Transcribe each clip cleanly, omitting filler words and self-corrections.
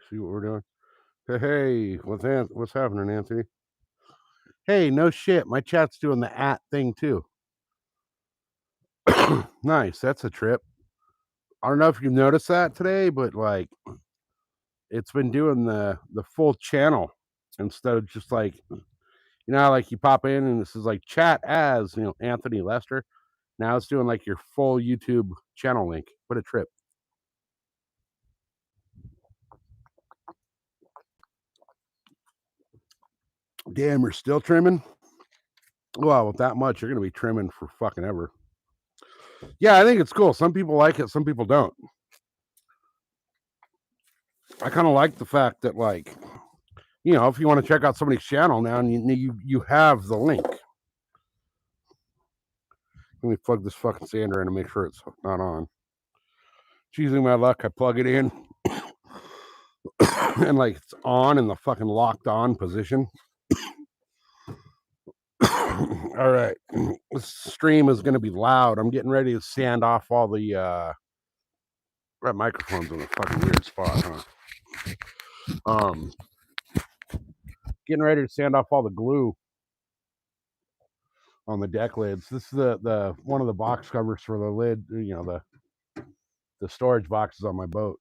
See what we're doing? Hey, what's happening, Anthony? Hey, no shit. My chat's doing the thing too. Nice. That's a trip. I don't know if you've noticed that today, but like it's been doing the full channel instead of just like like you pop in and this is like chat as Anthony Lester. Now it's doing like your full YouTube channel link. What a trip. Damn, you're still trimming? Well, with that much, you're gonna be trimming for fucking ever. Yeah, I think it's cool. Some people like it, some people don't. I kind of like the fact that, like, if you want to check out somebody's channel now, and you have the link. Let me plug this fucking sander in and make sure it's not on. It's using my luck. I plug it in, and like it's on in the fucking locked on position. All right, this stream is going to be loud. I'm getting ready to sand off all the that microphone's in a fucking weird spot, huh? Getting ready to sand off all the glue on the deck lids. This is the one of the box covers for the lid, the storage boxes on my boat.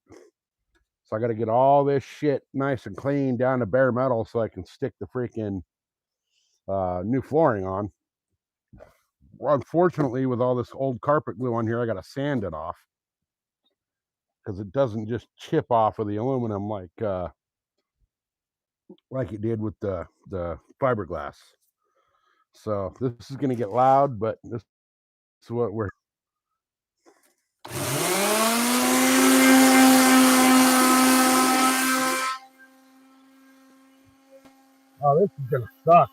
So I got to get all this shit nice and clean down to bare metal so I can stick the freaking new flooring on. Well, unfortunately, with all this old carpet glue on here, I got to sand it off because it doesn't just chip off of the aluminum like it did with the fiberglass. So this is going to get loud, but this is what we're. Oh, this is going to suck.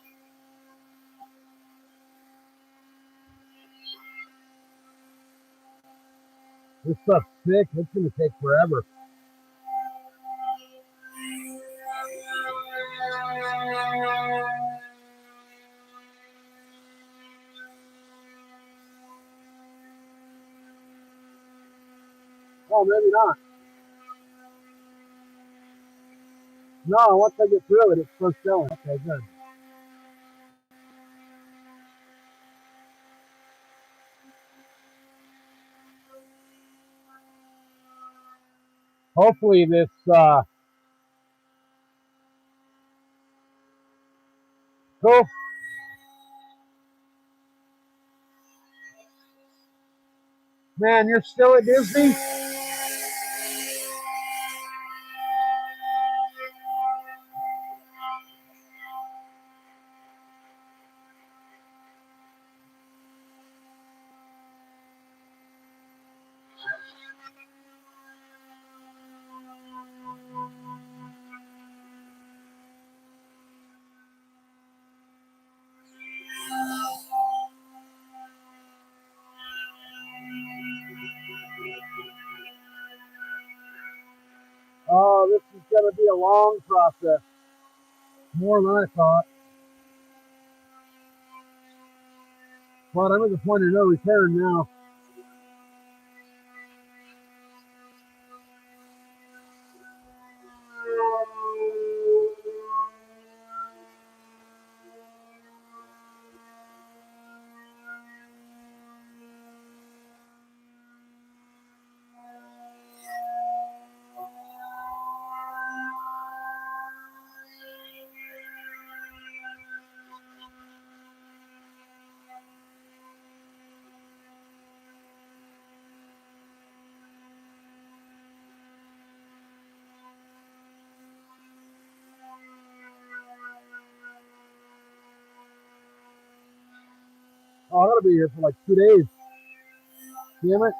This stuff's thick. It's going to take forever. Oh, maybe not. No, once I get through it, it's still showing. Okay, good. Hopefully this cool. Man, you're still at Disney? Oh, this is going to be a long process. More than I thought. But I'm at the point of no return now. Oh, I'm going to be here for like 2 days. Damn it.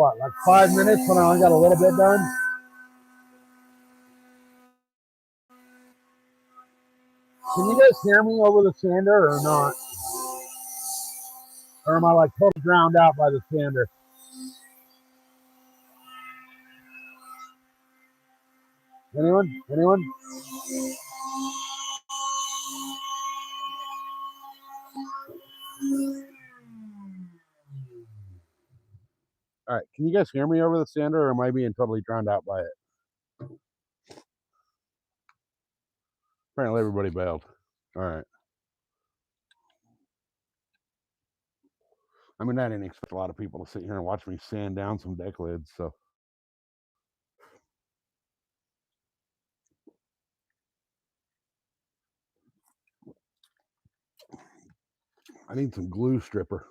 what, like 5 minutes when I only got a little bit done? Can you guys hear me over the sander or not? Or am I like totally drowned out by the sander? Anyone? Anyone? All right, can you guys hear me over the sander, or am I being totally drowned out by it? Apparently everybody bailed. All right. I mean, I didn't expect a lot of people to sit here and watch me sand down some deck lids, so. I need some glue stripper.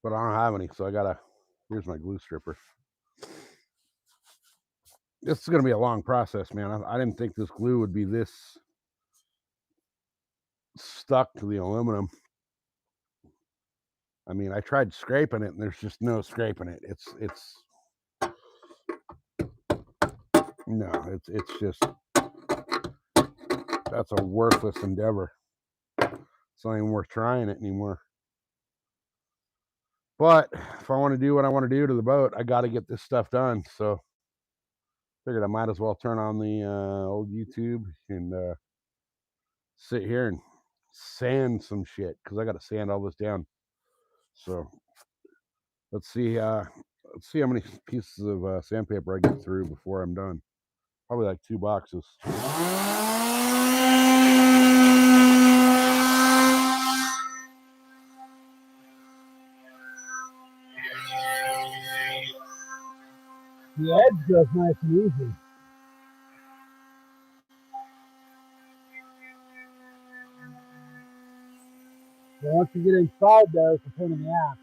But I don't have any, so I gotta, here's my glue stripper. This is gonna be a long process, man. I didn't think this glue would be this stuck to the aluminum. I mean, I tried scraping it and there's just no scraping it. It's just, that's a worthless endeavor. It's not even worth trying it anymore. But if I want to do what I want to do to the boat, I got to get this stuff done. So figured I might as well turn on the old YouTube and sit here and sand some shit, because I got to sand all this down. So let's see how many pieces of sandpaper I get through before I'm done. Probably like 2 boxes. The edge goes nice and easy. But once you get inside there, it's a pain in the ass.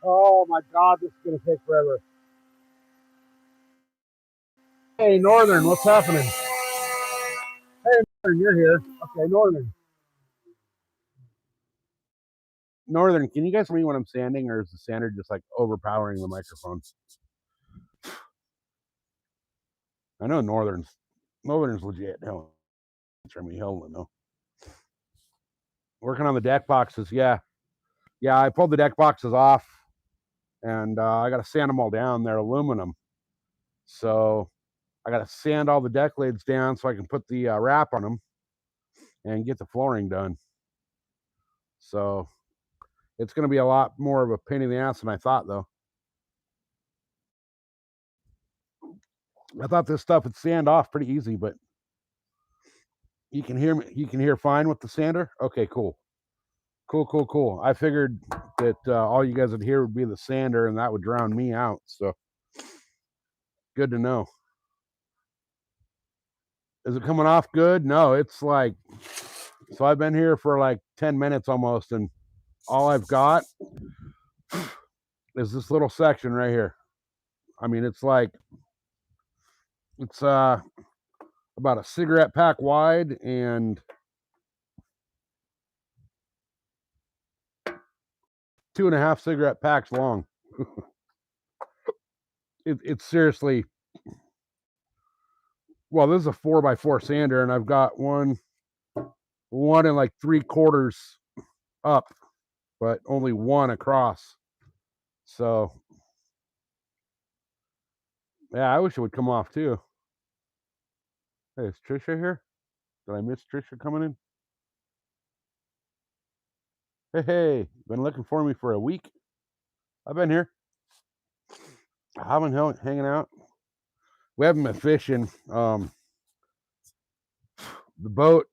Oh my God, this is going to take forever. Hey, Northern, what's happening? Hey, Northern, you're here. Okay, Northern. Northern, can you guys hear me when I'm sanding, or is the sander just like overpowering the microphone? I know Northern's legit. Hell, hell no. Working on the deck boxes, yeah. Yeah, I pulled the deck boxes off, and I got to sand them all down. They're aluminum. So I got to sand all the deck lids down so I can put the wrap on them and get the flooring done. So it's going to be a lot more of a pain in the ass than I thought, though. I thought this stuff would sand off pretty easy, but you can hear me. You can hear fine with the sander. Okay, cool. Cool. I figured that all you guys would hear would be the sander, and that would drown me out. So good to know. Is it coming off good? No, it's like, so I've been here for like 10 minutes almost, and all I've got is this little section right here. I mean, it's like, it's about a cigarette pack wide and 2.5 cigarette packs long. It's seriously, well, this is a 4x4 sander, and I've got one and like 3/4 up, but only one across. So yeah, I wish it would come off too. Hey, is Trisha here? Did I miss Trisha coming in? Hey, been looking for me for a week. I've been here. I've been hanging out. We haven't been fishing. The boat,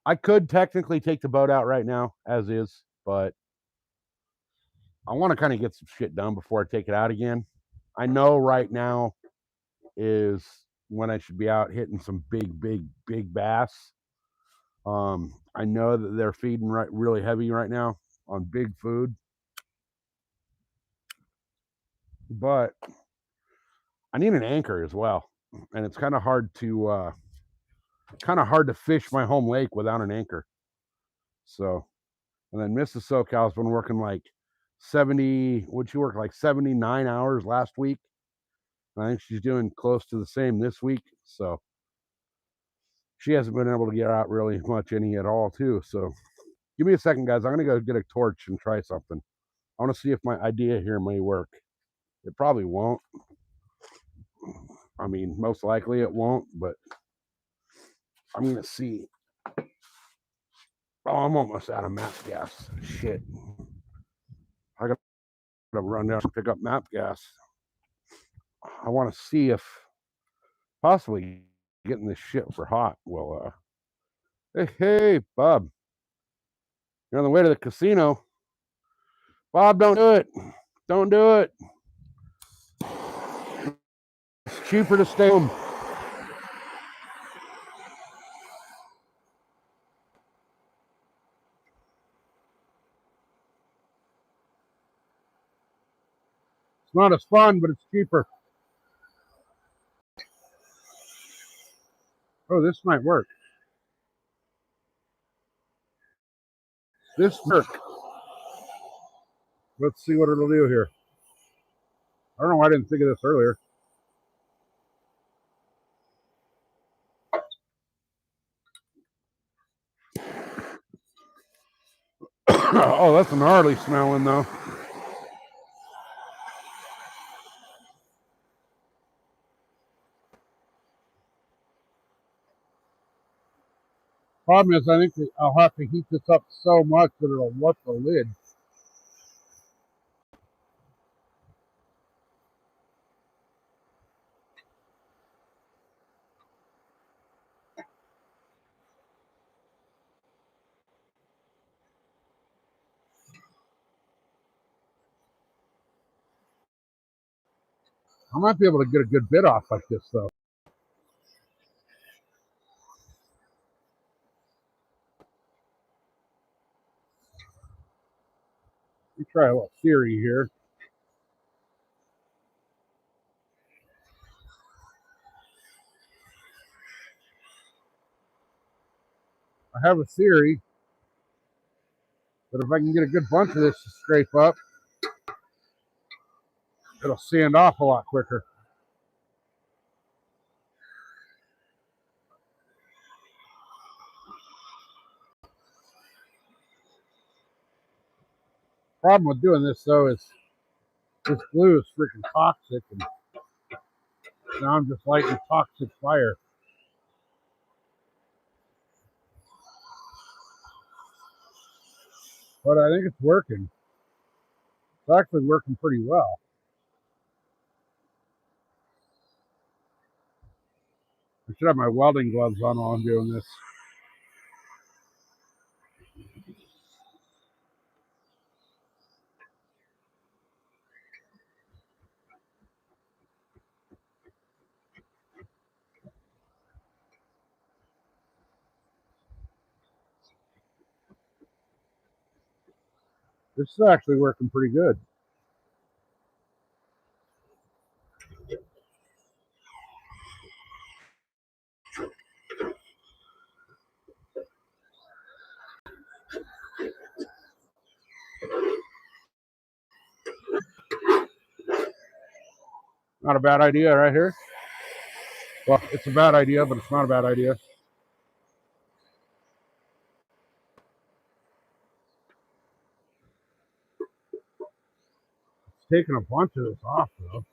I could technically take the boat out right now as is, but I want to kind of get some shit done before I take it out again. I know right now is when I should be out hitting some big bass. I know that they're feeding really heavy right now on big food, but I need an anchor as well, and it's kind of hard to fish my home lake without an anchor. So, and then Mrs. SoCal's been working like 70. Would she work like 79 hours last week? And I think she's doing close to the same this week. So she hasn't been able to get out really much any at all, too. So give me a second, guys. I'm gonna go get a torch and try something. I want to see if my idea here may work. It probably won't. I mean, most likely it won't, but I'm gonna see. Oh, I'm almost out of map gas. Shit. I gotta run down and pick up map gas. I want to see if possibly getting this shit for hot will hey Bob, you're on the way to the casino. Bob, don't do it. Don't do it. It's cheaper to stay home. It's not as fun, but it's cheaper. Oh, this might work. This work. Let's see what it'll do here. I don't know why I didn't think of this earlier. Oh, that's gnarly smelling though. Problem is, I think I'll have to heat this up so much that it'll wet the lid. I might be able to get a good bit off like this though. Let me try a little theory here. I have a theory that if I can get a good bunch of this to scrape up, it'll sand off a lot quicker. Problem with doing this though is this glue is freaking toxic, and now I'm just lighting toxic fire. But I think it's working. It's actually working pretty well. I should have my welding gloves on while I'm doing this. This is actually working pretty good. Not a bad idea right here. Well, it's a bad idea, but it's not a bad idea. It's taking a bunch of this off though.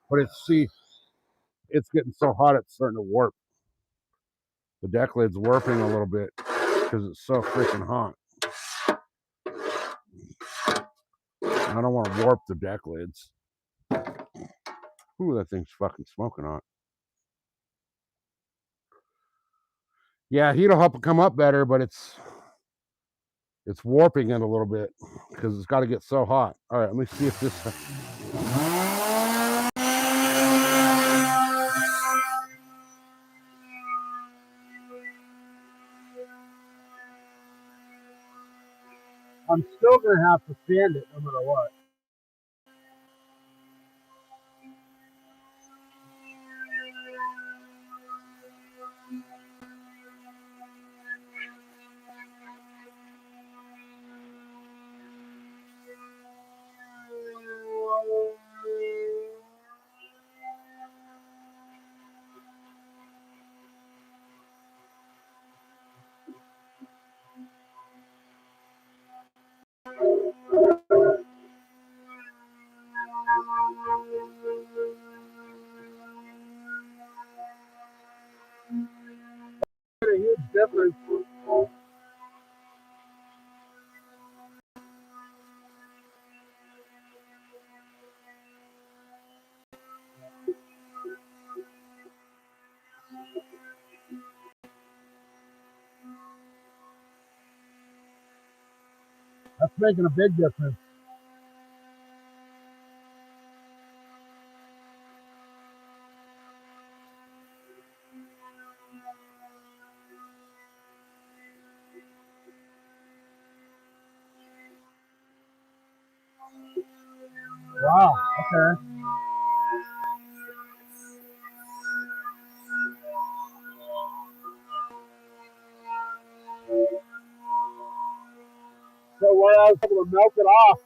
But it's getting so hot it's starting to warp. The deck lid's warping a little bit because it's so freaking hot. I don't want to warp the deck lids. Ooh, that thing's fucking smoking hot. Yeah, heat'll help it come up better, but it's warping it a little bit because it's got to get so hot. All right, let me see if this. I'm still gonna have to sand it no matter what. A huge difference. That's making a big difference. Wow. Okay. So where I was able to melt it off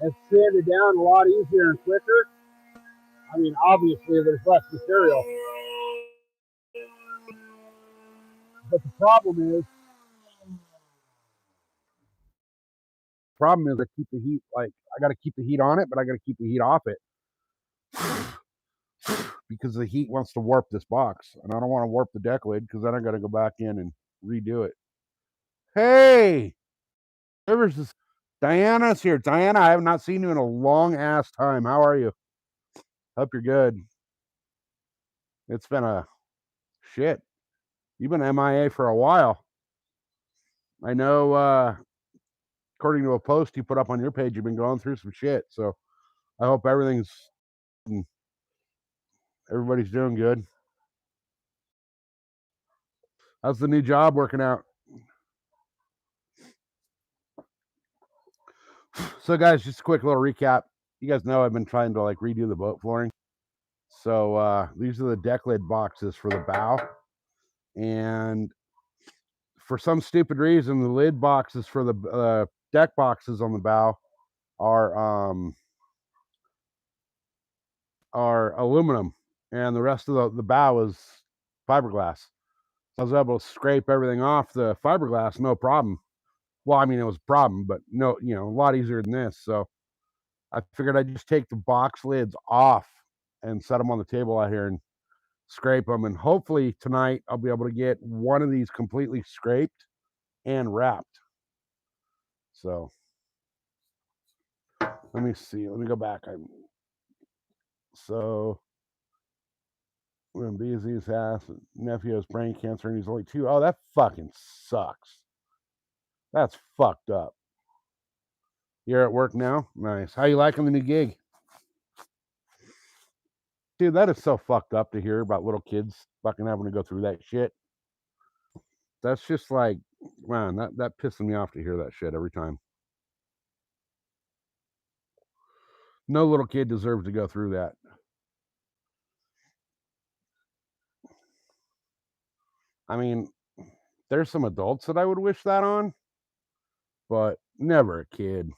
and sand it down a lot easier and quicker. I mean, obviously there's less material, but the problem is I keep the heat, like I got to keep the heat on it, but I got to keep the heat off it because the heat wants to warp this box, and I don't want to warp the deck lid because then I got to go back in and redo it. Hey, Rivers is Diana's here. Diana, I have not seen you in a long ass time. How are you? Hope you're good. It's been a shit. You've been MIA for a while. I know. According to a post you put up on your page, you've been going through some shit. So I hope everybody's doing good. How's the new job working out? So, guys, just a quick little recap. You guys know I've been trying to like redo the boat flooring. So these are the deck lid boxes for the bow, and for some stupid reason, the lid boxes for the deck boxes on the bow are aluminum, and the rest of the bow is fiberglass. So I was able to scrape everything off the fiberglass, no problem. Well, I mean, it was a problem, but no, a lot easier than this. So I figured I'd just take the box lids off and set them on the table out here and scrape them. And hopefully tonight I'll be able to get one of these completely scraped and wrapped. So let me see. Let me go back. So we're in BZ's house. Nephew has brain cancer and he's only 2. Oh, that fucking sucks. That's fucked up. You're at work now? Nice. How you liking the new gig? Dude, that is so fucked up to hear about little kids fucking having to go through that shit. That's just like, man, that pisses me off to hear that shit every time. No little kid deserves to go through that. I mean, there's some adults that I would wish that on, but never a kid.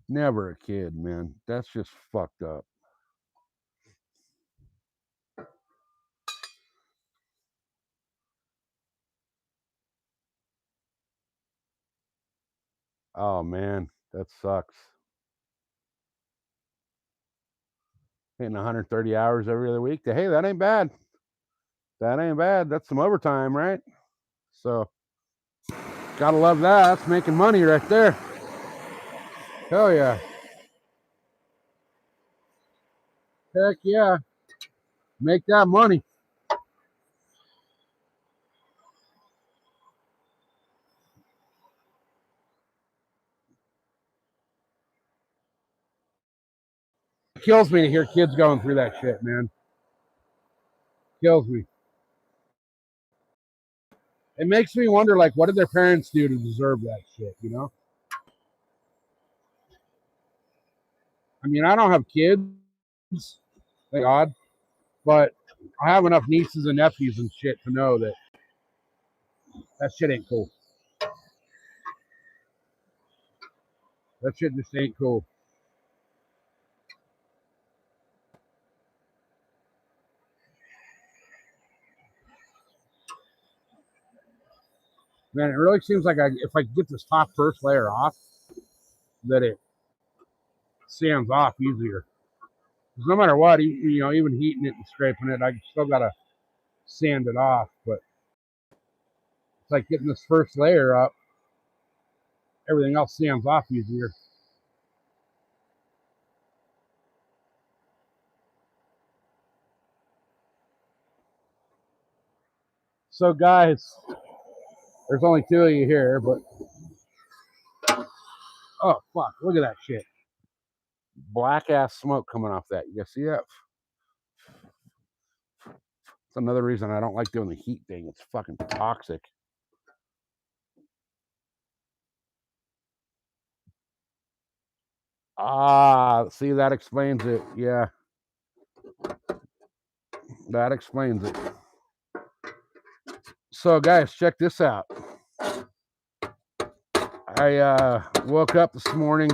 Never a kid, man. That's just fucked up. Oh man, that sucks. hitting 130 hours every other week. Hey, that ain't bad. That ain't bad. That's some overtime, right? So, gotta love that. That's making money right there. Hell yeah. Heck yeah. Make that money. It kills me to hear kids going through that shit, man. Kills me. It makes me wonder, like, what did their parents do to deserve that shit, you know? I mean, I don't have kids, thank God, but I have enough nieces and nephews and shit to know that that shit ain't cool. That shit just ain't cool. Man, it really seems like if I get this top first layer off, that it sands off easier. Because no matter what, you know, even heating it and scraping it, I still gotta sand it off. But it's like getting this first layer up, everything else sands off easier. So guys, there's only two of you here, but oh fuck, look at that shit. Black ass smoke coming off that. You see that? It's another reason I don't like doing the heat thing. It's fucking toxic. Ah, see, that explains it. Yeah. That explains it. So guys, check this out. I woke up this morning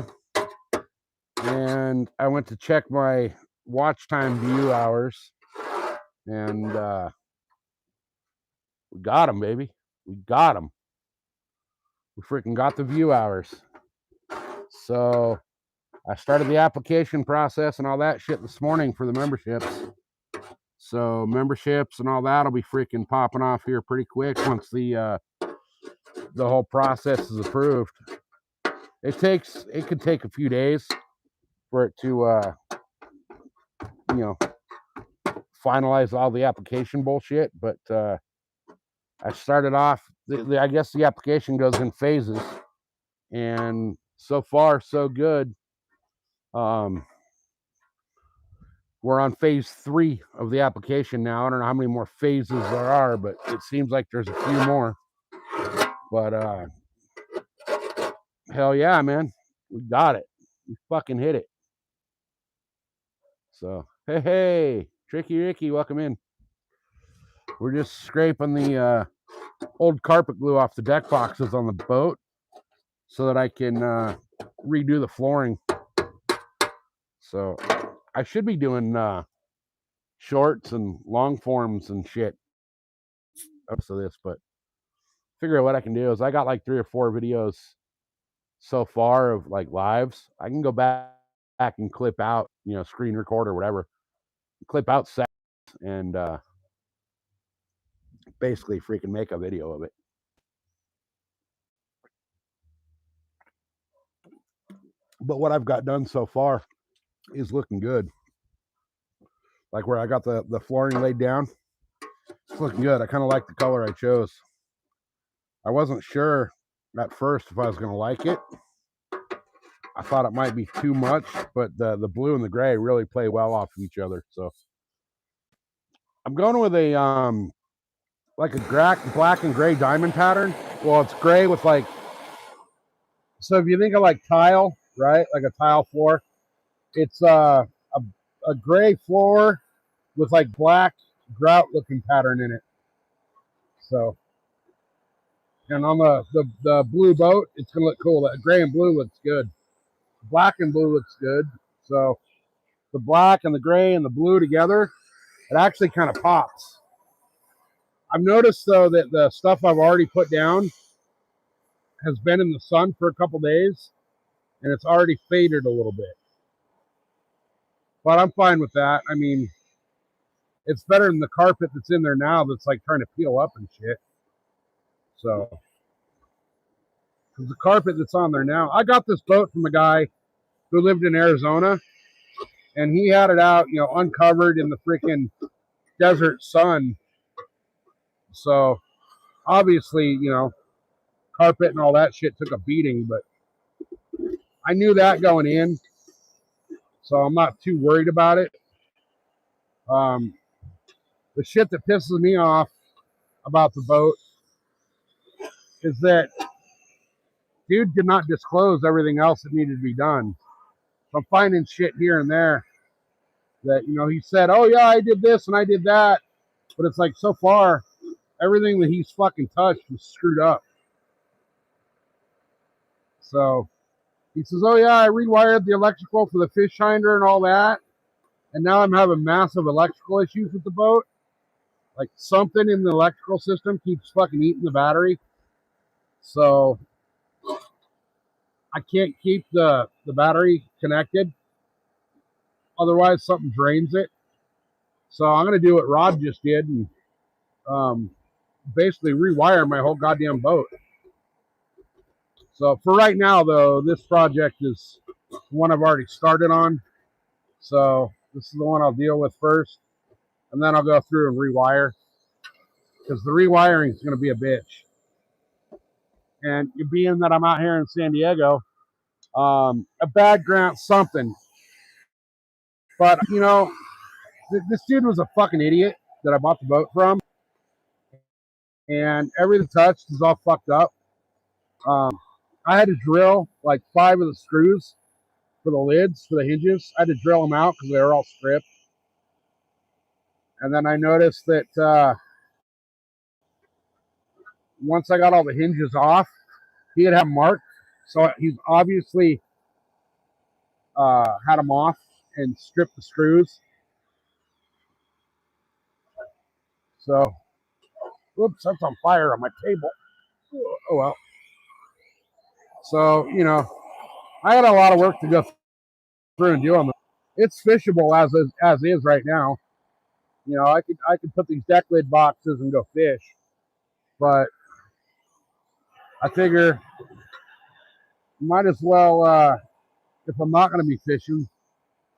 and I went to check my watch time view hours, and we got them, baby. We got them. We freaking got the view hours. So I started the application process and all that shit this morning for the memberships. So memberships and all that will be freaking popping off here pretty quick once the whole process is approved. It could take a few days for it to you know, finalize all the application bullshit, but I started off, I guess the application goes in phases, and so far so good. We're on phase 3 of the application now. I don't know how many more phases there are, but it seems like there's a few more. But hell yeah, man, we got it. We fucking hit it. So hey, Tricky Ricky, welcome in. We're just scraping the old carpet glue off the deck boxes on the boat so that I can redo the flooring. So I should be doing shorts and long forms and shit up to this, but figure what I can do is I got like 3 or 4 videos so far of like lives. I can go back and clip out, you know, screen record or whatever, clip out sets and basically freaking make a video of it. But what I've got done so far is looking good. Like where I got the flooring laid down, it's looking good. I kind of like the color I chose. I wasn't sure at first if I was going to like it. I thought it might be too much, but the blue and the gray really play well off of each other. So I'm going with a like a black and gray diamond pattern. Well, it's gray with like, so if you think of like tile, right? Like a tile floor, it's a gray floor with like black grout looking pattern in it. So, and on the blue boat, it's gonna look cool. That gray and blue looks good. Black and blue looks good. So the black and the gray and the blue together, it actually kind of pops. I've noticed though that the stuff I've already put down has been in the sun for a couple days and it's already faded a little bit. but I'm fine with that. I mean, it's better than the carpet that's in there now that's like trying to peel up and shit. So, because the carpet that's on there now, I got this boat from a guy who lived in Arizona, and he had it out, uncovered in the freaking desert sun. So, obviously, carpet and all that shit took a beating, but I knew that going in, so I'm not too worried about it. The shit that pisses me off about the boat is that dude did not disclose everything else that needed to be done. So I'm finding shit here and there that, he said, oh yeah, I did this and I did that. But it's like, so far, everything that he's fucking touched was screwed up. So he says, oh yeah, I rewired the electrical for the fish finder and all that. And now I'm having massive electrical issues with the boat. Like something in the electrical system keeps fucking eating the battery. So I can't keep the battery connected. Otherwise, something drains it. So I'm going to do what Rod just did and basically rewire my whole goddamn boat. So for right now, though, this project is one I've already started on. So this is the one I'll deal with first. And then I'll go through and rewire. Because the rewiring is going to be a bitch. And being that I'm out here in San Diego, a bad grant something. But, this dude was a fucking idiot that I bought the boat from. And everything touched is all fucked up. I had to drill like 5 of the screws for the lids, for the hinges. I had to drill them out because they were all stripped. And then I noticed that once I got all the hinges off, he had them marked. So he's obviously had them off and stripped the screws. So, whoops, that's on fire on my table. Oh well. So, I had a lot of work to go through and do on them. It's fishable as is right now. I could put these deck lid boxes and go fish, but I figure might as well, if I'm not going to be fishing.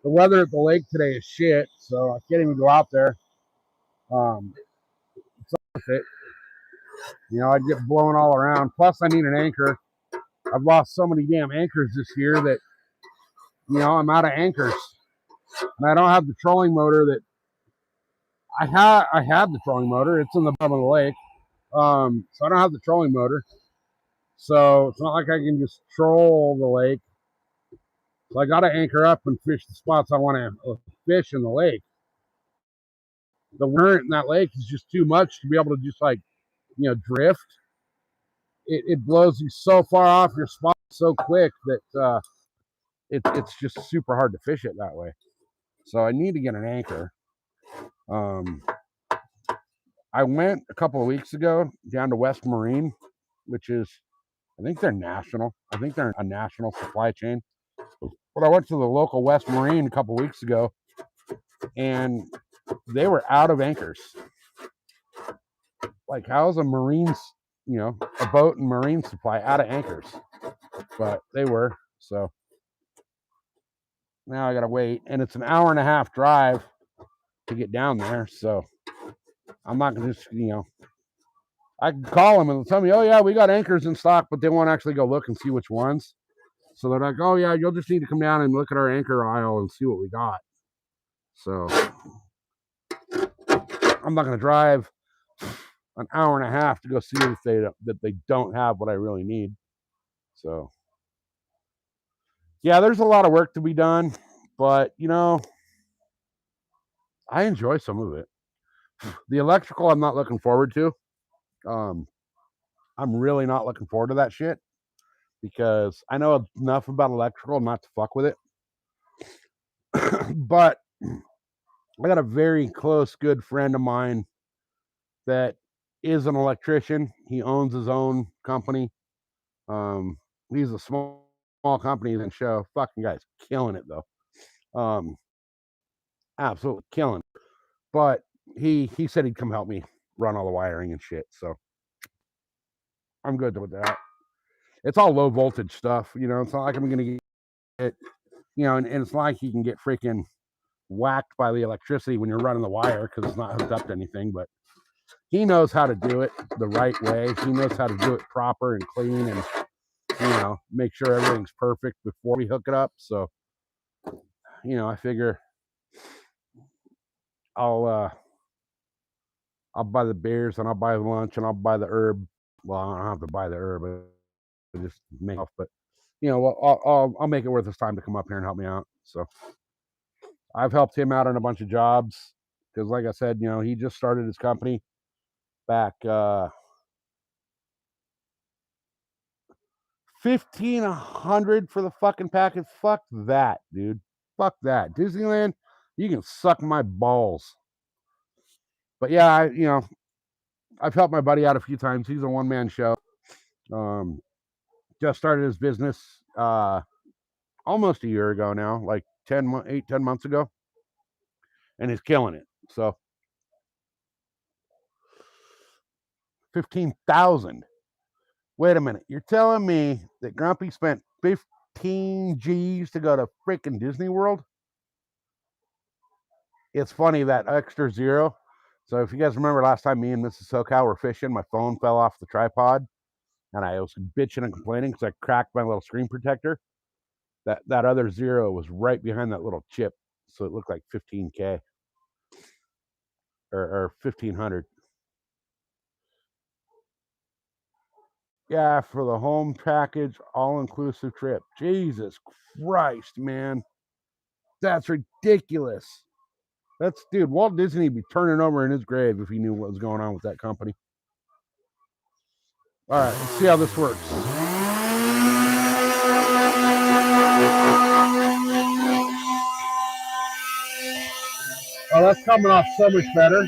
The weather at the lake today is shit, so I can't even go out there. It's it. I'd get blown all around. Plus, I need an anchor. I've lost so many damn anchors this year that, I'm out of anchors. And I don't have the trolling motor that I had the trolling motor. It's in the bottom of the lake. So I don't have the trolling motor. So it's not like I can just troll the lake. So I got to anchor up and fish the spots I want to fish in the lake. The current in that lake is just too much to be able to just drift. It blows you so far off your spot so quick that it's just super hard to fish it that way. So I need to get an anchor. I went a couple of weeks ago down to West Marine, which is, I think they're national. I think they're a national supply chain. But I went to the local West Marine a couple of weeks ago, and they were out of anchors. Like, how's a Marines, a boat and Marine supply out of anchors? But they were, so now I gotta wait, and it's an hour and a half drive to get down there. So I'm not gonna just, I can call them and they'll tell me, oh yeah, we got anchors in stock, but they won't actually go look and see which ones. So they're like, oh yeah, you'll just need to come down and look at our anchor aisle and see what we got. So I'm not gonna drive an hour and a half to go see if they don't have what I really need. So yeah, there's a lot of work to be done, but I enjoy some of it. The electrical I'm not looking forward to. I'm really not looking forward to that shit because I know enough about electrical not to fuck with it. But I got a very close, good friend of mine that is an electrician. He owns his own company. He's a small company and show. Fucking guy's killing it though. absolutely killing it. But he said he'd come help me run all the wiring and shit. So I'm good with that. It's all low voltage stuff, you know. It's not like I'm gonna get, you know, and it's not like you can get freaking whacked by the electricity when you're running the wire because it's not hooked up to anything. But he knows how to do it the right way. He knows how to do it proper and clean, and you know, make sure everything's perfect before we hook it up. So, you know, I figure I'll buy the beers and I'll buy the lunch and I'll buy the herb. Well, I don't have to buy the herb, I just make off. But you know, I'll make it worth his time to come up here and help me out. So I've helped him out on a bunch of jobs because, like I said, you know, he just started his company back 1,500 for the fucking packet. Fuck that, dude. Fuck that. Disneyland, you can suck my balls. But yeah, you know, I've helped my buddy out a few times. He's a one-man show. Just started his business almost a year ago now, like 10 months ago, and he's killing it. So 15,000. Wait a minute. You're telling me that Grumpy spent 15 G's to go to freaking Disney World? It's funny that extra zero. So if you guys remember last time me and Mrs. SoCal were fishing, my phone fell off the tripod and I was bitching and complaining because I cracked my little screen protector. That other zero was right behind that little chip. So it looked like 15K or 1,500. Yeah, for the home package, all-inclusive trip. Jesus Christ, man. That's ridiculous. That's, dude, Walt Disney would be turning over in his grave if he knew what was going on with that company. All right, let's see how this works. Oh, that's coming off so much better.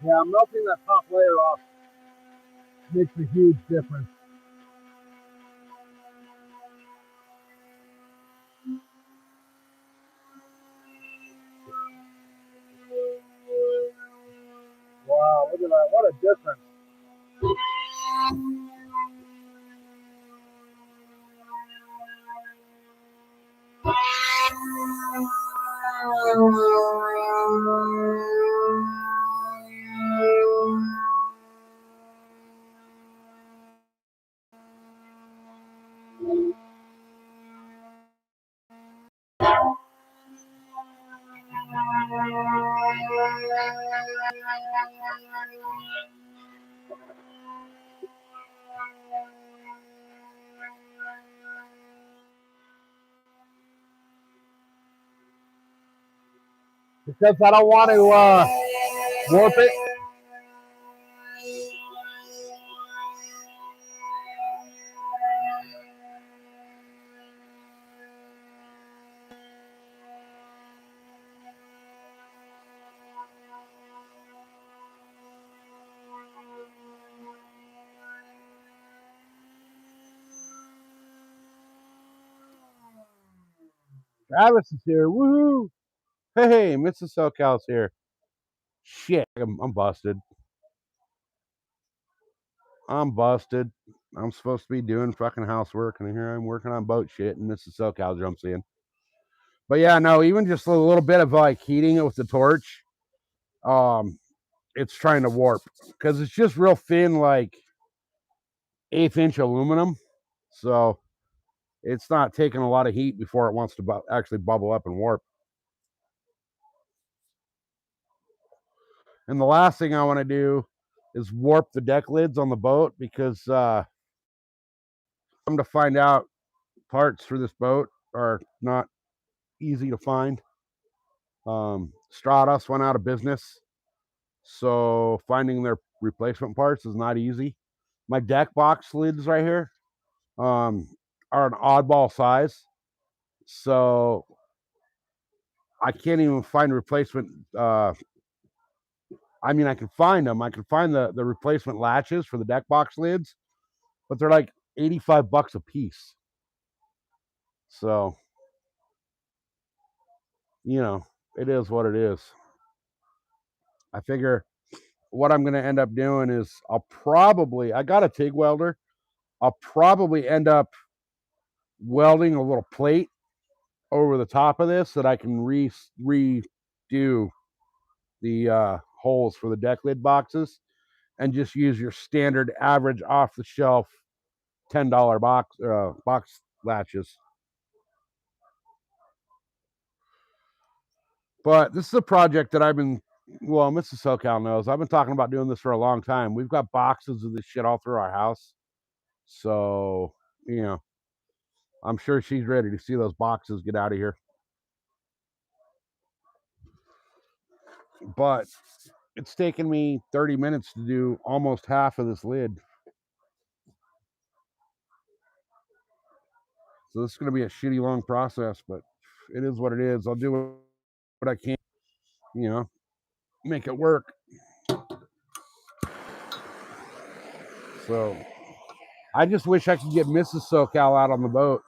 Yeah, melting that top layer off makes a huge difference. Wow, look at that. What a difference. Because I don't want to warp it. Travis is here. Woohoo! Hey, Mrs. SoCal's here. Shit, I'm busted. I'm busted. I'm supposed to be doing fucking housework, and here I'm working on boat shit, and Mrs. SoCal jumps in. But yeah, no, even just a little bit of like heating it with the torch, it's trying to warp because it's just real thin, like 1/8 inch aluminum. So it's not taking a lot of heat before it wants to actually bubble up and warp. And the last thing I want to do is warp the deck lids on the boat because I'm to find out parts for this boat are not easy to find. Stratos went out of business, so finding their replacement parts is not easy. My deck box lids right here are an oddball size, so I can't even find replacement. I mean, I can find them. I can find the replacement latches for the deck box lids, but they're like $85 a piece. So, you know, it is what it is. I figure what I'm going to end up doing is I got a TIG welder. I'll probably end up welding a little plate over the top of this so that I can redo the holes for the deck lid boxes and just use your standard average off the shelf $10 box latches. But this is a project that Mrs. SoCal knows. I've been talking about doing this for a long time. We've got boxes of this shit all through our house. So, you know, I'm sure she's ready to see those boxes get out of here. But it's taken me 30 minutes to do almost half of this lid. So this is going to be a shitty long process, but it is what it is. I'll do what I can, you know, make it work. So I just wish I could get Mrs. SoCal out on the boat.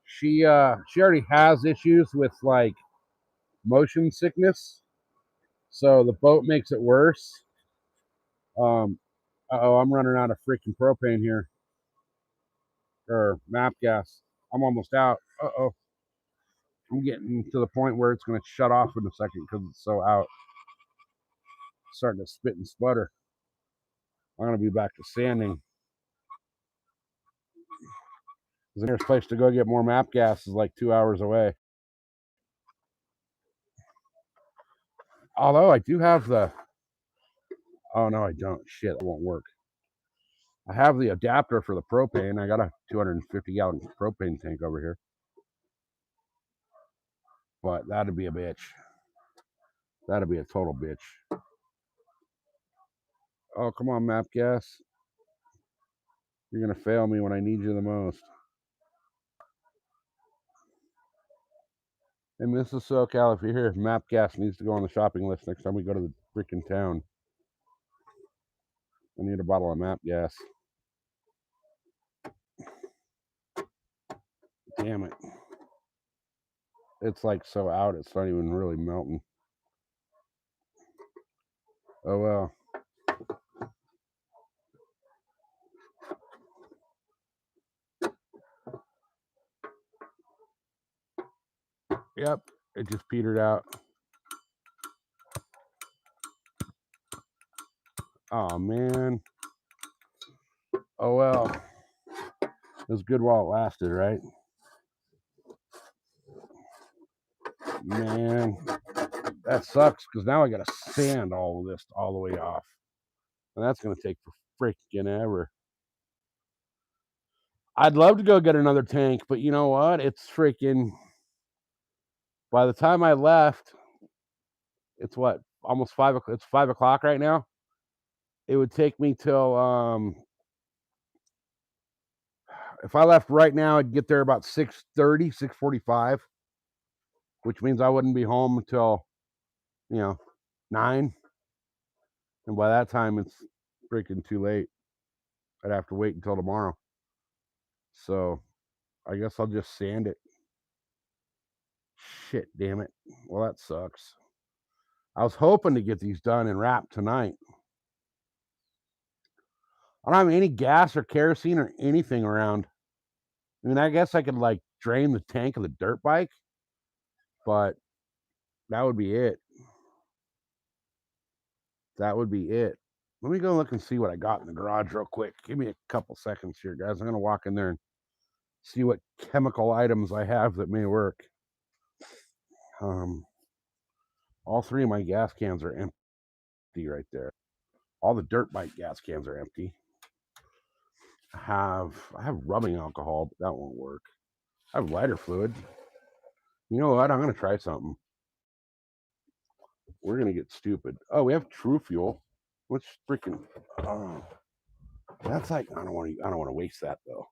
She already has issues with like motion sickness, so the boat makes it worse. I'm running out of freaking propane here, or MAP gas. I'm almost out. I'm getting to the point where it's going to shut off in a second because it's so out. It's starting to spit and sputter. I'm going to be back to sanding. The nearest place to go get more MAP gas is like 2 hours away. Although I do have the... Oh, no, I don't. Shit, it won't work. I have the adapter for the propane. I got a 250-gallon propane tank over here. But that'd be a bitch. That'd be a total bitch. Oh, come on, MAP gas. You're going to fail me when I need you the most. And Mrs. SoCal, if you're here, MAP gas needs to go on the shopping list next time we go to the freaking town. I need a bottle of MAP gas. Damn it. It's like so out, it's not even really melting. Oh well. Yep, it just petered out. Oh man. Oh well. It was good while it lasted, right? Man, that sucks because now I gotta sand all of this all the way off. And that's gonna take for freaking ever. I'd love to go get another tank, but you know what? It's freaking... By the time I left, it's what? Almost 5 o'clock. It's 5 o'clock right now. It would take me till if I left right now, I'd get there about 6:30, 6:45, which means I wouldn't be home until, 9. And by that time, it's freaking too late. I'd have to wait until tomorrow. So I guess I'll just sand it. Shit, damn it. Well, that sucks. I was hoping to get these done and wrapped tonight. I don't have any gas or kerosene or anything around. I mean, I guess I could like drain the tank of the dirt bike, but that would be it. That would be it. Let me go look and see what I got in the garage real quick. Give me a couple seconds here, guys. I'm going to walk in there and see what chemical items I have that may work. All 3 of my gas cans are empty right there. All the dirt bike gas cans are empty. I have rubbing alcohol, but that won't work. I have lighter fluid. You know what? I'm going to try something. We're going to get stupid. Oh, we have True Fuel. Which freaking... that's like... I don't want to waste that, though.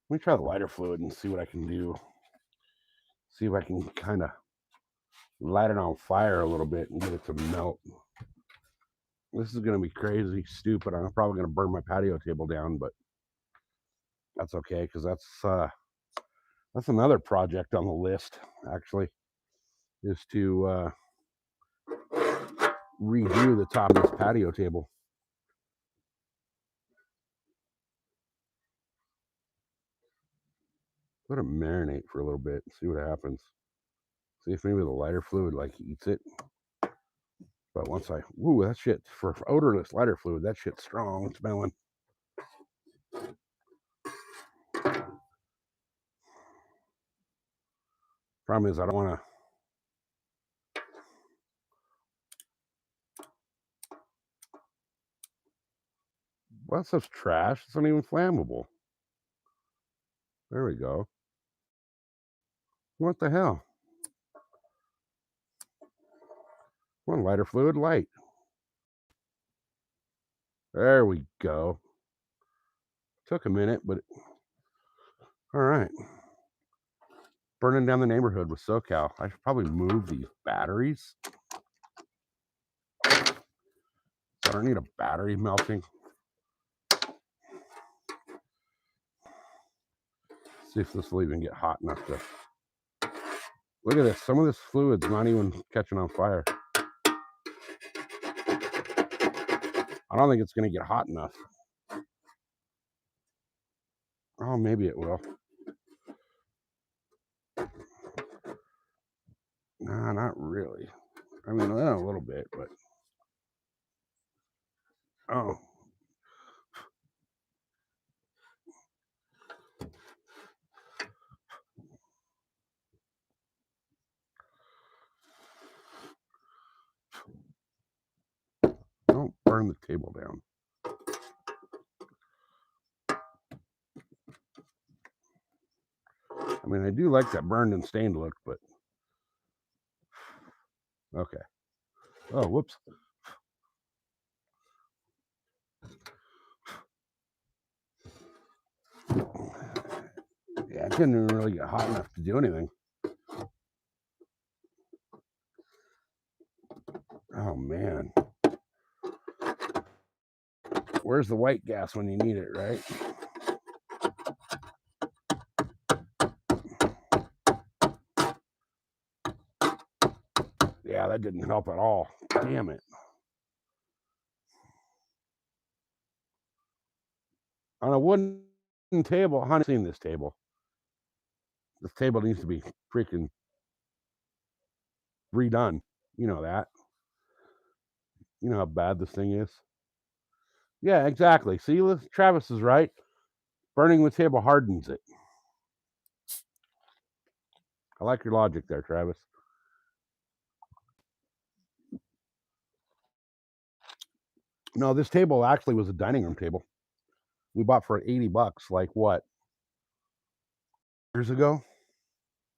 Let me try the lighter fluid and see what I can do. See if I can kind of light it on fire a little bit and get it to melt. This is going to be crazy stupid. I'm probably going to burn my patio table down, but that's okay because that's another project on the list, actually, is to redo the top of this patio table. Let it marinate for a little bit and see what happens. See if maybe the lighter fluid like eats it. But once ooh, that shit, for odorless lighter fluid, that shit's strong smelling. Problem is I don't want to. Well, that stuff's trash. It's not even flammable. There we go. What the hell? One lighter fluid, light. There we go. Took a minute, but all right. Burning down the neighborhood with SoCal. I should probably move these batteries. So I don't need a battery melting. See if this will even get hot enough to. Look at this. Some of this fluid's not even catching on fire. I don't think it's going to get hot enough. Oh, maybe it will. Nah, not really. I mean, a little bit, but. Oh. Don't burn the table down. I mean, I do like that burned and stained look, but. Okay. Oh, whoops. Yeah, it didn't even really get hot enough to do anything. Oh, man. Where's the white gas when you need it, right? Yeah, that didn't help at all. Damn it. On a wooden table, honey, I've seen this table. This table needs to be freaking redone. You know that. You know how bad this thing is. Yeah, exactly. See, Travis is right. Burning the table hardens it. I like your logic there, Travis. No, this table actually was a dining room table. We bought for $80, like what? Years ago?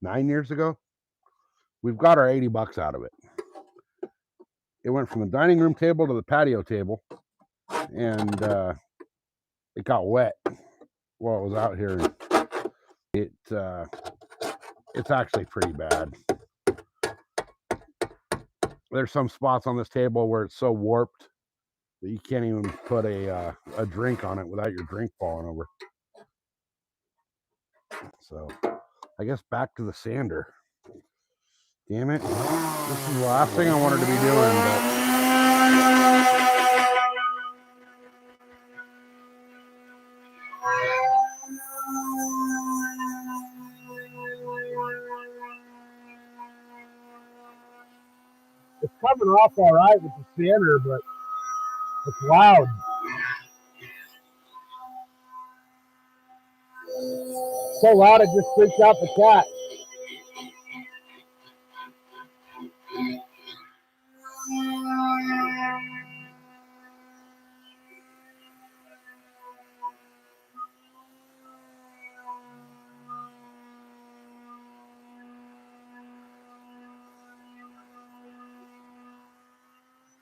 9 years ago? We've got our $80 out of it. It went from the dining room table to the patio table, and it got wet while it was out here. It's actually pretty bad. There's some spots on this table where it's so warped that you can't even put a drink on it without your drink falling over. So I guess back to the sander. Damn it. This is the last thing I wanted to be doing, but it's coming off all right with the sander, but it's loud. So loud it just freaked out the cat.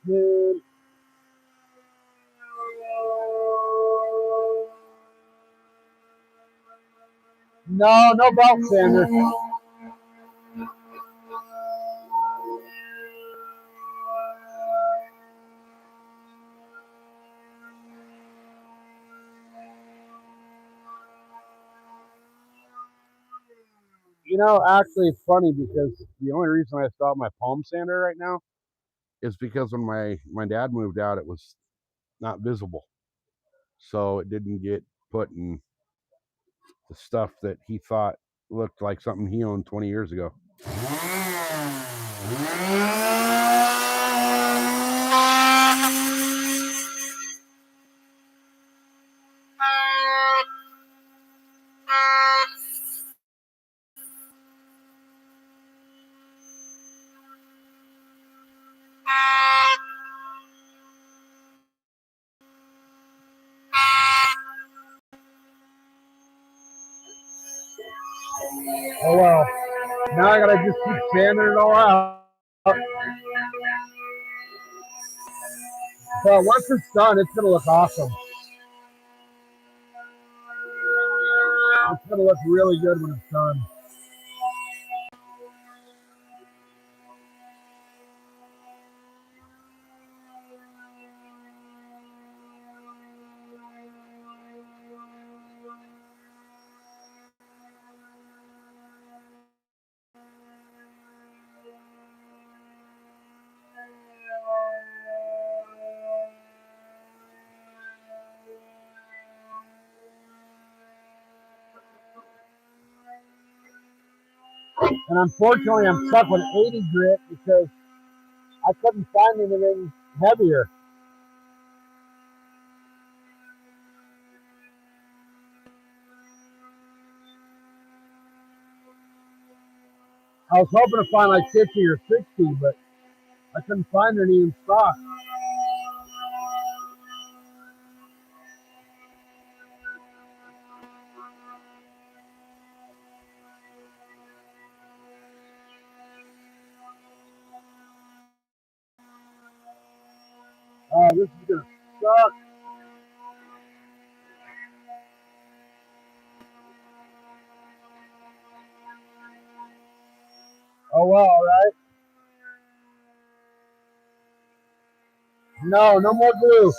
Dude. No belt sander. You know, actually, it's funny because the only reason I still have my palm sander right now is because when my dad moved out, it was not visible, so it didn't get put in the stuff that he thought looked like something he owned 20 years ago. Oh well, now I gotta just keep sanding it all out. But once it's done, it's gonna look awesome. It's gonna look really good when it's done. And unfortunately, I'm stuck with 80 grit because I couldn't find anything heavier. I was hoping to find like 50 or 60, but I couldn't find any in stock. Oh, this is gonna suck. Oh well, alright. No, no more glue.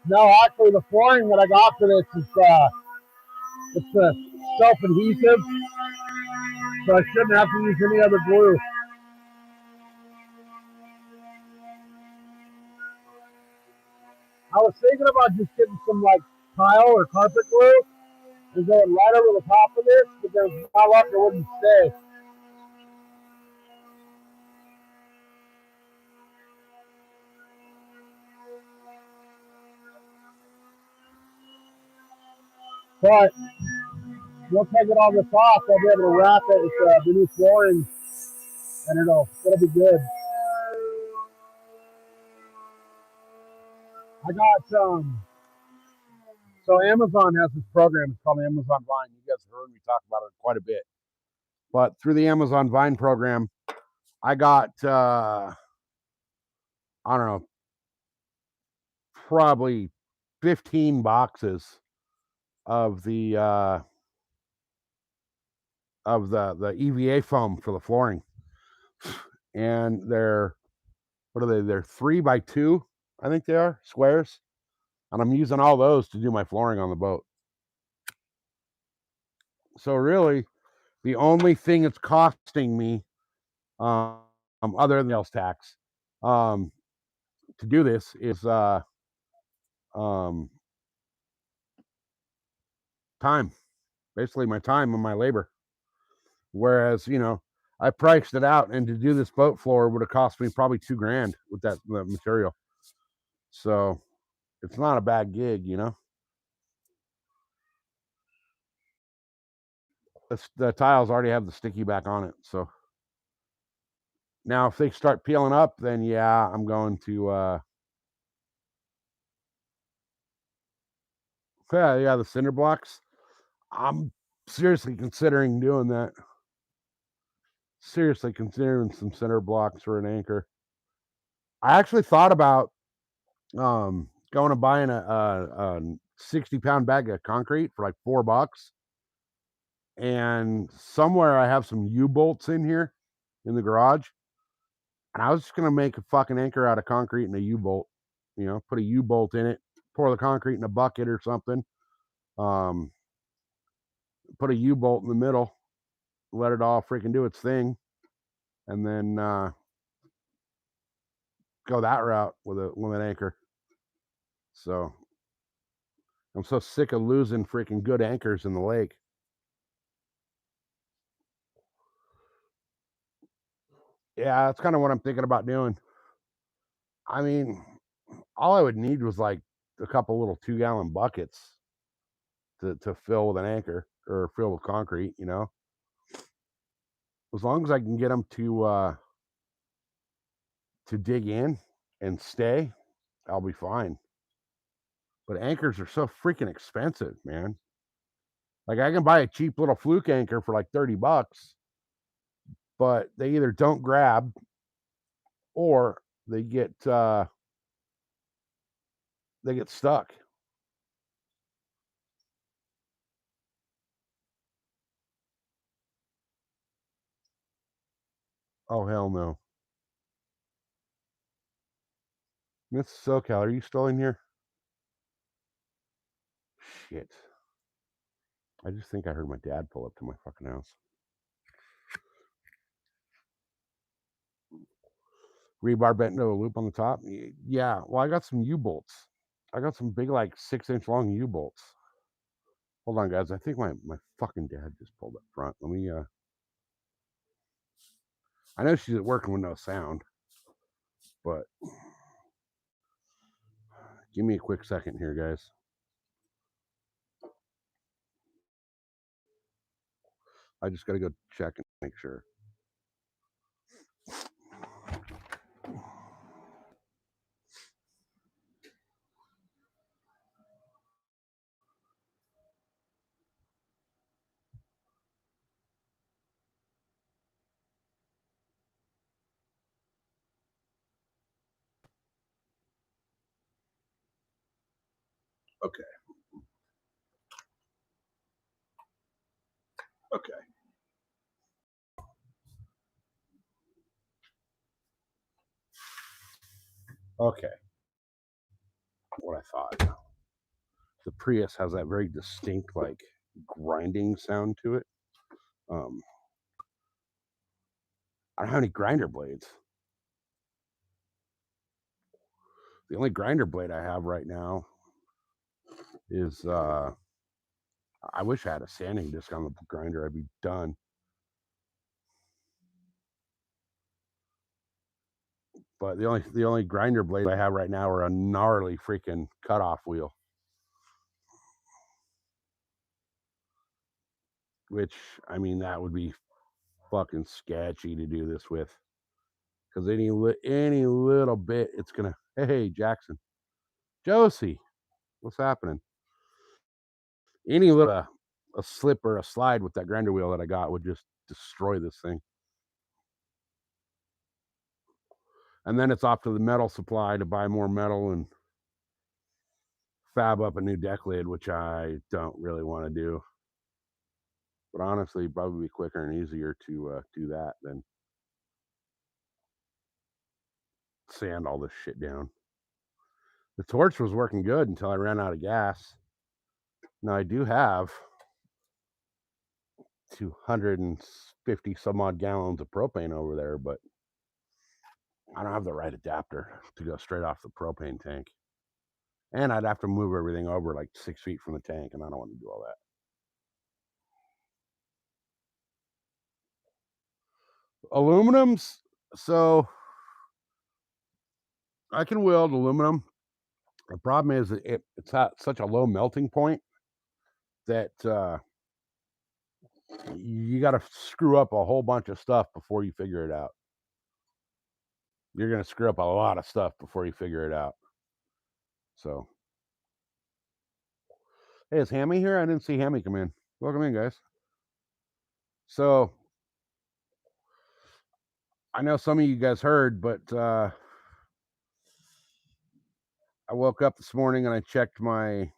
No, actually, the flooring that I got for this is it's self-adhesive, so I shouldn't have to use any other glue. I was thinking about just getting some like tile or carpet glue and going right over the top of this, but then my luck it wouldn't stay. But once I get all this off, I'll be able to wrap it with the new flooring, and it'll be good. I got so Amazon has this program. It's called Amazon Vine. You guys have heard me talk about it quite a bit. But through the Amazon Vine program, I got I don't know, probably 15 boxes of the EVA foam for the flooring, and they're what are they? They're 3x2, I think they are squares, and I'm using all those to do my flooring on the boat. So really, the only thing it's costing me, other than the sales tax, to do this is time, basically my time and my labor. Whereas, I priced it out, and to do this boat floor would have cost me probably $2,000 with that material. So it's not a bad gig, The tiles already have the sticky back on it. So now if they start peeling up, then yeah, I'm going to yeah, the cinder blocks. I'm seriously considering doing that. Seriously considering some cinder blocks for an anchor. I actually thought about going and buying a 60-pound bag of concrete for like $4. And somewhere I have some U-bolts in here in the garage. And I was just gonna make a fucking anchor out of concrete and a U-bolt. You know, put a U-bolt in it, pour the concrete in a bucket or something. Put a U-bolt in the middle, let it all freaking do its thing, and then go that route with an anchor. So I'm so sick of losing freaking good anchors in the lake. Yeah, that's kind of what I'm thinking about doing. I mean, all I would need was like a couple little 2-gallon buckets to fill with an anchor or fill with concrete, you know. As long as I can get them to dig in and stay, I'll be fine. But anchors are so freaking expensive, man. Like I can buy a cheap little fluke anchor for like $30, but they either don't grab or they get stuck. Oh hell no. Miss SoCal, are you still in here? Shit. I just think I heard my dad pull up to my fucking house. Rebar bent into a loop on the top. Yeah, well, I got some U-bolts. I got some big, like 6-inch long U-bolts. Hold on, guys. I think my fucking dad just pulled up front. Let me. I know she's working with no sound, but give me a quick second here, guys. I just got to go check and make sure. Okay. Okay. Okay. What I thought. The Prius has that very distinct, like, grinding sound to it. I don't have any grinder blades. The only grinder blade I have right now is I wish I had a sanding disc on the grinder. I'd be done. But the only grinder blade I have right now are a gnarly freaking cutoff wheel, which I mean that would be fucking sketchy to do this with, because any little bit it's gonna. Hey Jackson, Josie, what's happening? Any little a slip or a slide with that grinder wheel that I got would just destroy this thing. And then it's off to the metal supply to buy more metal and fab up a new deck lid, which I don't really want to do. But honestly, probably be quicker and easier to do that than sand all this shit down. The torch was working good until I ran out of gas. Now I do have 250 some odd gallons of propane over there, but I don't have the right adapter to go straight off the propane tank. And I'd have to move everything over like 6 feet from the tank, and I don't want to do all that. Aluminums, so I can weld aluminum. The problem is it's at such a low melting point that you got to screw up a whole bunch of stuff before you figure it out. You're going to screw up a lot of stuff before you figure it out. So, hey, is Hammy here? I didn't see Hammy come in. Welcome in, guys. So, I know some of you guys heard, but I woke up this morning and I checked my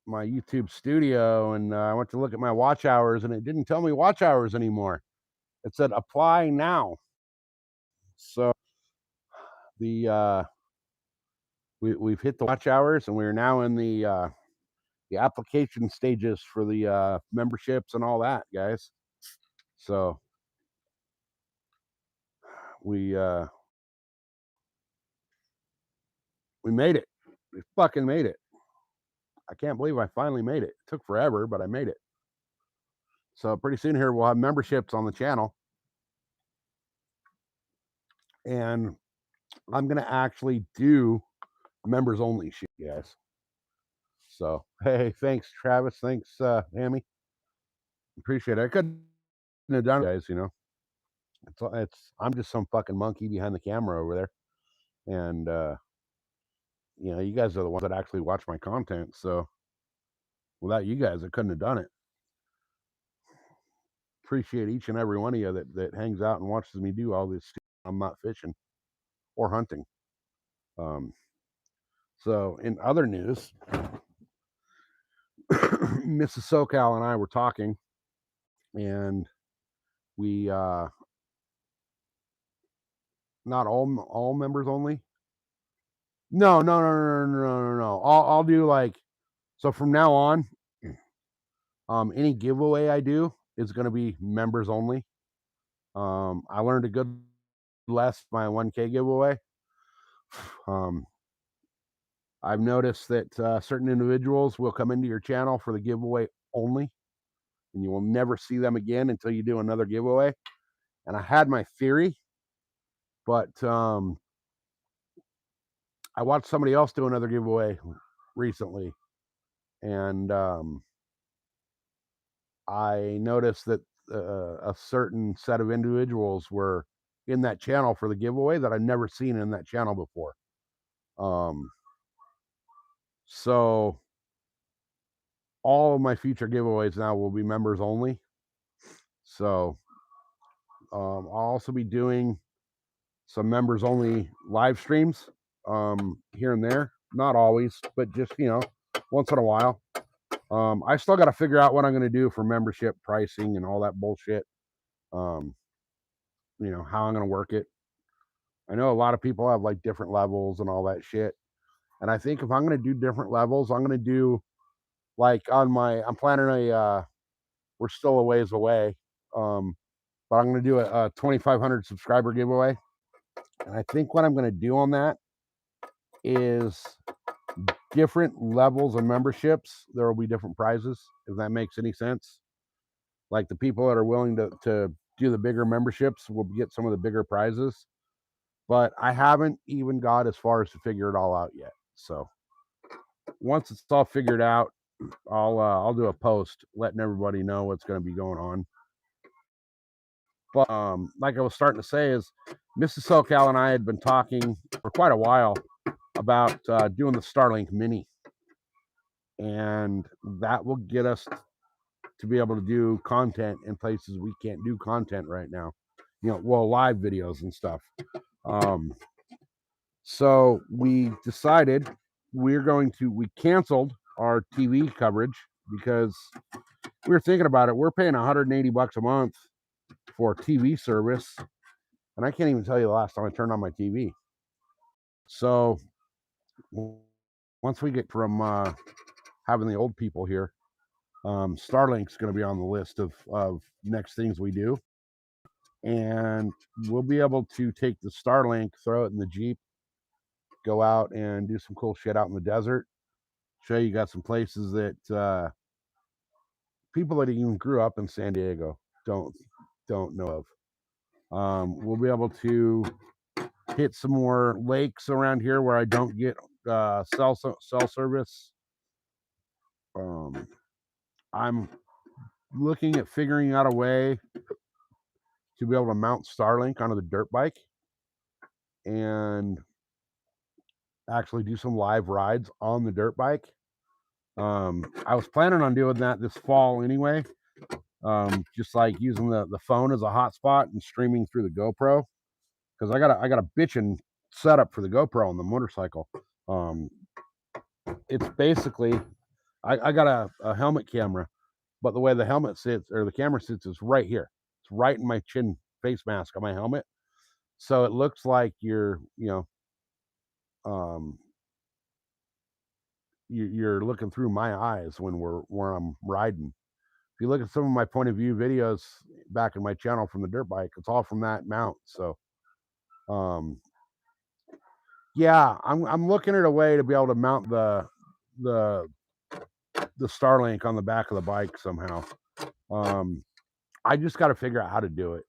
YouTube studio, and I went to look at my watch hours, and it didn't tell me watch hours anymore. It said apply now. So the we've hit the watch hours, and we're now in the application stages for the memberships and all that, guys. So we made it. We fucking made it. I can't believe I finally made it. It took forever, but I made it. So pretty soon here we'll have memberships on the channel, and I'm gonna actually do members only shit, guys. So hey, thanks Travis, thanks Hammy, appreciate it. I couldn't have done it, guys. You know, it's I'm just some fucking monkey behind the camera over there, and you know, you guys are the ones that actually watch my content. So without you guys, I couldn't have done it. Appreciate each and every one of you that hangs out and watches me do all this stuff. I'm not fishing or hunting. So in other news, Mrs. SoCal and I were talking, and we not all members only. No. I'll do like, so from now on, any giveaway I do is going to be members only. I learned a good lesson my 1K giveaway. I've noticed that certain individuals will come into your channel for the giveaway only, and you will never see them again until you do another giveaway. And I had my theory, but I watched somebody else do another giveaway recently, and I noticed that a certain set of individuals were in that channel for the giveaway that I've never seen in that channel before. So all of my future giveaways now will be members only. So I'll also be doing some members only live streams here and there. Not always, but just, you know, once in a while. I still got to figure out what I'm going to do for membership pricing and all that bullshit. You know, how I'm going to work it. I know a lot of people have like different levels and all that shit. And I think if I'm going to do different levels, I'm going to do like on my, I'm planning we're still a ways away. But I'm going to do a 2,500 subscriber giveaway. And I think what I'm going to do on that is different levels of memberships. There will be different prizes, if that makes any sense. Like the people that are willing to do the bigger memberships will get some of the bigger prizes. But I haven't even got as far as to figure it all out yet. So once it's all figured out, I'll do a post letting everybody know what's going to be going on. But like I was starting to say, is Mrs. SoCal and I had been talking for quite a while about doing the Starlink Mini, and that will get us to be able to do content in places we can't do content right now. You know, well, live videos and stuff. So we decided we canceled our TV coverage because we were thinking about it. We're paying $180 a month for TV service, and I can't even tell you the last time I turned on my TV. So once we get from having the old people here, Starlink's going to be on the list of next things we do, and we'll be able to take the Starlink, throw it in the Jeep, go out and do some cool shit out in the desert. Show you got some places that people that even grew up in San Diego don't know of. We'll be able to hit some more lakes around here where I don't get cell service. I'm looking at figuring out a way to be able to mount Starlink onto the dirt bike and actually do some live rides on the dirt bike. I was planning on doing that this fall anyway, just like using the phone as a hotspot and streaming through the GoPro, because I got a bitchin' setup for the GoPro on the motorcycle. It's basically I got a helmet camera, but the way the helmet sits or the camera sits is right here. It's right in my chin face mask on my helmet. So it looks like you're you're looking through my eyes when where I'm riding. If you look at some of my point of view videos back in my channel from the dirt bike, it's all from that mount. So yeah, I'm looking at a way to be able to mount the Starlink on the back of the bike somehow. I just got to figure out how to do it.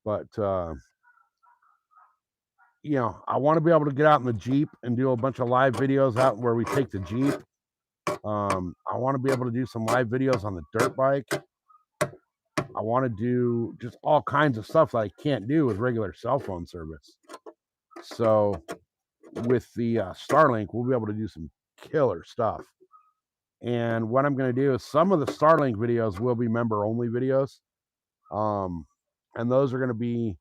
But I want to be able to get out in the Jeep and do a bunch of live videos out where we take the Jeep. I want to be able to do some live videos on the dirt bike. I want to do just all kinds of stuff that I can't do with regular cell phone service. So with the Starlink, we'll be able to do some killer stuff. And what I'm going to do is some of the Starlink videos will be member only videos. And those are going to be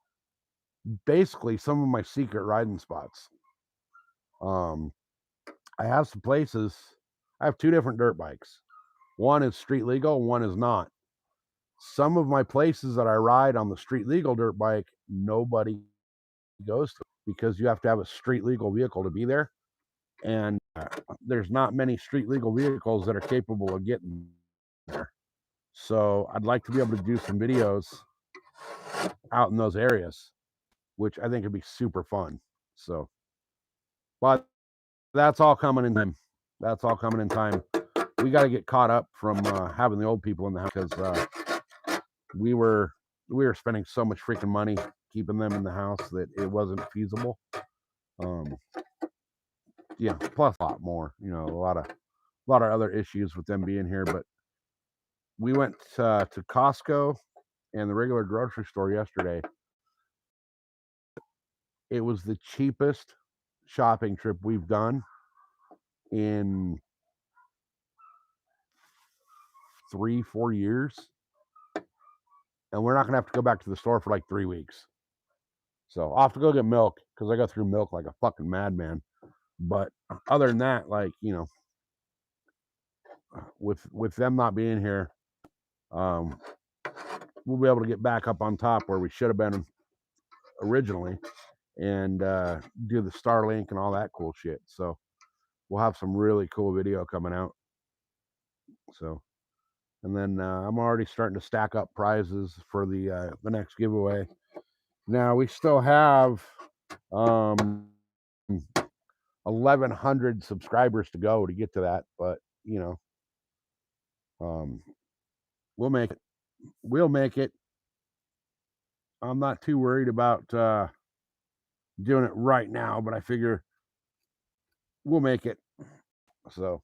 basically some of my secret riding spots. I have some places. I have 2 different dirt bikes. One is street legal, one is not. Some of my places that I ride on the street legal dirt bike, nobody goes to because you have to have a street legal vehicle to be there. And there's not many street legal vehicles that are capable of getting there. So I'd like to be able to do some videos out in those areas, which I think would be super fun. So, but that's all coming in time. That's all coming in time. We got to get caught up from having the old people in the house because we were spending so much freaking money keeping them in the house that it wasn't feasible. Yeah, plus a lot more. A lot of other issues with them being here. But we went to Costco and the regular grocery store yesterday. It was the cheapest shopping trip we've done in 3-4 years, and we're not gonna have to go back to the store for like 3 weeks. So I'll have to go get milk because I go through milk like a fucking madman. But other than that, like with them not being here, we'll be able to get back up on top where we should have been originally and do the Starlink and all that cool shit. So we'll have some really cool video coming out. So, and then I'm already starting to stack up prizes for the next giveaway. Now we still have 1,100 subscribers to go to get to that, but we'll make it. We'll make it. I'm not too worried about doing it right now, but I figure we'll make it. So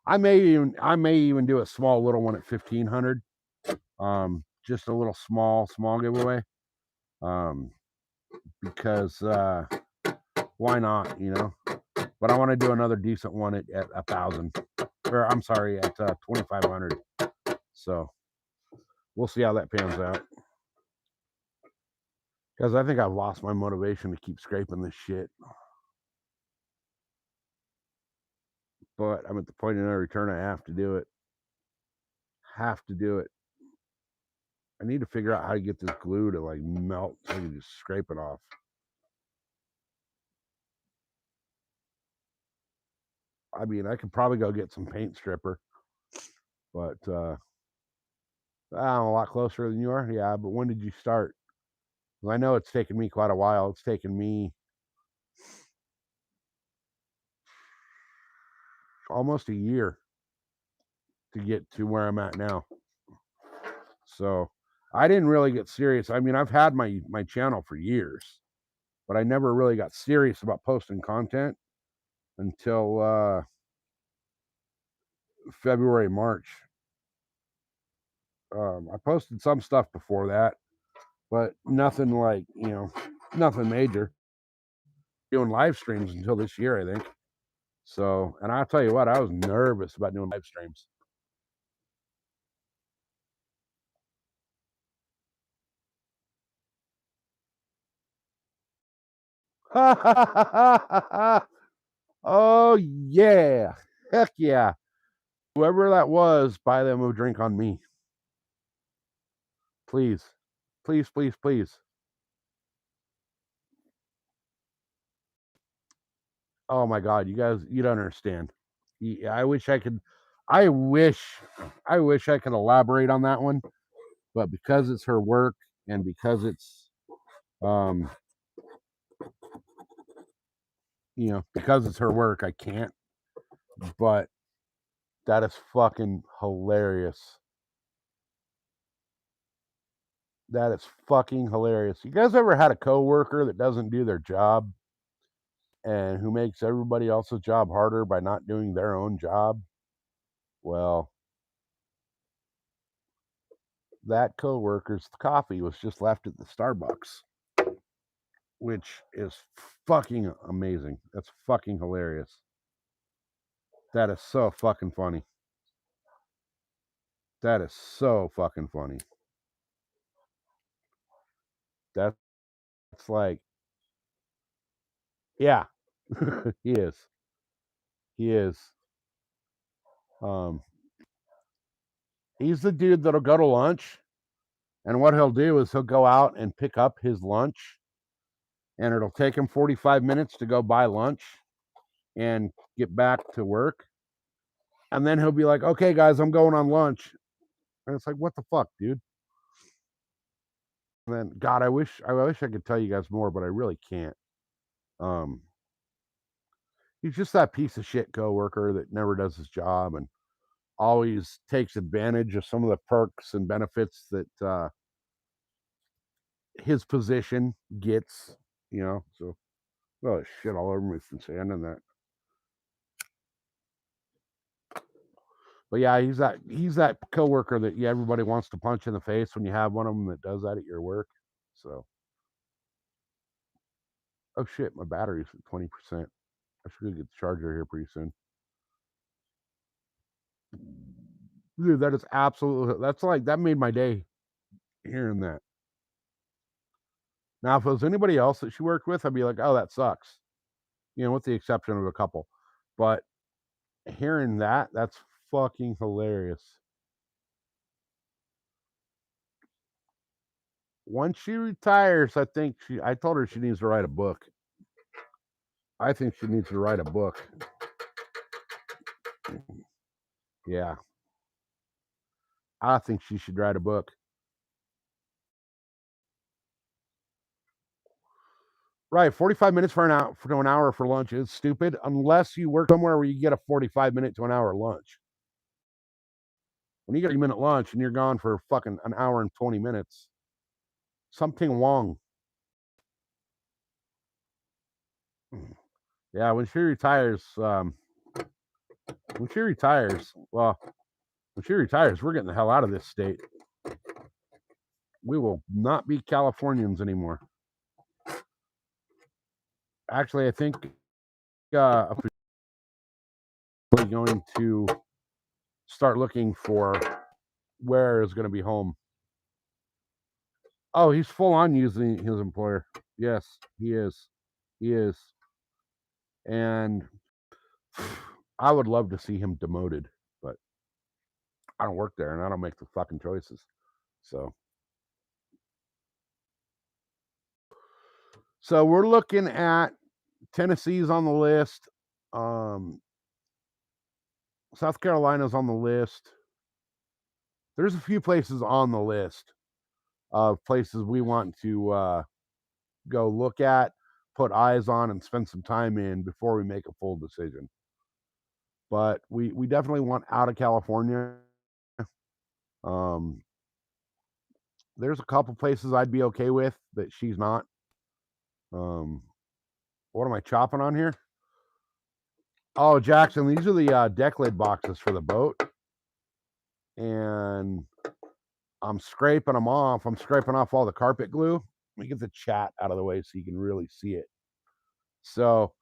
I may even do a small little one at 1,500. Just a little small giveaway. Because why not? But I want to do another decent one at 1,000, or I'm sorry, at 2,500. So we'll see how that pans out. Because I think I've lost my motivation to keep scraping this shit. But I'm at the point of no return. I have to do it. Have to do it. I need to figure out how to get this glue to like melt so I can just scrape it off. I mean, I could probably go get some paint stripper, but I'm a lot closer than you are. Yeah, but when did you start? I know it's taken me quite a while. It's taken me almost a year to get to where I'm at now. So I didn't really get serious. I mean, I've had my channel for years, but I never really got serious about posting content until February, March. I posted some stuff before that, but nothing like, nothing major. Doing live streams until this year, I think. So, and I'll tell you what, I was nervous about doing live streams. Oh yeah, heck yeah! Whoever that was, buy them a drink on me, please, please, please, please. Oh my God, you guys, you don't understand. I wish I could. I wish, I wish I could elaborate on that one, but because it's her work and because it's, um, because it's her work, I can't. But that is fucking hilarious. That is fucking hilarious. You guys ever had a coworker that doesn't do their job and who makes everybody else's job harder by not doing their own job? Well, that coworker's coffee was just left at the Starbucks, which is fucking amazing. That's fucking hilarious. That is so fucking funny. That is so fucking funny. That's like, yeah, he is. He is. Um, he's the dude that'll go to lunch, and what he'll do is he'll go out and pick up his lunch, and it'll take him 45 minutes to go buy lunch and get back to work. And then he'll be like, okay, guys, I'm going on lunch. And it's like, what the fuck, dude? And then, God, I wish I could tell you guys more, but I really can't. Um, he's just that piece of shit coworker that never does his job and always takes advantage of some of the perks and benefits that his position gets. So oh shit all over me from saying that. But yeah, he's that coworker that everybody wants to punch in the face when you have one of them that does that at your work. So oh shit, my battery's at 20%. I should go get the charger here pretty soon. Dude, that is absolutely that's like that made my day hearing that. Now, if it was anybody else that she worked with, I'd be like, oh, that sucks. With the exception of a couple. But hearing that, that's fucking hilarious. Once she retires, I told her she needs to write a book. I think she needs to write a book. Yeah. I think she should write a book. Right, 45 minutes for an hour for lunch is stupid unless you work somewhere where you get a 45-minute to an hour lunch. When you get a minute lunch and you're gone for fucking an hour and 20 minutes, something wrong. Yeah, when she retires, well, when she retires, we're getting the hell out of this state. We will not be Californians anymore. Actually, I think I'm going to start looking for where is going to be home. Oh, he's full on using his employer. Yes, he is. He is. And I would love to see him demoted, but I don't work there and I don't make the fucking choices. So we're looking at Tennessee's on the list. South Carolina's on the list. There's a few places on the list of places we want to go look at, put eyes on, and spend some time in before we make a full decision. But we definitely want out of California. Um, there's a couple places I'd be okay with that she's not. What am I chopping on here? Oh, Jackson, these are the deck lid boxes for the boat. And I'm scraping them off. I'm scraping off all the carpet glue. Let me get the chat out of the way so you can really see it. So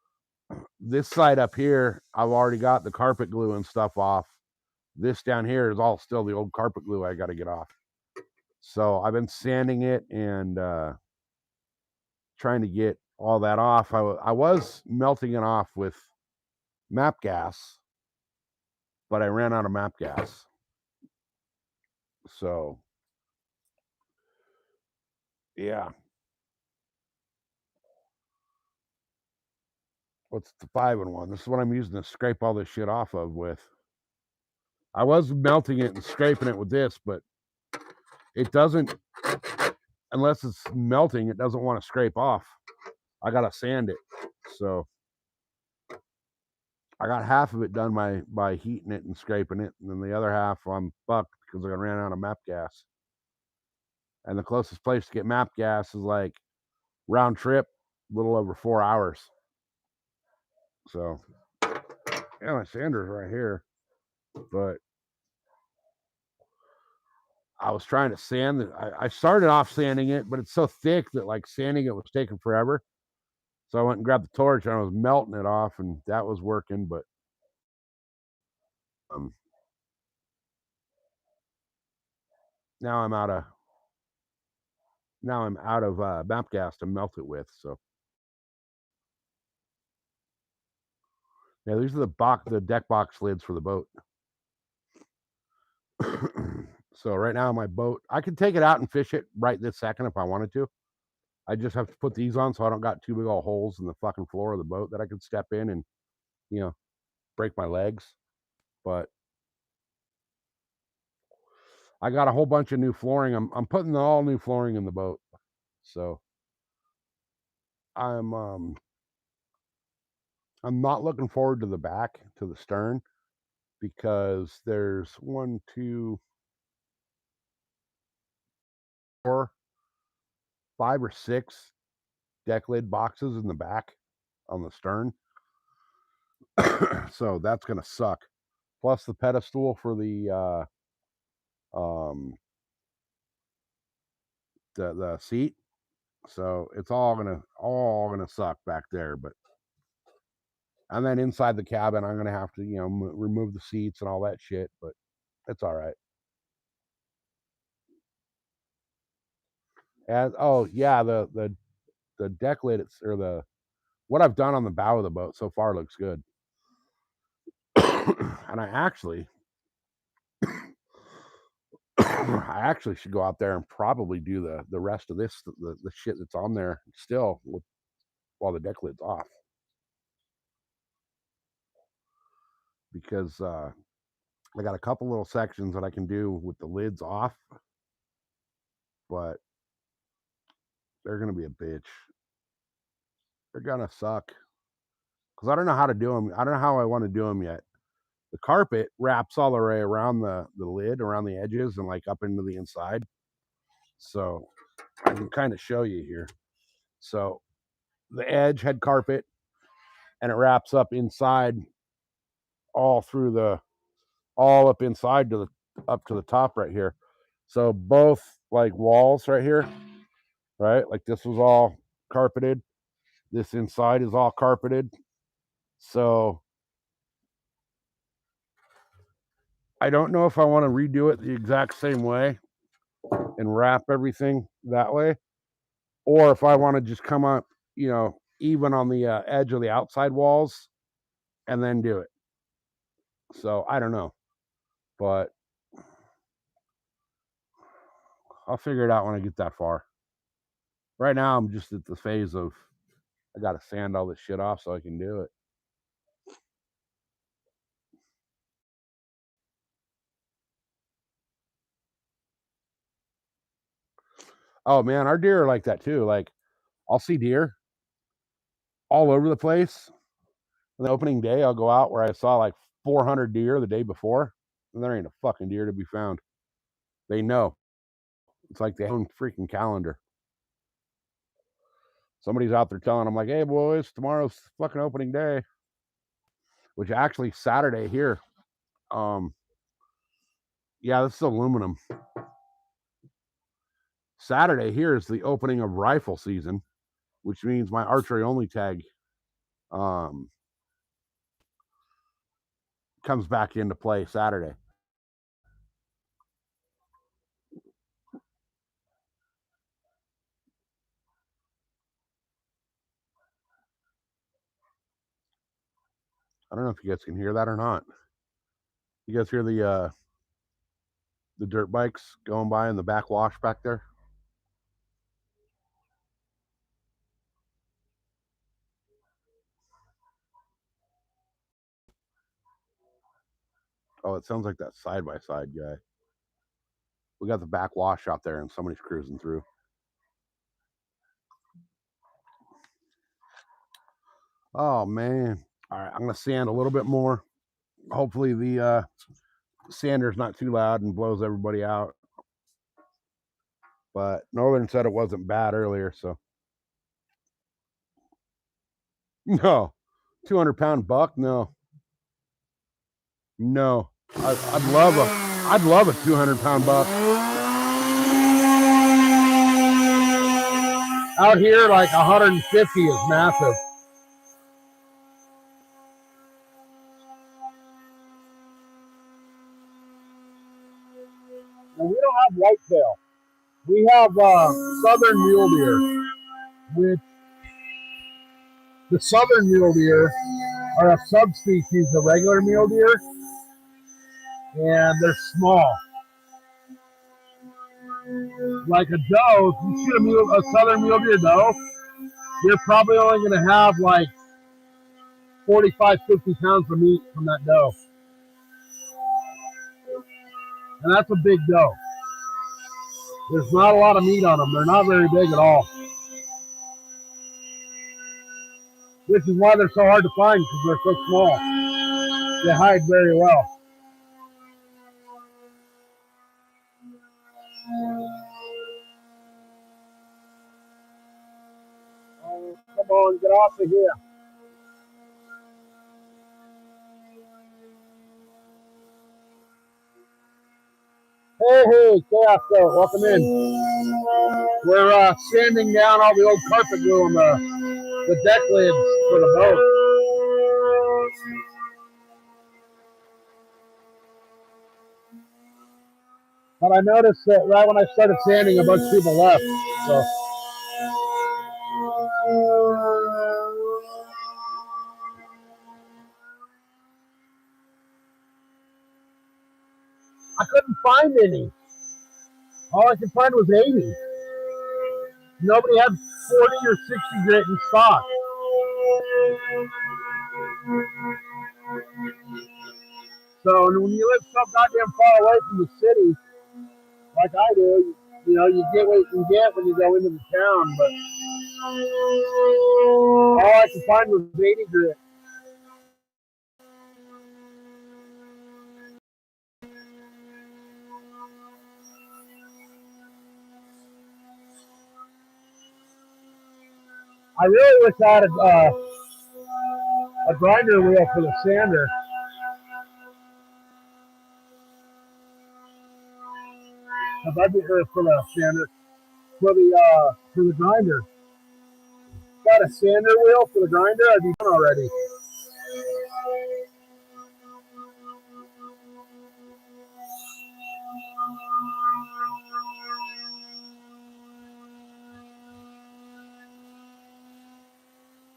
this side up here, I've already got the carpet glue and stuff off. This down here is all still the old carpet glue I got to get off. So I've been sanding it and trying to get all that off. I was melting it off with MAP gas, but I ran out of MAP gas. So, yeah. What's the 5-in-1? This is what I'm using to scrape all this shit off of with. I was melting it and scraping it with this, but it doesn't, unless it's melting, it doesn't want to scrape off. I gotta sand it. So I got half of it done by heating it and scraping it, and then the other half I'm fucked because I ran out of MAPP gas. And the closest place to get MAPP gas is like round trip, a little over 4 hours. So yeah, my sander's right here, but I was trying to sand it. I started off sanding it, but it's so thick that like sanding it was taking forever. So I went and grabbed the torch and I was melting it off, and that was working. But now I'm out of MAPP gas to melt it with. So yeah, these are the deck box lids for the boat. So right now my boat, I could take it out and fish it right this second if I wanted to. I just have to put these on so I don't got two big old holes in the fucking floor of the boat that I could step in and, you know, break my legs. But I got a whole bunch of new flooring. I'm putting all new flooring in the boat. So I'm not looking forward to the back, to the stern, because there's 1, 2, 4, 5 or 6 deck lid boxes in the back on the stern. So that's gonna suck. Plus the pedestal for the seat. So it's all gonna suck back there. But and then inside the cabin, I'm gonna have to remove the seats and all that shit. But it's all right. And oh yeah, the deck lid, or the what I've done on the bow of the boat so far looks good. And I actually should go out there and probably do the rest of this, the shit that's on there still while the deck lid's off, because I got a couple little sections that I can do with the lids off, but they're gonna be a bitch. They're gonna suck because I don't know how to do them. I don't know how I want to do them yet. The carpet wraps all the way around the lid, around the edges, and like up into the inside. So I can kind of show you here. So the edge had carpet, and it wraps up inside, all up inside up to the top right here. So both like walls right here, right? Like this was all carpeted. This inside is all carpeted. So I don't know if I want to redo it the exact same way and wrap everything that way, or if I want to just come up, even on the edge of the outside walls and then do it. So I don't know, but I'll figure it out when I get that far. Right now, I'm just at the phase of I got to sand all this shit off so I can do it. Oh man, our deer are like that too. Like I'll see deer all over the place. On the opening day, I'll go out where I saw like 400 deer the day before, and there ain't a fucking deer to be found. They know. It's like they own freaking calendar. Somebody's out there telling them like, "Hey boys, tomorrow's fucking opening day," which actually Saturday here. Yeah, this is aluminum. Saturday here is the opening of rifle season, which means my archery only tag comes back into play Saturday. I don't know if you guys can hear that or not. You guys hear the dirt bikes going by in the back wash back there? Oh, it sounds like that side-by-side guy. We got the back wash out there and somebody's cruising through. Oh, man. All right, I'm going to sand a little bit more. Hopefully the sander's not too loud and blows everybody out. But Northern said it wasn't bad earlier, so. No. 200-pound buck? No. No. I'd love a 200-pound buck. Out here, like 150 is massive. And we don't have whitetail. We have southern mule deer, which the southern mule deer are a subspecies of regular mule deer, and they're small. Like a doe, if you shoot a southern mule deer doe, you're probably only going to have like 45, 50 pounds of meat from that doe. And that's a big doe. There's not a lot of meat on them. They're not very big at all. Which is why they're so hard to find, because they're so small. They hide very well. Oh, come on, get off of here. Hey, Chaos Goat, welcome in. We're sanding down all the old carpet glue on the deck lids for the boat. But I noticed that right when I started sanding, a bunch of people left. So. I couldn't find any. All I could find was 80. Nobody had 40 or 60 grit in stock. So when you live so goddamn far away from the city, like I do, you know, you get what you can get when you go into the town, but all I could find was 80 grit. I really wish I had a grinder wheel for the sander. A budget for the sander, for the grinder. Got a sander wheel for the grinder? I'd be done already.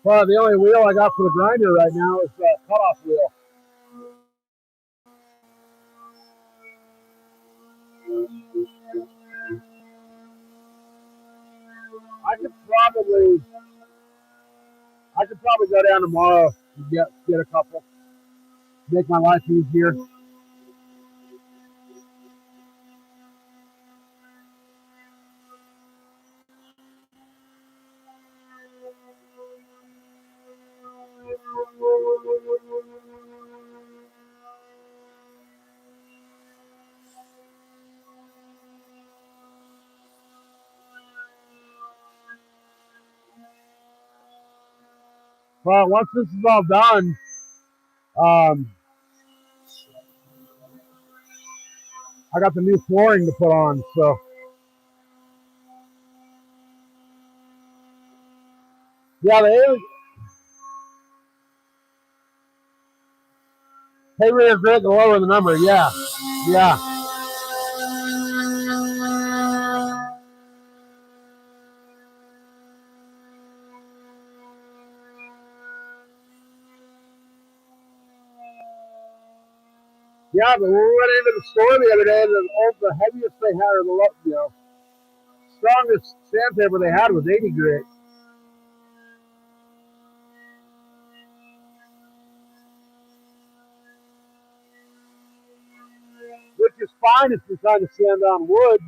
Well, the only wheel I got for the grinder right now is the cutoff wheel. I could probably go down tomorrow and get a couple. Make my life easier. Well, once this is all done, I got the new flooring to put on, so. Yeah, pay rate of grit, the lower the number, yeah. Yeah. Yeah, but when we went into the store the other day, the heaviest they had, or the strongest sandpaper they had was 80 grit. is fine if you're trying to sand on wood.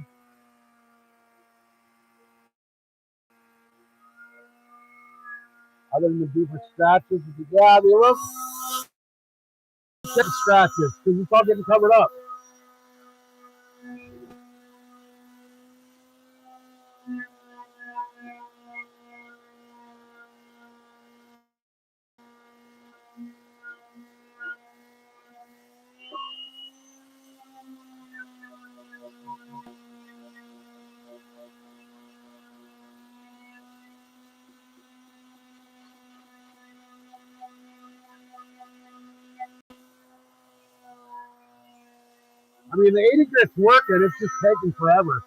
Other than the deeper scratches, yeah, they look scratches because it's all getting covered up. I mean, the 80 grit's working, it's just taking forever.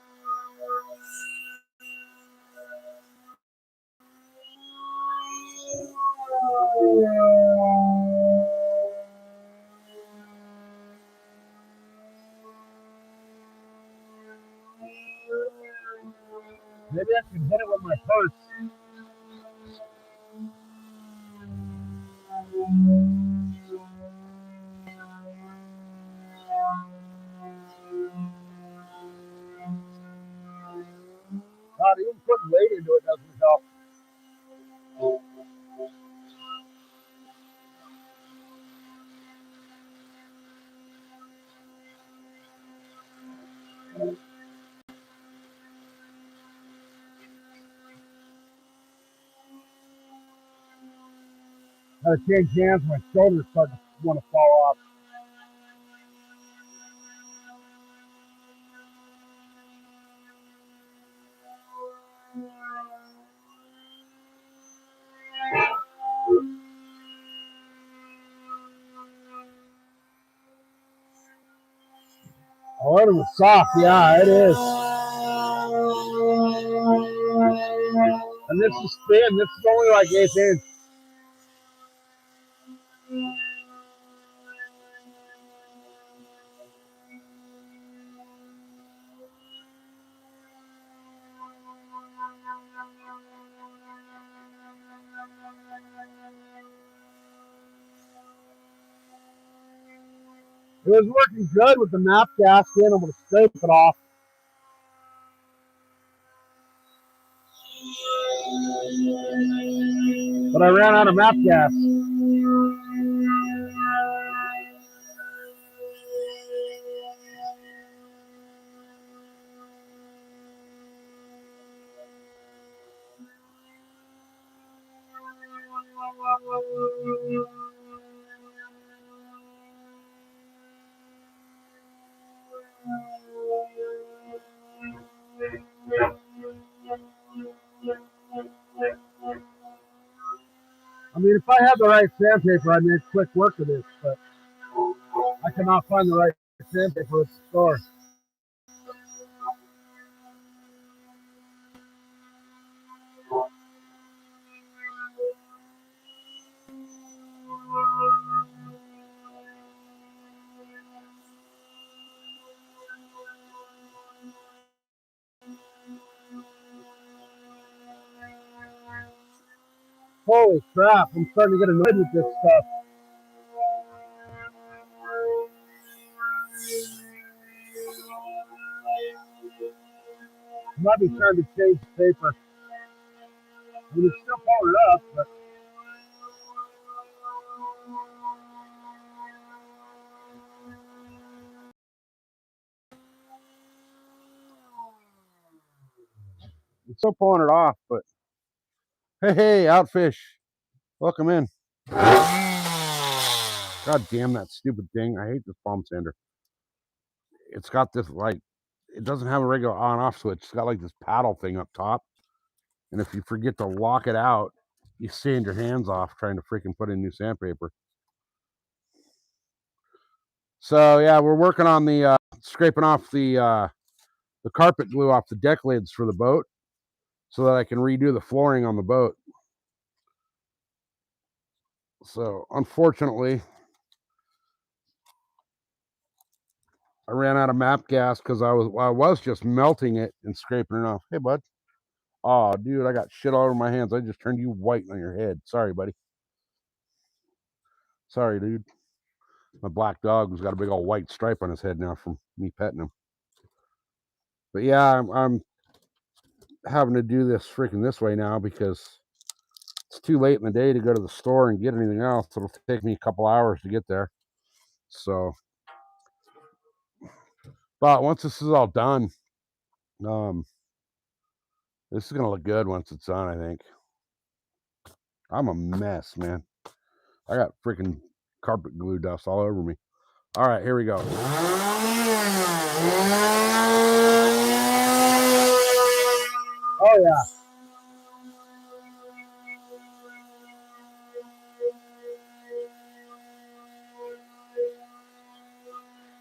Maybe I can hit it with my post. God, even putting weight into it doesn't help. Gotta change hands, my shoulders start to want to fall off. Oh, it was soft, yeah, it is. And this is thin, this is only like 1/8 inch. It was working good with the map gas being able to scrape it off. But I ran out of map gas. I mean, if I had the right sandpaper, I'd make quick work of this, but I cannot find the right sandpaper at the store. Holy crap, I'm starting to get annoyed with this stuff. I might be trying to change the paper. I mean, it's still powered up, but it's still pulling it off. But hey, Outfish, welcome in. God damn that stupid thing! I hate this palm sander. It's got this like, it doesn't have a regular on-off switch. It's got like this paddle thing up top, and if you forget to lock it out, you sand your hands off trying to freaking put in new sandpaper. So yeah, we're working on the scraping off the carpet glue off the deck lids for the boat, so that I can redo the flooring on the boat. So unfortunately, I ran out of map gas because I was just melting it and scraping it off. Hey, bud. Oh, dude, I got shit all over my hands. I just turned you white on your head. Sorry, buddy. Sorry, dude. My black dog has got a big old white stripe on his head now from me petting him. But yeah, I'm having to do this freaking this way now because it's too late in the day to go to the store and get anything else. It'll take me a couple hours to get there. So, but once this is all done, this is gonna look good once it's done, I think. I'm a mess, man. I got freaking carpet glue dust all over me. All right, here we go. Oh yeah.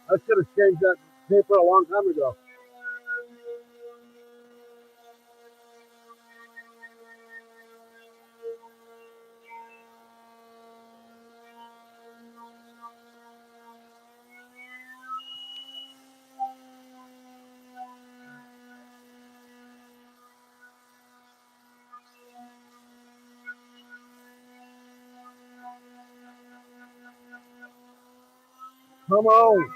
I should have changed that paper a long time ago. Come on.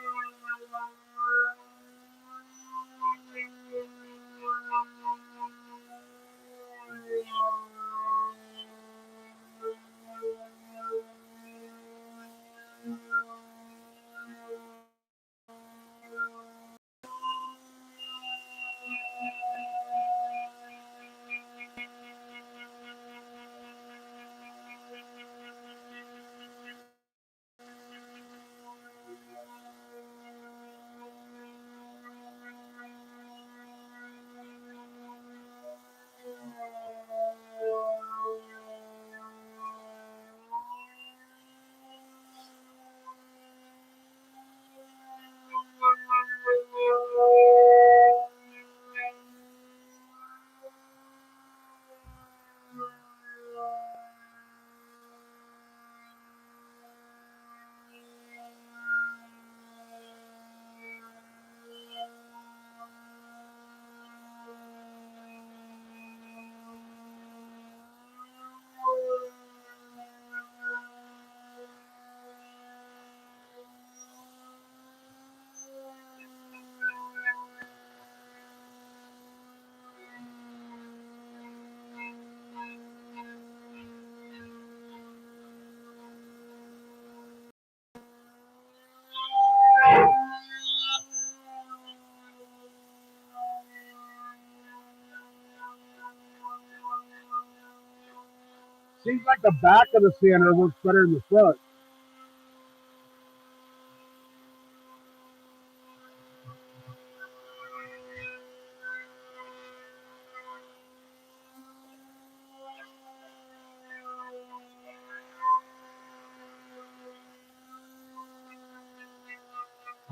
Seems like the back of the sander works better than the front.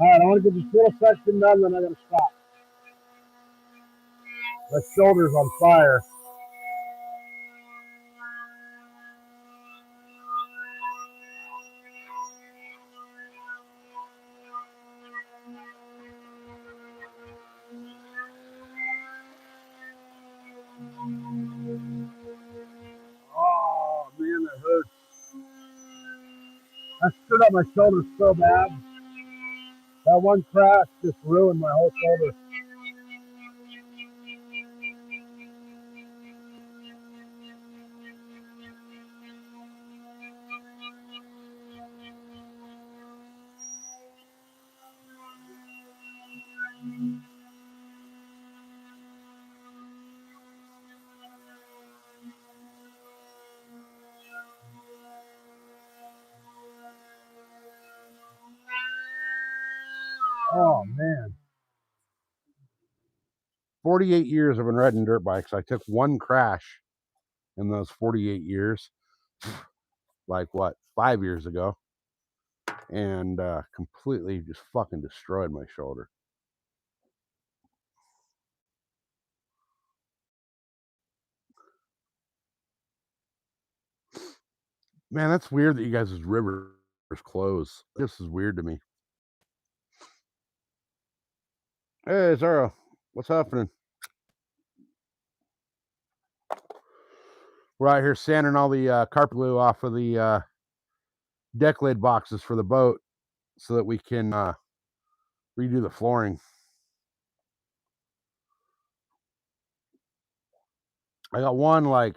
All right, I want to get this little section done, then I got to stop. My shoulder's on fire. Oh, man, that hurts. I screwed up my shoulder so bad. That one crash just ruined my whole shoulder. Oh, man. 48 years I've been riding dirt bikes. I took one crash in those 48 years. Like what, 5 years ago. And completely just fucking destroyed my shoulder. Man, that's weird that you guys' rivers close. This is weird to me. Hey, Zara, what's happening? We're out here sanding all the carpet glue off of the deck lid boxes for the boat. so that we can redo the flooring. I got one like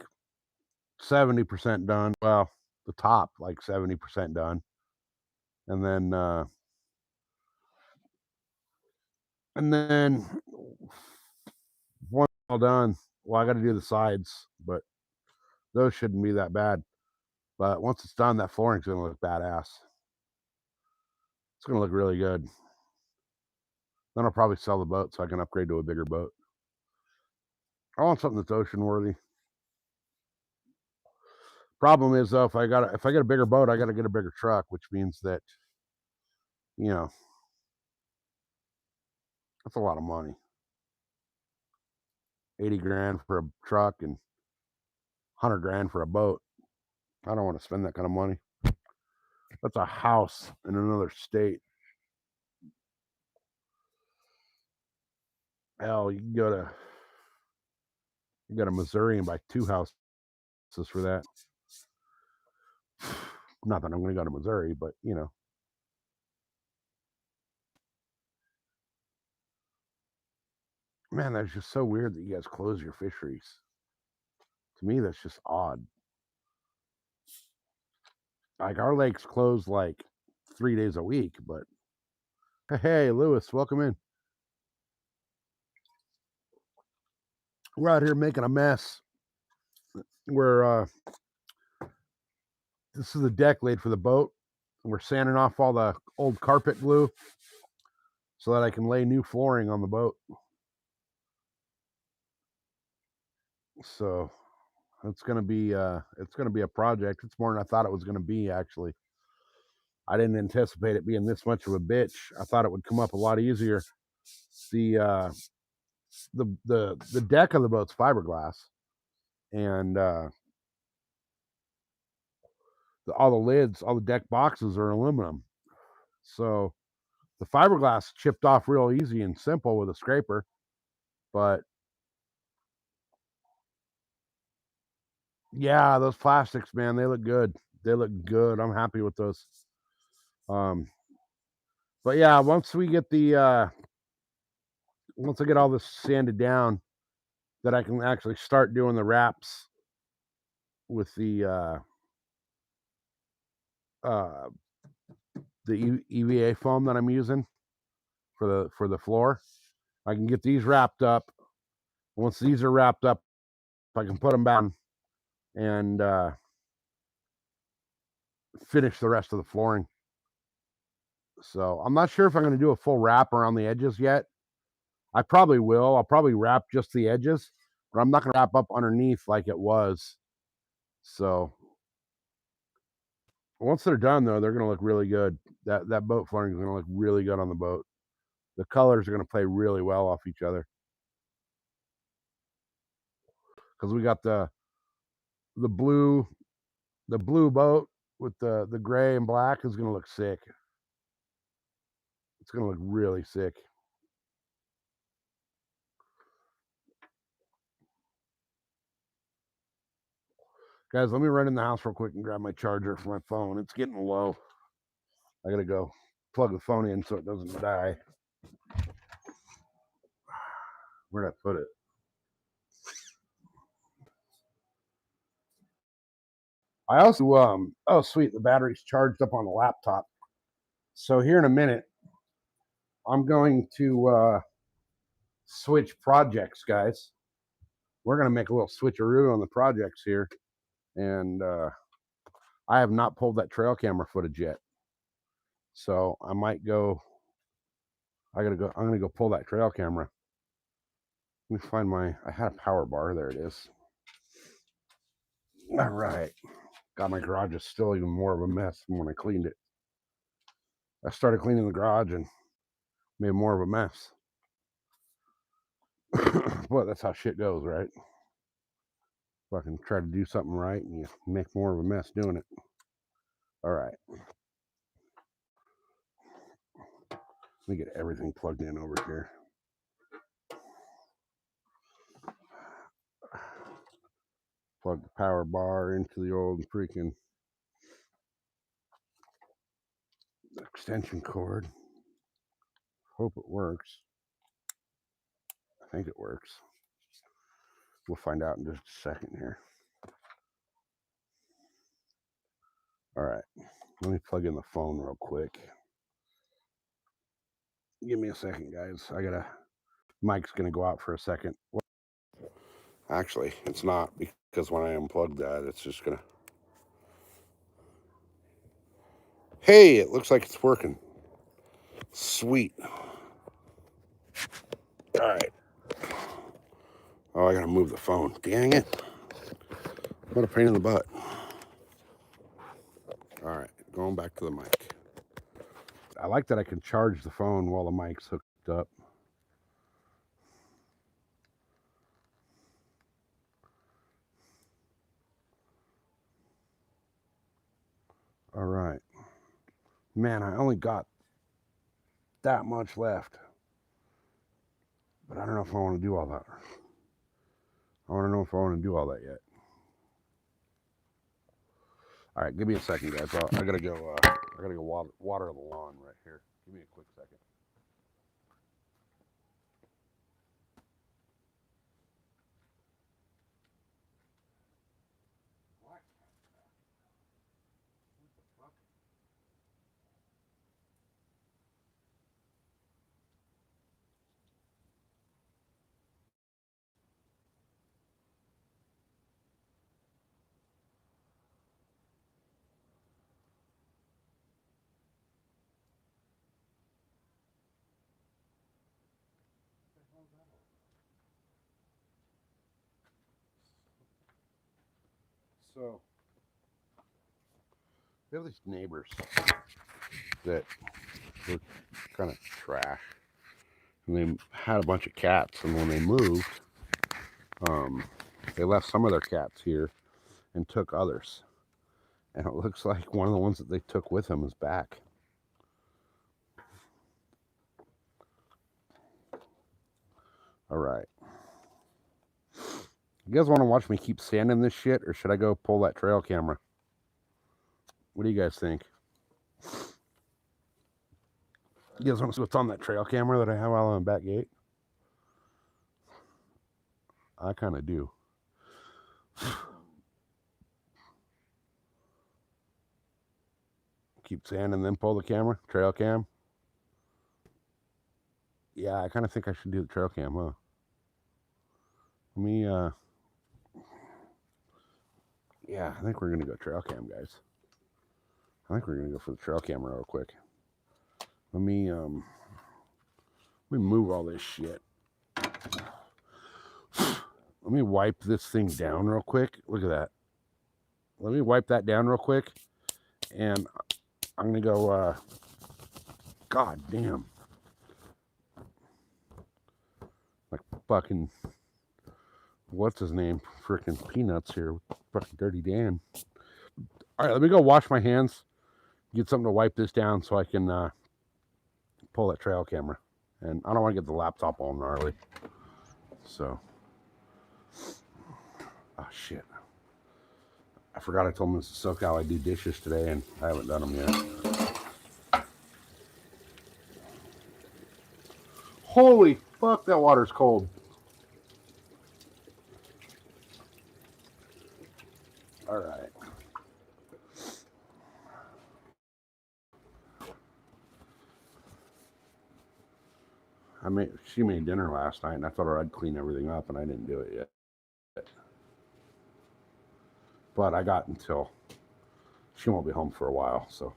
70% done. Well, the top like 70% done, and then once all done, well, I got to do the sides, but those shouldn't be that bad. But once it's done, that flooring's gonna look badass. It's gonna look really good. Then I'll probably sell the boat so I can upgrade to a bigger boat. I want something that's ocean worthy. Problem is though, if I get a bigger boat, I got to get a bigger truck, which means that, you know, that's a lot of money. 80 grand for a truck and 100 grand for a boat. I don't want to spend that kind of money. That's a house in another state. Hell, you can go to Missouri and buy 2 houses for that. Not that I'm going to go to Missouri, but you know. Man, that's just so weird that you guys close your fisheries. To me, that's just odd. Like our lakes close like 3 days a week, but hey, Lewis, welcome in. We're out here making a mess. We're this is the deck laid for the boat. We're sanding off all the old carpet glue so that I can lay new flooring on the boat. So it's gonna be a project. It's more than I thought it was gonna be, actually. I didn't anticipate it being this much of a bitch. I thought it would come up a lot easier. The deck of the boat's fiberglass, and all the lids, all the deck boxes are aluminum. So the fiberglass chipped off real easy and simple with a scraper, but yeah, those plastics, man, they look good. They look good. I'm happy with those. But yeah, once I get all this sanded down, that I can actually start doing the wraps with the EVA foam that I'm using for the floor. I can get these wrapped up. Once these are wrapped up, I can put them back and finish the rest of the flooring. So I'm not sure if I'm going to do a full wrap around the edges yet. I probably will. I'll probably wrap just the edges, but I'm not going to wrap up underneath like it was. So once they're done, though, they're going to look really good. That boat flooring is going to look really good on the boat. The colors are going to play really well off each other, because we got the blue boat with the gray and black is going to look sick. It's going to look really sick. Guys, let me run in the house real quick and grab my charger for my phone. It's getting low. I gotta go plug the phone in so it doesn't die. Where'd I put it? I also oh sweet, the battery's charged up on the laptop. So here in a minute, I'm going to switch projects, guys. We're gonna make a little switcheroo on the projects here, and I have not pulled that trail camera footage yet. So I might go. I'm gonna go pull that trail camera. Let me find I had a power bar. There it is. All right. God, my garage is still even more of a mess than when I cleaned it. I started cleaning the garage and made more of a mess. But that's how shit goes, right? Fucking try to do something right and you make more of a mess doing it. All right. Let me get everything plugged in over here. Plug the power bar into the old freaking extension cord. Hope it works. I think it works. We'll find out in just a second here. All right, let me plug in the phone real quick. Give me a second, guys. Mic's gonna go out for a second. Actually, it's not, because when I unplug that, it's just gonna. Hey, it looks like it's working. Sweet. All right. Oh, I gotta move the phone. Dang it. What a pain in the butt. All right, going back to the mic. I like that I can charge the phone while the mic's hooked up. All right. Man, I only got that much left. But I don't know if I want to do all that. I want to know if I want to do all that yet. All right, give me a second, guys. I gotta go water the lawn right here. Give me a quick second. So, we have these neighbors that were kind of trash. And they had a bunch of cats, and when they moved, they left some of their cats here and took others. And it looks like one of the ones that they took with them is back. All right. You guys want to watch me keep sanding this shit, or should I go pull that trail camera? What do you guys think? You guys want to see what's on that trail camera that I have out on the back gate? I kind of do. Keep sanding, then pull the camera, trail cam. Yeah, I kind of think I should do the trail cam, huh? Let me, yeah, I think we're gonna go trail cam, guys. I think we're gonna go for the trail camera real quick. Let me move all this shit. Let me wipe this thing down real quick. Look at that. Let me wipe that down real quick, and I'm gonna go. God damn. Like fucking. What's his name? Freaking Peanuts here. Fucking Dirty Dan. All right, let me go wash my hands. Get something to wipe this down so I can pull that trail camera. And I don't want to get the laptop all gnarly. So. Oh, shit. I forgot I told Mrs. SoCal I do dishes today, and I haven't done them yet. Holy fuck, that water's cold. All right. She made dinner last night, and I told her I'd clean everything up, and I didn't do it yet. But I got until she won't be home for a while, so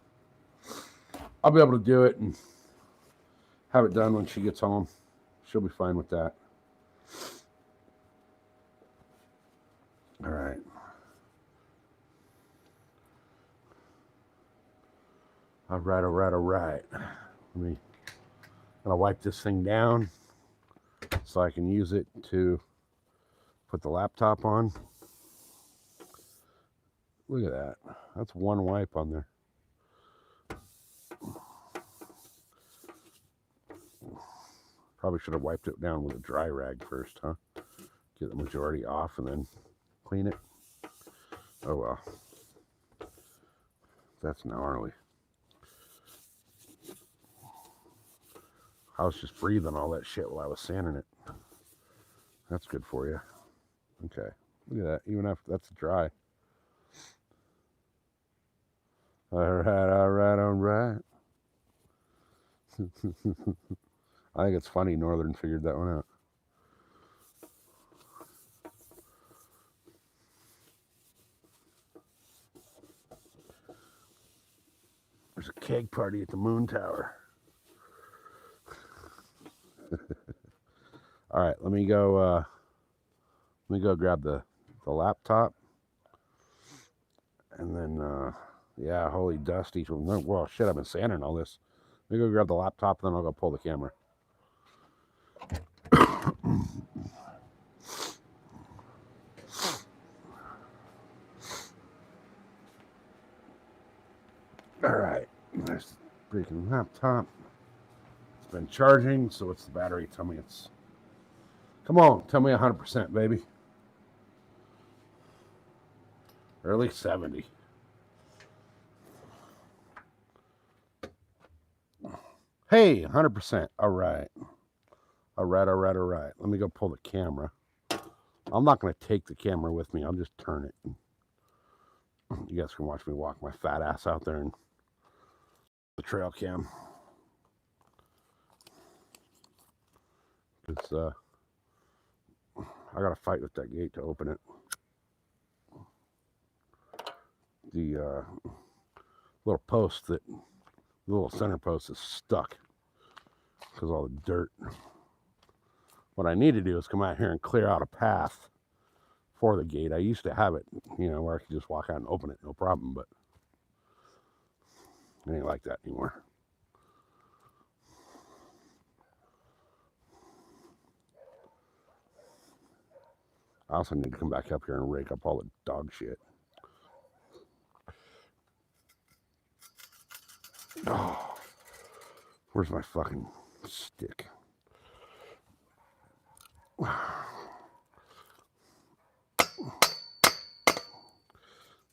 I'll be able to do it and have it done when she gets home. She'll be fine with that. All right. All right. I'm gonna wipe this thing down so I can use it to put the laptop on. Look at that. That's one wipe on there. Probably should have wiped it down with a dry rag first, huh? Get the majority off and then clean it. Oh well. That's gnarly. I was just breathing all that shit while I was sanding it. That's good for you. Okay. Look at that. Even after that's dry. All right. I think it's funny Northern figured that one out. There's a keg party at the Moon Tower. All right, let me go grab the laptop. And then yeah, holy dusty. Well, shit, I've been sanding all this. Let me go grab the laptop, and then I'll go pull the camera. All right, there's the freaking laptop. It's been charging, so it's the battery. Tell me it's. Come on, tell me 100%, baby. Or at least 70. Hey, 100%. All right. All right. Let me go pull the camera. I'm not going to take the camera with me. I'll just turn it. You guys can watch me walk my fat ass out there in the trail cam. Because I got to fight with that gate to open it. The little post the little center post is stuck because all the dirt. What I need to do is come out here and clear out a path for the gate. I used to have it, where I could just walk out and open it, no problem, but it ain't like that anymore. I also need to come back up here and rake up all the dog shit. Oh, where's my fucking stick? I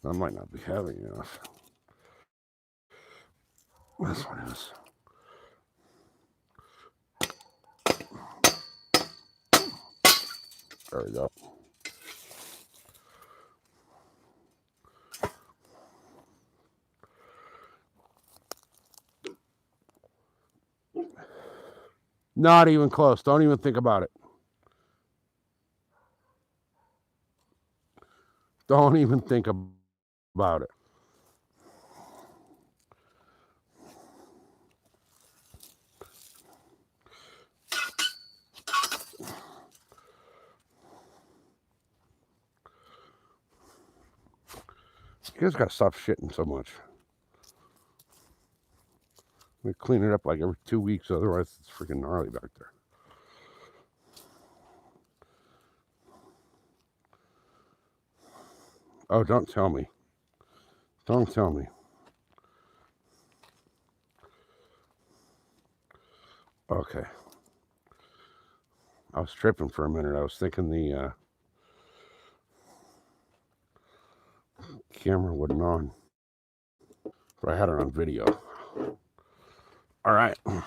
might not be heavy enough. This one is. There we go. Not even close. Don't even think about it. Don't even think about it. You guys gotta stop shitting so much. We clean it up like every 2 weeks, otherwise it's freaking gnarly back there. Oh, don't tell me. Don't tell me. Okay. I was tripping for a minute. I was thinking the camera wasn't on, but I had it on video. All right. Let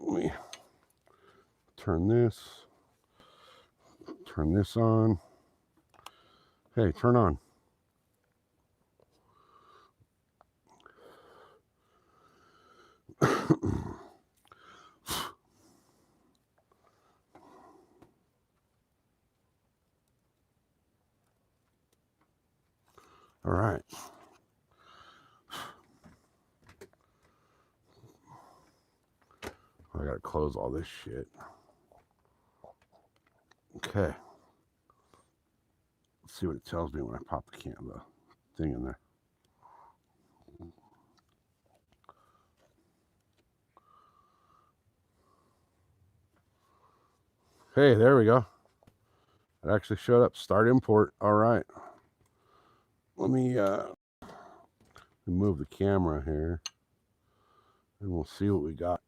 me turn this on. Hey, turn on. All right. I gotta close all this shit. Okay. Let's see what it tells me when I pop the thing in there. Hey, there we go. It actually showed up. Start import. All right. Let me move the camera here, and we'll see what we got.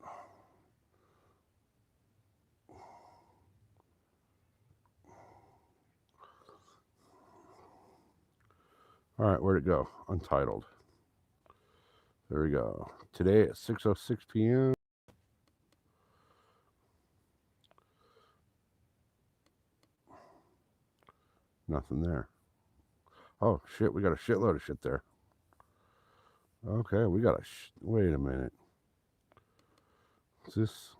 All right, where'd it go? Untitled. There we go. Today at 6:06 p.m. Nothing there. Oh, shit. We got a shitload of shit there. Okay, we got a... Wait a minute. Is this...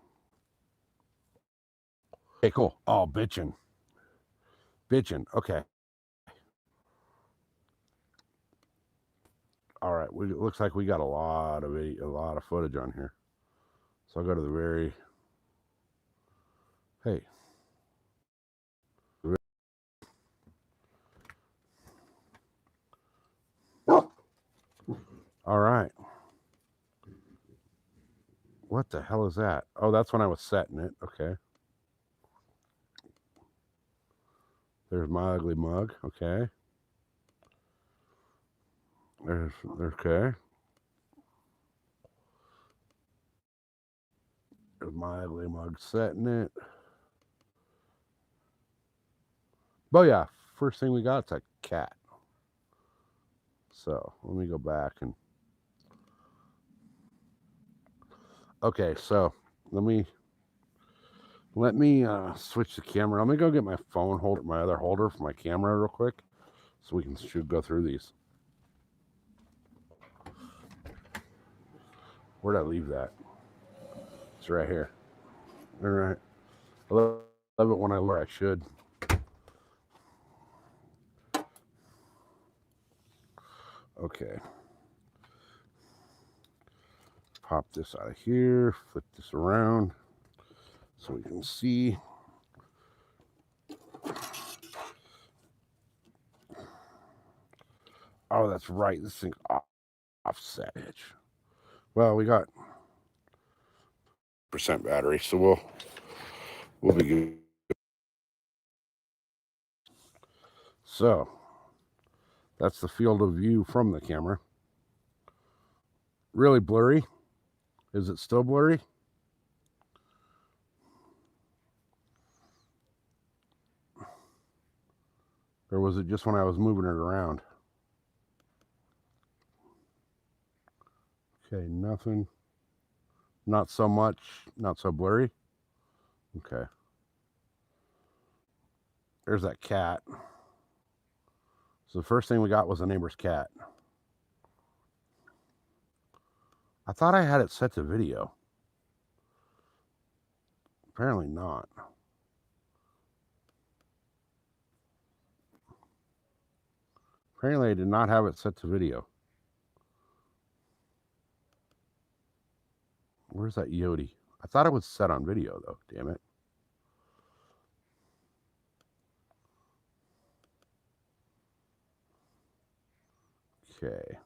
Okay, cool. Oh, bitchin'. Bitchin'. Okay. All right. It looks like we got a lot of footage on here. So I'll go to the very... Hey. All right. What the hell is that? Oh, that's when I was setting it. Okay. There's my ugly mug. Okay. There's okay. There's my ugly mug setting it. Oh yeah, first thing we got is a cat. So let me go back and okay, so let me switch the camera. Let me go get my phone holder, my other holder for my camera real quick, so we can go through these. Where'd I leave that? It's right here. All right. I love it when I should. Okay. Pop this out of here, flip this around so we can see. Oh, that's right. This thing's offset edge. Well, we got % battery, so we'll be good. So that's the field of view from the camera. Really blurry. Is it still blurry? Or was it just when I was moving it around? Okay, nothing. Not so much. Not so blurry. Okay. There's that cat. So the first thing we got was a neighbor's cat. I thought I had it set to video. Apparently not. Apparently I did not have it set to video. Where's that Yodi? I thought it was set on video though, damn it. Okay.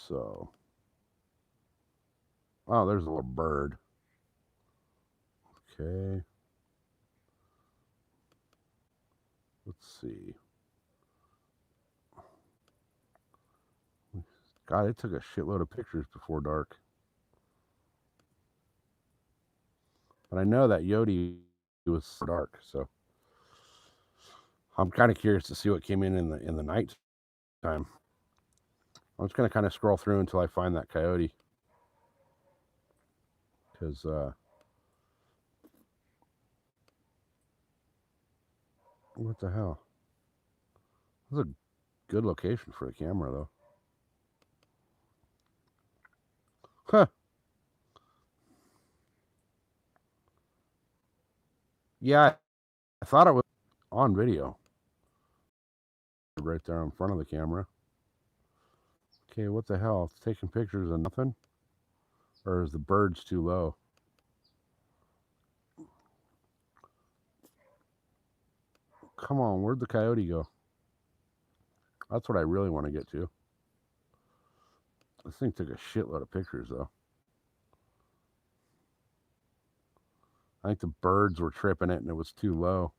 So. Oh, there's a little bird. Okay. Let's see. God, it took a shitload of pictures before dark. But I know that Yodi was dark, so I'm kind of curious to see what came in the night time. I'm just gonna kind of scroll through until I find that coyote, because what the hell? This is a good location for a camera, though. Huh? Yeah, I thought it was on video. Right there in front of the camera. Okay, what the hell? It's taking pictures of nothing? Or is the birds too low? Come on, where'd the coyote go? That's what I really want to get to. This thing took a shitload of pictures, though. I think the birds were tripping it and it was too low.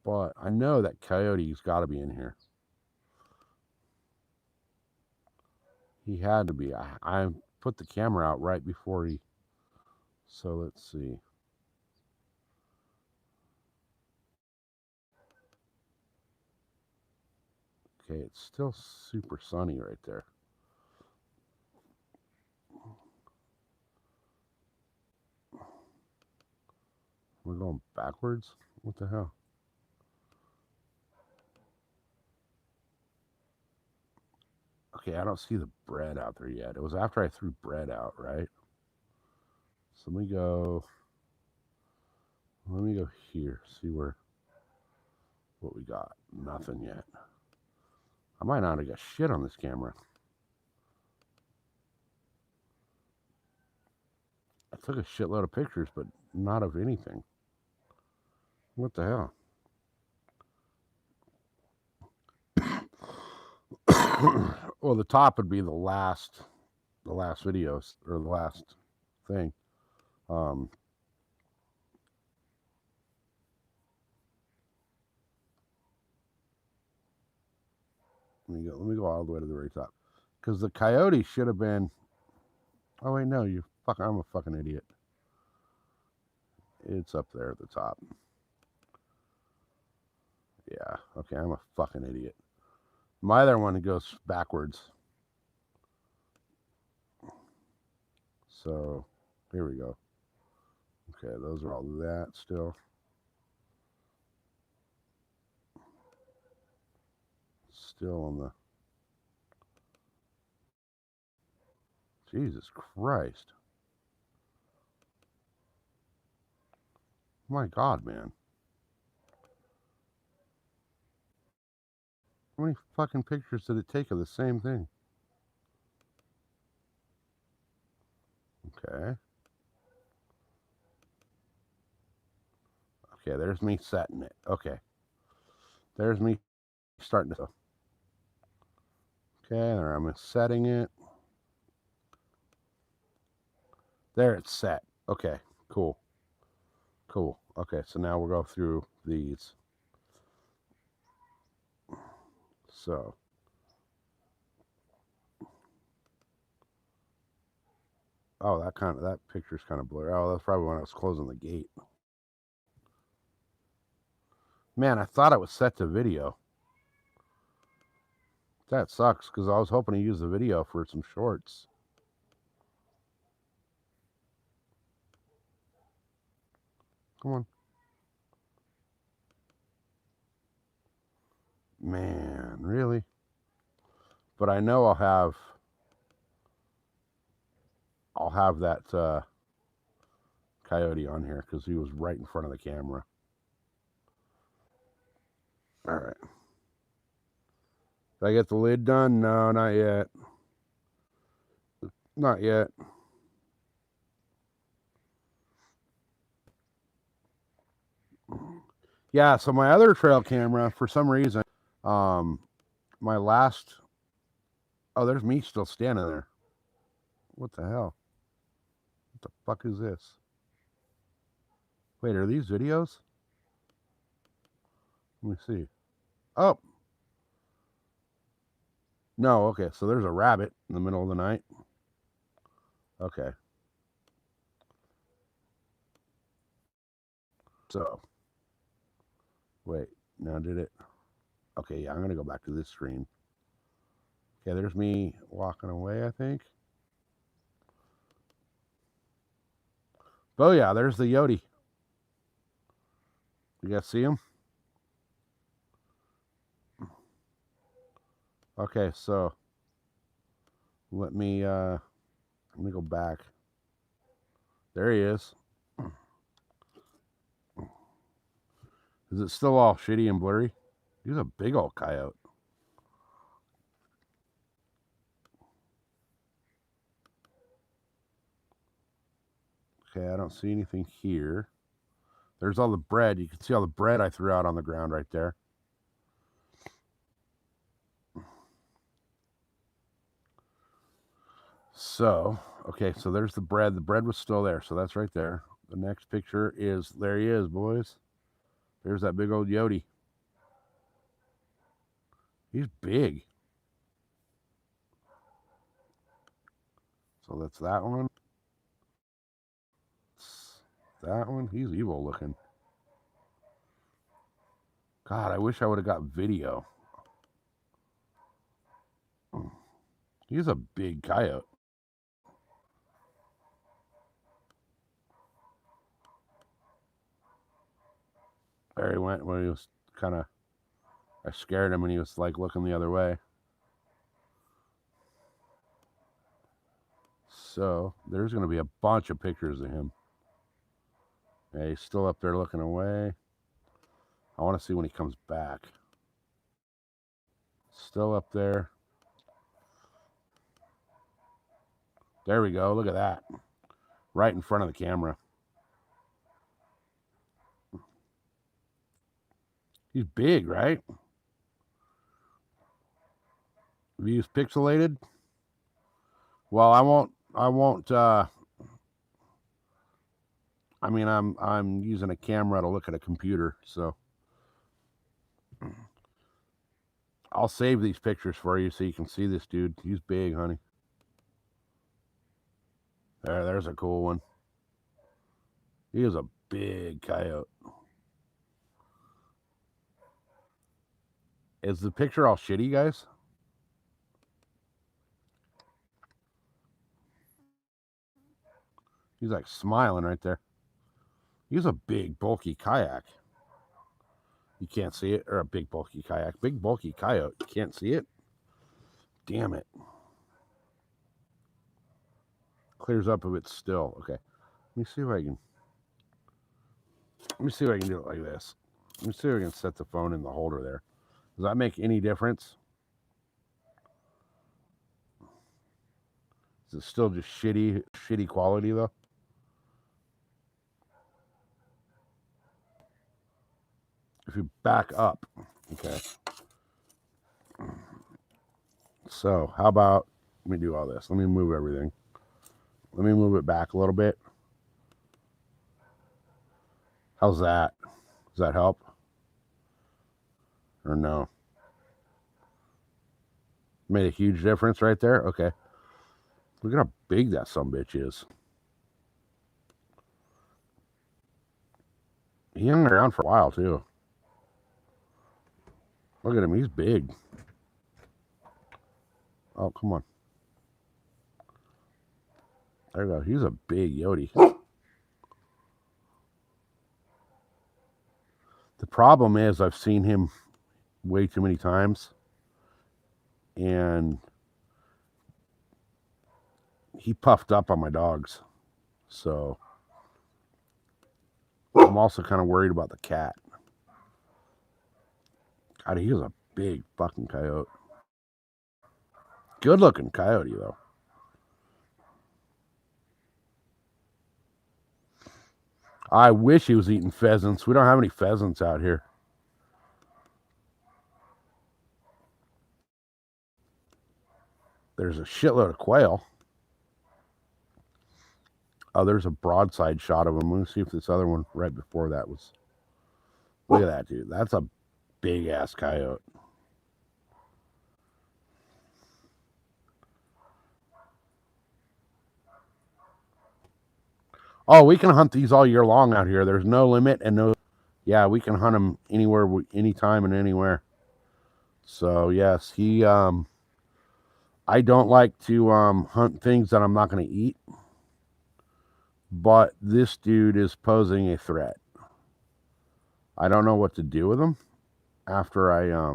But I know that coyote's got to be in here. He had to be. I put the camera out right before he... So let's see. Okay, it's still super sunny right there. We're going backwards? What the hell? Okay, I don't see the bread out there yet. It was after I threw bread out, right? So let me go here, see what we got. Nothing yet. I might not have got shit on this camera. I took a shitload of pictures, but not of anything. What the hell? Well, the top would be the last videos or the last thing. Let me go all the way to the very top, because the coyote should have been. Oh wait, no, I'm a fucking idiot. It's up there at the top. Yeah, okay, I'm a fucking idiot. My other one goes backwards. So here we go. Okay, those are all that still. Still on the. Jesus Christ. My God, man. How many fucking pictures did it take of the same thing? Okay. Okay, there's me setting it. Okay. There's me starting to. Okay, there I'm setting it. There it's set. Okay, cool. Cool. Okay, so now we'll go through these. So. Oh, that picture's kind of blurry. Oh, that's probably when I was closing the gate. Man, I thought it was set to video. That sucks, because I was hoping to use the video for some shorts. Come on. Man, really? But I know I'll have that coyote on here, because he was right in front of the camera. All right. Did I get the lid done? No, not yet. Not yet. Yeah, so my other trail camera, for some reason, my last. Oh, there's me still standing there. What the hell? What the fuck is this? Wait, are these videos? Let me see. Oh. No, okay, so there's a rabbit in the middle of the night. Okay. So. Wait, now did it? Okay, yeah, I'm going to go back to this screen. Okay, there's me walking away, I think. Oh, yeah, there's the Yodi. You guys see him? Okay, so let me go back. There he is. Is it still all shitty and blurry? He's a big old coyote. Okay, I don't see anything here. There's all the bread. You can see all the bread I threw out on the ground right there. So, okay, so there's the bread. The bread was still there, so that's right there. The next picture is, there he is, boys. There's that big old Yodi. He's big. So that's that one. That one. He's evil looking. God, I wish I would have got video. He's a big coyote. There he went when he was kind of, I scared him and he was like looking the other way. So there's going to be a bunch of pictures of him. Yeah, he's still up there looking away. I want to see when he comes back. Still up there. There we go. Look at that. Right in front of the camera. He's big, right? Views pixelated. Well, I won't I mean, I'm using a camera to look at a computer, so I'll save these pictures for you so you can see this dude. He's big, honey. There's a cool one. He is a big coyote. Is the picture all shitty, guys? He's like smiling right there. He's a big, bulky kayak. You can't see it. Or a big, bulky kayak. Big, bulky coyote. You can't see it? Damn it. Clears up a bit still. Okay. Let me see if I can. Let me see if I can do it like this. Let me see if I can set the phone in the holder there. Does that make any difference? Is it still just shitty quality though? If you back up, okay. So how about, let me do all this. Let me move everything. Let me move it back a little bit. How's that? Does that help? Or no? Made a huge difference right there? Okay. Look at how big that sumbitch is. He hung around for a while too. Look at him, he's big. Oh, come on. There we go. He's a big Yodi. The problem is I've seen him way too many times. And he puffed up on my dogs. So I'm also kind of worried about the cat. God, he is a big fucking coyote. Good looking coyote though. I wish he was eating pheasants. We don't have any pheasants out here. There's a shitload of quail. Oh, there's a broadside shot of him. Let me see if this other one right before that was. Look at that, dude. That's a big ass coyote. Oh, we can hunt these all year long out here. There's no limit and no. Yeah, we can hunt them anywhere, anytime, and anywhere. So yes, he. I don't like to hunt things that I'm not going to eat, but this dude is posing a threat. I don't know what to do with him after I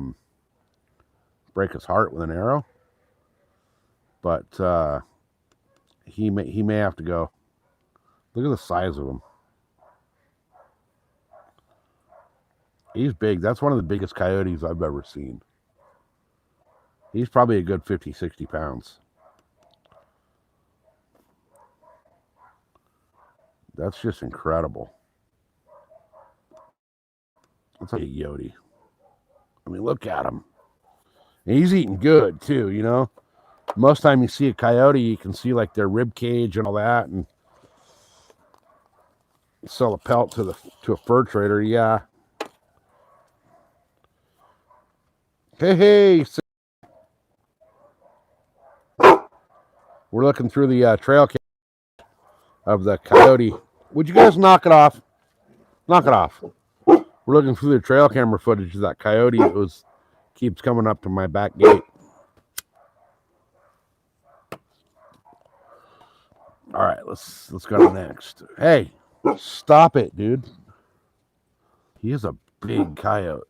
break his heart with an arrow, but he may have to go. Look at the size of him. He's big. That's one of the biggest coyotes I've ever seen. He's probably a good 50, 60 pounds. That's just incredible. That's like a Yodi. I mean, look at him. And he's eating good too, you know. Most time you see a coyote, you can see like their rib cage and all that, and sell a pelt to a fur trader. Yeah. Hey. We're looking through the trail cam of the coyote. Would you guys knock it off? Knock it off. We're looking through the trail camera footage of that coyote that keeps coming up to my back gate. All right, let's go to the next. Hey, stop it, dude. He is a big coyote.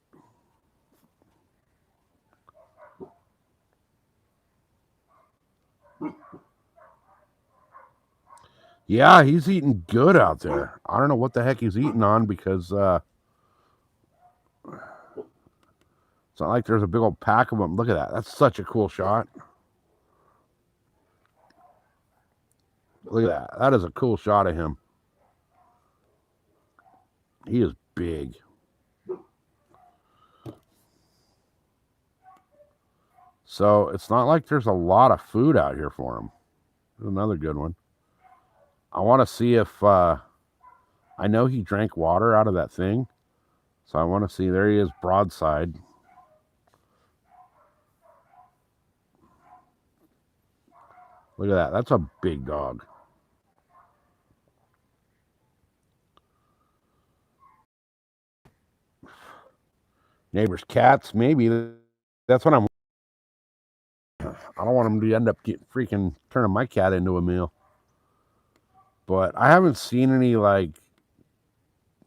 Yeah, he's eating good out there. I don't know what the heck he's eating on because it's not like there's a big old pack of them. Look at that. That's such a cool shot. Look at that. That is a cool shot of him. He is big. So it's not like there's a lot of food out here for him. There's another good one. I want to see if I know he drank water out of that thing. So I want to see. There he is, broadside. Look at that. That's a big dog. Neighbors' cats, maybe. That's what I'm. I don't want him to end up freaking turning my cat into a meal. But I haven't seen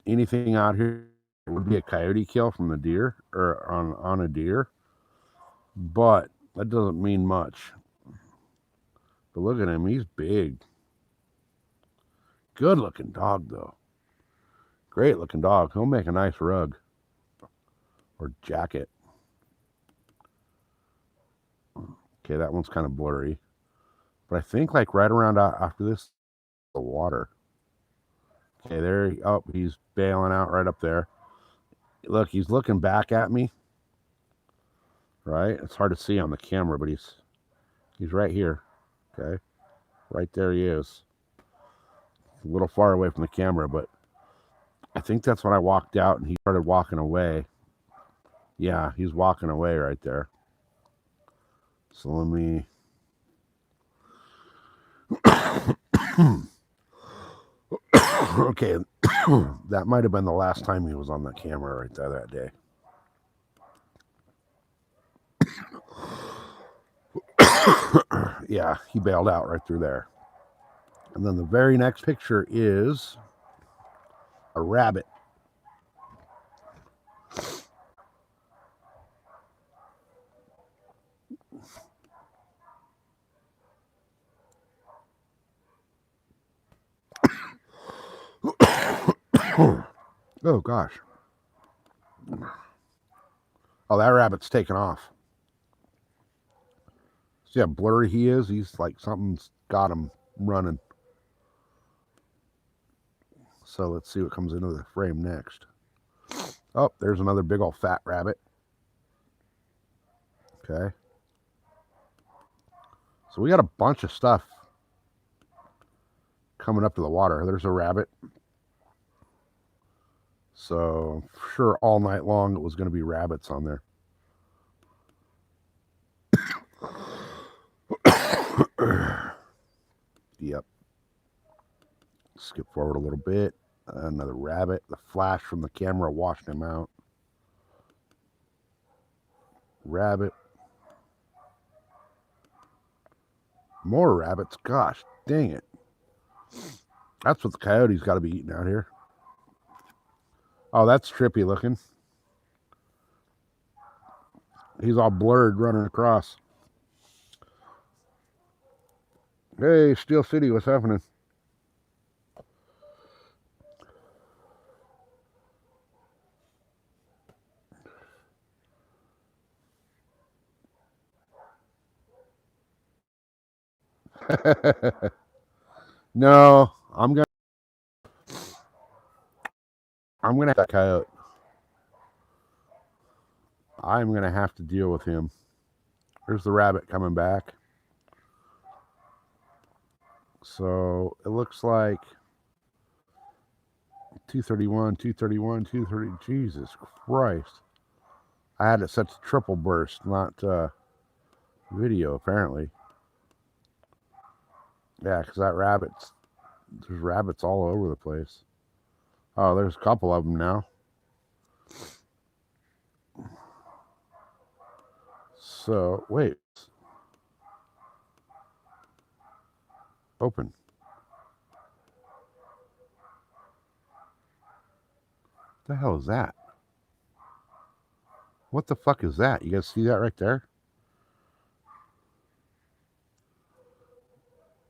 anything out here. It would be a coyote kill from the deer or on a deer. But that doesn't mean much. But look at him. He's big. Good looking dog, though. Great looking dog. He'll make a nice rug or jacket. Okay, that one's kind of blurry. But I think like right around after this, the water. Okay, there. Oh, he's bailing out right up there. Look, he's looking back at me. Right? It's hard to see on the camera, but he's right here. Okay. Right there he is. A little far away from the camera, but I think that's when I walked out and he started walking away. Yeah, he's walking away right there. So let me okay. That might have been the last time he was on the camera right there that day. Yeah, he bailed out right through there. And then the very next picture is a rabbit. Oh gosh. Oh, that rabbit's taken off. See how blurry he is? He's like something's got him running. So let's see what comes into the frame next. Oh, there's another big old fat rabbit. Okay. So we got a bunch of stuff coming up to the water. There's a rabbit. So I'm sure all night long it was going to be rabbits on there. Yep. Skip forward a little bit. Another rabbit. The flash from the camera washed him out. Rabbit. More rabbits. Gosh, dang it. That's what the coyote's got to be eating out here. Oh, that's trippy looking. He's all blurred running across. Hey, Steel City, what's happening? No, I'm gonna have that coyote. I'm gonna have to deal with him. There's the rabbit coming back. So it looks like 231, 231, 230. Jesus Christ. I had it set to triple burst, not video, apparently. Yeah, because there's rabbits all over the place. Oh, there's a couple of them now. So, wait. Open. What the hell is that? What the fuck is that? You guys see that right there?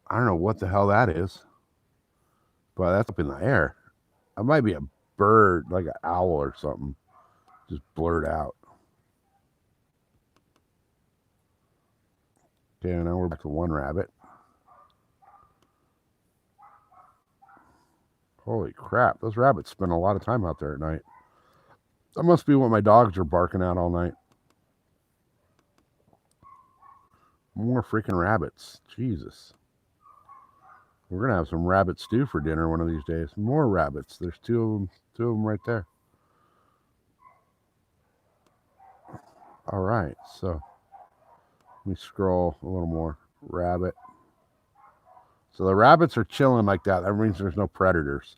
I don't know what the hell that is, but that's up in the air. It might be a bird, like an owl or something, just blurred out. Okay, now we're back to one rabbit. Holy crap, those rabbits spend a lot of time out there at night. That must be what my dogs are barking at all night. More freaking rabbits. Jesus. We're going to have some rabbit stew for dinner one of these days. More rabbits. There's two of them right there. All right, so let me scroll a little more. Rabbit. So the rabbits are chilling like that. That means there's no predators.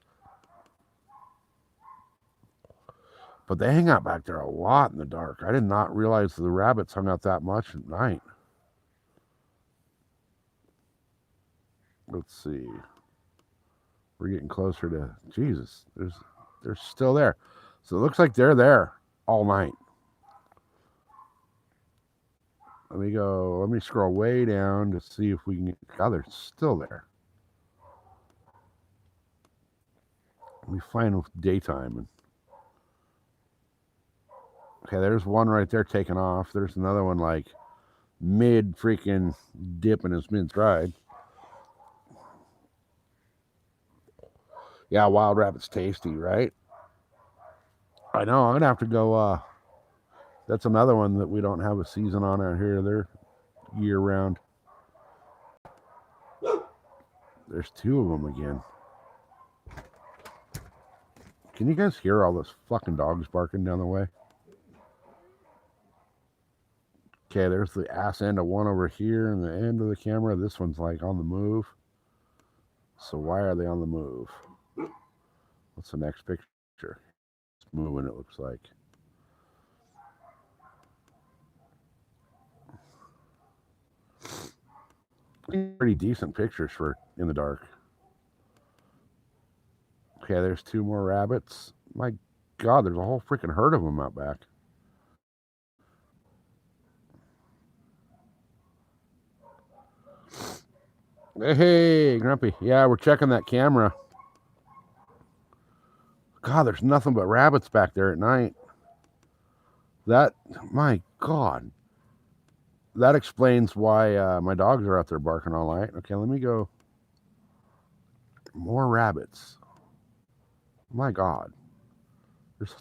But they hang out back there a lot in the dark. I did not realize the rabbits hung out that much at night. Let's see. We're getting closer to Jesus. They're still there. So it looks like they're there all night. Let me scroll way down to see if we can get, God, they're still there. Let me find daytime. Okay, there's one right there taking off. There's another one like mid freaking dip in his mid stride. Yeah, wild rabbit's tasty, right? I know. I'm gonna have to go. That's another one that we don't have a season on out here. They're year round. There's two of them again. Can you guys hear all those fucking dogs barking down the way? Okay, there's the ass end of one over here and the end of the camera. This one's like on the move. So why are they on the move? What's the next picture? It's moving, it looks like. Pretty decent pictures for in the dark. Okay, there's two more rabbits. My God, there's a whole freaking herd of them out back. Hey, Grumpy. Yeah, we're checking that camera. God, there's nothing but rabbits back there at night. My God. That explains why my dogs are out there barking all night. Okay, let me go. More rabbits. My God. There's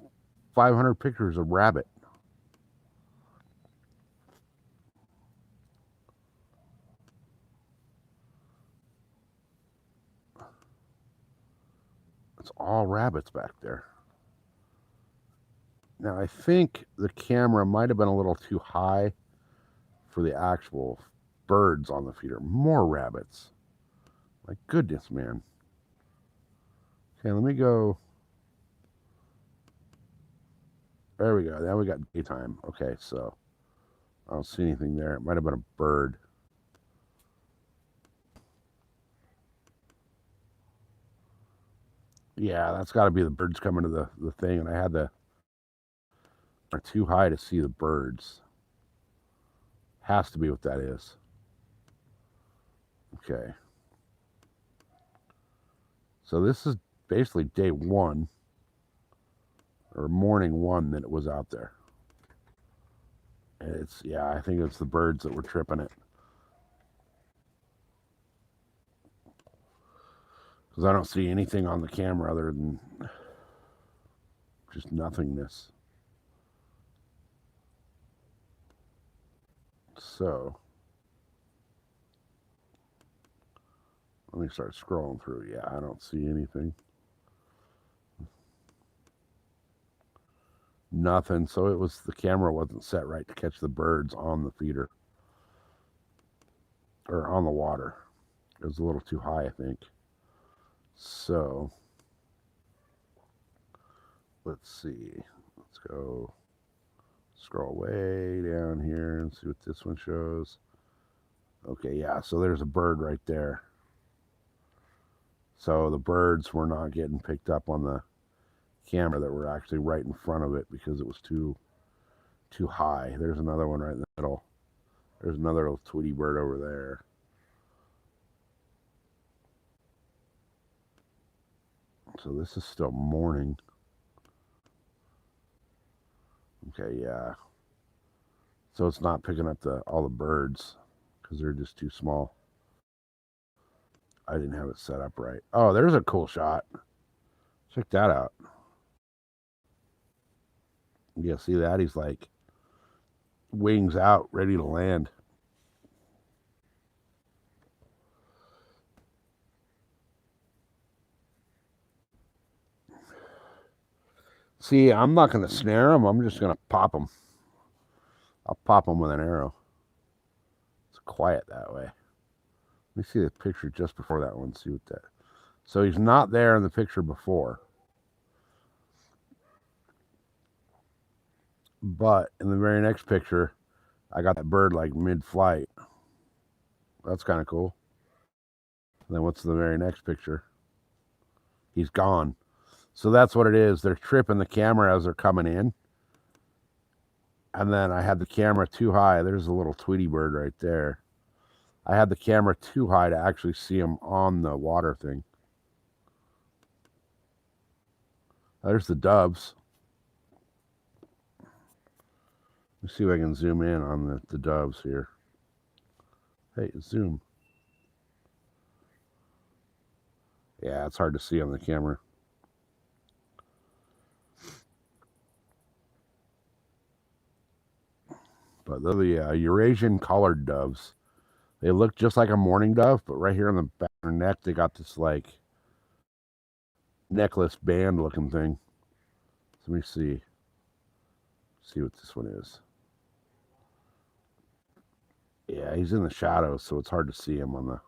500 pictures of rabbit. It's all rabbits back there. Now, I think the camera might have been a little too high for the actual birds on the feeder. More rabbits. My goodness, man. Okay, let me go. There we go. Now we got daytime. Okay, so I don't see anything there. It might have been a bird. Yeah, that's got to be the birds coming to the thing, and I had the are too high to see the birds. Has to be what that is. Okay. So this is basically day one or morning one that it was out there. And I think it's the birds that were tripping it. Because I don't see anything on the camera other than just nothingness. So let me start scrolling through. Yeah, I don't see anything. Nothing. So it was the camera wasn't set right to catch the birds on the feeder or on the water. It was a little too high, I think. So let's see. Let's go scroll way down here and see what this one shows. Okay, yeah, so there's a bird right there. So the birds were not getting picked up on the camera that were actually right in front of it because it was too too high. There's another one right in the middle. There's another little Tweety bird over there. So this is still morning. Okay, yeah. So it's not picking up all the birds because they're just too small. I didn't have it set up right. Oh, there's a cool shot. Check that out. Yeah, see that? He's like wings out, ready to land. See, I'm not going to snare him. I'm just going to pop him. I'll pop him with an arrow. It's quiet that way. Let me see the picture just before that one. See what that. So he's not there in the picture before. But in the very next picture, I got that bird like mid-flight. That's kind of cool. And then what's the very next picture? He's gone. So that's what it is. They're tripping the camera as they're coming in. And then I had the camera too high. There's a little Tweety bird right there. I had the camera too high to actually see him on the water thing. There's the doves. Let's see if I can zoom in on the doves here. Hey, zoom. Yeah, it's hard to see on the camera. But they're the Eurasian collared doves. They look just like a mourning dove, but right here on the back of their neck, they got this like necklace band looking thing. So let me see. See what this one is. Yeah, he's in the shadows, so it's hard to see him on the.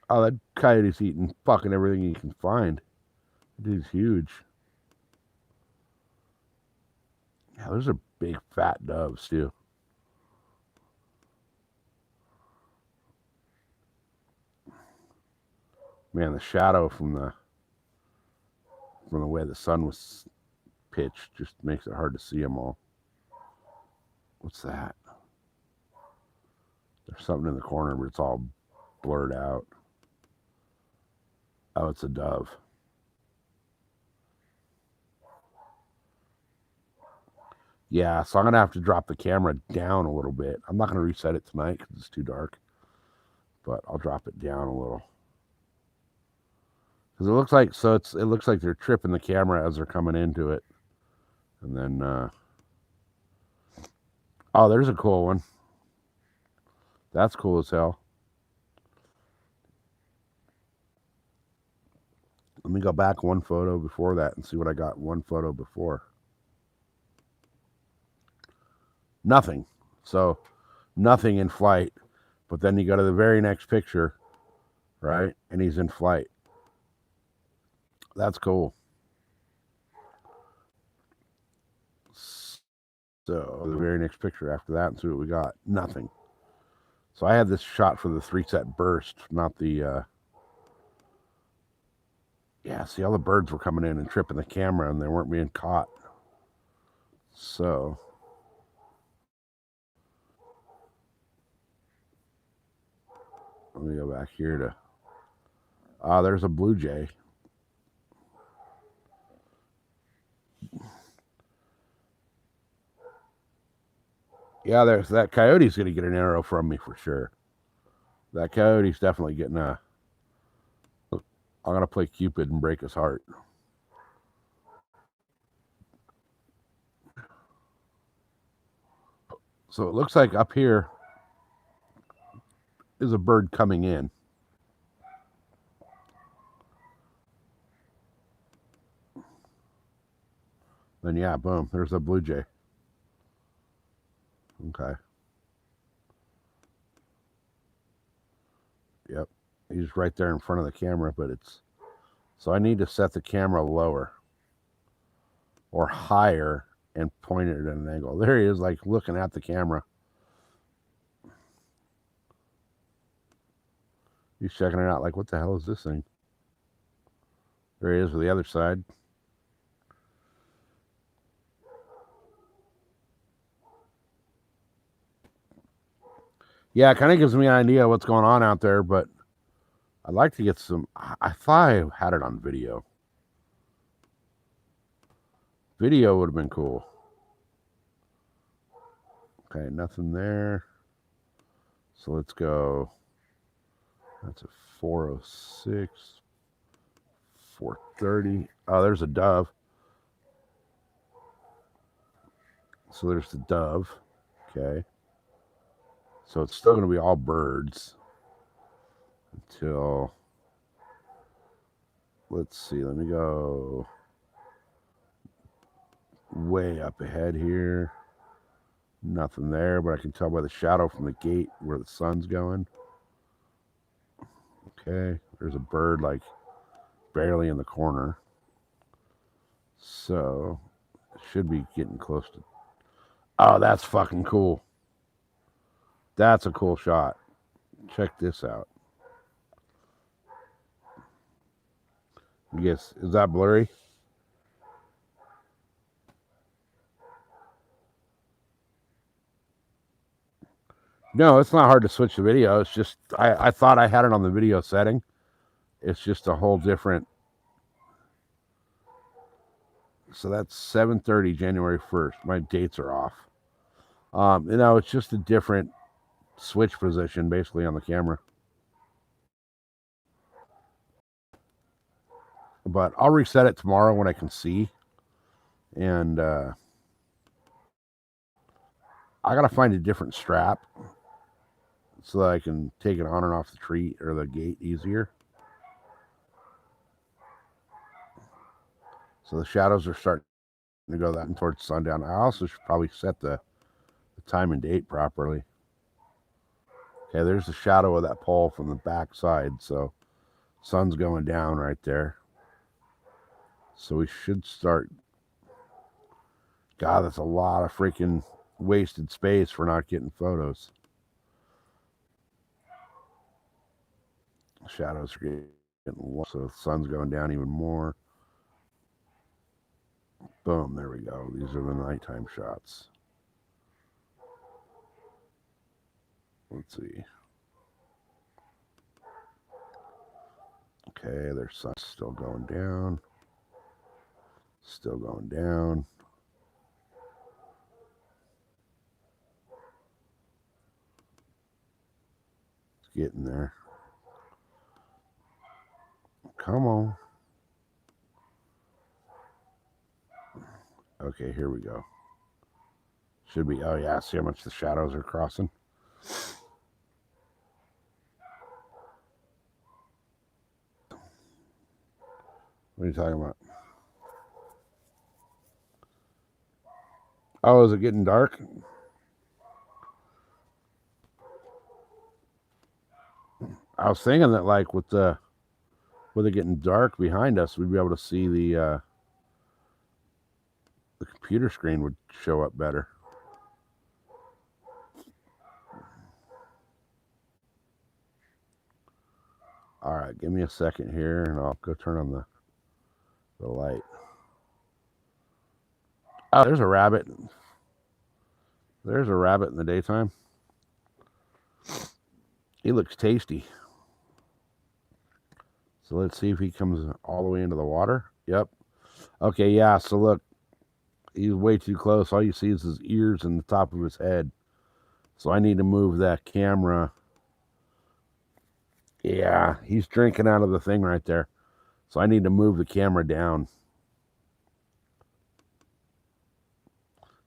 Oh, that coyote's eating fucking everything he can find. That dude's huge. Yeah, those are big fat doves too. Man, the shadow from the way the sun was pitched just makes it hard to see them all. What's that? There's something in the corner, but it's all blurred out. Oh, it's a dove. Yeah, so I'm going to have to drop the camera down a little bit. I'm not going to reset it tonight because it's too dark. But I'll drop it down a little. Because it looks like they're tripping the camera as they're coming into it. And then, oh, there's a cool one. That's cool as hell. Let me go back one photo before that and see what I got one photo before. Nothing. So, nothing in flight. But then you go to the very next picture, right? And he's in flight. That's cool. So, the very next picture after that and see what we got. Nothing. So, I had this shot for the 3-set burst, not the. Yeah, see, all the birds were coming in and tripping the camera and they weren't being caught. So. Let me go back here to. There's a blue jay. Yeah, there's that coyote's going to get an arrow from me for sure. That coyote's definitely getting a. I'm going to play Cupid and break his heart. So it looks like up here is a bird coming in. Then yeah, boom, there's a blue jay. Okay. Yep. He's right there in front of the camera, but it's. So I need to set the camera lower or higher and point it at an angle. There he is, like looking at the camera. He's checking it out like, what the hell is this thing? There he is with the other side. Yeah, it kind of gives me an idea of what's going on out there, but I'd like to get some. I thought I had it on video. Video would have been cool. Okay, nothing there. So let's go. That's a 406, 430. Oh, there's a dove. So there's the dove. Okay. So it's still going to be all birds until, let's see, let me go way up ahead here. Nothing there, but I can tell by the shadow from the gate where the sun's going. Okay, there's a bird like barely in the corner. So it should be getting close to. Oh, that's fucking cool. That's a cool shot. Check this out. Yes, is that blurry? No, it's not hard to switch the video. It's just I thought I had it on the video setting. It's just a whole different. So that's 7:30, January 1st. My dates are off. It's just a different switch position basically on the camera. But I'll reset it tomorrow when I can see. And I gotta find a different strap so that I can take it on and off the tree or the gate easier. So the shadows are starting to go that towards sundown. I also should probably set the time and date properly. Okay, there's the shadow of that pole from the back side. So sun's going down right there. So we should start. God, that's a lot of freaking wasted space for not getting photos. Shadows are getting low, so the sun's going down even more. Boom, there we go. These are the nighttime shots. Let's see. Okay, their sun's still going down. Still going down. It's getting there. Come on. Okay, here we go. Should be. Oh, yeah. See how much the shadows are crossing? What are you talking about? Oh, is it getting dark? I was thinking that, like, with it getting dark behind us, we'd be able to see the computer screen would show up better. All right, give me a second here, and I'll go turn on the light. Oh, there's a rabbit. There's a rabbit in the daytime. He looks tasty. So let's see if he comes all the way into the water. Yep. Okay, yeah. So look, he's way too close. All you see is his ears and the top of his head. So I need to move that camera. Yeah, he's drinking out of the thing right there. So I need to move the camera down.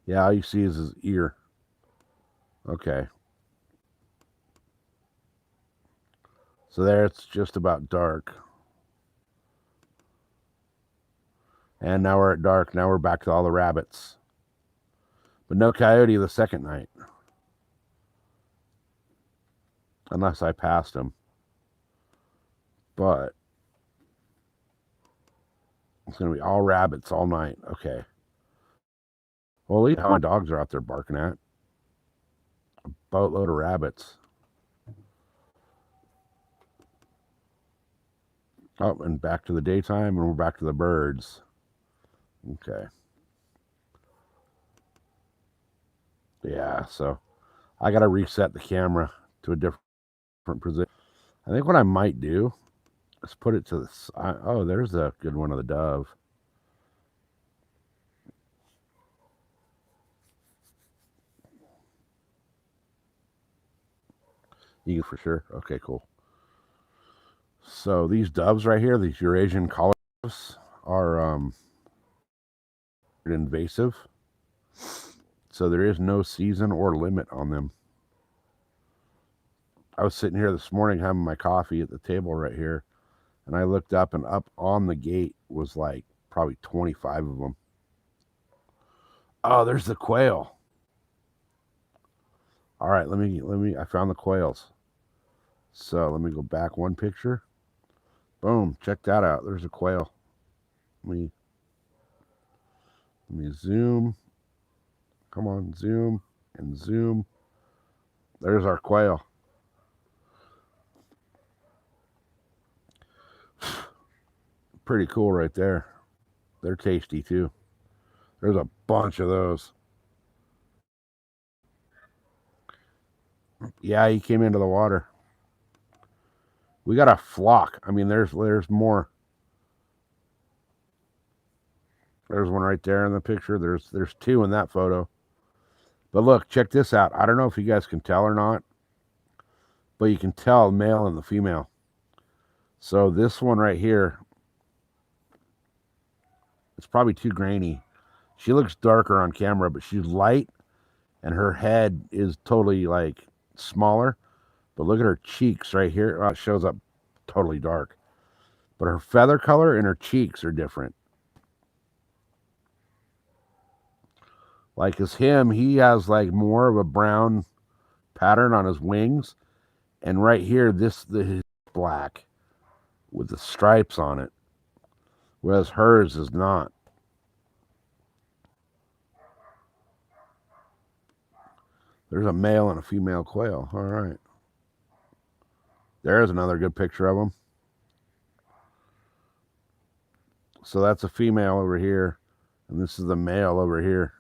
Yeah, all you see is his ear. Okay. So there it's just about dark. And now we're at dark. Now we're back to all the rabbits. But no coyote the second night. Unless I passed him. But it's going to be all rabbits all night. Okay. Well, at least how my dogs are out there barking at. A boatload of rabbits. Oh, and back to the daytime, and we're back to the birds. Okay. Yeah, so I got to reset the camera to a different position. I think what I might do is put it to the side. Oh, there's a good one of the dove. You can for sure. Okay, cool. So these doves right here, these Eurasian collar doves, are invasive. So there is no season or limit on them. I was sitting here this morning having my coffee at the table right here, and I looked up, and up on the gate was like probably 25 of them. Oh, there's the quail. All right, let me. I found the quails. So let me go back one picture. Boom, check that out. There's a quail. Let me zoom. Come on, zoom and zoom. There's our quail. Pretty cool right there. They're tasty too. There's a bunch of those. Yeah, he came into the water. We got a flock. I mean, there's more. There's one right there in the picture. There's two in that photo. But look, check this out. I don't know if you guys can tell or not, but you can tell the male and the female. So this one right here, it's probably too grainy. She looks darker on camera, but she's light, and her head is totally like smaller. But look at her cheeks right here. Oh, it shows up totally dark. But her feather color and her cheeks are different. Like as him, he has like more of a brown pattern on his wings. And right here, this is black with the stripes on it. Whereas hers is not. There's a male and a female quail. All right. There's another good picture of them. So that's a female over here, and this is the male over here.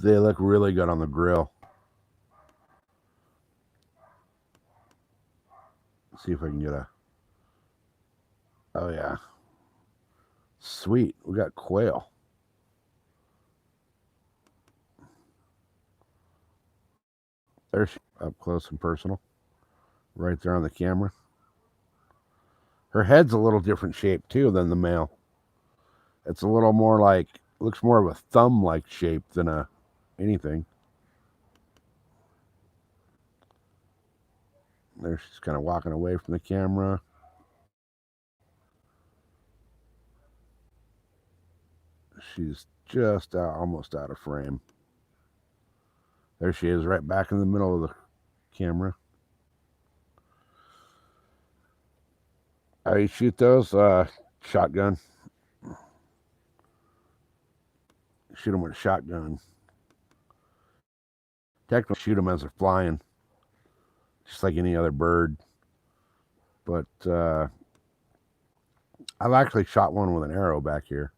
They look really good on the grill. Let's see if I can get a... Oh, yeah. Sweet. We got quail. There's up close and personal. Right there on the camera. Her head's a little different shape, too, than the male. It's a little more like... Looks more of a thumb-like shape than a anything. There she's kind of walking away from the camera. She's just almost out of frame. There she is, right back in the middle of the camera. How you shoot those? Shotgun. Shoot them with a shotgun. Technically, shoot them as they're flying, just like any other bird. But I've actually shot one with an arrow back here,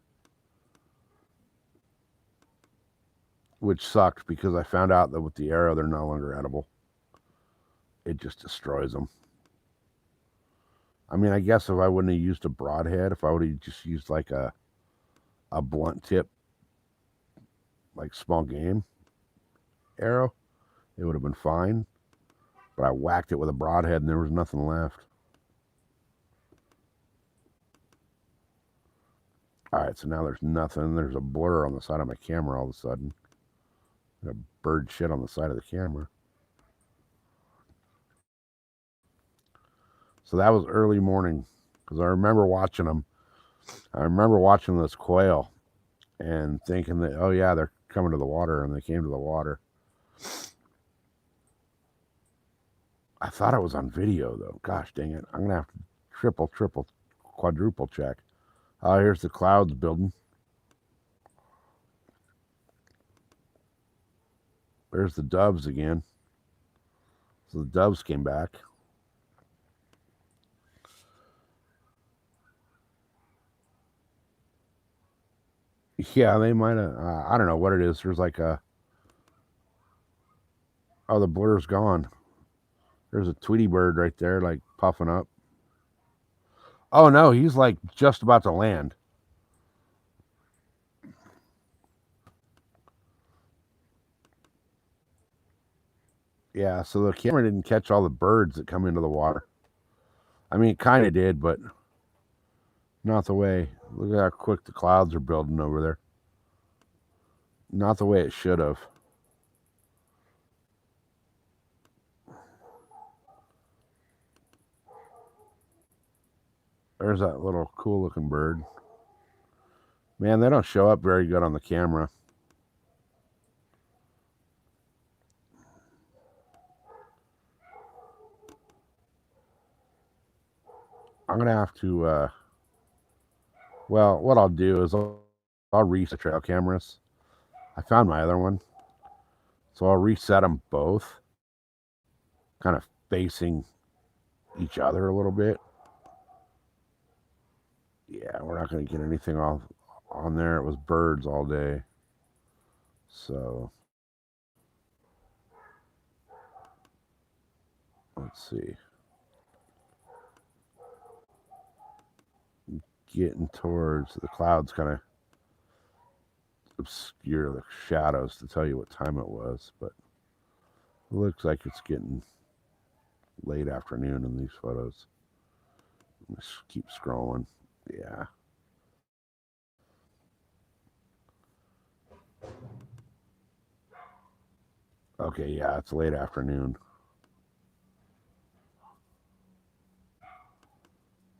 which sucked because I found out that with the arrow, they're no longer edible. It just destroys them. I mean, I guess if I wouldn't have used a broadhead, if I would have just used like a blunt tip, like small game arrow, it would have been fine. But I whacked it with a broadhead and there was nothing left. All right, so now there's nothing. There's a blur on the side of my camera all of a sudden. A bird shit on the side of the camera. So that was early morning because I remember watching them. I remember watching this quail and thinking that, oh yeah, they're coming to the water, and they came to the water. I thought it was on video though. Gosh dang it. I'm going to have to triple, quadruple check. Oh, here's the clouds building. There's the doves again. So the doves came back. Yeah, they might have. I don't know what it is. There's like a. Oh, the blur's gone. There's a Tweety bird right there, like puffing up. Oh no, he's like just about to land. Yeah, so the camera didn't catch all the birds that come into the water. I mean, it kind of did, but not the way. Look at how quick the clouds are building over there. Not the way it should have. There's that little cool looking bird. Man, they don't show up very good on the camera. I'm gonna have to. Well, what I'll do is I'll reset trail cameras. I found my other one, so I'll reset them both, kind of facing each other a little bit. Yeah, we're not gonna get anything off on there. It was birds all day, so let's see. Getting towards the clouds, kind of obscure the shadows to tell you what time it was, but it looks like it's getting late afternoon in these photos. Just keep scrolling. Yeah. Okay, yeah, it's late afternoon.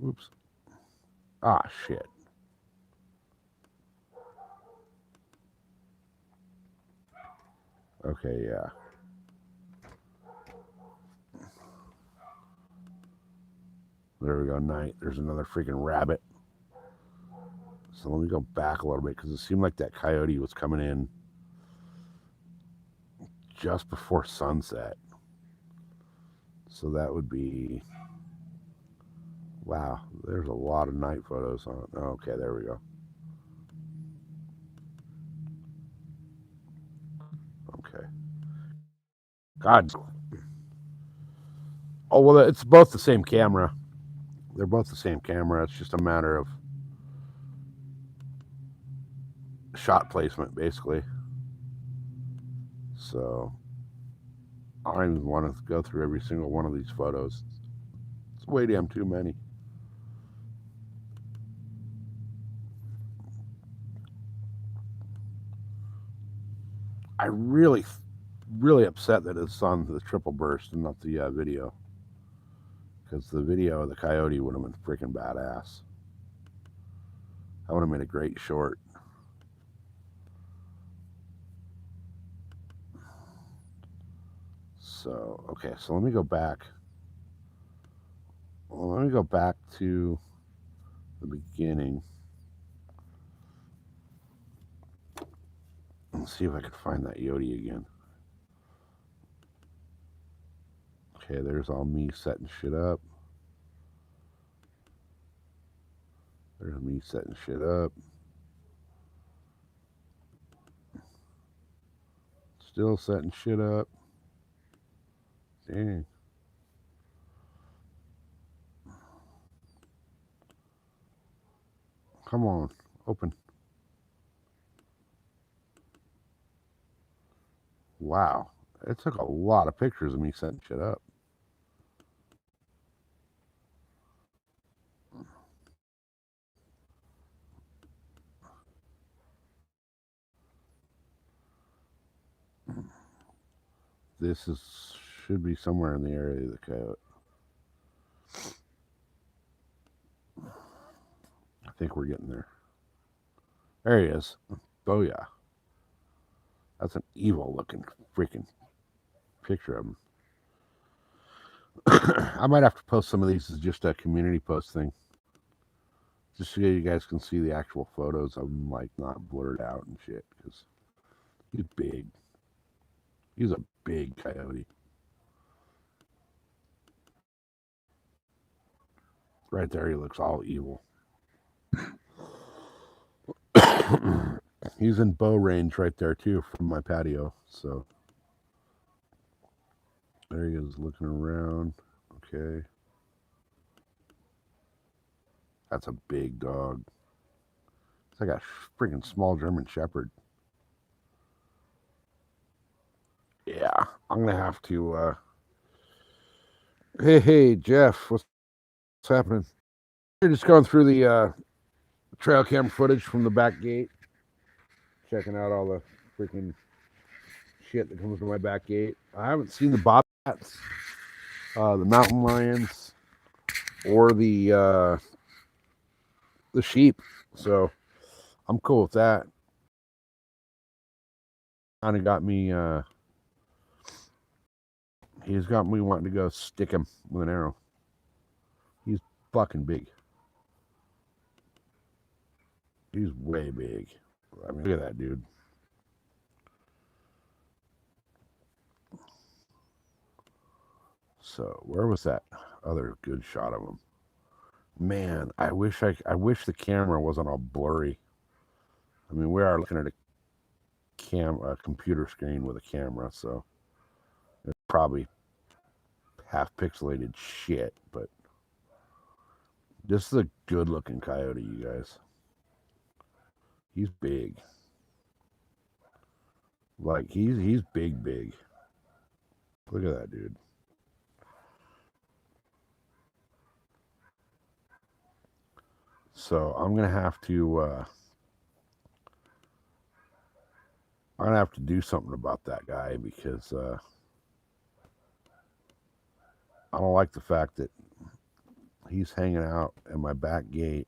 Oops. Ah, shit. Okay, yeah. There we go, night. There's another freaking rabbit. So let me go back a little bit because it seemed like that coyote was coming in just before sunset. So that would be. Wow, there's a lot of night photos on it. Okay, there we go. Okay. God. Oh, well, it's both the same camera. They're both the same camera. It's just a matter of shot placement, basically. So I don't even want to go through every single one of these photos. It's way damn too many. I really upset that it's on the triple burst and not the video. Because the video of the coyote would have been freaking badass. That would have made a great short. So, okay, so let me go back. Well, let me go back to the beginning and see if I can find that Yodi again. Okay, there's all me setting shit up. There's me setting shit up. Still setting shit up. Dang. Come on, open. Wow, it took a lot of pictures of me setting shit up. This should be somewhere in the area of the coyote. I think we're getting there. There he is. Oh yeah, that's an evil looking freaking picture of him. I might have to post some of these as just a community post thing, just so you guys can see the actual photos of him, like not blurred out and shit. Because he's big. He's a big coyote. Right there, he looks all evil. He's in bow range right there too from my patio. So there he is looking around. Okay. That's a big dog. It's like a freaking small German Shepherd. Yeah, I'm gonna have to. Hey, Jeff, what's happening? You're just going through the trail cam footage from the back gate, checking out all the freaking shit that comes to my back gate. I haven't seen the bobcats, the mountain lions, or the sheep, so I'm cool with that. Kind of got me. He's got me wanting to go stick him with an arrow. He's fucking big. He's way big. I mean, look at that dude. So where was that other good shot of him? Man, I wish the camera wasn't all blurry. I mean, we are looking at a computer screen with a camera, so it's probably half pixelated shit, but this is a good looking coyote, you guys. He's big. Like he's big. Look at that dude. So I'm gonna have to do something about that guy because I don't like the fact that he's hanging out at my back gate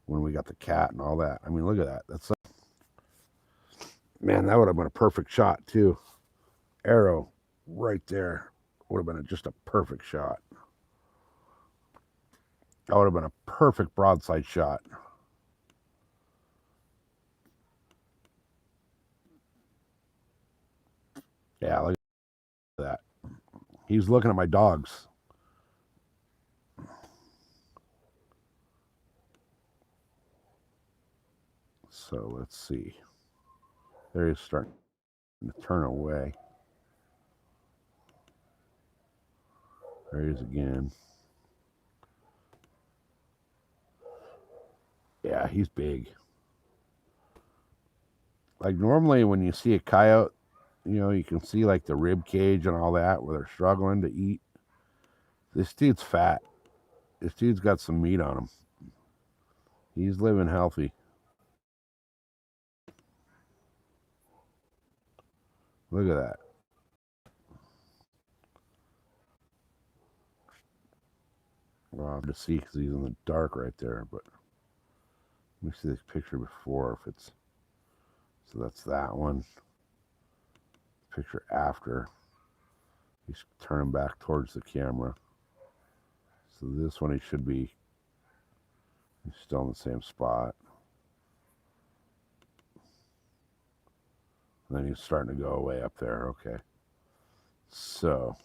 when we got the cat and all that. I mean, look at that. That's man, that would have been a perfect shot too. Arrow right there would have been just a perfect shot. That would have been a perfect broadside shot. Yeah, look at that. He's looking at my dogs. So let's see. There he's starting to turn away. There he is again. Yeah, he's big. Like normally when you see a coyote, you know, you can see like the rib cage and all that where they're struggling to eat. This dude's fat. This dude's got some meat on him. He's living healthy. Look at that. Well, hard to see because he's in the dark right there, but let me see this picture before if it's, so that's that one. Picture after. He's turning back towards the camera. So this one he should be, he's still in the same spot. And then he's starting to go away up there. Okay. So,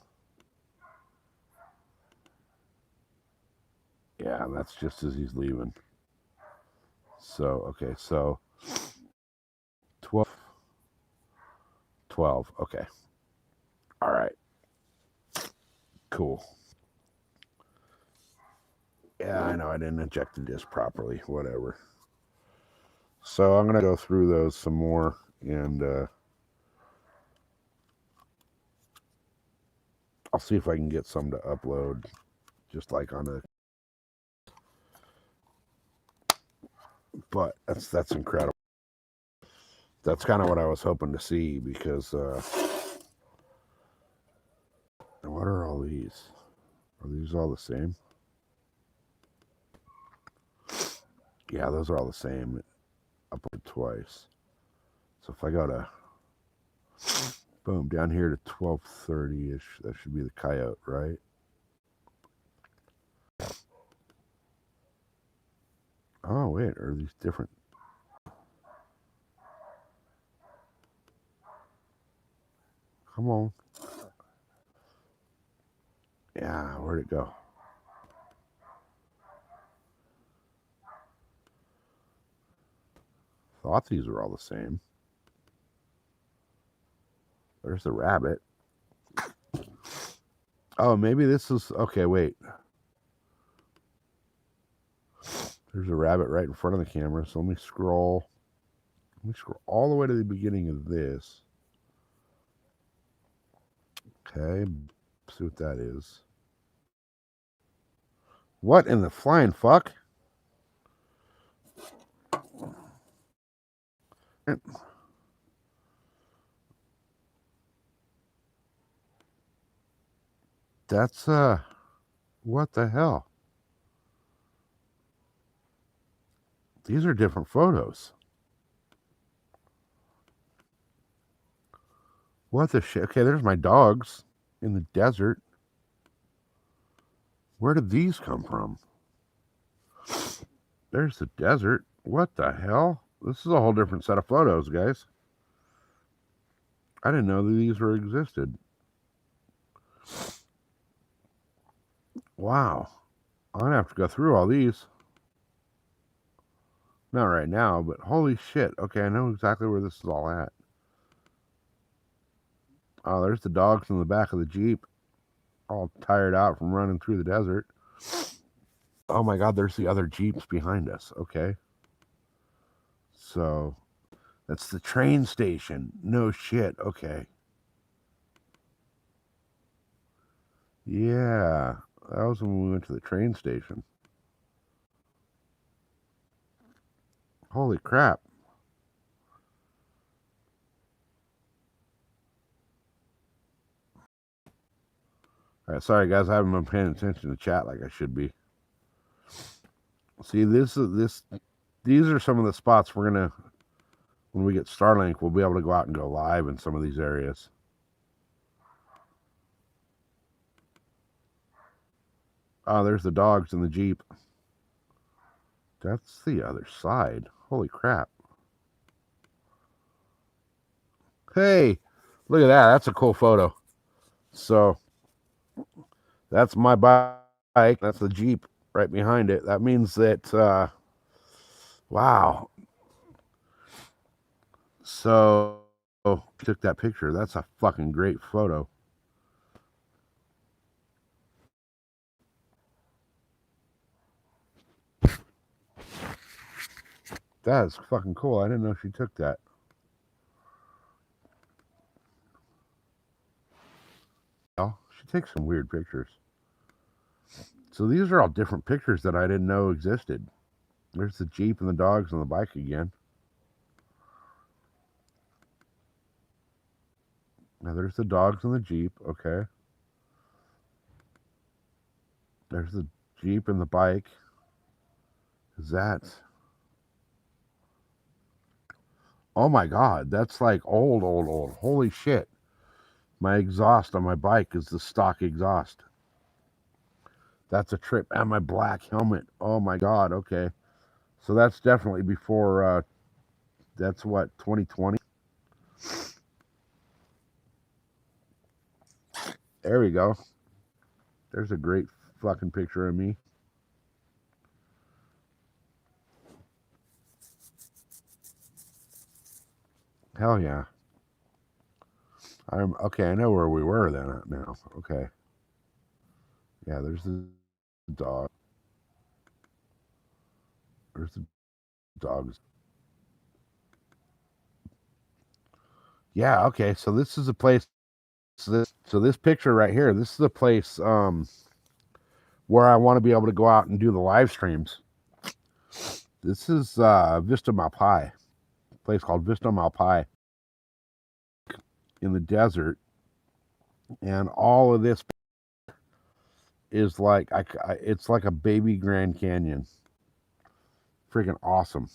yeah, and that's just as he's leaving. So, okay, so 12. Okay. All right. Cool. Yeah, I know I didn't inject the disc properly. Whatever. So I'm going to go through those some more and I'll see if I can get some to upload just like on a, but that's incredible. That's kind of what I was hoping to see because what are all these? Are these all the same? Yeah, those are all the same. Uploaded twice. So if I go to boom down here to 12:30ish, that should be the coyote, right? Oh wait, are these different? Come on. Yeah, where'd it go? thought these were all the same. There's the rabbit. Oh, maybe this is... Okay, wait. There's a rabbit right in front of the camera, so let me scroll. Let me scroll all the way to the beginning of this. Okay, see what that is. What in the flying fuck? That's, what the hell? These are different photos. What the shit? Okay, there's my dogs in the desert. Where did these come from? There's the desert. What the hell? This is a whole different set of photos, guys. I didn't know that these were existed. Wow. I'm going to have to go through all these. Not right now, but holy shit. Okay, I know exactly where this is all at. Oh, there's the dogs in the back of the Jeep. All tired out from running through the desert. Oh my God, there's the other Jeeps behind us. Okay. So, that's the train station. No shit. Okay. Yeah. That was when we went to the train station. Holy crap. All right, sorry guys, I haven't been paying attention to chat like I should be. See, these are some of the spots we're gonna, when we get Starlink, we'll be able to go out and go live in some of these areas. Oh, there's the dogs in the Jeep. That's the other side. Holy crap. Hey, look at that. That's a cool photo. So, that's my bike. That's the Jeep right behind it. That means that, wow. So, took that picture. That's a fucking great photo. That is fucking cool. I didn't know she took that. Well, she takes some weird pictures. So these are all different pictures that I didn't know existed. There's the Jeep and the dogs and the bike again. Now there's the dogs and the Jeep. Okay. There's the Jeep and the bike. Is that... Oh my God, that's like old. Holy shit. My exhaust on my bike is the stock exhaust. That's a trip. And my black helmet. Oh my God, okay. So that's definitely before, that's what, 2020? There we go. There's a great fucking picture of me. Hell yeah. Okay, I know where we were then now. Okay. Yeah, there's the dog. There's the dogs. Yeah, okay. So this is a place. So this picture right here, this is a place where I want to be able to go out and do the live streams. This is Vista Malpai, a place called Vista Malpai in the desert, and all of this is like it's like a baby Grand Canyon. Freaking awesome,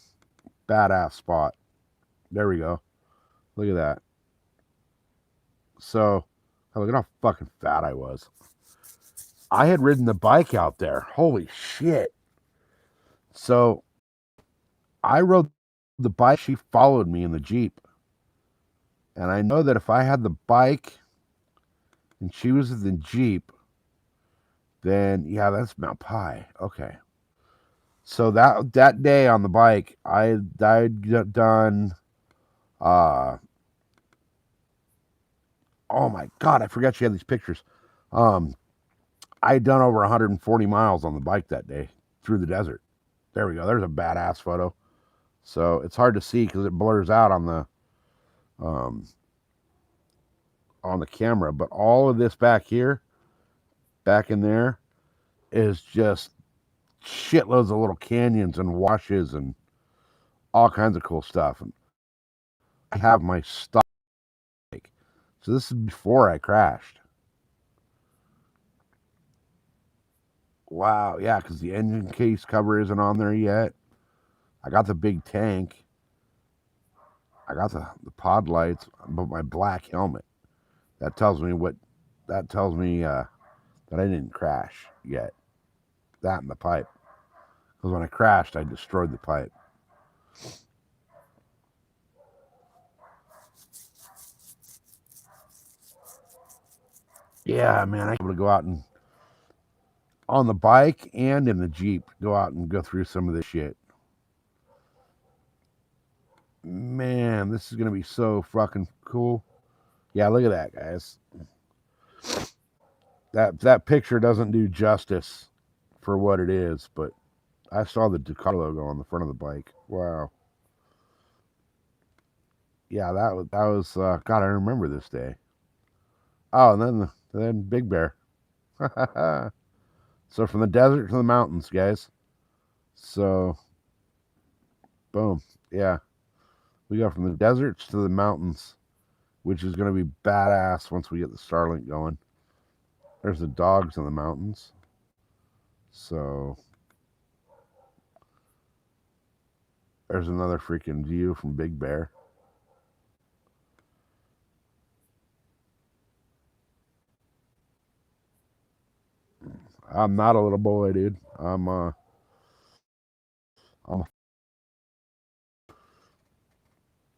badass spot. There we go. Look at that. So, look at how fucking fat I was. I had ridden the bike out there. Holy shit. So, I rode the bike. She followed me in the Jeep. And I know that if I had the bike and she was in the Jeep, then, yeah, that's Malpai. Okay. So that day on the bike, I'd done. Uh, oh my god, I forgot you had these pictures. Um, I'd done over 140 miles on the bike that day through the desert. There we go. There's a badass photo. So it's hard to see because it blurs out um, on the camera. But all of this back here, back in there, is just shitloads of little canyons and washes and all kinds of cool stuff. And I have my stock. So this is before I crashed. Wow, yeah, because the engine case cover isn't on there yet. I got the big tank. I got the pod lights, but my black helmet. That tells me that tells me that I didn't crash yet. That and the pipe. Because when I crashed, I destroyed the pipe. Yeah, man, I able to go out and on the bike and in the Jeep, go out and go through some of this shit. Man, this is gonna be so fucking cool. Yeah, look at that, guys. That picture doesn't do justice for what it is, but I saw the Ducati logo on the front of the bike. Wow. Yeah, that was God. I remember this day. Oh, and then Big Bear. So from the desert to the mountains, guys. So boom, yeah, we go from the deserts to the mountains, which is going to be badass once we get the Starlink going. There's the dogs in the mountains. So there's another freaking view from Big Bear. I'm not a little boy, dude. I'm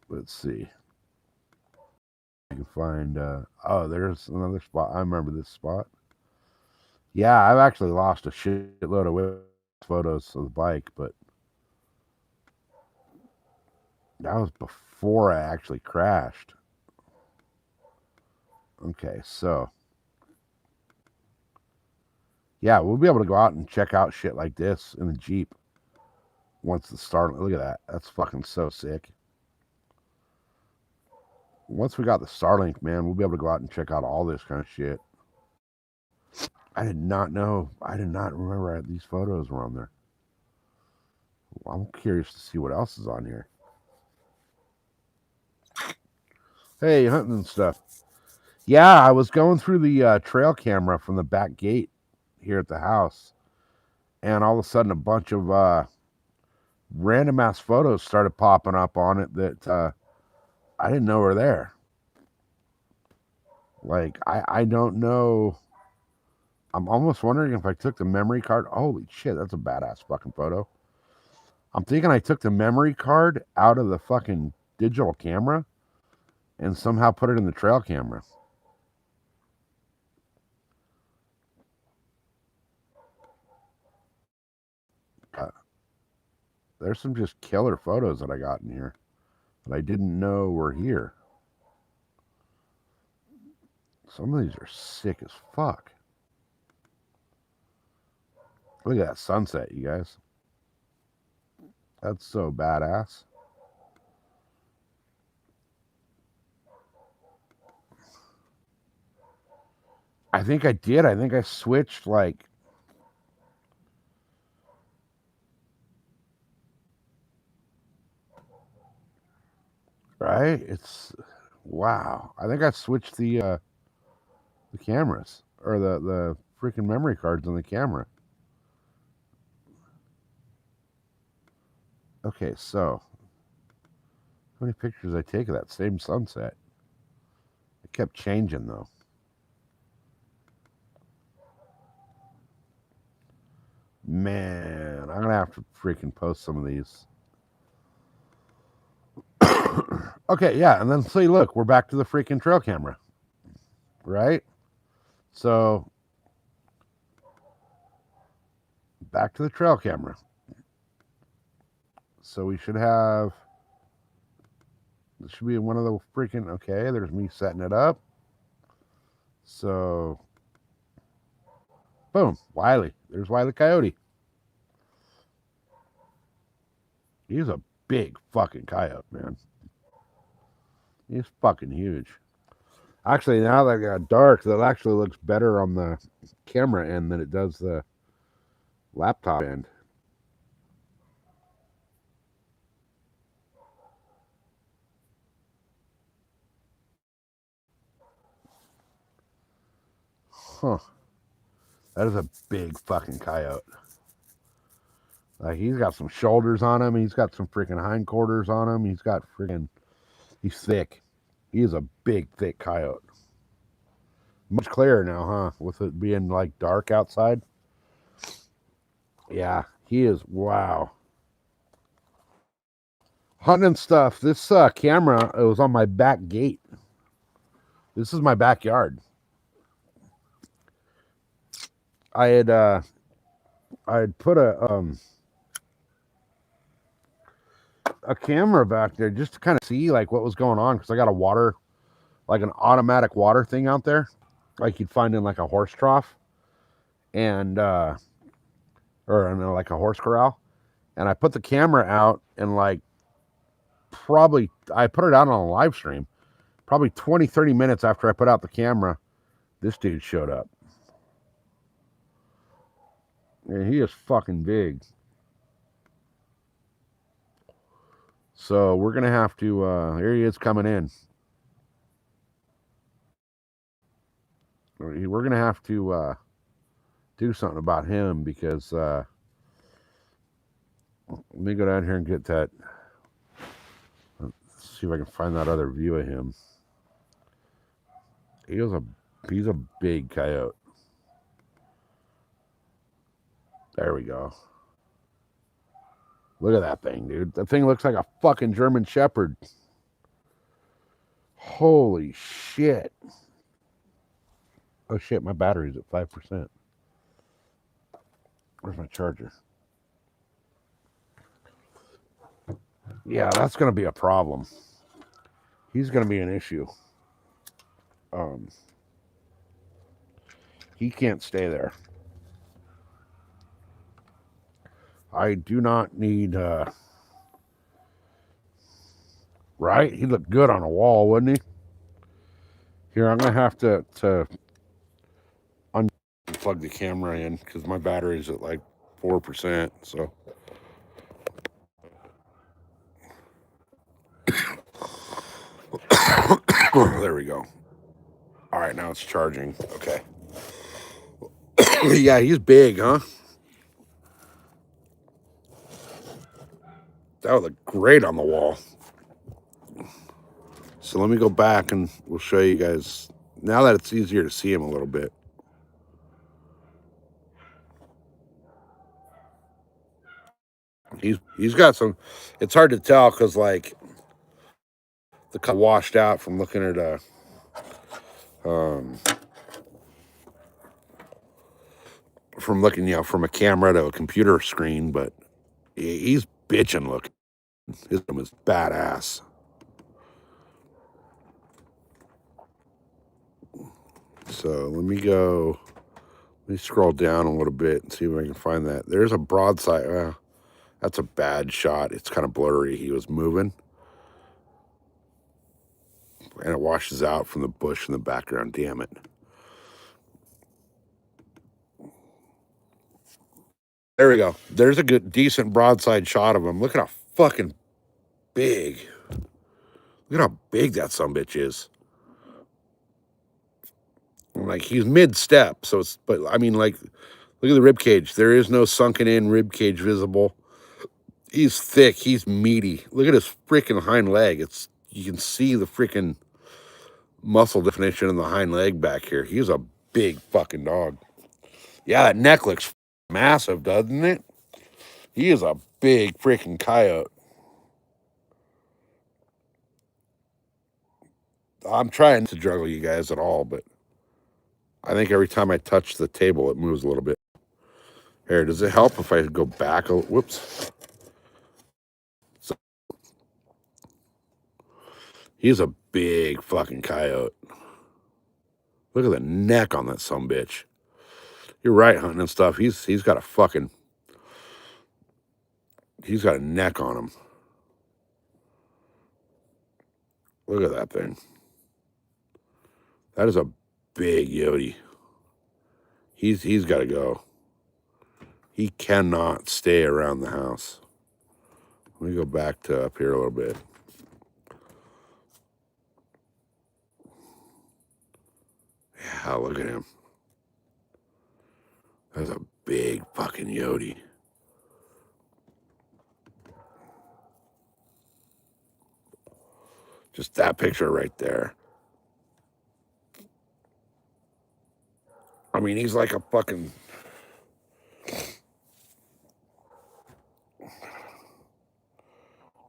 let's see. I can find oh, there's another spot. I remember this spot. Yeah, I've actually lost a shitload of photos of the bike, but that was before I actually crashed. Okay, so yeah, we'll be able to go out and check out shit like this in the Jeep once the Starlink. Look at that. That's fucking so sick. Once we got the Starlink, man, we'll be able to go out and check out all this kind of shit. I did not know. I did not remember these photos were on there. I'm curious to see what else is on here. Hey, hunting and stuff. Yeah, I was going through the trail camera from the back gate here at the house, and all of a sudden, a bunch of random ass photos started popping up on it that I didn't know were there. Like, I don't know. I'm almost wondering if I took the memory card. Holy shit, that's a badass fucking photo. I'm thinking I took the memory card out of the fucking digital camera and somehow put it in the trail camera. There's some just killer photos that I got in here that I didn't know were here. Some of these are sick as fuck. Look at that sunset, you guys. That's so badass. I think I did. I think I switched like right? It's wow. I think I switched the cameras or the freaking memory cards on the camera. Okay, so how many pictures I take of that same sunset? It kept changing though. Man, I'm gonna have to freaking post some of these. Okay, yeah, and then see, look, we're back to the freaking trail camera, right? So back to the trail camera. So we should have, this should be one of the freaking, okay, there's me setting it up. So, boom, Wiley. There's Wiley Coyote. He's a big fucking coyote, man. He's fucking huge. Actually, now that it got dark, that actually looks better on the camera end than it does the laptop end. Huh. That is a big fucking coyote. Like, he's got some shoulders on him. He's got some freaking hindquarters on him. He's got freaking, he's thick. He is a big, thick coyote. Much clearer now, huh? With it being like dark outside. Yeah, he is, wow. Hunting stuff. This camera, it was on my back gate. This is my backyard. I had put a camera back there just to kind of see like what was going on, because I got a water, like an automatic water thing out there, like you'd find in like a horse trough, and like a horse corral. And I put the camera out, and like probably I put it out on a live stream. Probably 20-30 minutes after I put out the camera, this dude showed up. And he is fucking big. So we're gonna have to here he is coming in. We're gonna have to do something about him, because let me go down here and get that. Let's see if I can find that other view of him. He's a big coyote. There we go. Look at that thing, dude. That thing looks like a fucking German Shepherd. Holy shit. Oh shit, my battery's at 5%. Where's my charger? Yeah, that's going to be a problem. He's going to be an issue. He can't stay there. I do not need, right? He looked good on a wall, wouldn't he? Here, I'm going to have to unplug the camera in, because my battery's at like 4%, so. There we go. All right, now it's charging. Okay. Yeah, he's big, huh? That would look great on the wall. So let me go back and we'll show you guys, now that it's easier to see him a little bit. He's got some, it's hard to tell because like the color washed out from looking at a from looking, you know, from a camera to a computer screen, but he's bitching looking. His name is badass. So let me scroll down a little bit and see if I can find that. There's a broadside. That's a bad shot. It's kind of blurry. He was moving. And it washes out from the bush in the background. Damn it. There we go. There's a good, decent broadside shot of him. Look at how fucking big. Look at how big that sumbitch is. Like, he's mid-step, so it's, but I mean, like, look at the rib cage. There is no sunken in rib cage visible. He's thick. He's meaty. Look at his freaking hind leg. You can see the freaking muscle definition in the hind leg back here. He's a big fucking dog. Yeah, that neck looks massive, doesn't it? He is a big freaking coyote. I'm trying to juggle you guys at all, but I think every time I touch the table, it moves a little bit. Here, does it help if I go back? Whoops. He's a big fucking coyote. Look at the neck on that sumbitch. You're right, hunting and stuff. He's got a fucking... He's got a neck on him. Look at that thing. That is a big Yodi. He's got to go. He cannot stay around the house. Let me go back to up here a little bit. Yeah, look at him. That's a big fucking Yodi. Just that picture right there. I mean, he's like a fucking...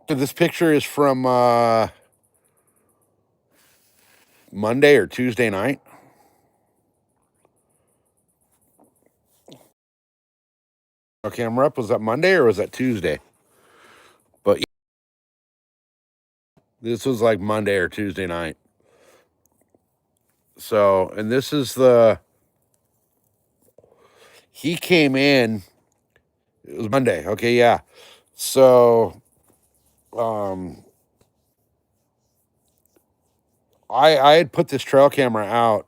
This picture is from Monday or Tuesday night. Camera up. Was that Monday or was that Tuesday? But this was like Monday or Tuesday night. So, and this is the... He came in... It was Monday. Okay, yeah. So, I had put this trail camera out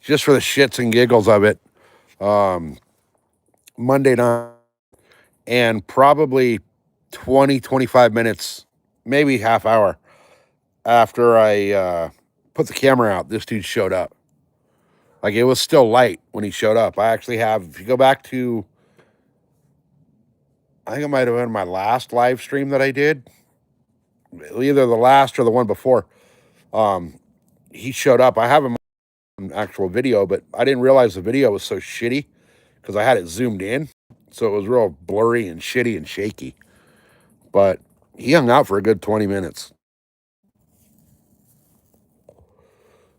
just for the shits and giggles of it Monday night, and probably 20-25 minutes, maybe half hour after I put the camera out, this dude showed up. Like, it was still light when he showed up. I actually have, if you go back to, I think it might have been my last live stream that I did, either the last or the one before. He showed up. I have him on actual video, but I didn't realize the video was so shitty because I had it zoomed in, so it was real blurry and shitty and shaky. But he hung out for a good 20 minutes.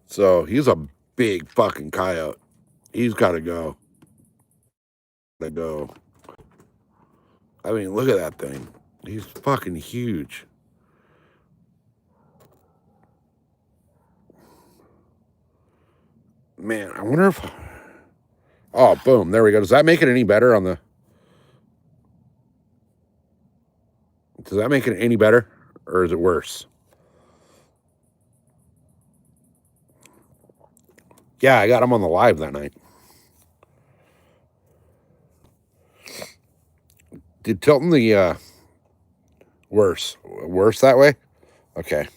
So he's a big fucking coyote. He's got to go. I mean, look at that thing. He's fucking huge. Man, I wonder if... Oh, boom. There we go. Does that make it any better on the... Does that make it any better? Or is it worse? Yeah, I got him on the live that night. Did Tilton the... Worse that way? Okay.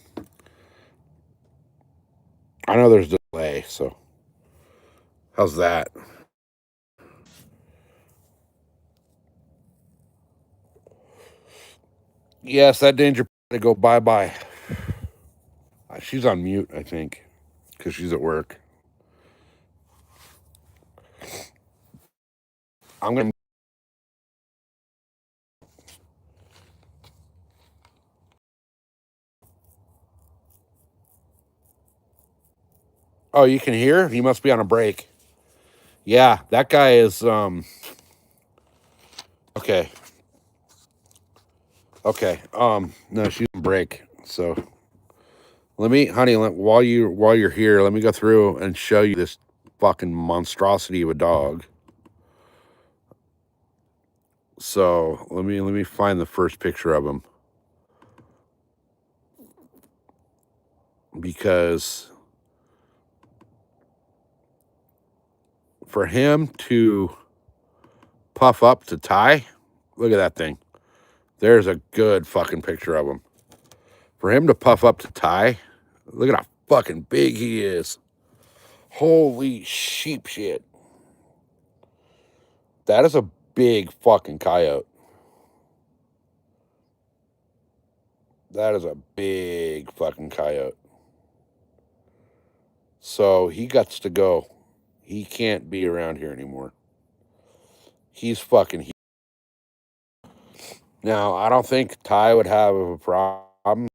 I know there's delay, so... How's that? Yes, that danger to go bye-bye. She's on mute, I think, because she's at work. I'm going to... Oh, you can hear? He must be on a break. Yeah, that guy is... Okay. Okay. No, she's on break. So let me, honey, while you're here, let me go through and show you this fucking monstrosity of a dog. So let me find the first picture of him, because for him to puff up to Ty, look at that thing. There's a good fucking picture of him. For him to puff up to Ty, look at how fucking big he is. Holy sheep shit. That is a big fucking coyote. That is a big fucking coyote. So he guts to go. He can't be around here anymore. He's fucking huge. Now, I don't think Ty would have a problem,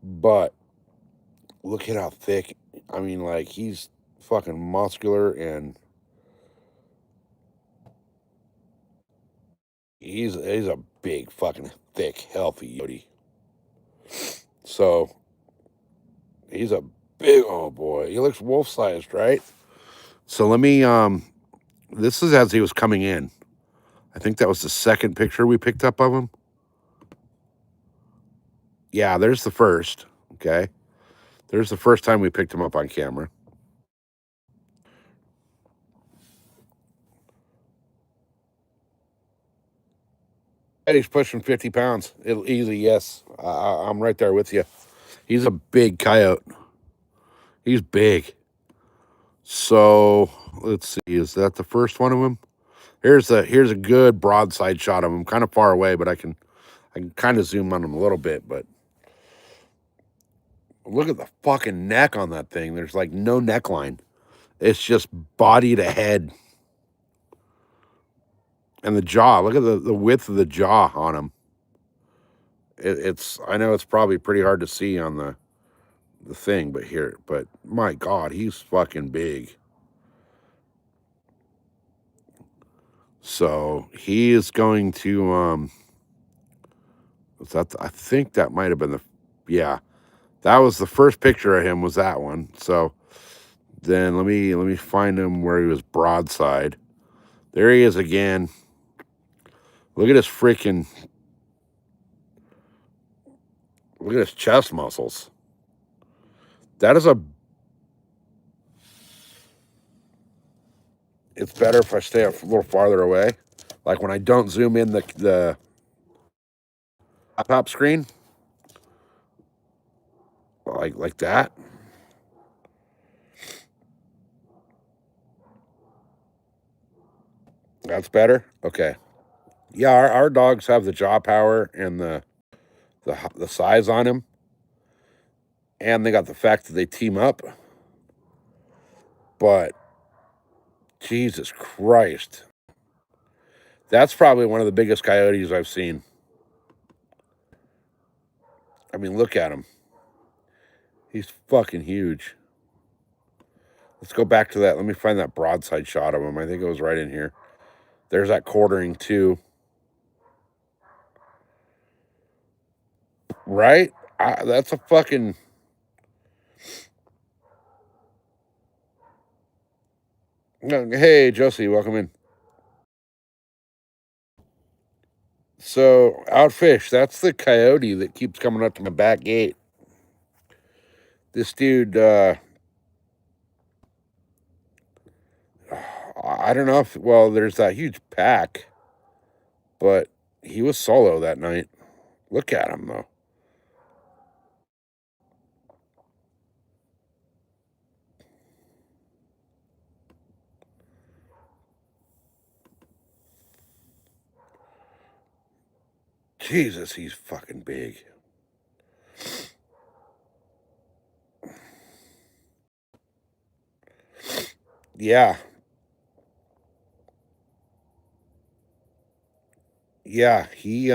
but look at how thick. I mean, like, he's fucking muscular, and he's a big fucking thick, healthy Yodi. So he's a big old boy. He looks wolf-sized, right? So let me this is as he was coming in. I think that was the second picture we picked up of him. Yeah, there's the first. Okay. There's the first time we picked him up on camera. And he's pushing 50 pounds. Easy, yes. I'm right there with you. He's a big coyote. He's big. So let's see. Is that the first one of him? Here's a good broadside shot of him. Kind of far away, but I can kind of zoom on him a little bit. But look at the fucking neck on that thing. There's like no neckline. It's just body to head. And the jaw. Look at the width of the jaw on him. It's I know it's probably pretty hard to see on the thing, but my God, he's fucking big. So he is going to I think that might have been that was the first picture of him, was that one. So then let me find him where he was broadside. There he is again. Look at his chest muscles. That is it's better if I stay a little farther away. Like when I don't zoom in the top screen. Like that. That's better. Okay. Yeah, our dogs have the jaw power and the size on him, and they got the fact that they team up. But Jesus Christ, that's probably one of the biggest coyotes I've seen. I mean, look at him. He's fucking huge. Let's go back to that. Let me find that broadside shot of him. I think it was right in here. There's that quartering too. Right? That's a fucking... Hey, Josie, welcome in. So, Outfish, that's the coyote that keeps coming up to my back gate. This dude, I don't know if, well, there's that huge pack, but he was solo that night. Look at him, though. Jesus, he's fucking big. Yeah. Yeah, he's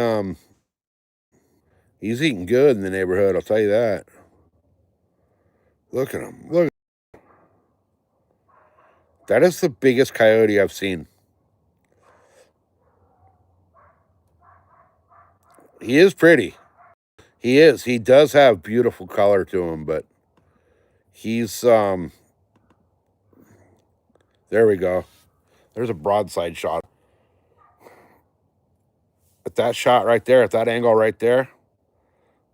eating good in the neighborhood, I'll tell you that. Look at him. Look. That is the biggest coyote I've seen. He is pretty. He is. He does have beautiful color to him, but he's there we go. There's a broadside shot. At that shot right there, at that angle right there,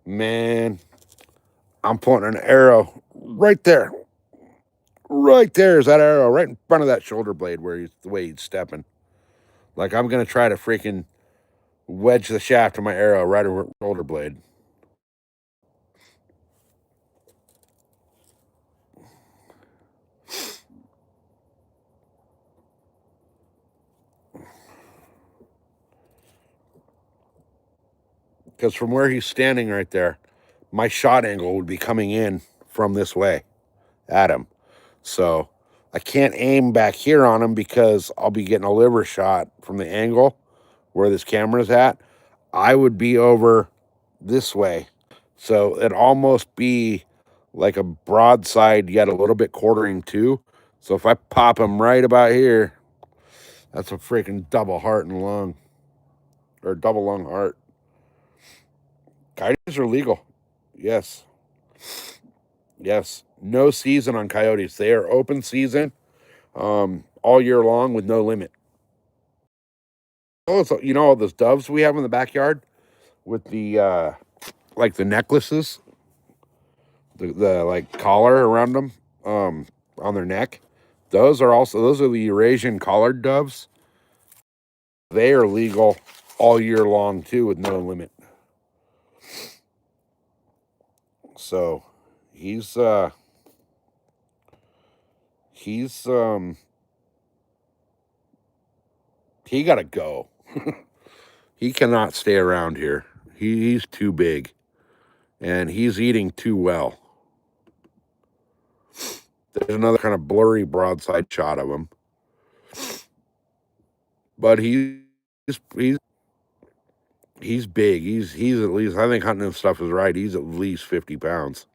man, I'm pointing an arrow right there. Right there is that arrow right in front of that shoulder blade where the way he's stepping. Like I'm gonna try to freaking wedge the shaft of my arrow right over shoulder blade. Because from where he's standing right there, my shot angle would be coming in from this way at him. So I can't aim back here on him because I'll be getting a liver shot from the angle where this camera's at. I would be over this way. So it'd almost be like a broadside, yet a little bit quartering too. So if I pop him right about here, that's a freaking double heart and lung. Or double lung heart. Coyotes are legal. Yes. Yes. No season on coyotes. They are open season all year long with no limit. Oh, you know all those doves we have in the backyard with the like the necklaces, the like collar around them on their neck. Those are the Eurasian collared doves. They are legal all year long too with no limit. So he's he gotta go. He cannot stay around here. He's too big. And he's eating too well. There's another kind of blurry broadside shot of him. But he's big. He's at least, I think hunting and stuff is right. He's at least 50 pounds.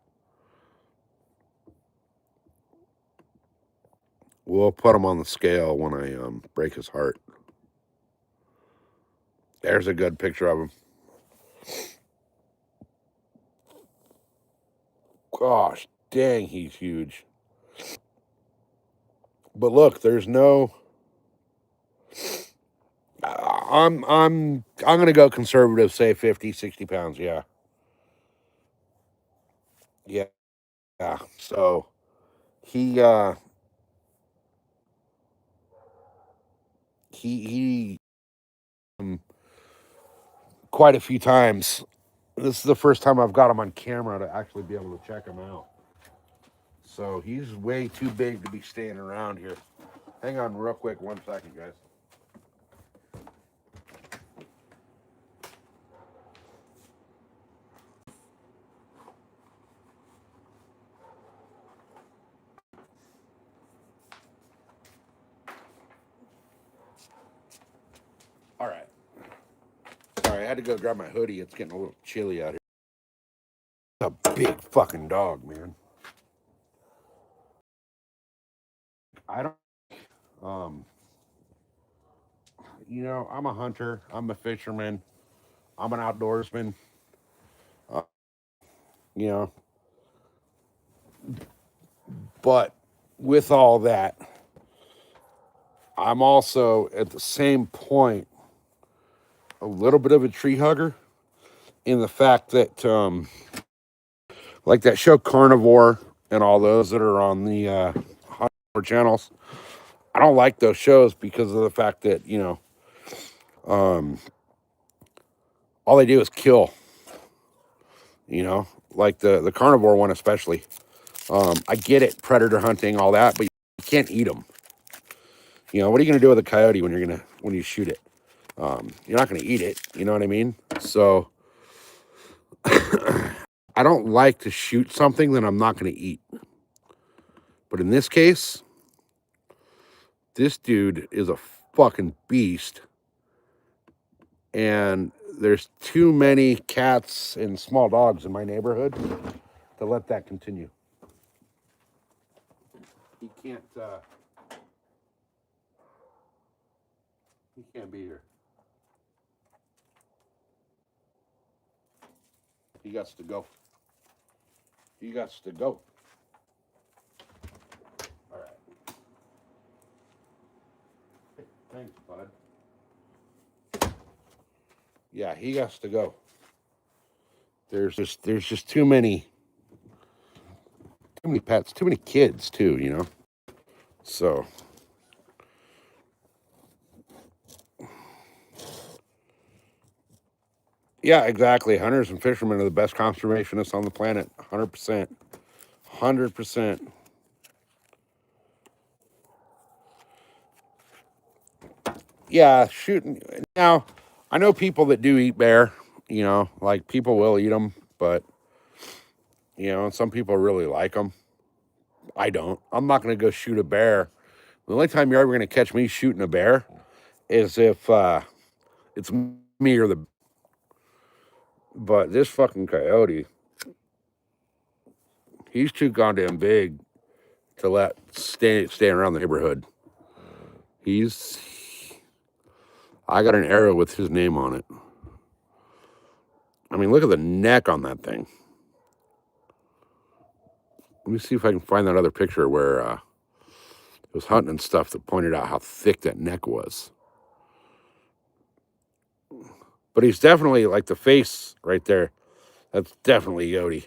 We'll put him on the scale when I break his heart. There's a good picture of him. Gosh, dang, he's huge. But look, there's no. I'm gonna go conservative, say 50, 60 pounds. Yeah. Yeah. Yeah. So he quite a few times. This is the first time I've got him on camera to actually be able to check him out. So he's way too big to be staying around here. Hang on real quick, 1 second, guys. All right. Sorry, I had to go grab my hoodie. It's getting a little chilly out here. It's a big fucking dog, man. I don't you know, I'm a hunter, I'm a fisherman, I'm an outdoorsman. You know, but with all that, I'm also at the same point a little bit of a tree hugger in the fact that like that show Carnivore and all those that are on the Hunter channels, I don't like those shows because of the fact that, you know, all they do is kill, you know, like the Carnivore one especially. I get it, predator hunting, all that, but you can't eat them. You know, what are you going to do with a coyote when you shoot it? You're not going to eat it. You know what I mean? So I don't like to shoot something that I'm not going to eat. But in this case, this dude is a fucking beast. And there's too many cats and small dogs in my neighborhood to let that continue. He can't be here. He got to go. He got to go. All right. Thanks, bud. Yeah, he got to go. There's just too many pets, too many kids too, you know. So yeah, exactly. Hunters and fishermen are the best conservationists on the planet. 100%. 100%. Yeah, shooting. Now, I know people that do eat bear, you know, like people will eat them, but, you know, some people really like them. I don't. I'm not going to go shoot a bear. The only time you're ever going to catch me shooting a bear is if it's me or the. But this fucking coyote, he's too goddamn big to let stay around the neighborhood. I got an arrow with his name on it. I mean, look at the neck on that thing. Let me see if I can find that other picture where it was hunting and stuff that pointed out how thick that neck was. But he's definitely like the face right there. That's definitely Yodi.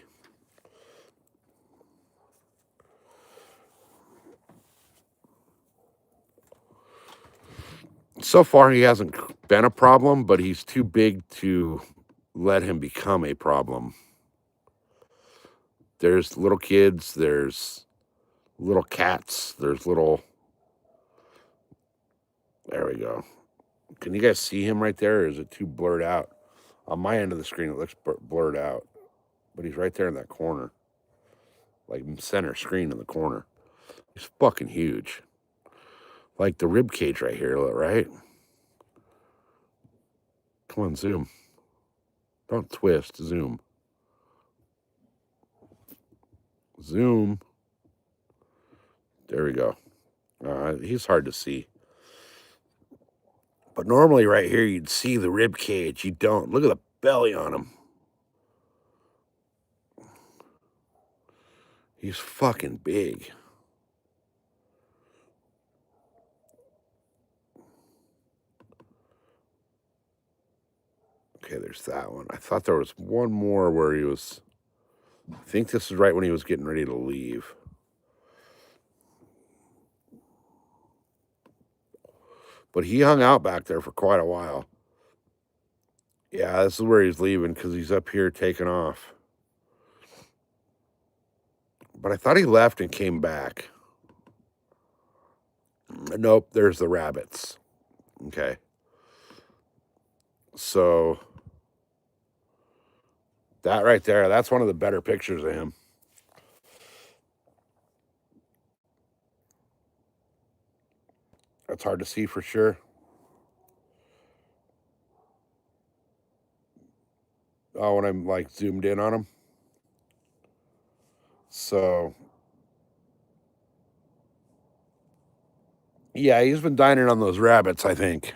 So far, he hasn't been a problem, but he's too big to let him become a problem. There's little kids, there's little cats, there's little. There we go. Can you guys see him right there, or is it too blurred out? On my end of the screen, it looks blurred out, but he's right there in that corner, like center screen in the corner. He's fucking huge. Like the rib cage right here, right? Come on, zoom. Don't twist, zoom. Zoom. There we go. He's hard to see. But normally right here, you'd see the rib cage. You don't. Look at the belly on him. He's fucking big. Okay, there's that one. I thought there was one more where he was. I think this is right when he was getting ready to leave. But he hung out back there for quite a while. Yeah, this is where he's leaving because he's up here taking off. But I thought he left and came back. Nope, there's the rabbits. Okay. So that right there, that's one of the better pictures of him. That's hard to see for sure. Oh, when I'm like zoomed in on him. So yeah, he's been dining on those rabbits, I think.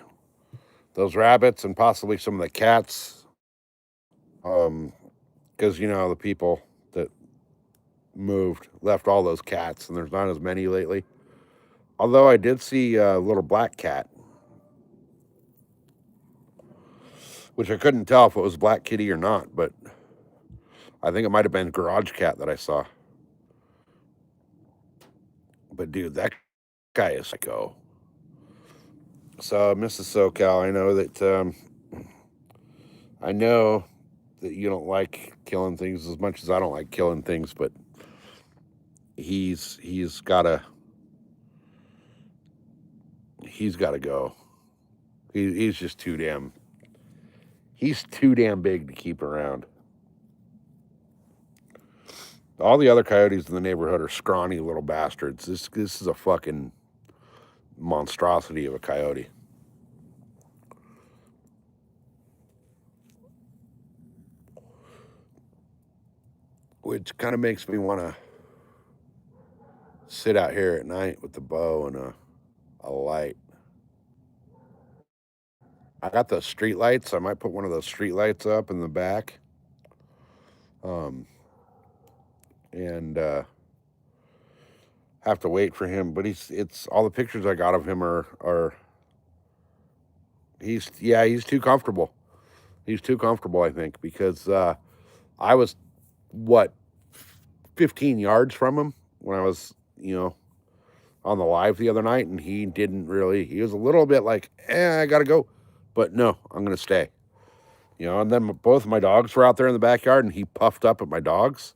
Those rabbits and possibly some of the cats. Because you know the people that moved left all those cats, and there's not as many lately. Although I did see a little black cat, which I couldn't tell if it was Black Kitty or not, but I think it might have been Garage Cat that I saw. But dude, that guy is psycho. So, Mrs. SoCal, I know that you don't like killing things as much as I don't like killing things, but he's gotta go. He's just too damn. He's too damn big to keep around. All the other coyotes in the neighborhood are scrawny little bastards. This is a fucking monstrosity of a coyote. Which kind of makes me want to sit out here at night with the bow and a light. I got those street lights. I might put one of those street lights up in the back. And have to wait for him. But it's all the pictures I got of him are he's too comfortable. He's too comfortable, I think, because I was 15 yards from him when I was, on the live the other night, and he was a little bit like, I gotta go. But no, I'm gonna stay. And then both of my dogs were out there in the backyard, and he puffed up at my dogs.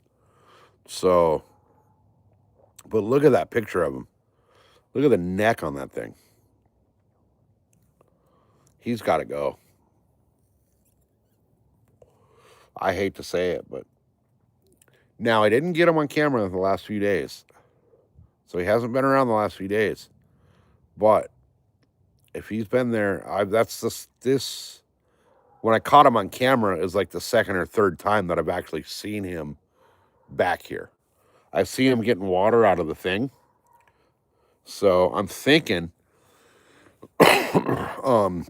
So, but look at that picture of him. Look at the neck on that thing. He's got to go. I hate to say it, but now I didn't get him on camera the last few days. So he hasn't been around the last few days. But if he's been there, when I caught him on camera is like the second or third time that I've actually seen him back here. I see him getting water out of the thing. So I'm thinking, I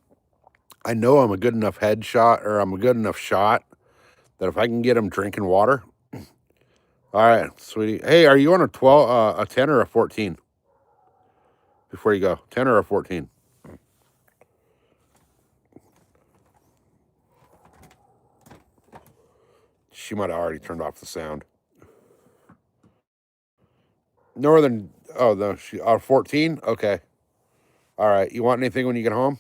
know I'm a good enough headshot, or I'm a good enough shot that if I can get them drinking water. All right, sweetie. Hey, are you on a 12, a 10 or a 14? Before you go, 10 or a 14? She might have already turned off the sound. Northern. Oh no, she 14. Okay. All right. You want anything when you get home?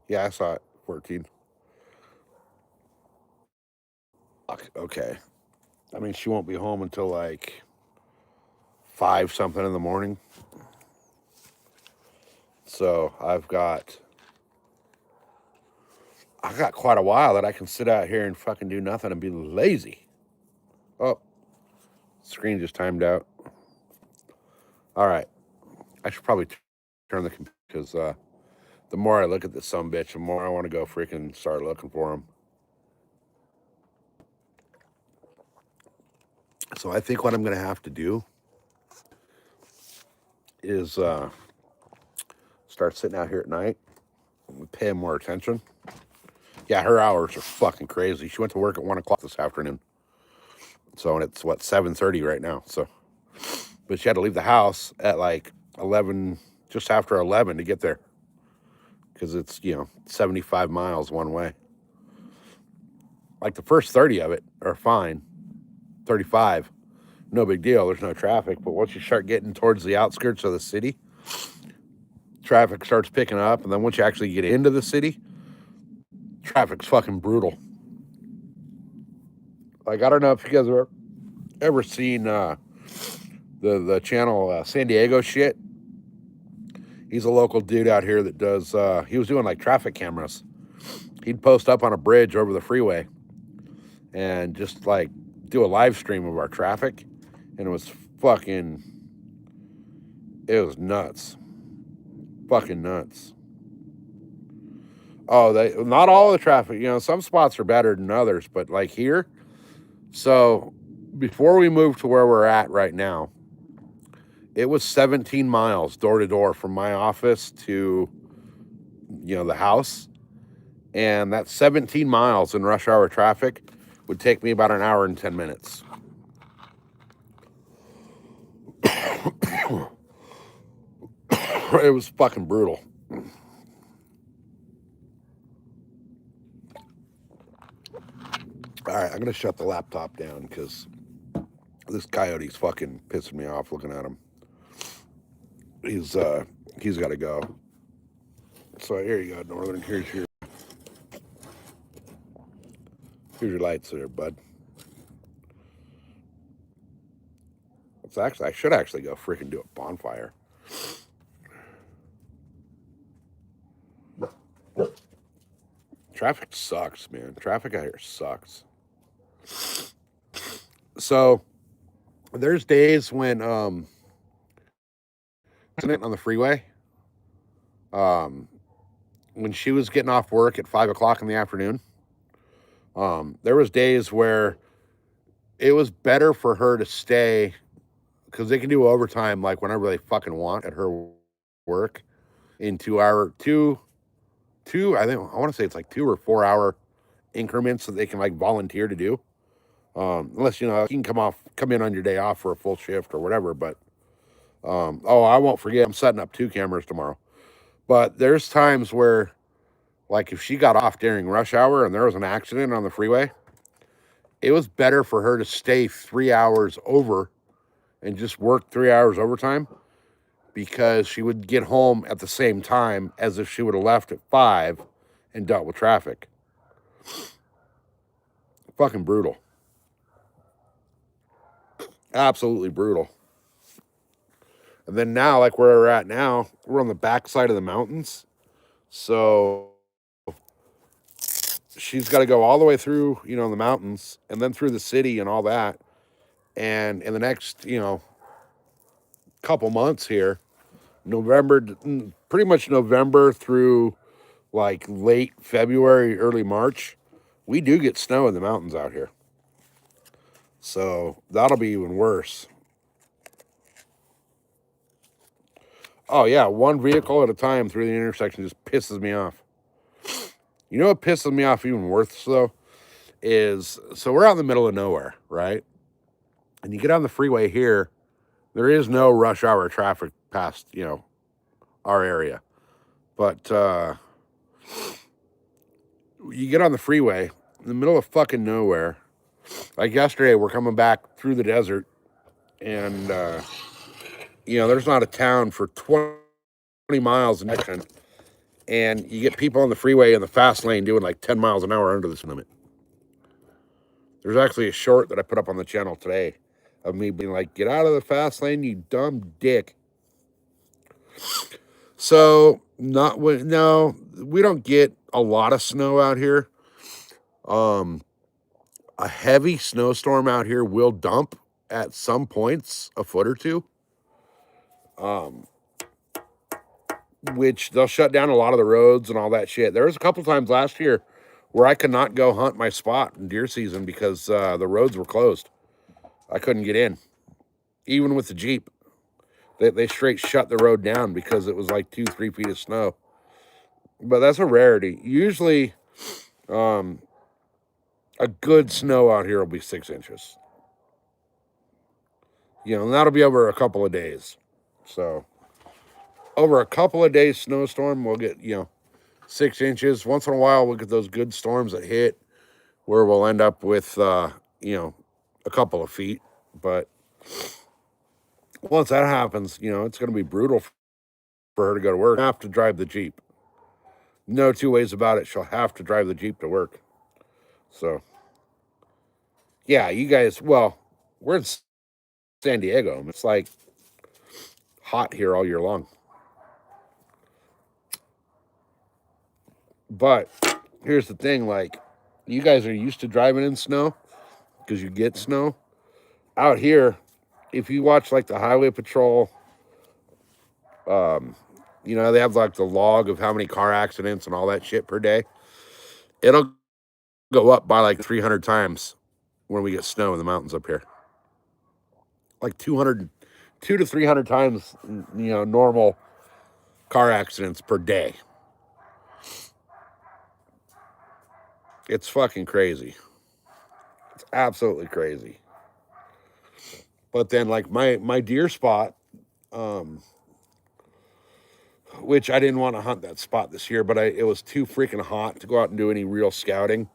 Yeah, I saw it. 14. Okay. I mean, she won't be home until like 5 something in the morning. So I got quite a while that I can sit out here and fucking do nothing and be lazy. Oh, screen just timed out. All right. I should probably turn the computer because the more I look at this sumbitch, the more I want to go freaking start looking for them. So I think what I'm going to have to do is start sitting out here at night and pay more attention. Yeah, her hours are fucking crazy. She went to work at 1 o'clock this afternoon. So, and it's what, 7:30 right now. So, but she had to leave the house at like 11, just after 11 to get there. Because it's, 75 miles one way. Like the first 30 of it are fine. 35, no big deal. There's no traffic. But once you start getting towards the outskirts of the city, traffic starts picking up. And then once you actually get into the city, traffic's fucking brutal. Like, I don't know if you guys have ever seen the channel San Diego shit. He's a local dude out here that does, he was doing like traffic cameras. He'd post up on a bridge over the freeway and just like do a live stream of our traffic. And it was nuts. Fucking nuts. Oh, not all the traffic, some spots are better than others, but like here. So before we moved to where we're at right now, it was 17 miles door to door from my office to, the house. And that 17 miles in rush hour traffic would take me about an hour and 10 minutes. It was fucking brutal. All right, I'm going to shut the laptop down because this coyote's fucking pissing me off looking at him. He's got to go. So here you go, Northern. Here's your lights there, bud. I should actually go freaking do a bonfire. Traffic sucks, man. Traffic out here sucks. So there's days when on the freeway, when she was getting off work at 5 o'clock in the afternoon, there was days where it was better for her to stay because they can do overtime like whenever they fucking want at her work in 2 hour, I want to say it's like 2 or 4 hour increments that they can like volunteer to do. Unless, you can come in on your day off for a full shift or whatever. But, I won't forget, I'm setting up 2 cameras tomorrow. But there's times where, like, if she got off during rush hour and there was an accident on the freeway, it was better for her to stay 3 hours over and just work 3 hours overtime because she would get home at the same time as if she would have left at 5 and dealt with traffic. Fucking brutal. Absolutely brutal. And then now, like where we're at now, we're on the backside of the mountains. So she's got to go all the way through, the mountains and then through the city and all that. And in the next, couple months here, pretty much November through like late February, early March, we do get snow in the mountains out here. So that'll be even worse. Oh yeah, one vehicle at a time through the intersection just pisses me off. You know what pisses me off even worse though is, so we're out in the middle of nowhere, right? And you get on the freeway here, there is no rush hour traffic past, our area. But you get on the freeway in the middle of fucking nowhere. Like yesterday, we're coming back through the desert, and there's not a town for 20 miles in action, and you get people on the freeway in the fast lane doing like 10 miles an hour under the limit. There's actually a short that I put up on the channel today of me being like, "Get out of the fast lane, you dumb dick." So no, we don't get a lot of snow out here. A heavy snowstorm out here will dump at some points a foot or two, which they'll shut down a lot of the roads and all that shit. There was a couple times last year where I could not go hunt my spot in deer season because the roads were closed. I couldn't get in, even with the Jeep. They straight shut the road down because it was like 2-3 feet of snow. But that's a rarity. Usually, a good snow out here will be 6 inches. And that'll be over a couple of days. So, over a couple of days snowstorm, we'll get, 6 inches. Once in a while, we'll get those good storms that hit where we'll end up with, a couple of feet. But once that happens, it's going to be brutal for her to go to work. She'll have to drive the Jeep. No two ways about it. She'll have to drive the Jeep to work. So, yeah, you guys, well, we're in San Diego. It's like hot here all year long. But here's the thing, like, you guys are used to driving in snow because you get snow. Out here, if you watch like the highway patrol, they have like the log of how many car accidents and all that shit per day. It'll go up by like 300 times when we get snow in the mountains up here. Like 200 to 300 times, normal car accidents per day. It's fucking crazy. It's absolutely crazy. But then like my deer spot, which I didn't want to hunt that spot this year, but it was too freaking hot to go out and do any real scouting.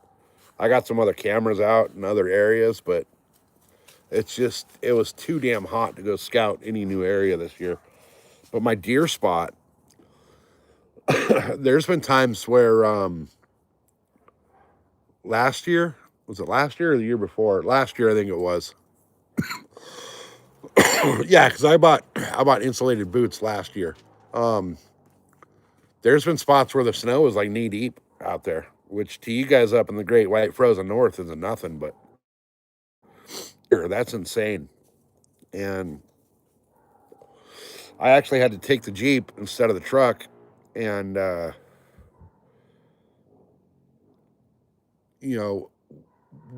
I got some other cameras out in other areas, but it was too damn hot to go scout any new area this year. But my deer spot, there's been times where last year, was it last year or the year before? Last year, I think it was. Yeah, because I bought insulated boots last year. There's been spots where the snow was like knee deep out there, which to you guys up in the Great White Frozen North isn't nothing, but that's insane. And I actually had to take the Jeep instead of the truck and,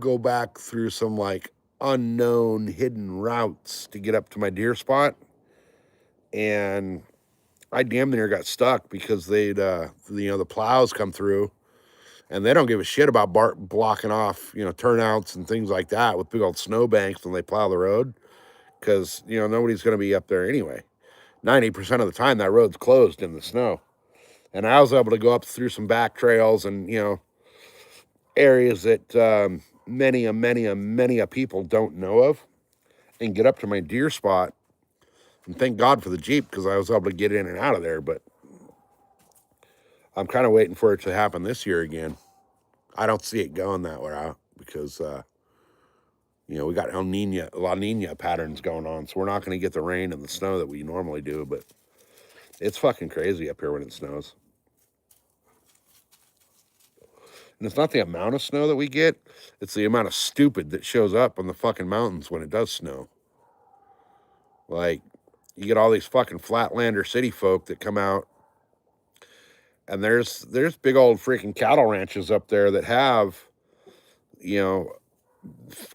go back through some like unknown hidden routes to get up to my deer spot. And I damn near got stuck because the plows come through and they don't give a shit about blocking off, turnouts and things like that with big old snow banks when they plow the road. Because, nobody's going to be up there anyway. 90% of the time that road's closed in the snow. And I was able to go up through some back trails and, areas that many people don't know of and get up to my deer spot. And thank God for the Jeep because I was able to get in and out of there. But I'm kind of waiting for it to happen this year again. I don't see it going that way out because, we got La Nina patterns going on. So we're not going to get the rain and the snow that we normally do. But it's fucking crazy up here when it snows. And it's not the amount of snow that we get. It's the amount of stupid that shows up on the fucking mountains when it does snow. Like, you get all these fucking flatlander city folk that come out. And there's big old freaking cattle ranches up there that have,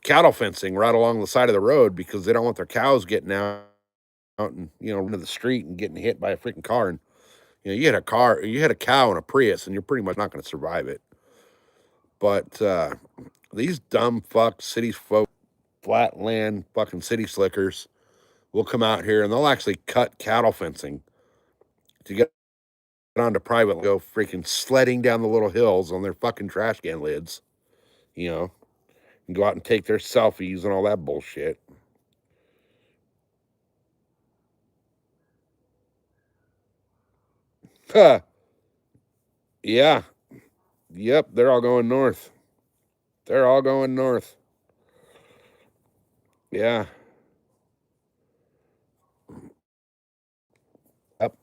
cattle fencing right along the side of the road because they don't want their cows getting out and into the street and getting hit by a freaking car, and you hit a cow in a Prius, and you're pretty much not going to survive it. But these dumb fuck city folk, flatland fucking city slickers, will come out here and they'll actually cut cattle fencing to get onto private, go freaking sledding down the little hills on their fucking trash can lids, and go out and take their selfies and all that bullshit. Huh. Yeah. Yep. They're all going north. They're all going north. Yeah. Yep.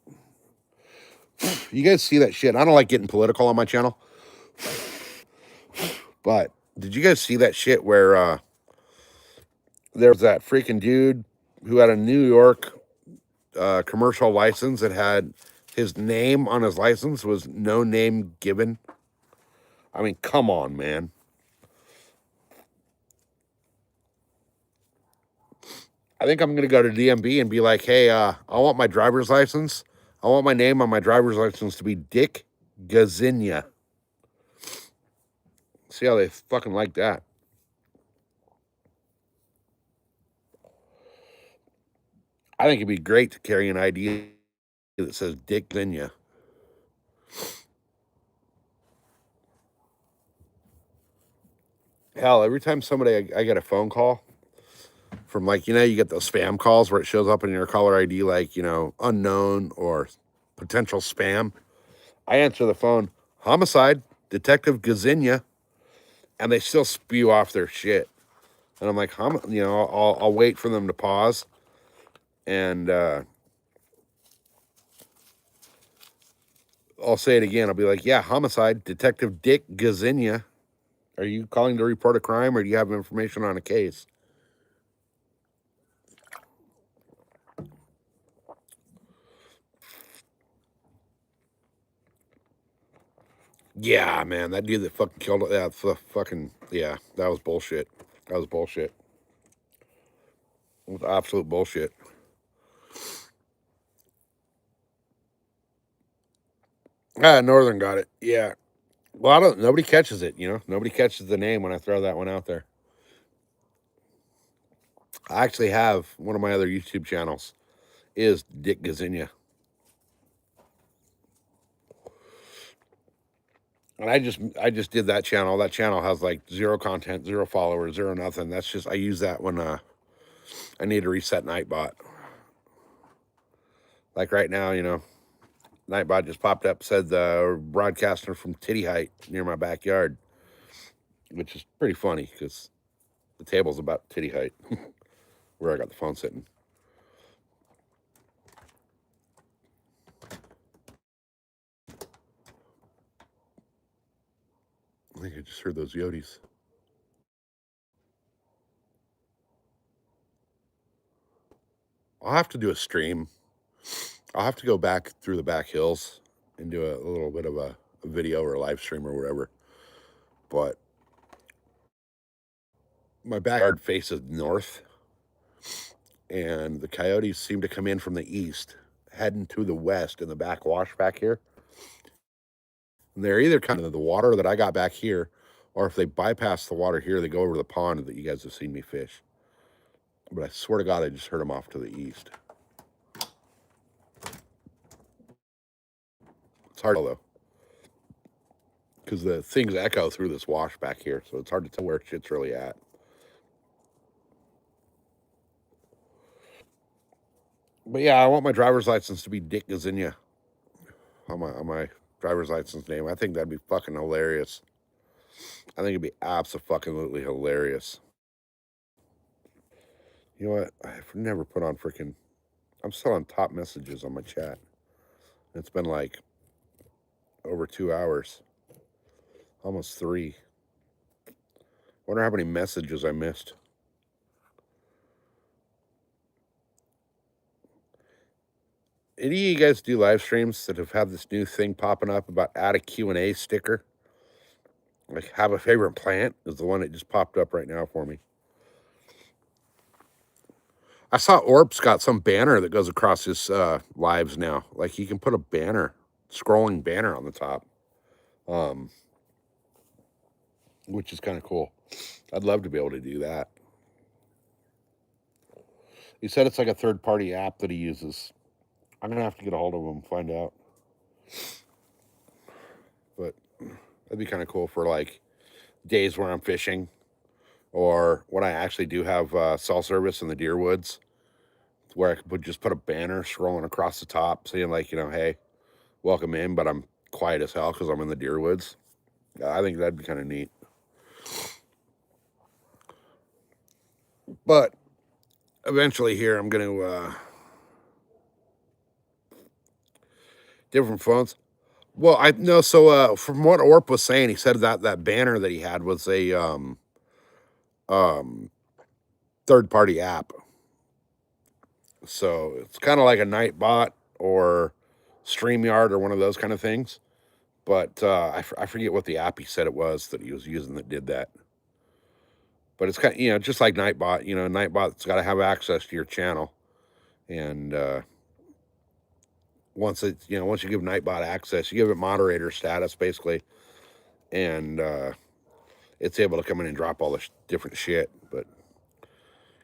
You guys see that shit? I don't like getting political on my channel, but did you guys see that shit where there was that freaking dude who had a New York commercial license that had his name on his license was no name given? I mean, come on, man. I think I'm gonna go to DMV and be like, hey, I want my driver's license. I want my name on my driver's license to be Dick Gazinia. See how they fucking like that. I think it'd be great to carry an ID that says Dick Gazinia. Hell, every time I get a phone call from, like, you get those spam calls where it shows up in your caller ID like, unknown or potential spam. I answer the phone, homicide, Detective Gazinia, and they still spew off their shit. And I'm like, I'll wait for them to pause, and I'll say it again. I'll be like, yeah, homicide, Detective Dick Gazinia. Are you calling to report a crime, or do you have information on a case? Yeah, man, that dude that fucking killed it, that yeah, that was bullshit. That was bullshit. It was absolute bullshit. Ah, Northern got it. Yeah. Well, nobody catches it, Nobody catches the name when I throw that one out there. I actually have one of my other YouTube channels is Dick Gazinia. And I just did that channel. That channel has like zero content, zero followers, zero nothing. That's just I use that when I need to reset Nightbot. Like right now, Nightbot just popped up, said the broadcaster from Titty Height near my backyard, which is pretty funny because the table's about Titty Height where I got the phone sitting. I think I just heard those Yodis. I'll have to do a stream. I'll have to go back through the back hills and do a little bit of a video or a live stream or whatever. But my backyard faces north, and the coyotes seem to come in from the east, heading to the west in the backwash back here. And they're either kind of the water that I got back here, or if they bypass the water here, they go over the pond that you guys have seen me fish. But I swear to God, I just heard them off to the east. It's hard though, because the things echo through this wash back here, so it's hard to tell where shit's really at. But yeah, I want my driver's license to be Dick Gazinia on my driver's license name. I think that'd be fucking hilarious. I think it'd be absolutely hilarious. You know what? I've never put on freaking. I'm still on top messages on my chat. It's been like over 2 hours, almost 3. Wonder how many messages I missed. Any of you guys do live streams that have had this new thing popping up about add a Q&A sticker? Like, have a favorite plant is the one that just popped up right now for me. I saw Orp's got some banner that goes across his lives now. Like he can put a banner, scrolling banner on the top, um, which is kind of cool. I'd love to be able to do that. He said it's like a third party app that he uses. I'm gonna have to get a hold of him, find out. But that'd be kind of cool for like days where I'm fishing, or when I actually do have cell service in the deer woods, where I could just put a banner scrolling across the top saying like, hey, welcome in, but I'm quiet as hell because I'm in the deer woods. I think that'd be kind of neat. But eventually here I'm going to different phones. Well, I know. So from what Orp was saying, he said that banner that he had was a um, third party app. So it's kind of like a Nightbot or StreamYard or one of those kind of things. But I forget what the app he said it was that he was using that did that. But it's kind of, just like Nightbot. Nightbot's got to have access to your channel, and once you give Nightbot access, you give it moderator status basically, and it's able to come in and drop all this different shit. But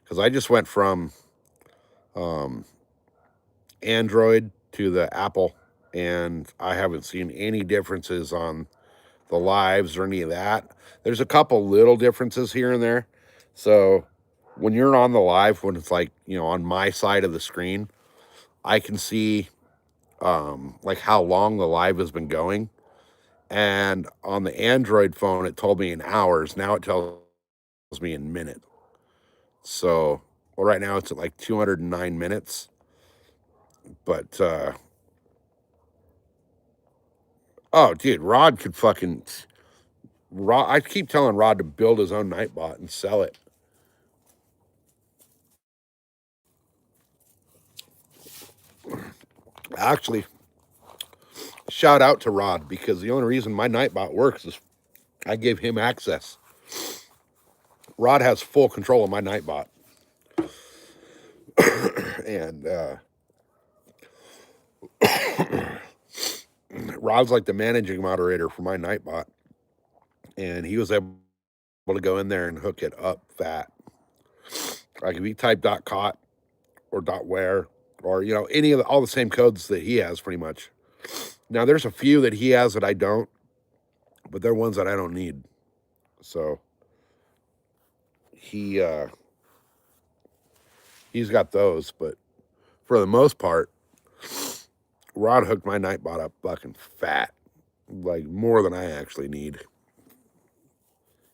because I just went from Android to the Apple, and I haven't seen any differences on the lives or any of that. There's a couple little differences here and there. So when you're on the live, when it's like, on my side of the screen, I can see like how long the live has been going. And on the Android phone, it told me in hours. Now it tells me in minutes. So, well, right now it's at like 209 minutes. But, oh, dude, Rod could fucking. I keep telling Rod to build his own Nightbot and sell it. Actually, shout out to Rod, because the only reason my Nightbot works is I gave him access. Rod has full control of my Nightbot. And Rod's like the managing moderator for my Nightbot. And he was able to go in there and hook it up fat. Like if you type .cot or .where or, any of all the same codes that he has pretty much. Now there's a few that he has that I don't, but they're ones that I don't need. So he's got those, but for the most part, Rod hooked my Nightbot up fucking fat, like more than I actually need.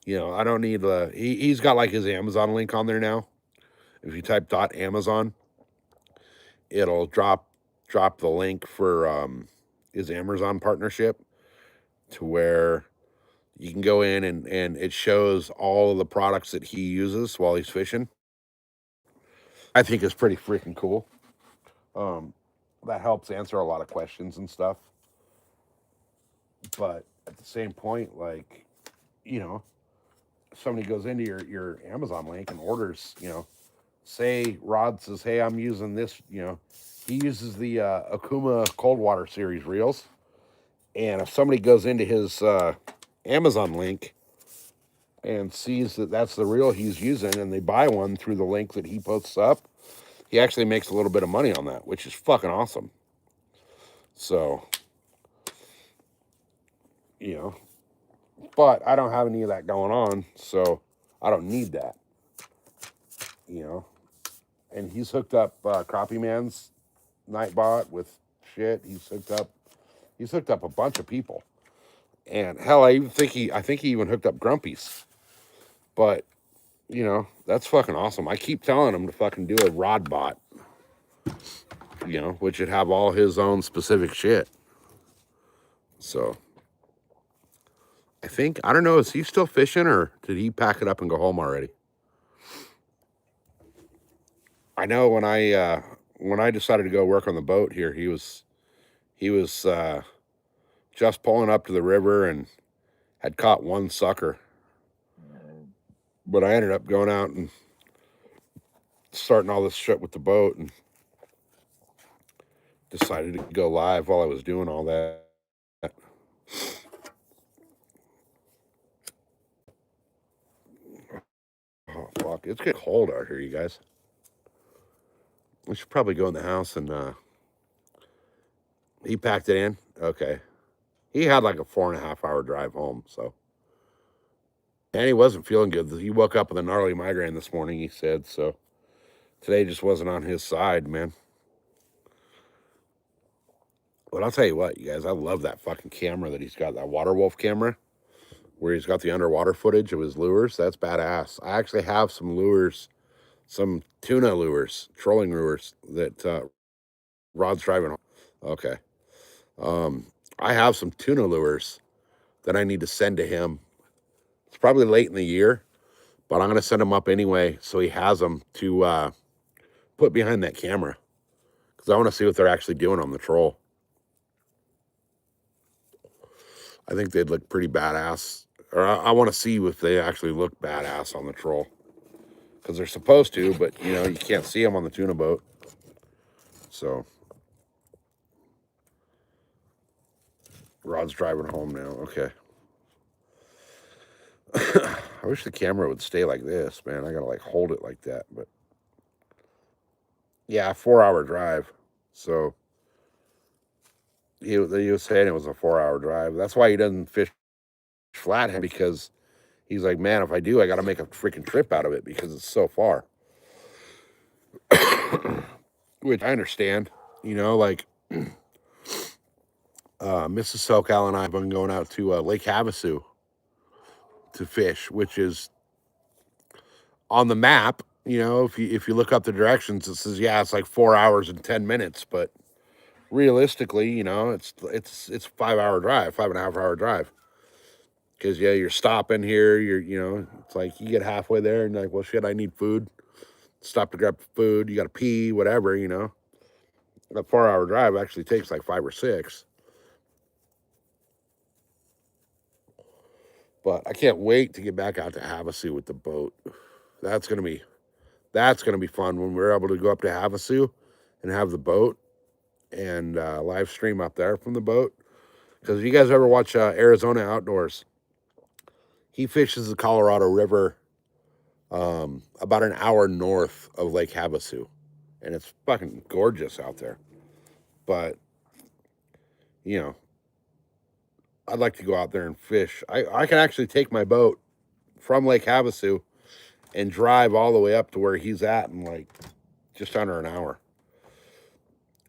I don't need he's got like his Amazon link on there now. If you type .amazon, it'll drop the link for his Amazon partnership, to where you can go in and it shows all of the products that he uses while he's fishing. I think it's pretty freaking cool. That helps answer a lot of questions and stuff. But at the same point, like, somebody goes into your Amazon link and orders, say Rod says, hey, I'm using this, he uses the Okuma Cold Water Series reels. And if somebody goes into his Amazon link and sees that that's the reel he's using, and they buy one through the link that he posts up, he actually makes a little bit of money on that, which is fucking awesome. So, but I don't have any of that going on, so I don't need that, And he's hooked up Crappie Man's Nightbot with shit. He's hooked up a bunch of people, and hell, I think he even hooked up Grumpy's. But that's fucking awesome. I keep telling him to fucking do a Rod bot, which would have all his own specific shit. So I don't know, is he still fishing, or did he pack it up and go home already? I know when I decided to go work on the boat here, he was just pulling up to the river and had caught one sucker. But I ended up going out and starting all this shit with the boat and decided to go live while I was doing all that. Oh, fuck. It's getting cold out here, you guys. We should probably go in the house and, he packed it in? Okay. He had like a 4.5 hour drive home, so. And he wasn't feeling good. He woke up with a gnarly migraine this morning, he said, so. Today just wasn't on his side, man. But I'll tell you what, you guys, I love that fucking camera that he's got, that Waterwolf camera, where he's got the underwater footage of his lures. That's badass. I actually have some lures, some tuna lures, trolling lures that Rod's driving home. Okay. I have some tuna lures that I need to send to him. It's probably late in the year, but I'm going to send them up anyway so he has them to put behind that camera because I want to see what they're actually doing on the troll. I think they'd look pretty badass. Or I want to see if they actually look badass on the troll. Because they're supposed to, but, you know, you can't see them on the tuna boat. So. Rod's driving home now. Okay. I wish the camera would stay like this, man. I got to, like, hold it like that. But, yeah, 4-hour drive. So. He was saying it was a 4-hour drive. That's why he doesn't fish flathead, because he's like, man, if I do, I got to make a freaking trip out of it because it's so far. Which I understand, you know, like Mrs. SoCal and I have been going out to Lake Havasu to fish, which is on the map. You know, if you look up the directions, it says, yeah, it's like 4 hours and 10 minutes, but realistically, you know, it's 5-hour drive, 5.5-hour drive. Because, yeah, you're stopping here, you know, it's like you get halfway there and you're like, well, shit, I need food. Stop to grab food. You got to pee, whatever, you know. That 4-hour drive actually takes like 5 or 6. But I can't wait to get back out to Havasu with the boat. That's gonna be fun when we're able to go up to Havasu and have the boat and live stream up there from the boat. Because if you guys ever watch Arizona Outdoors, he fishes the Colorado River about an hour north of Lake Havasu, and it's fucking gorgeous out there. But you know, I'd like to go out there and fish. I can actually take my boat from Lake Havasu and drive all the way up to where he's at in like just under an hour.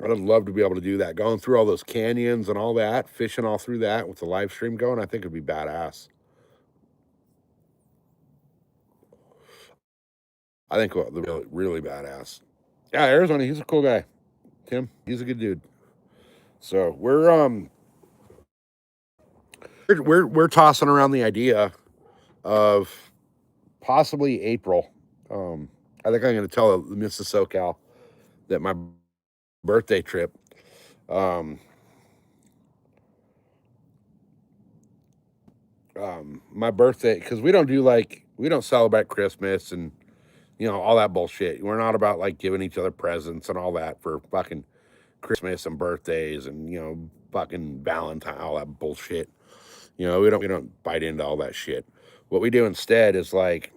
I'd love to be able to do that. Going through all those canyons and all that, fishing all through that with the live stream going, I think it'd be badass. I think really, really badass. Yeah, Arizona, he's a cool guy. Tim, he's a good dude. So we're tossing around the idea of possibly April. I think I'm going to tell Mrs. SoCal that my birthday trip, my birthday, because we don't celebrate Christmas and, you know, all that bullshit. We're not about like giving each other presents and all that for fucking Christmas and birthdays and, you know, fucking Valentine, all that bullshit. You know, we don't bite into all that shit. What we do instead is like,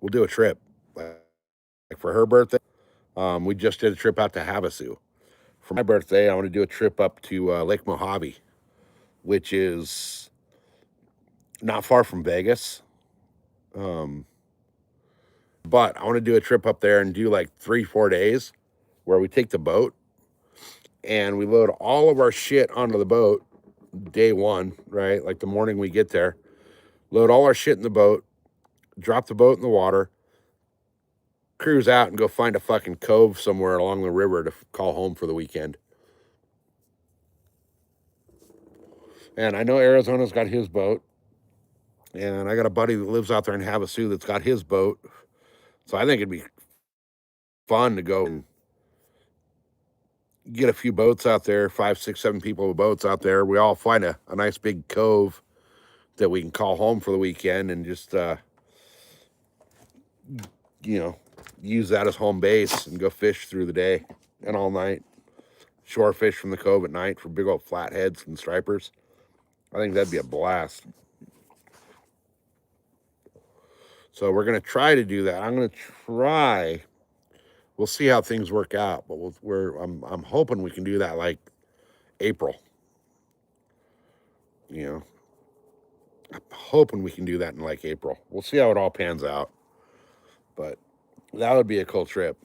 we'll do a trip. Like for her birthday, we just did a trip out to Havasu. For my birthday, I want to do a trip up to Lake Mojave, which is not far from Vegas. But I want to do a trip up there and do like 3-4 days where we take the boat and we load all of our shit onto the boat day one, right? Like the morning we get there, load all our shit in the boat, drop the boat in the water, cruise out and go find a fucking cove somewhere along the river to call home for the weekend. And I know Arizona's got his boat. And I got a buddy that lives out there in Havasu that's got his boat. So I think it'd be fun to go and get a few boats out there, 5, 6, 7 people with boats out there. We all find a nice big cove that we can call home for the weekend and just use that as home base and go fish through the day and all night. Shore fish from the cove at night for big old flatheads and stripers. I think that'd be a blast. So we're gonna try to do that. I'm gonna try. We'll see how things work out, but I'm hoping we can do that like April. I'm hoping we can do that in like April. We'll see how it all pans out. But that would be a cool trip.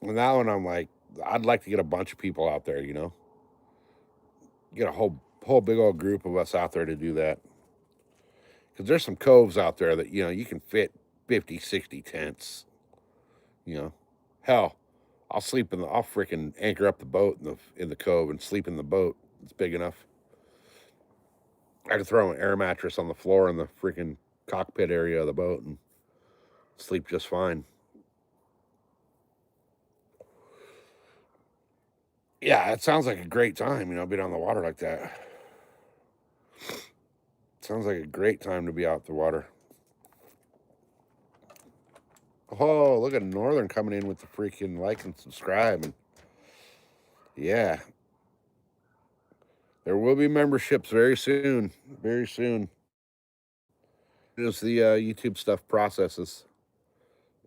And that one, I'd like to get a bunch of people out there. Get a whole big old group of us out there to do that. Because there's some coves out there that you can fit 50, 60 tents. Hell, I'll freaking anchor up the boat in the cove and sleep in the boat. It's big enough. I could throw an air mattress on the floor in the freaking cockpit area of the boat and sleep just fine. Yeah, it sounds like a great time, being on the water like that. Sounds like a great time to be out the water. Oh, look at Northern coming in with the freaking like and subscribe. And yeah, there will be memberships very soon. Very soon. As the YouTube stuff processes.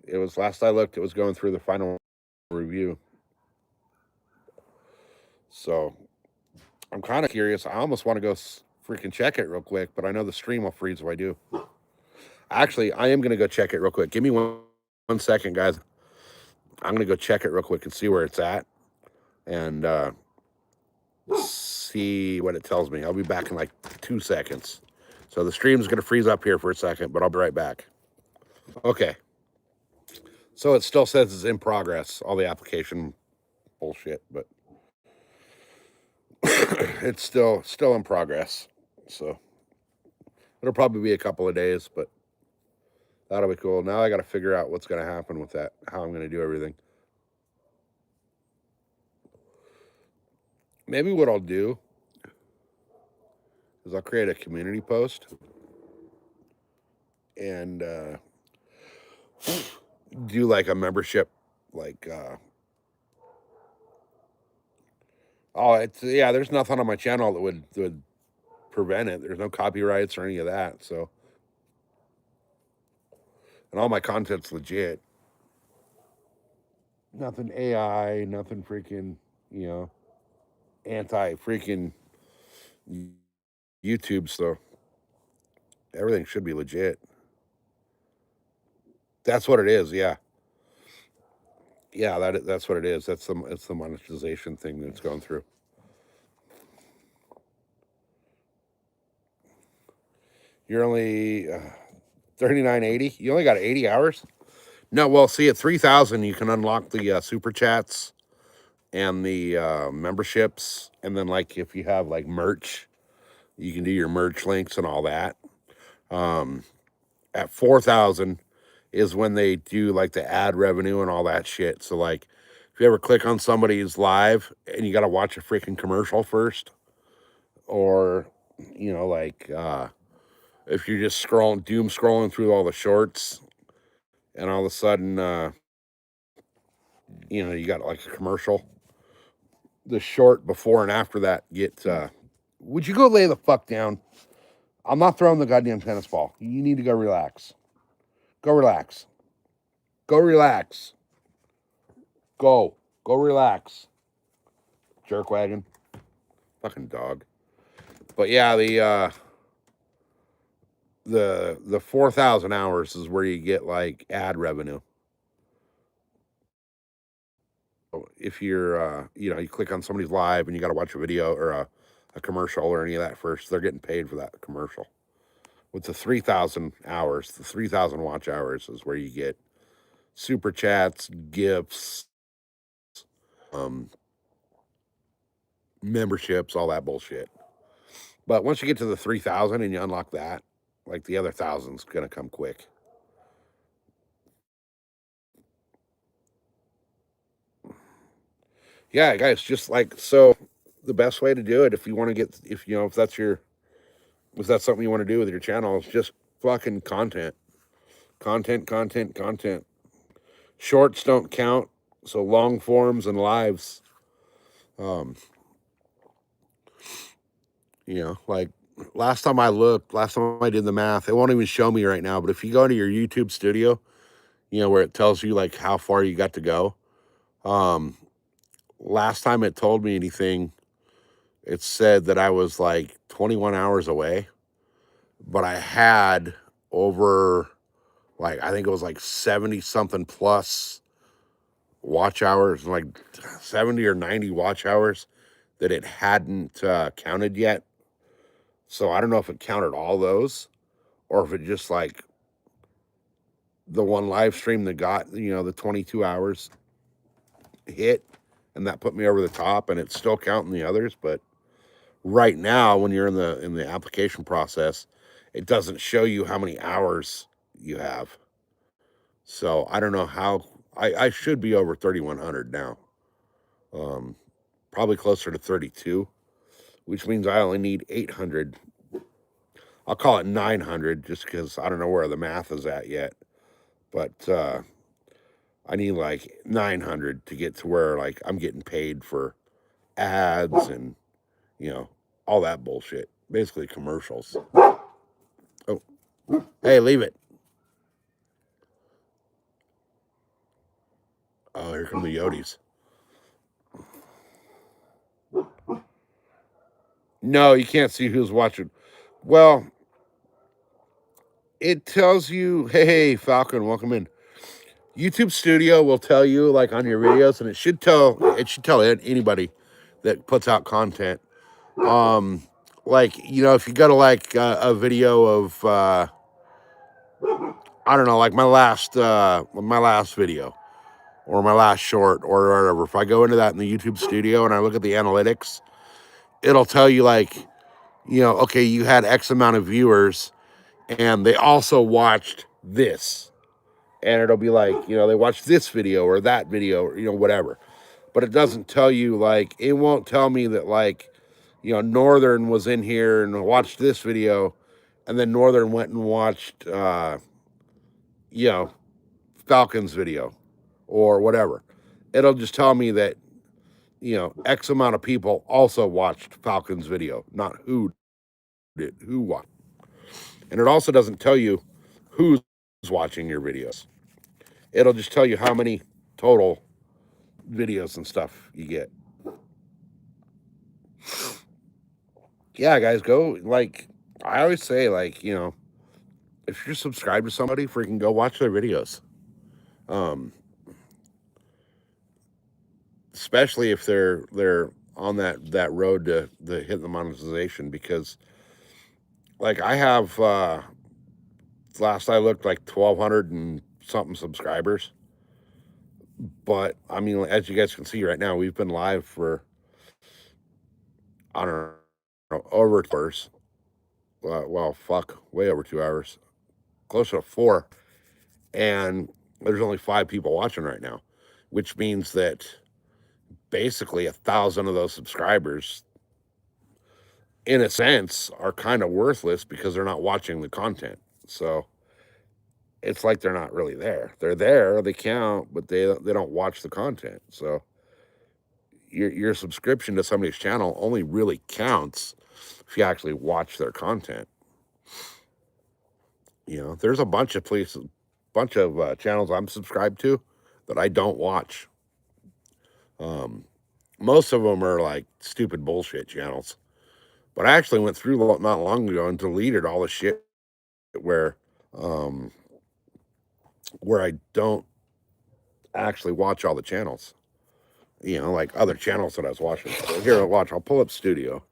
It was last I looked, it was going through the final review. So I'm kind of curious. I almost want to go freaking check it real quick, but I know the stream will freeze if I do. Actually, I am going to go check it real quick. Give me one second, guys. I'm going to go check it real quick and see where it's at and see what it tells me. I'll be back in like 2 seconds. So the stream's going to freeze up here for a second, but I'll be right back. Okay. So it still says it's in progress, all the application bullshit, but it's still in progress. So it'll probably be a couple of days, but that'll be cool. Now I got to figure out what's going to happen with that, how I'm going to do everything. Maybe what I'll do is I'll create a community post and do like a membership, like there's nothing on my channel that would prevent it. There's no copyrights or any of that. So, and all my content's legit. Nothing AI, nothing freaking, anti freaking YouTube. So everything should be legit. That's what it is. Yeah. Yeah, that's what it is. It's the monetization thing that's going through. You're only 39.80. You only got 80 hours. No, well, see, at 3,000, you can unlock the super chats and the memberships, and then like if you have like merch, you can do your merch links and all that. At 4,000 is when they do like the ad revenue and all that shit. So like, if you ever click on somebody's live and you got to watch a freaking commercial first, or like if you're just doom scrolling through all the shorts, and all of a sudden, you got like a commercial. The short before and after that would you go lay the fuck down? I'm not throwing the goddamn tennis ball. You need to go relax. Go relax. Go relax. Go relax. Jerk wagon. Fucking dog. But yeah, the 4,000 hours is where you get like ad revenue. If you're you click on somebody's live and you got to watch a video or a commercial or any of that first, they're getting paid for that commercial. With the 3,000 hours, the 3,000 watch hours is where you get super chats, gifts, memberships, all that bullshit. But once you get to the 3,000 and you unlock that, like the other 1,000's gonna come quick. Yeah, guys, just like so. The best way to do it, if you want to get, if that's something you want to do with your channel, is just fucking content. Shorts don't count, so long forms and lives. Um, like last time I did the math, it won't even show me right now. But if you go into your YouTube studio, where it tells you like how far you got to go, um, last time it told me anything, it said that I was like 21 hours away, but I had over like I think it was like 70 something plus watch hours, like 70 or 90 watch hours that it hadn't counted yet. So I don't know if it counted all those or if it just like the one live stream that got, the 22 hours hit and that put me over the top and it's still counting the others. But right now, when you're in the application process, it doesn't show you how many hours you have. So I don't know how I should be over 3,100 now. Um, Probably closer to 32, which means I only need 800. I'll call it 900 just because I don't know where the math is at yet. But I need like 900 to get to where like I'm getting paid for ads and, all that bullshit. Basically commercials. Oh, hey, leave it. Oh, here come the Yodis. No, you can't see who's watching. Well, it tells you, hey, Falcon, welcome in. YouTube Studio will tell you like on your videos, and it should tell anybody that puts out content. Like if you go to like a video of I don't know, like my last video or my last short or whatever. If I go into that in the YouTube Studio and I look at the analytics, it'll tell you like okay, you had X amount of viewers, and they also watched this, and it'll be like they watched this video or that video or whatever. But it doesn't tell you like it won't tell me that like Northern was in here and watched this video, and then Northern went and watched Falcon's video or whatever. It'll just tell me that X amount of people also watched Falcon's video, not who watched. And it also doesn't tell you who's watching your videos. It'll just tell you how many total videos and stuff you get. Yeah, guys, go like I always say, like, if you're subscribed to somebody, freaking go watch their videos. Um, Especially if they're on that road to hit the monetization, because like I have last I looked like 1,200 and something subscribers. But I mean, as you guys can see right now, we've been live for I don't know over 2 hours. Well, fuck, way over 2 hours, closer to 4, and there's only 5 people watching right now, which means that basically 1,000 of those subscribers, in a sense, are kind of worthless because they're not watching the content. So it's like they're not really there. They're there, they count, but they don't watch the content. So your subscription to somebody's channel only really counts if you actually watch their content. There's a bunch of channels I'm subscribed to that I don't watch. Most of them are like stupid bullshit channels. But I actually went through not long ago and deleted all the shit where um, where I don't actually watch all the channels. Like other channels that I was watching. So here, I'll pull up Studio.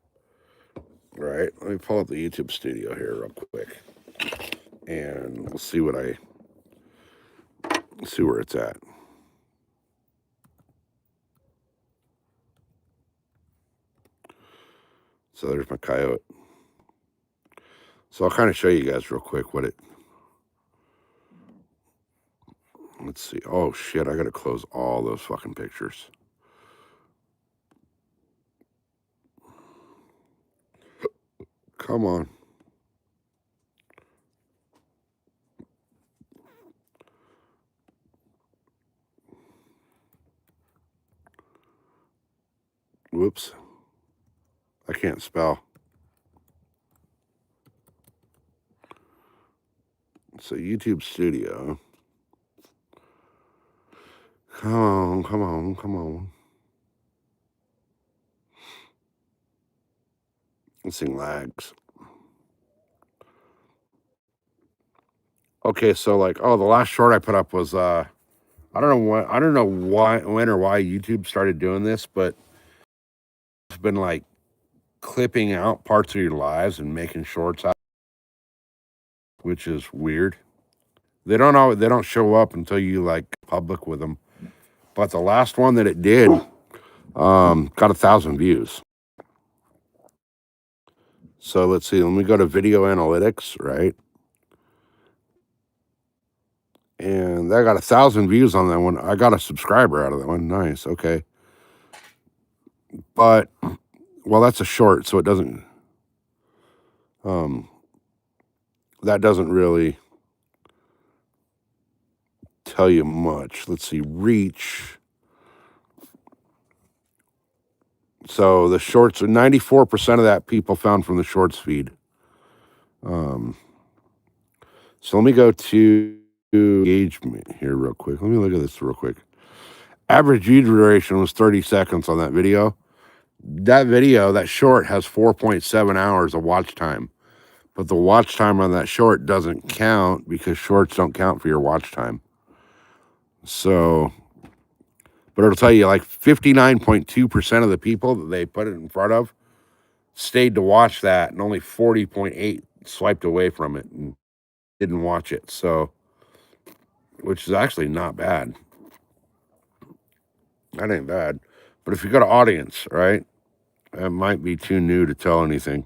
All right, let me pull up the YouTube Studio here real quick, and we'll see where it's at. So there's my coyote. So I'll kind of show you guys real quick what it. Let's see. Oh shit! I gotta close all those fucking pictures. Come on. can't spell. So YouTube Studio. Come on, come on, come on. This thing lags. Okay, so like, oh, the last short I put up was I don't know when or why YouTube started doing this, but it's been like clipping out parts of your lives and making shorts out, which is weird. They don't show up until you like public with them. But the last one that it did got 1,000 views. So let's see, let me go to video analytics, right? And I got 1,000 views on that one. I got a subscriber out of that one. Nice. Okay. But well, that's a short, so it doesn't that doesn't really tell you much. Let's see, reach. So the shorts, 94% of that people found from the shorts feed. So let me go to engagement here real quick. Let me look at this real quick. Average view duration was 30 seconds on that video. That video, that short, has 4.7 hours of watch time. But the watch time on that short doesn't count because shorts don't count for your watch time. So, but it'll tell you like 59.2% of the people that they put it in front of stayed to watch that, and only 40.8 swiped away from it and didn't watch it. So, which is actually not bad. That ain't bad. But if you go to audience, right, it might be too new to tell anything.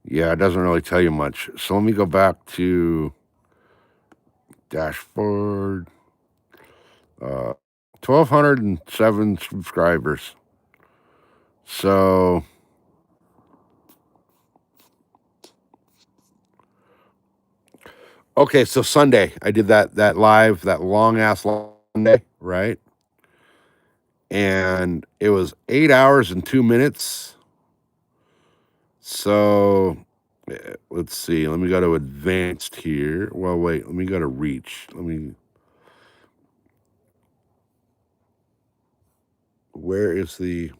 Yeah, it doesn't really tell you much. So let me go back to dashboard. 1,207 subscribers. So okay, so Sunday I did that live, that long ass Sunday, right? And it was 8 hours and 2 minutes. So let's see. Let me go to advanced here. Well, wait. Let me go to reach. Where is the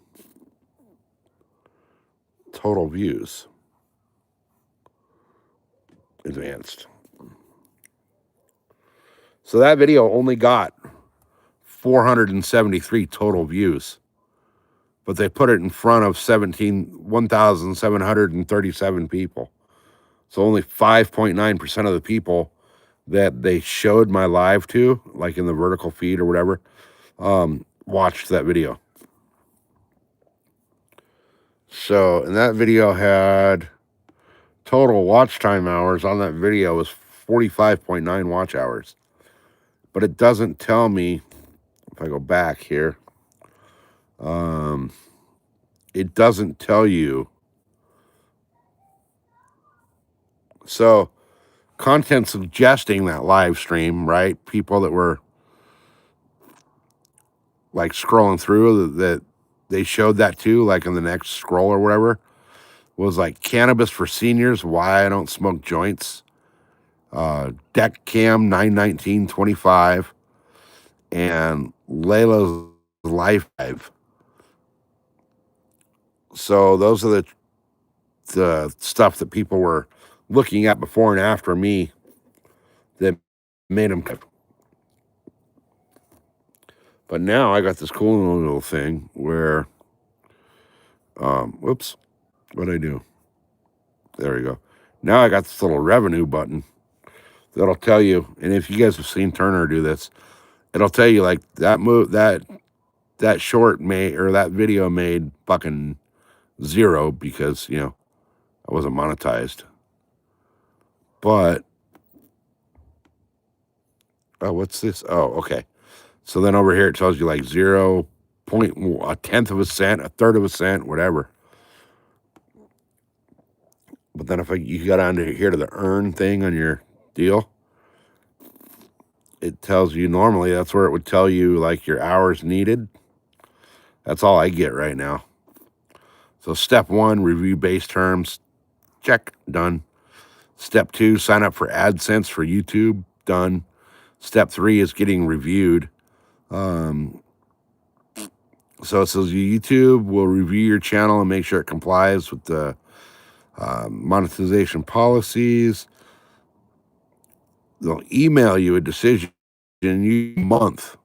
total views? Advanced. So that video only got 473 total views, but they put it in front of 1,737 people. So only 5.9% of the people that they showed my live to, like in the vertical feed or whatever, watched that video. So, and that video had total watch time hours on that video was 45.9 watch hours. But it doesn't tell me, if I go back here, it doesn't tell you. So, content suggesting that live stream, right? People that were like scrolling through that they showed that too, like in the next scroll or whatever, was like cannabis for seniors, why I don't smoke joints, Deck Cam 91925, and Layla's Life Live. So those are the stuff that people were looking at before and after me that made them. But now I got this cool little thing where, whoops, what'd I do? There we go. Now I got this little revenue button that'll tell you, and if you guys have seen Turner do this, it'll tell you like that short made, or that video made fucking zero because, you know, I wasn't monetized. But oh, what's this? Oh, okay. So then over here it tells you like 0.1 of a cent, 1/3 of a cent, whatever. But then if you got onto here to the earn thing on your deal, it tells you normally that's where it would tell you like your hours needed. That's all I get right now. So step 1, review base terms. Check, done. Step 2, sign up for AdSense for YouTube, done. Step 3 is getting reviewed. So it says YouTube will review your channel and make sure it complies with the monetization policies. They'll email you a decision in a month.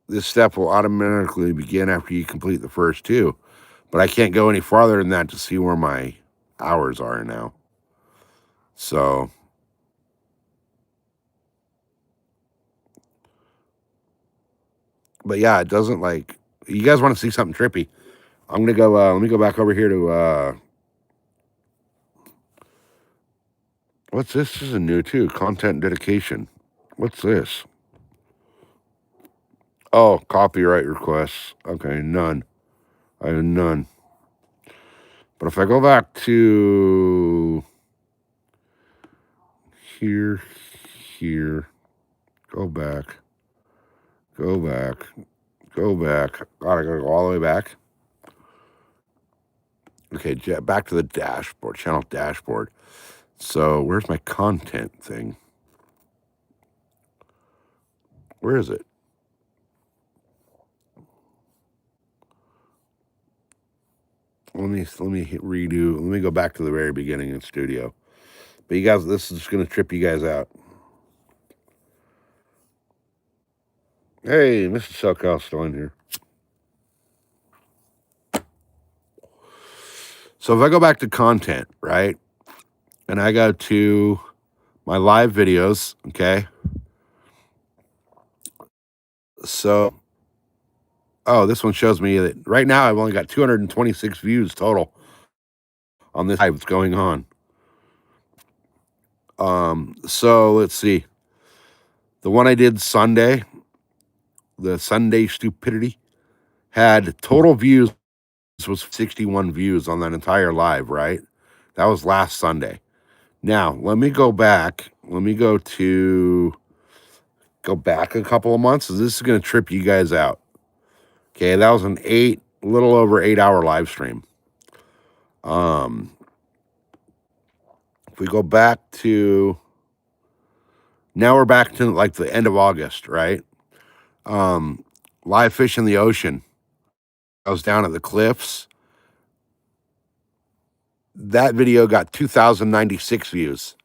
This step will automatically begin after you complete the first 2. But I can't go any farther than that to see where my hours are now. So but yeah, it doesn't like, you guys want to see something trippy. I'm going to go, let me go back over here to, what's this? This is a new too, content dedication. What's this? Oh, copyright requests. Okay, none. I have none. But if I go back to here, go back. God, I gotta go all the way back. Okay, back to the dashboard, channel dashboard. So where's my content thing? Where is it? Let me redo. Let me go back to the very beginning in studio. But you guys, this is just gonna trip you guys out. Hey, Mr. Selkow still in here. So if I go back to content, right, and I go to my live videos, okay. So, oh, this one shows me that right now I've only got 226 views total on this live that's going on. So let's see. The one I did Sunday, the Sunday Stupidity, had total views was 61 views on that entire live, right? That was last Sunday. Now, let me go back. Let me go back a couple of months. This is going to trip you guys out. Okay, that was a little over 8-hour live stream. If we go back to, now we're back to like the end of August, right? Live fish in the ocean. I was down at the cliffs. That video got 2,096 views.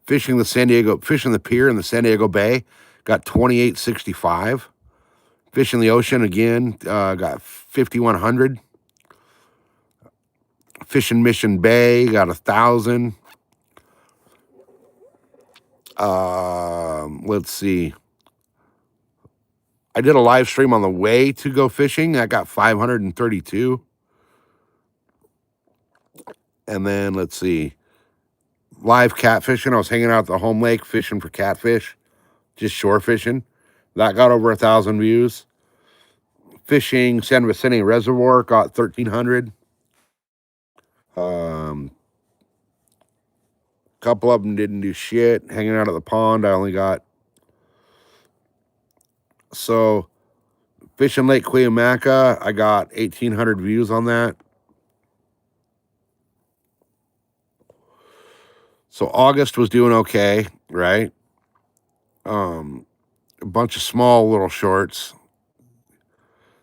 Fishing the pier in the San Diego Bay got 2,865. Fishing the ocean again got 5,100. Fishing Mission Bay got 1,000. Let's see. I did a live stream on the way to go fishing. I got 532. And then let's see. Live catfishing. I was hanging out at the home lake fishing for catfish, just shore fishing. That got over 1,000 views. Fishing San Vicente Reservoir got 1,300. Couple of them didn't do shit. Hanging out at the pond, I only got. So, fishing Lake Cuyamaca, I got 1,800 views on that. So August was doing okay, right? A bunch of small little shorts.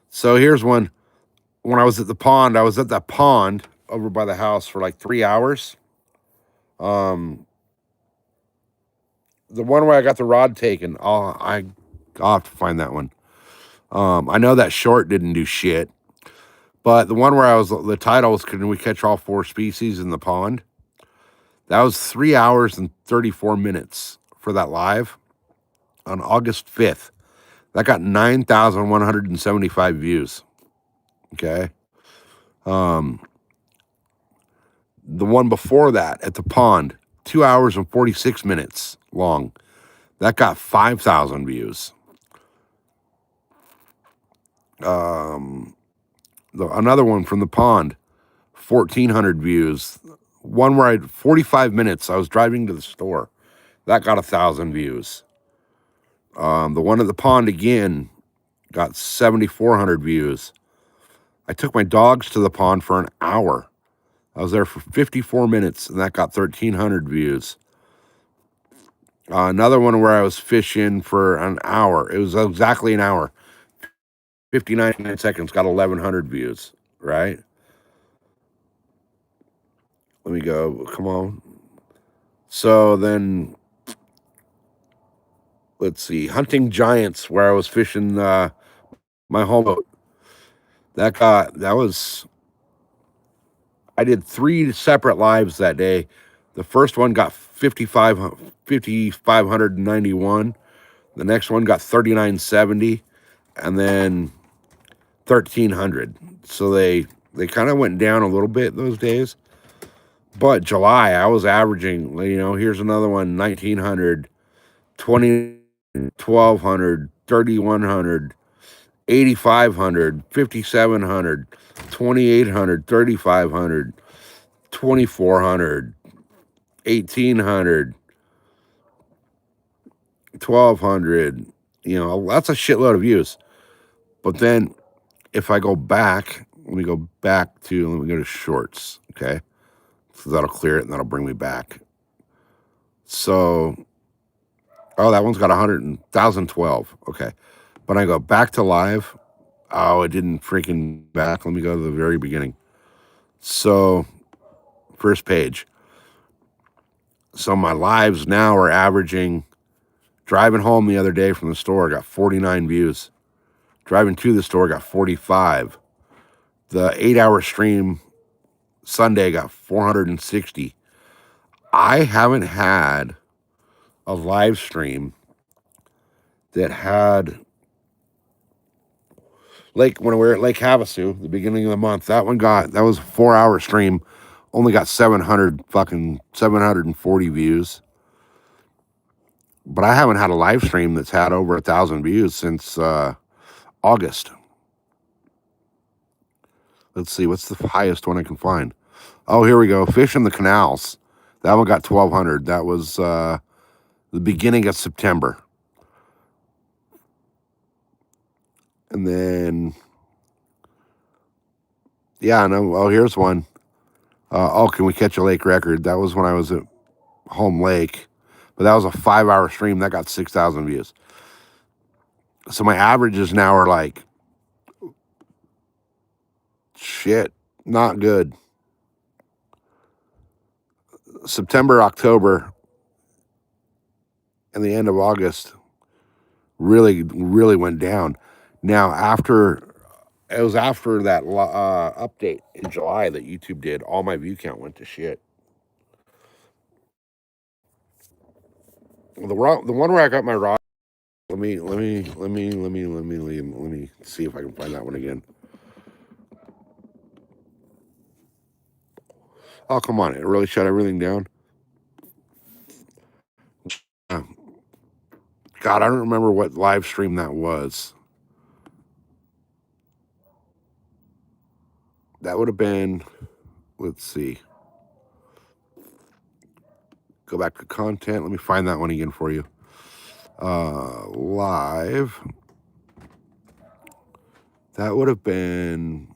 So here's one. When I was at the pond, I was at that pond over by the house for like 3 hours. The one where I got the rod taken, I'll have to find that one. I know that short didn't do shit, but the one where the title was, can we catch all 4 species in the pond? That was 3 hours and 34 minutes for that live on August 5th. That got 9,175 views. Okay. The one before that at the pond, 2 hours and 46 minutes long. That got 5,000 views. Another one from the pond, 1,400 views. One where 45 minutes, I was driving to the store. That got 1,000 views. The one at the pond again got 7,400 views. I took my dogs to the pond for an hour. I was there for 54 minutes, and that got 1,300 views. Another one where I was fishing for an hour. It was exactly an hour. 59 seconds, got 1,100 views, right? Let me go. Come on. So then, let's see. Hunting Giants, where I was fishing my home boat. I did 3 separate lives that day. The first one got 5,591. The next one got 3,970, and then 1,300. So they kind of went down a little bit those days. But July, I was averaging, here's another one, 1,900, 20, 1,200, 3,100, 8,500, 5,700, 2,800, 3,500, 2,400, 1,800, 1,200. That's a shitload of views. But then if I go back, let me go to shorts, okay? So that'll clear it and that'll bring me back. So, that one's got 100,012. Okay. But I go back to live. Oh, it didn't freaking back. Let me go to the very beginning. So, first page. So my lives now are averaging, driving home the other day from the store, got 49 views. Driving to the store, got 45. The 8-hour stream Sunday got 460. I haven't had a live stream that had, when we were at Lake Havasu, the beginning of the month, that was a 4-hour stream, only got 740 views. But I haven't had a live stream that's had over 1,000 views since August. Let's see, what's the highest one I can find? Oh, here we go. Fish in the Canals. That one got 1,200. That was the beginning of September. And then, here's one. Can we catch a lake record? That was when I was at Home Lake. But that was a 5-hour stream. That got 6,000 views. So my averages now are like, shit, not good. September, October, and the end of August really, really went down. Now, after that update in July that YouTube did, all my view count went to shit. The one where I got my rod. Let me see if I can find that one again. Oh, come on. It really shut everything down. God, I don't remember what live stream that was. That would have been, let's see. Go back to content. Let me find that one again for you. Live. That would have been,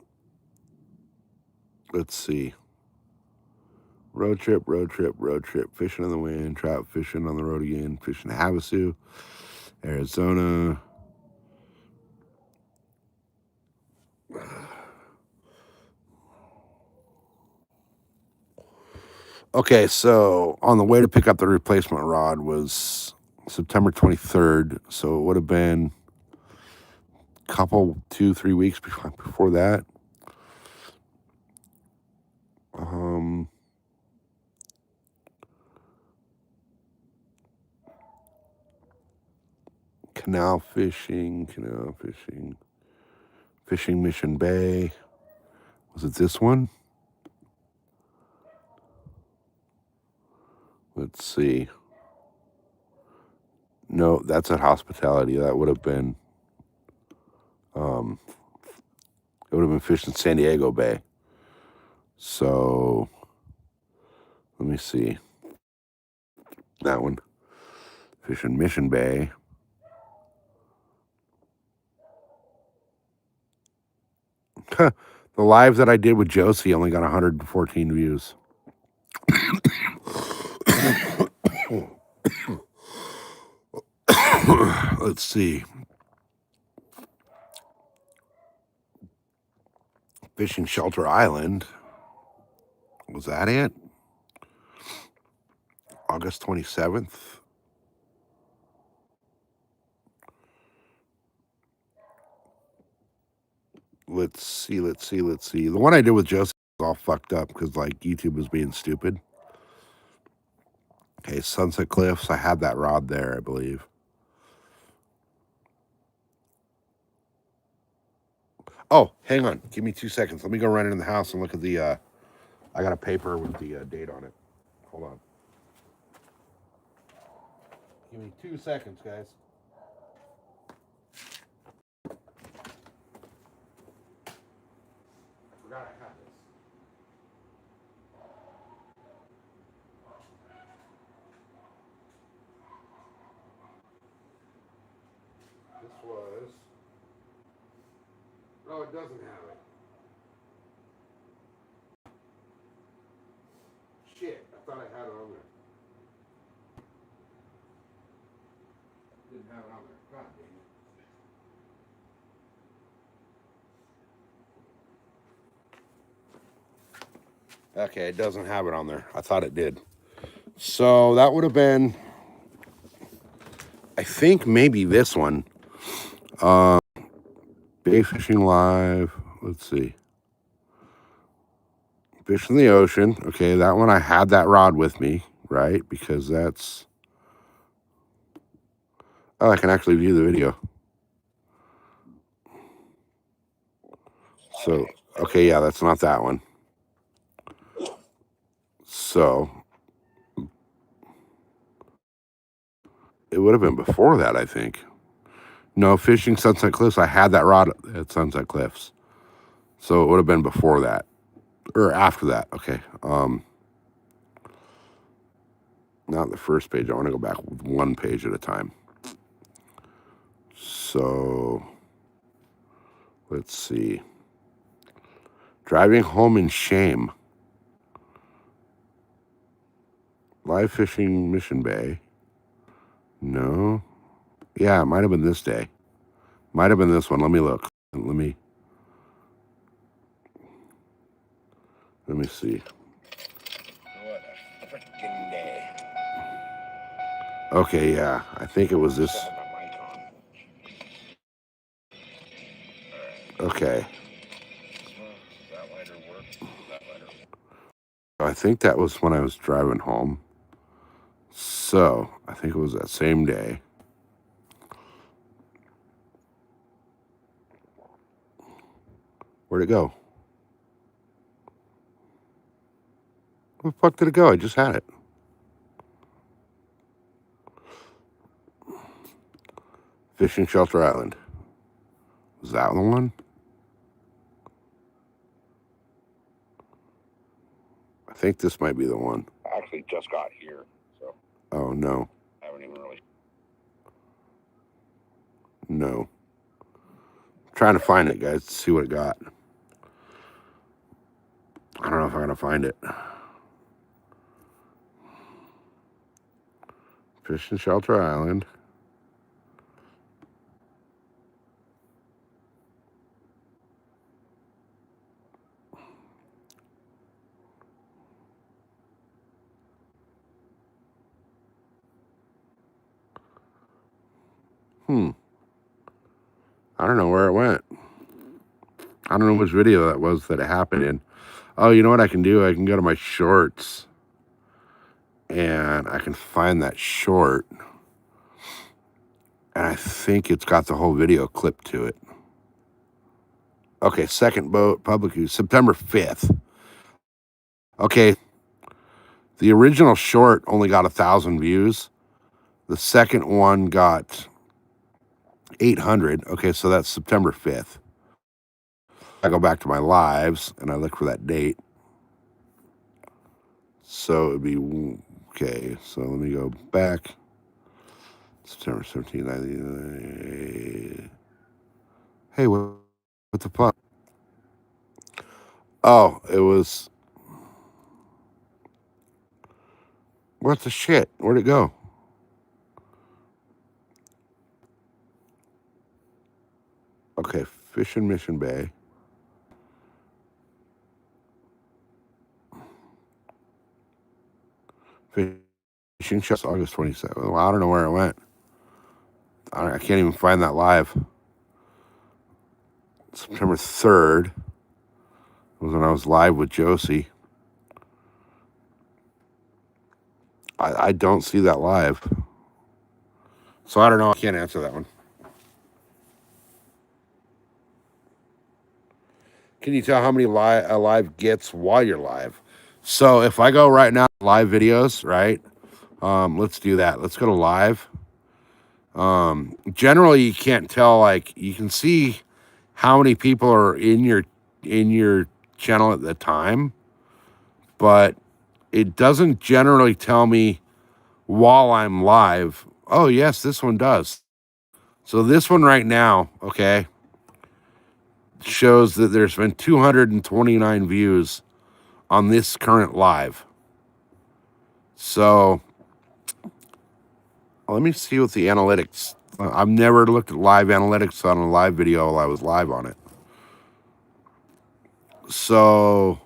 let's see. Road trip, fishing in the wind, trout fishing on the road again, fishing Havasu, Arizona. Okay, so on the way to pick up the replacement rod was September 23rd, so it would have been a couple, 2-3 weeks before that. Canal fishing, fishing Mission Bay. Was it this one? Let's see. No, that's at Hospitality. That would have been, it would have been fishing San Diego Bay. So, let me see. That one. Fishing Mission Bay. The live that I did with Josie only got 114 views. Let's see. Fishing Shelter Island. Was that it? August 27th. Let's see. The one I did with Josie was all fucked up because like YouTube was being stupid. Okay, Sunset Cliffs. I had that rod there, I believe. Oh, hang on. Give me 2 seconds. Let me go run in the house and look at the, I got a paper with the date on it. Hold on. Give me 2 seconds, guys. Forgot I had this. This was... Oh, it doesn't have it. Shit, I thought I had it on there. Didn't have it on there. God dang it. Okay, it doesn't have it on there. I thought it did. So that would have been, I think maybe this one. Bay Fishing Live. Let's see. Fish in the Ocean. Okay, that one I had that rod with me, right? Because that's... Oh, I can actually view the video. So, okay, yeah, that's not that one. So, it would have been before that, I think. No, Fishing Sunset Cliffs, I had that rod at Sunset Cliffs. So it would have been before that. Or after that, okay. Not the first page. I want to go back one page at a time. So, let's see. Driving Home in Shame. Live Fishing Mission Bay. No. Yeah, it might have been this day. Might have been this one. Let me look. Let me see. What a freaking day. Okay, yeah. I think it was this. Okay. That lighter work. That lighter. I think that was when I was driving home. So, I think it was that same day. Where'd it go? Where the fuck did it go? I just had it. Fishing Shelter Island. Was that the one? I think this might be the one. I actually just got here, so. Oh, no. I haven't even really. No. I'm trying to find it, guys, to see what it got. I don't know if I'm going to find it. Fishing Shelter Island. I don't know where it went. I don't know which video that was that it happened in. Oh, you know what I can do? I can go to my shorts and I can find that short. And I think it's got the whole video clip to it. Okay, second boat, public use, September 5th. Okay, the original short only got 1,000 views. The second one got 800. Okay, so that's September 5th. I go back to my lives and I look for that date. So it'd be, okay, so let me go back. September 17th. Hey, what the fuck? Oh, it was. What the shit? Where'd it go? Okay, Fishing Mission Bay. Fishing shows August 27th. Well, I don't know where it went. I can't even find that live. September 3rd was when I was live with Josie. I don't see that live. So I don't know. I can't answer that one. Can you tell how many a live gets while you're live? So if I go right now, live videos, right? Let's do that. Let's go to live. Generally, you can't tell. Like, you can see how many people are in your channel at the time, but it doesn't generally tell me while I'm live. Oh yes, this one does. So this one right now, okay, shows that there's been 229 views on this current live. So let me see what the analytics. I've never looked at live analytics on a live video while I was live on it. So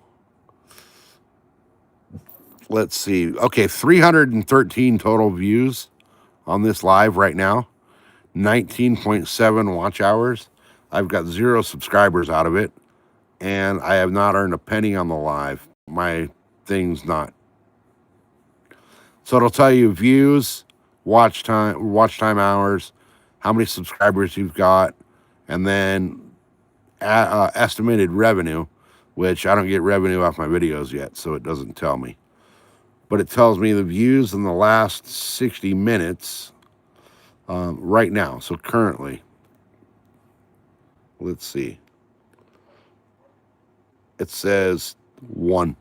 let's see. Okay, 313 total views on this live right now. 19.7 watch hours. I've got 0 subscribers out of it, and I have not earned a penny on the live. My thing's not. So it'll tell you views, watch time hours, how many subscribers you've got, and then estimated revenue, which I don't get revenue off my videos yet, so it doesn't tell me. But it tells me the views in the last 60 minutes right now. So currently, let's see. It says 1.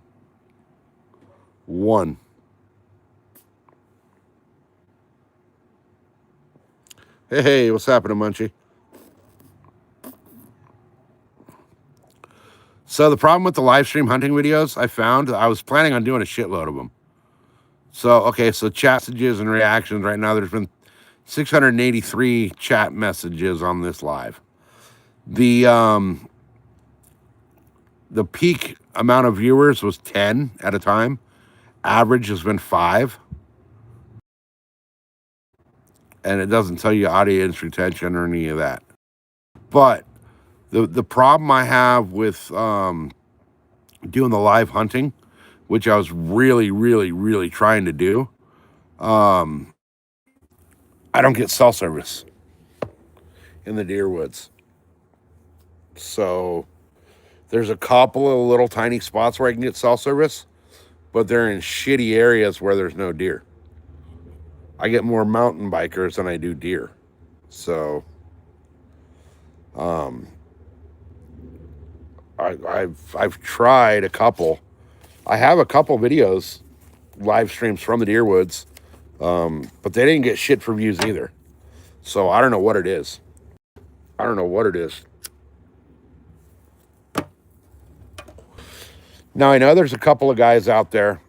Hey, what's happening, Munchie? So the problem with the live stream hunting videos, I found I was planning on doing a shitload of them. So, okay, so chat messages and reactions right now, there's been 683 chat messages on this live. The peak amount of viewers was 10 at a time. Average has been 5. And it doesn't tell you audience retention or any of that. But the problem I have with doing the live hunting, which I was really, really, really trying to do, I don't get cell service in the deer woods. So there's a couple of little tiny spots where I can get cell service, but they're in shitty areas where there's no deer. I get more mountain bikers than I do deer. So I've tried a couple. I have a couple videos, live streams from the deer woods, but they didn't get shit for views either. So I don't know what it is. Now I know there's a couple of guys out there.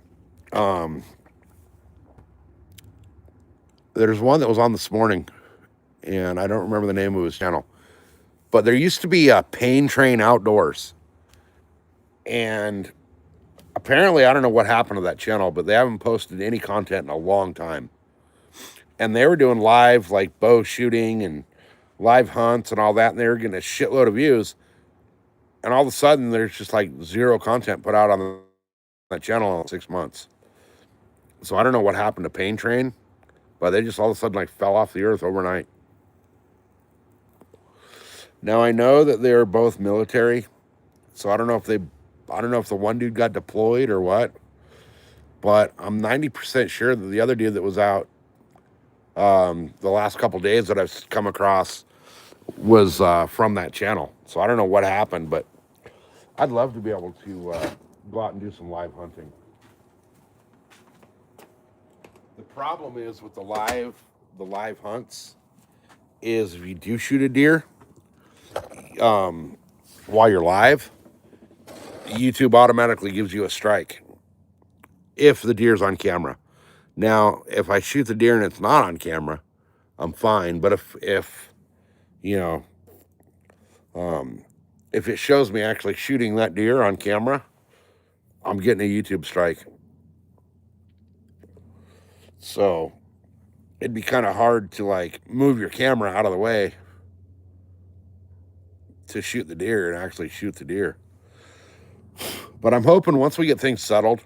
There's one that was on this morning, and I don't remember the name of his channel. But there used to be a Pain Train Outdoors. And apparently, I don't know what happened to that channel, but they haven't posted any content in a long time. And they were doing live, like, bow shooting and live hunts and all that, and they were getting a shitload of views. And all of a sudden, there's just, like, 0 content put out on that channel in 6 months. So I don't know what happened to Pain Train, but they just all of a sudden, like, fell off the earth overnight. Now, I know that they're both military, so I don't know if the one dude got deployed or what, but I'm 90% sure that the other dude that was out the last couple days that I've come across was from that channel. So I don't know what happened, but I'd love to be able to go out and do some live hunting. The problem is with the live hunts is if you do shoot a deer while you're live, YouTube automatically gives you a strike if the deer's on camera. Now, if I shoot the deer and it's not on camera, I'm fine. But if you know, if it shows me actually shooting that deer on camera, I'm getting a YouTube strike. So it'd be kind of hard to like move your camera out of the way to shoot the deer and actually shoot the deer. But I'm hoping once we get things settled,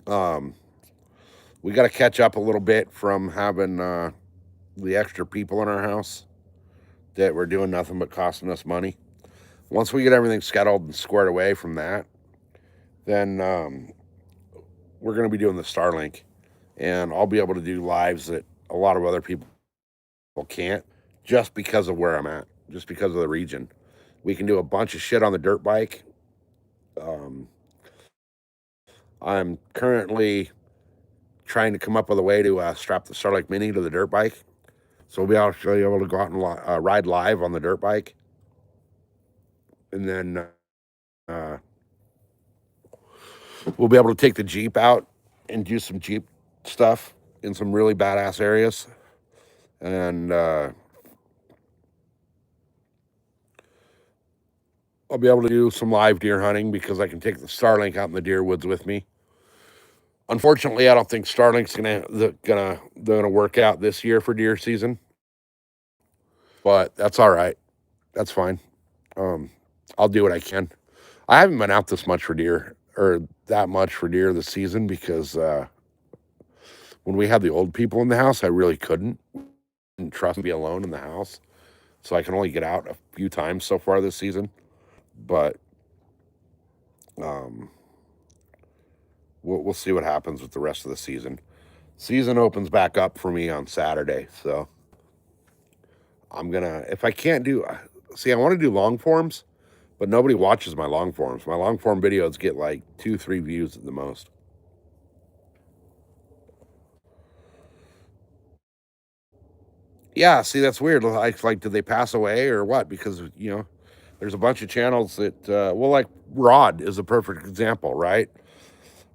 we got to catch up a little bit from having the extra people in our house that were doing nothing but costing us money. Once we get everything scheduled and squared away from that, then we're going to be doing the Starlink, and I'll be able to do lives that a lot of other people can't, just because of where I'm at, just because of the region. We can do a bunch of shit on the dirt bike. I'm currently trying to come up with a way to strap the Starlink Mini to the dirt bike, so we'll be actually able to go out and ride live on the dirt bike, and then we'll be able to take the Jeep out and do some Jeep stuff in some really badass areas, and I'll be able to do some live deer hunting because I can take the Starlink out in the deer woods with me. Unfortunately, I don't think Starlink's gonna work out this year for deer season, but that's all right. That's fine. I'll do what I can. I haven't been out this much for deer or that much for deer this season because when we had the old people in the house, I really couldn't trust to be alone in the house. So I can only get out a few times so far this season. But we'll see what happens with the rest of the season. Season opens back up for me on Saturday, so I'm gonna, if I can't do, see, I want to do long forms, but nobody watches my long forms. My long form videos get like 2-3 views at the most. Yeah, see, that's weird. Like, did they pass away or what? Because there's a bunch of channels that, well, like Rod is a perfect example, right?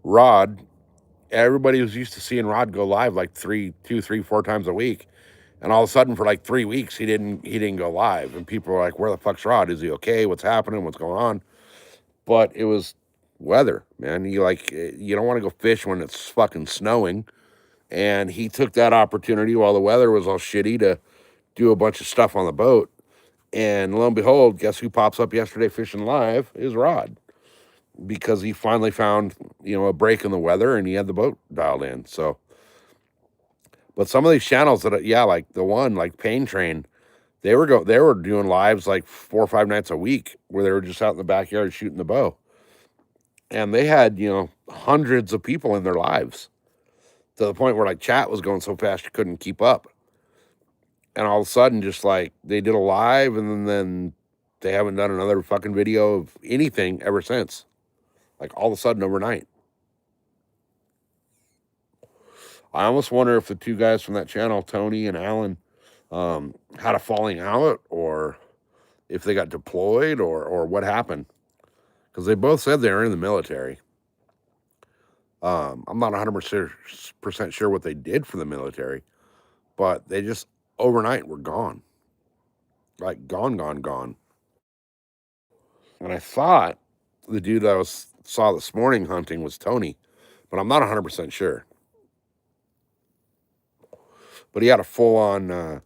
Rod, everybody was used to seeing Rod go live like 2, 3, 4 times a week, and all of a sudden for like 3 weeks he didn't go live, and people were like, "Where the fuck's Rod? Is he okay? What's happening? What's going on?" But it was weather, man. You don't want to go fish when it's fucking snowing, and he took that opportunity while the weather was all shitty to do a bunch of stuff on the boat. And lo and behold, guess who pops up yesterday fishing live is Rod, because he finally found a break in the weather and he had the boat dialed in. So, but some of these channels that like the one like Pain Train, they were doing lives like 4 or 5 nights a week where they were just out in the backyard shooting the bow, and they had hundreds of people in their lives to the point where like chat was going so fast you couldn't keep up. And all of a sudden, just like they did a live, and then they haven't done another fucking video of anything ever since. Like all of a sudden, overnight. I almost wonder if the two guys from that channel, Tony and Alan, had a falling out, or if they got deployed, or what happened. Because they both said they were in the military. I'm not 100% sure what they did for the military, but they just overnight were gone. Like gone, gone, gone. And I thought the dude that I saw this morning hunting was Tony, but I'm not 100% sure. But he had a full on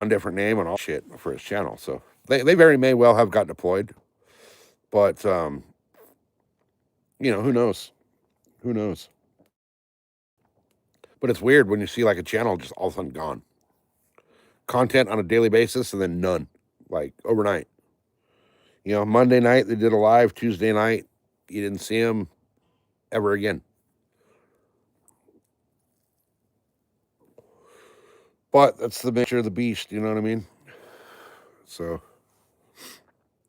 different name and all shit for his channel. So they very may well have got deployed, but who knows? Who knows? But it's weird when you see like a channel just all of a sudden gone. Content on a daily basis and then none, like overnight. Monday night they did a live. Tuesday night you didn't see them ever again. But that's the nature of the beast, you know what I mean? So,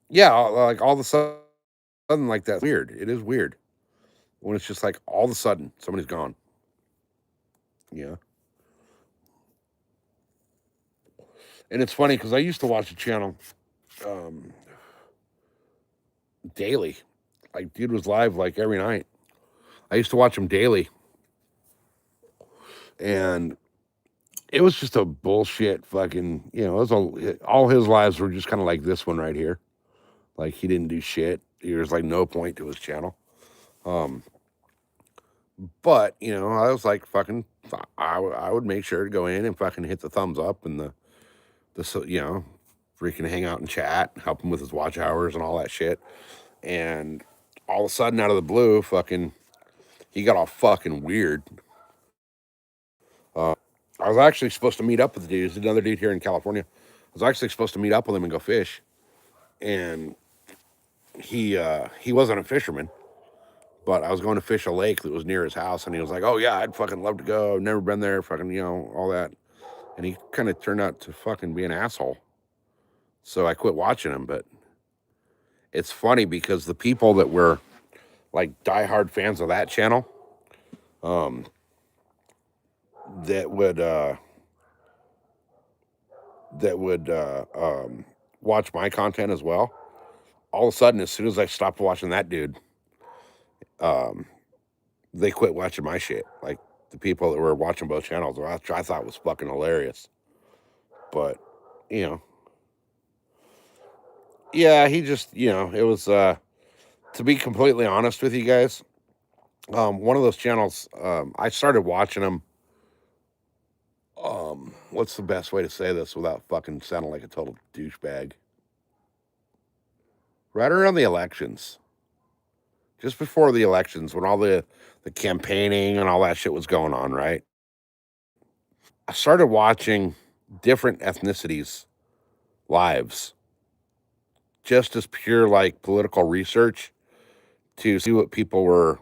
yeah, like all of a sudden, like that's weird. It is weird when it's just like all of a sudden somebody's gone. Yeah. And it's funny because I used to watch a channel. daily. Like, dude was live like every night. I used to watch him daily, and it was just a bullshit fucking. You know, it was all his lives were just kind of like this one right here. Like he didn't do shit. There was like no point to his channel. Um, but you know, I was like fucking. I would make sure to go in and fucking hit the thumbs up and you know, freaking hang out and chat, help him with his watch hours and all that shit. And all of a sudden, out of the blue, fucking, he got all fucking weird. I was actually supposed to meet up with the dude. There's another dude here in California. I was actually supposed to meet up with him and go fish, and he wasn't a fisherman, but I was going to fish a lake that was near his house, and he was like, "Oh yeah, I'd fucking love to go. I've never been there. Fucking, you know, all that." And he kind of turned out to fucking be an asshole. So I quit watching him. But it's funny because the people that were like diehard fans of that channel, um, that would watch my content as well. All of a sudden, as soon as I stopped watching that dude, um, they quit watching my shit. Like the people that were watching both channels, which I thought was fucking hilarious. But you know, yeah, he just, you know, it was to be completely honest with you guys, one of those channels, I started watching them. What's the best way to say this without fucking sounding like a total douchebag? Right around the elections, just before the elections, when all the campaigning and all that shit was going on, right? I started watching different ethnicities' lives, just as pure like political research to see what people were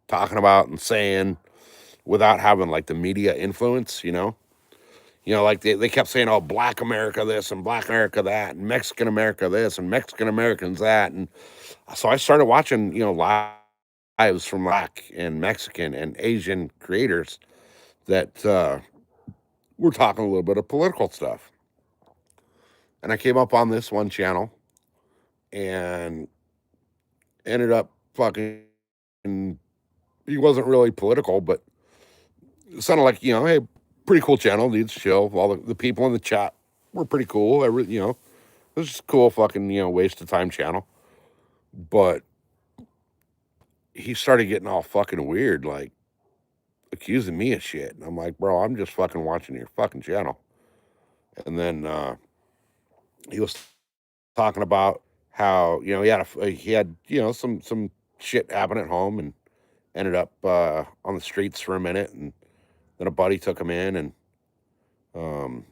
talking about and saying without having like the media influence, you know? You know, like they kept saying, oh, black America this and black America that, and Mexican America this and Mexican Americans that. And so I started watching, you know, lives from black and Mexican and Asian creators that were talking a little bit of political stuff. And I came up on this one channel and ended up fucking, he wasn't really political, but it sounded like, you know, hey, pretty cool channel, dude's chill. All the people in the chat were pretty cool. You know, it was just a cool fucking, you know, waste of time channel. But he started getting all fucking weird, like accusing me of shit. And I'm like, bro, I'm just fucking watching your fucking channel. And then he was talking about how, you know, he had you know, some shit happen at home and ended up on the streets for a minute, and then a buddy took him in and um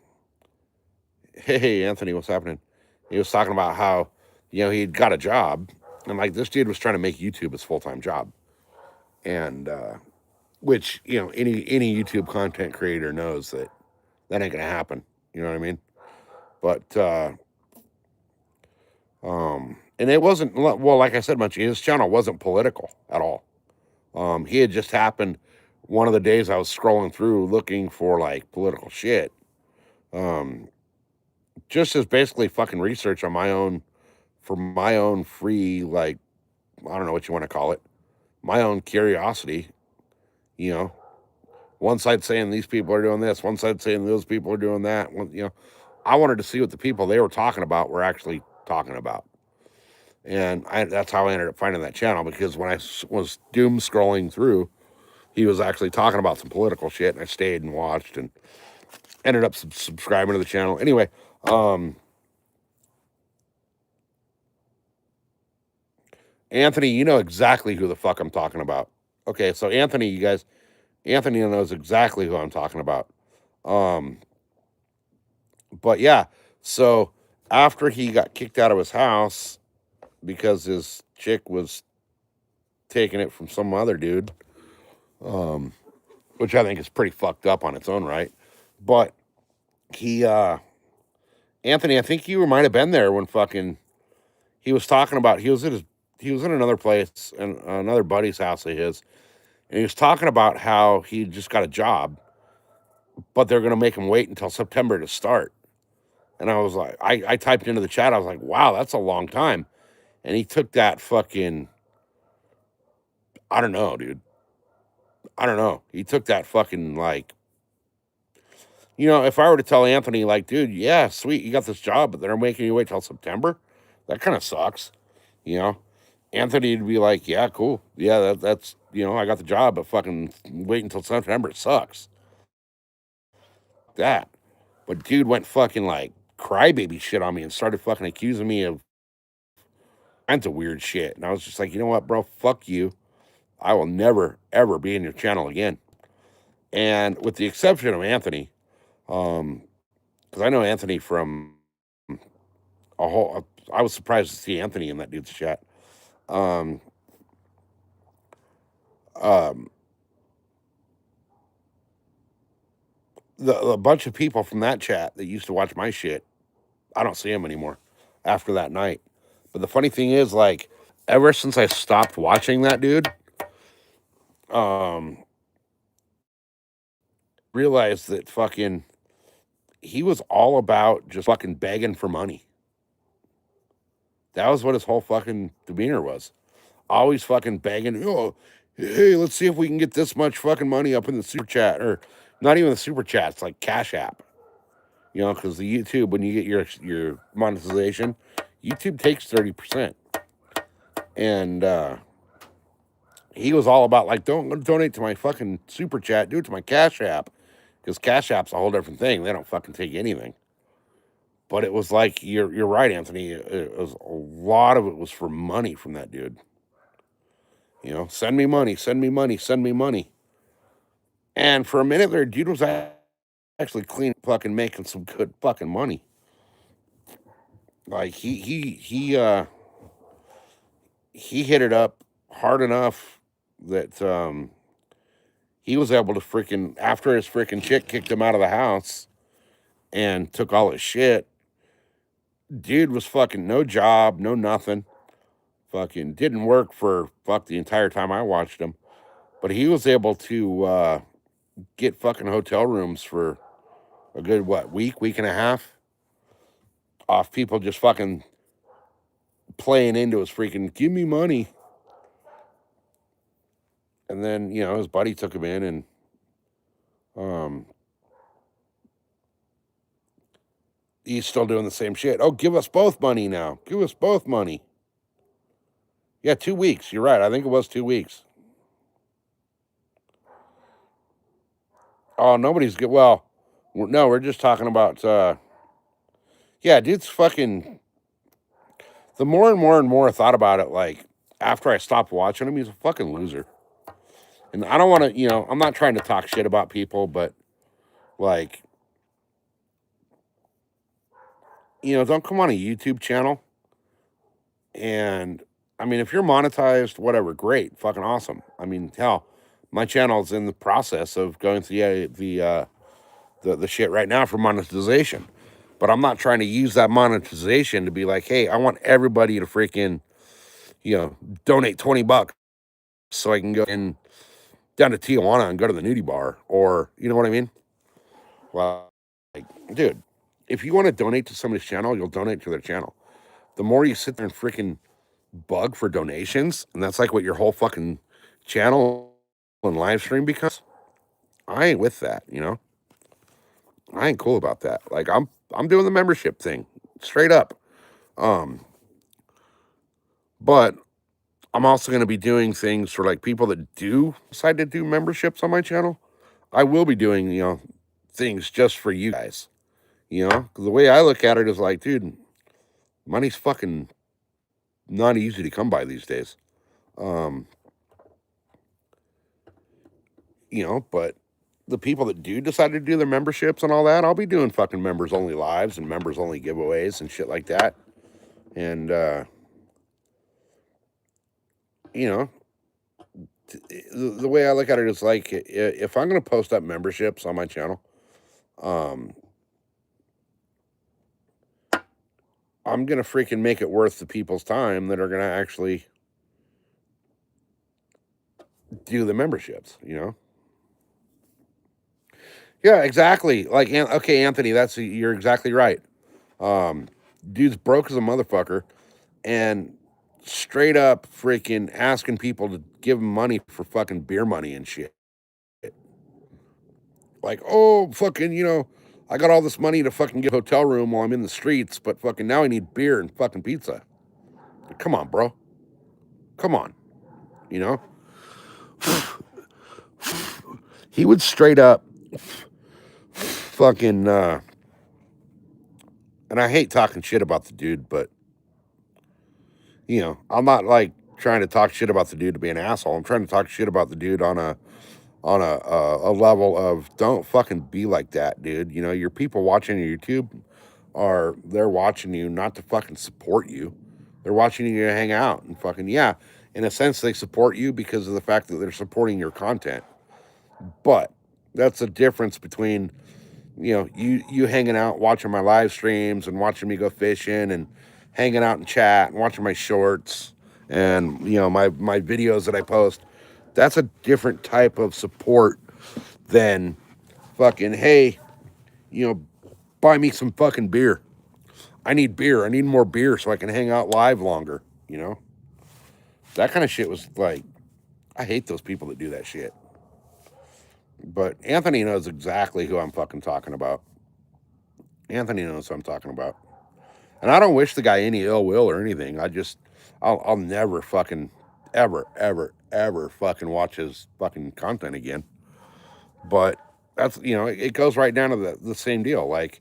hey Anthony, what's happening? He was talking about how, you know, he'd got a job, and like this dude was trying to make YouTube his full-time job. And which, you know, any YouTube content creator knows that that ain't gonna happen. You know what I mean? But and it wasn't, well, like I said, much his channel wasn't political at all. He had just happened one of the days I was scrolling through looking for like political shit. Um, just as basically fucking research on my own for my own free, like, I don't know what you want to call it, my own curiosity. You know, one side saying these people are doing this, one side saying those people are doing that. You know, I wanted to see what the people they were talking about were actually talking about. And that's how I ended up finding that channel, because when I was doom scrolling through, he was actually talking about some political shit, and I stayed and watched and ended up subscribing to the channel. Anyway, Anthony, you know exactly who the fuck I'm talking about. Okay, so Anthony, you guys, Anthony knows exactly who I'm talking about. Um, but yeah, so after he got kicked out of his house because his chick was taking it from some other dude, um, which I think is pretty fucked up on its own right. But he, Anthony, I think you might have been there when fucking he was talking about he was in another place and another buddy's house of his, and he was talking about how he just got a job, but they're gonna make him wait until September to start. And I was like, I typed into the chat, I was like, wow, that's a long time. And he took that fucking, I don't know, dude. I don't know. He took that fucking, like, if I were to tell Anthony, like, dude, yeah, sweet, you got this job, but they're making you wait till September, that kind of sucks, you know? Anthony would be like, yeah, cool. Yeah, that's, I got the job, but fucking wait until September, it sucks. That. But dude went fucking like crybaby shit on me and started fucking accusing me of kinds of weird shit. And I was just like, you know what, bro? Fuck you. I will never, ever be in your channel again. And with the exception of Anthony, because I know Anthony from a whole, I was surprised to see Anthony in that dude's chat. Um, um, the bunch of people from that chat that used to watch my shit, I don't see him anymore after that night. But the funny thing is, like, ever since I stopped watching that dude, um, realized that fucking he was all about just fucking begging for money. That was what his whole fucking demeanor was. Always fucking begging, oh, hey, let's see if we can get this much fucking money up in the super chat, or not even the super chat, it's like Cash App. Because the YouTube, when you get your monetization, YouTube takes 30%. And he was all about like, don't donate to my fucking super chat, do it to my Cash App. Because Cash App's a whole different thing. They don't fucking take anything. But it was like, you're right, Anthony. It was a lot of it was for money from that dude. Send me money, send me money, send me money. And for a minute there, dude was actually clean, fucking making some good fucking money. Like he hit it up hard enough that he was able to freaking, after his freaking chick kicked him out of the house and took all his shit, dude was fucking no job, no nothing. Fucking didn't work for the entire time I watched him. But he was able to get fucking hotel rooms for a good, week and a half off people just fucking playing into his freaking, give me money. And then, his buddy took him in and he's still doing the same shit. Oh, give us both money now. Give us both money. Yeah, 2 weeks. You're right. I think it was 2 weeks. Oh, nobody's good. Well, no, we're just talking about, yeah, dude's fucking, the more and more and more I thought about it, like, after I stopped watching him, he's a fucking loser. And I don't want to, I'm not trying to talk shit about people, but, like, don't come on a YouTube channel. And, I mean, if you're monetized, whatever, great, fucking awesome. I mean, hell, my channel's in the process of going through the shit right now for monetization. But I'm not trying to use that monetization to be like, hey, I want everybody to freaking, donate $20 so I can go in down to Tijuana and go to the nudie bar, or you know what I mean? Well, like, dude, if you want to donate to somebody's channel, you'll donate to their channel. The more you sit there and freaking bug for donations, and that's like what your whole fucking channel and live stream becomes, I ain't with that, I ain't cool about that. Like I'm doing the membership thing straight up. But I'm also going to be doing things for like people that do decide to do memberships on my channel. I will be doing, things just for you guys. 'Cause the way I look at it is like, dude, money's fucking not easy to come by these days. But the people that do decide to do their memberships and all that, I'll be doing fucking members only lives and members only giveaways and shit like that. And the way I look at it is like, if I'm going to post up memberships on my channel, I'm going to freaking make it worth the people's time that are going to actually do the memberships, Yeah, exactly. Like, okay, Anthony, you're exactly right. Dude's broke as a motherfucker. And straight up freaking asking people to give him money for fucking beer money and shit. Like, oh, fucking, I got all this money to fucking get a hotel room while I'm in the streets, but fucking now I need beer and fucking pizza. Like, come on, bro. Come on. You know? He would straight up fucking, and I hate talking shit about the dude, but, I'm not like trying to talk shit about the dude to be an asshole. I'm trying to talk shit about the dude on a level of don't fucking be like that, dude. Your people watching your YouTube they're watching you not to fucking support you. They're watching you to hang out and fucking, yeah, in a sense they support you because of the fact that they're supporting your content. But that's the difference between, you hanging out, watching my live streams and watching me go fishing and hanging out and chat and watching my shorts and, my videos that I post. That's a different type of support than fucking, hey, buy me some fucking beer. I need beer. I need more beer so I can hang out live longer, That kind of shit was like, I hate those people that do that shit. But Anthony knows exactly who I'm fucking talking about. Anthony knows who I'm talking about. And I don't wish the guy any ill will or anything. I'll never fucking, ever fucking watch his fucking content again. But that's, it goes right down to the same deal. Like,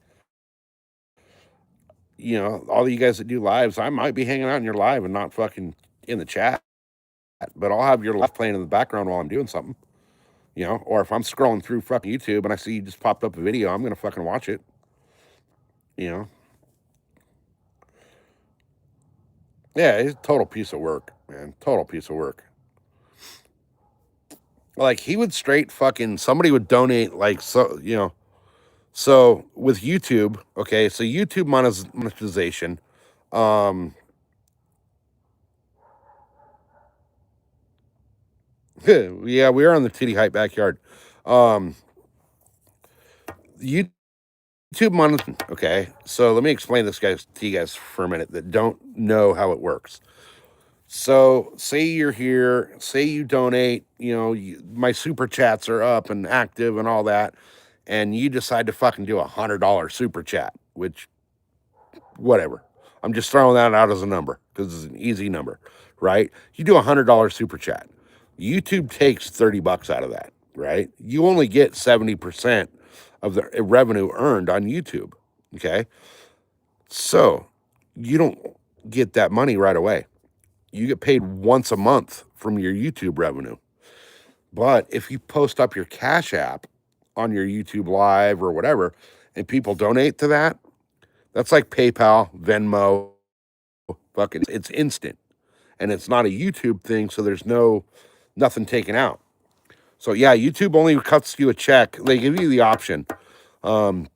all you guys that do lives, I might be hanging out in your live and not fucking in the chat, but I'll have your live playing in the background while I'm doing something, or if I'm scrolling through fucking YouTube and I see you just popped up a video, I'm going to fucking watch it, Yeah, it's a total piece of work, man. Total piece of work. Like, he would straight fucking, somebody would donate, like, so with YouTube, okay, so YouTube monetization, yeah, we are on the Titty Hype backyard. YouTube okay, so let me explain this to you guys for a minute that don't know how it works. So, say you're here, say you donate, my super chats are up and active and all that, and you decide to fucking do $100 super chat, which, whatever. I'm just throwing that out as a number because it's an easy number, right? You do $100 super chat. YouTube takes $30 out of that, right? You only get 70% of the revenue earned on YouTube, okay? So you don't get that money right away. You get paid once a month from your YouTube revenue. But if you post up your Cash App on your YouTube Live or whatever, and people donate to that, that's like PayPal, Venmo, fucking, it's instant. And it's not a YouTube thing, so there's nothing taken out. So yeah, YouTube only cuts you a check. They give you the option. You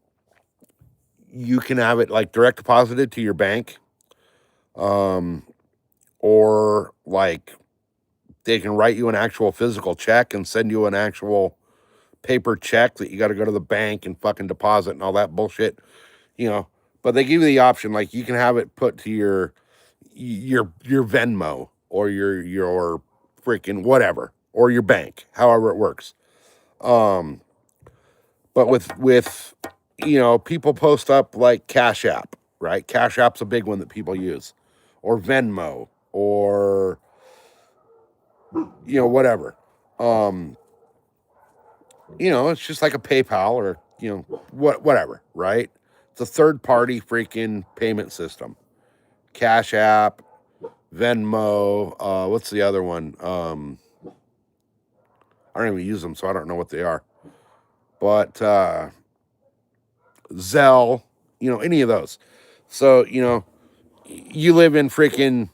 can have it like direct deposited to your bank. Or like they can write you an actual physical check and send you an actual paper check that you got to go to the bank and fucking deposit and all that bullshit, But they give you the option, like you can have it put to your Venmo or your freaking whatever or your bank, however it works. But with people post up like Cash App, right? Cash App's a big one that people use, or Venmo, or whatever. It's just like a PayPal or whatever, right? It's a third party freaking payment system. Cash App, Venmo, what's the other one? I don't even use them, so I don't know what they are. But Zelle, any of those. So, you live in freaking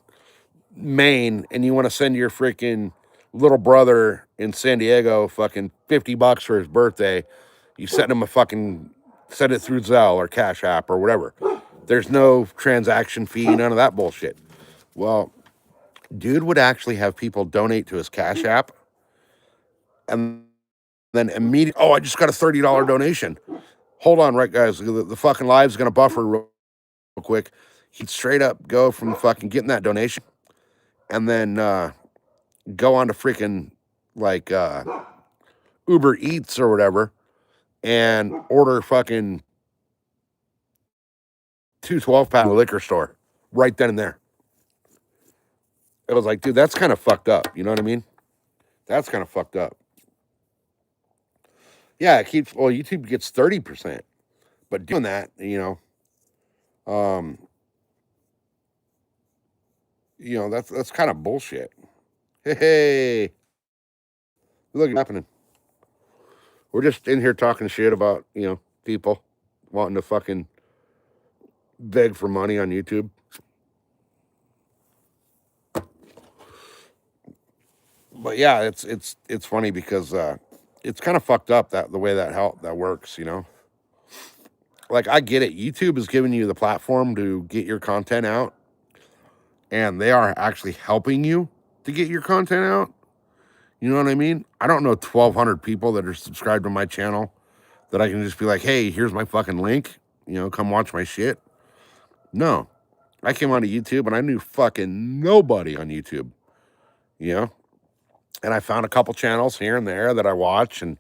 Maine and you want to send your freaking little brother in San Diego fucking $50 for his birthday, you send him send it through Zelle or Cash App or whatever. There's no transaction fee, none of that bullshit. Well, dude would actually have people donate to his Cash App and then immediately, I just got a $30 donation. Hold on, right, guys, the fucking live's gonna buffer real quick. He'd straight up go from fucking getting that donation and then go on to freaking like Uber Eats or whatever and order fucking 2 12-pack liquor store right then and there. It was like, dude, that's kind of fucked up. You know what I mean? That's kind of fucked up. Yeah, it keeps. Well, YouTube gets 30%, but doing that, that's kind of bullshit. Hey, look what's happening. We're just in here talking shit about people wanting to fucking beg for money on YouTube. But yeah, it's funny because it's kind of fucked up that the way that works. Like I get it. YouTube is giving you the platform to get your content out, and they are actually helping you to get your content out. You know what I mean? I don't know 1,200 people that are subscribed to my channel that I can just be like, hey, here's my fucking link. Come watch my shit. No, I came onto YouTube and I knew fucking nobody on YouTube. And I found a couple channels here and there that I watch, and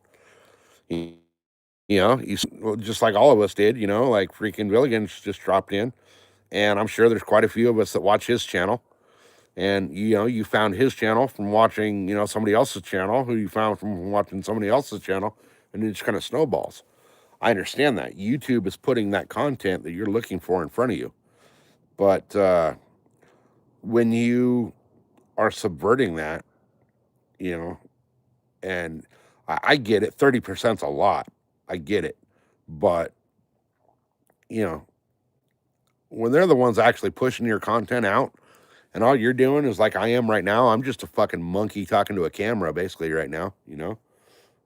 just like all of us did. Like freaking Villigans just dropped in, and I'm sure there's quite a few of us that watch his channel. And you found his channel from watching somebody else's channel, who you found from watching somebody else's channel, and it just kind of snowballs. I understand that YouTube is putting that content that you're looking for in front of you, but when you are subverting that, and I get it, 30%'s a lot. I get it, but when they're the ones actually pushing your content out, and all you're doing is like I am right now, I'm just a fucking monkey talking to a camera basically right now,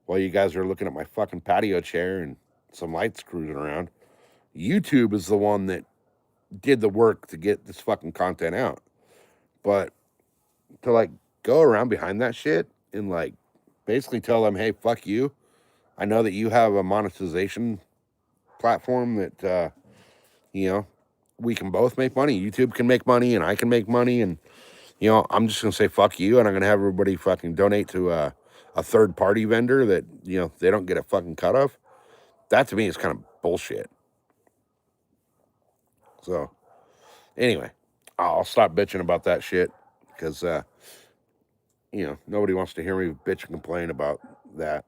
while you guys are looking at my fucking patio chair and some lights cruising around. YouTube is the one that did the work to get this fucking content out. But to like go around behind that shit and like basically tell them, hey, fuck you. I know that you have a monetization platform that, we can both make money. YouTube can make money and I can make money. And, I'm just going to say fuck you. And I'm going to have everybody fucking donate to a third party vendor that, they don't get a fucking cut of. That to me is kind of bullshit. So anyway, I'll stop bitching about that shit because, nobody wants to hear me bitch and complain about that.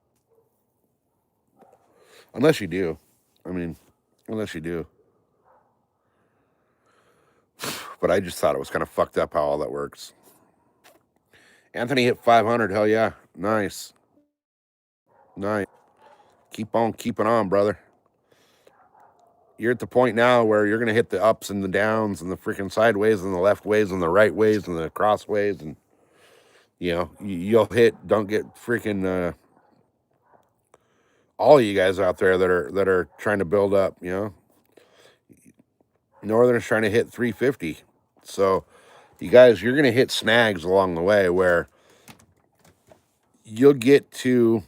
Unless you do. Unless you do. But I just thought it was kind of fucked up how all that works. Anthony hit 500. Hell yeah. Nice. Nice. Keep on keeping on, brother. You're at the point now where you're going to hit the ups and the downs and the freaking sideways and the left ways and the right ways and the crossways. And, you'll hit, don't get freaking all of you guys out there that are trying to build up, Northern's trying to hit 350. So you guys, you're going to hit snags along the way where you'll get to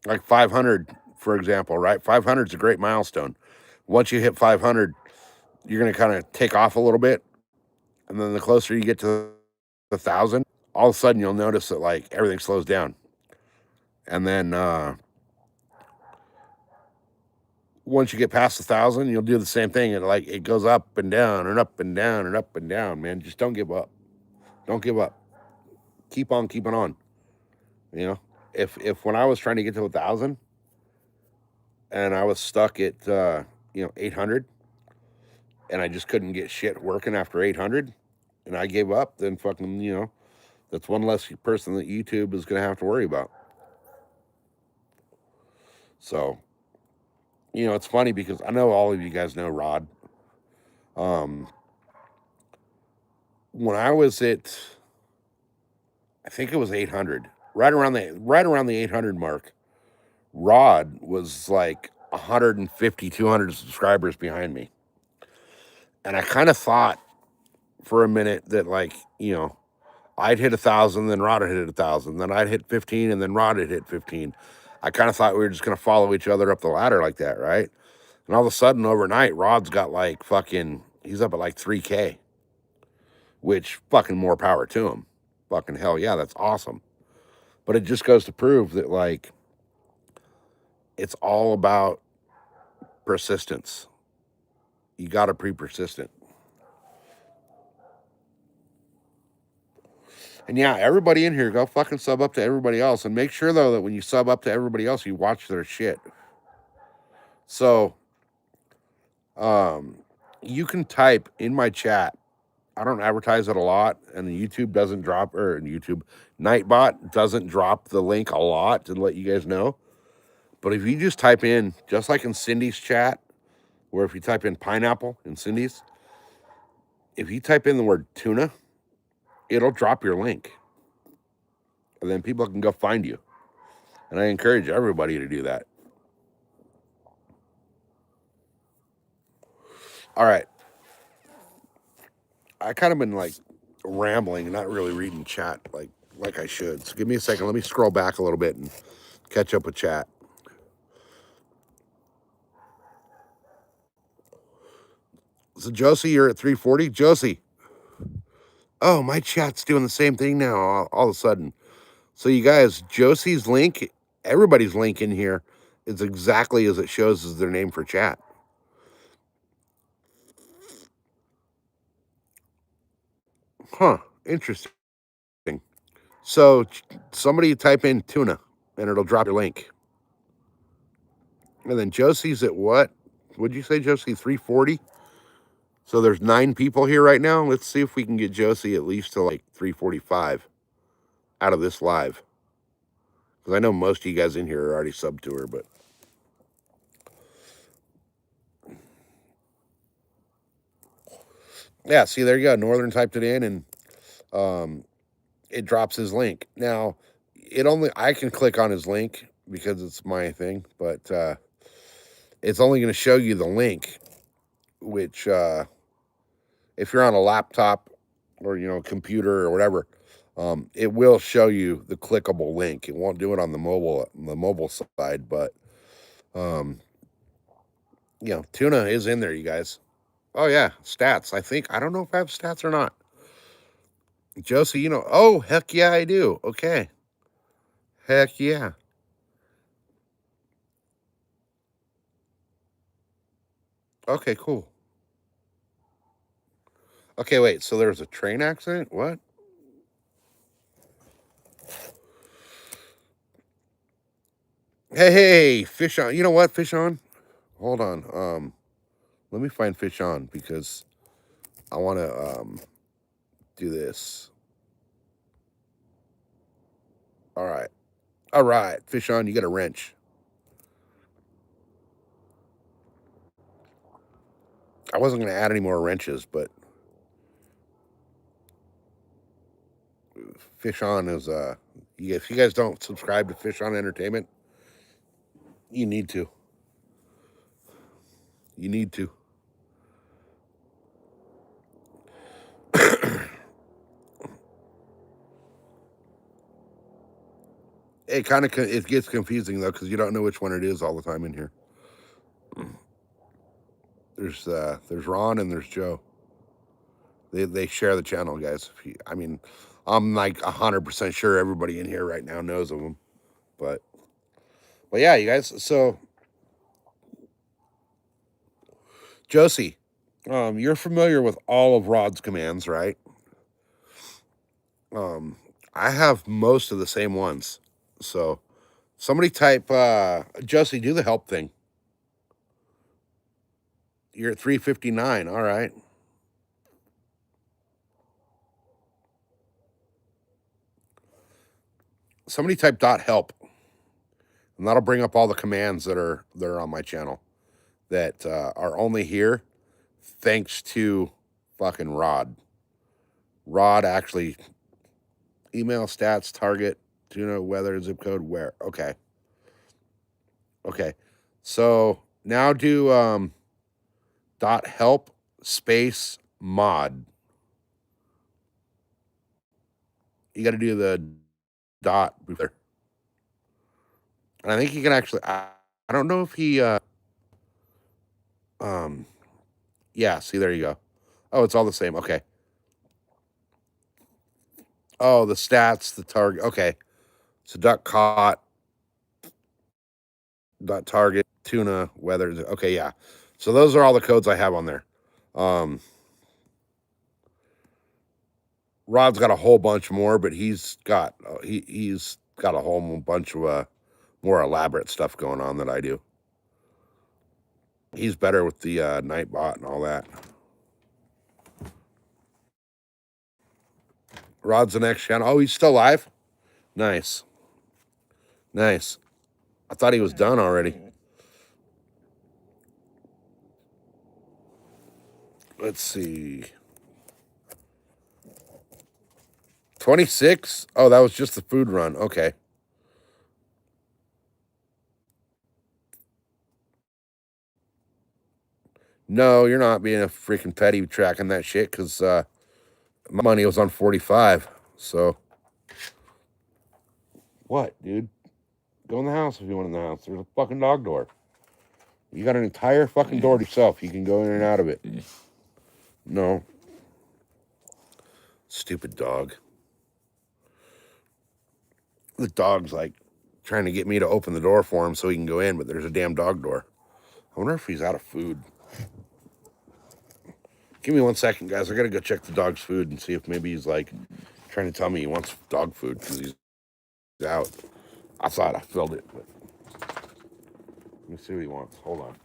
like 500, for example, right? 500 is a great milestone. Once you hit 500, you're going to kind of take off a little bit. And then the closer you get to 1,000, all of a sudden you'll notice that like everything slows down. And then once you get past 1,000, you'll do the same thing. It goes up and down and up and down and up and down, man. Just don't give up. Don't give up. Keep on keeping on. If when I was trying to get to 1,000 and I was stuck at 800 and I just couldn't get shit working after 800 and I gave up, then fucking, that's one less person that YouTube is going to have to worry about. So, it's funny because I know all of you guys know Rod. When I was at, I think it was 800, right around the 800 mark, Rod was like 150, 200 subscribers behind me. And I kind of thought for a minute that I'd hit 1,000, then Rod had hit 1,000, then I'd hit 15, and then Rod had hit 15. I kind of thought we were just going to follow each other up the ladder like that, right? And all of a sudden, overnight, Rod's got he's up at like 3K, which fucking more power to him. fucking hell yeah, that's awesome. But it just goes to prove that, like, it's all about persistence. You got to be persistent. And yeah, everybody in here, go fucking sub up to everybody else. And make sure, though, that when you sub up to everybody else, you watch their shit. So, you can type in my chat. I don't advertise it a lot, and YouTube doesn't drop, or YouTube Nightbot doesn't drop the link a lot to let you guys know. But if you just type in, just like in Cindy's chat, where if you type in pineapple in Cindy's, if you type in the word tuna, it'll drop your link. And then people can go find you. And I encourage everybody to do that. All right. I kind of been like rambling, not really reading chat like I should. So give me a second. Let me scroll back a little bit and catch up with chat. So Josie, you're at 340. Josie. Oh, my chat's doing the same thing now all of a sudden. So you guys, Josie's link, everybody's link in here is exactly as it shows as their name for chat. Huh, interesting. So somebody type in tuna and it'll drop your link. And then Josie's at what? What'd you say, Josie? 340? So there's 9 people here right now. Let's see if we can get Josie at least to like 345 out of this live. Because I know most of you guys in here are already subbed to her, but. Yeah, see, there you go. Northern typed it in and it drops his link. Now, I can click on his link because it's my thing, but it's only going to show you the link, which if you're on a laptop or computer or whatever, it will show you the clickable link. It won't do it on the mobile side, but tuna is in there, you guys. Oh yeah, stats. I don't know if I have stats or not. Josie, oh heck yeah, I do. Okay, heck yeah. Okay, cool. Okay, wait. So there was a train accident? What? Hey, Fish On. You know what, Fish On? Hold on. Let me find Fish On because I want to do this. All right, Fish On. You got a wrench. I wasn't going to add any more wrenches, but Fish On is if you guys don't subscribe to Fish On Entertainment, you need to. You need to. It gets confusing though because you don't know which one it is all the time in here. There's Ron and there's Joe. They share the channel, guys. I'm like 100% sure everybody in here right now knows of them, but yeah, you guys. So Josie, you're familiar with all of Rod's commands, right? I have most of the same ones. So somebody type Josie, do the help thing. You're at 359. All right. Somebody type .help. And that'll bring up all the commands that are on my channel that are only here thanks to fucking Rod. Rod actually email stats target weather zip code where. Okay. So now do .help space mod. You got to do the dot there. And I think you can actually. I don't know if he. Yeah. See, there you go. Oh, it's all the same. Okay. Oh, the stats, the target. Okay. So duck caught, duck target, tuna, weather. Okay, yeah. So those are all the codes I have on there. Rod's got a whole bunch more, but he's got he's got a whole bunch of more elaborate stuff going on that I do. He's better with the Nightbot and all that. Rod's the next channel. Oh, he's still alive? Nice. Nice. I thought he was done already. Let's see. 26? Oh, that was just the food run. Okay. No, you're not being a freaking petty tracking that shit because my money was on 45. So. What, dude? Go in the house if you want in the house. There's a fucking dog door. You got an entire fucking door to yourself. You can go in and out of it. No. Stupid dog. The dog's like trying to get me to open the door for him so he can go in, but there's a damn dog door. I wonder if he's out of food. Give me 1 second, guys. I gotta go check the dog's food and see if maybe he's like trying to tell me he wants dog food because he's out. I thought I filled it, but let me see what he wants. Hold on.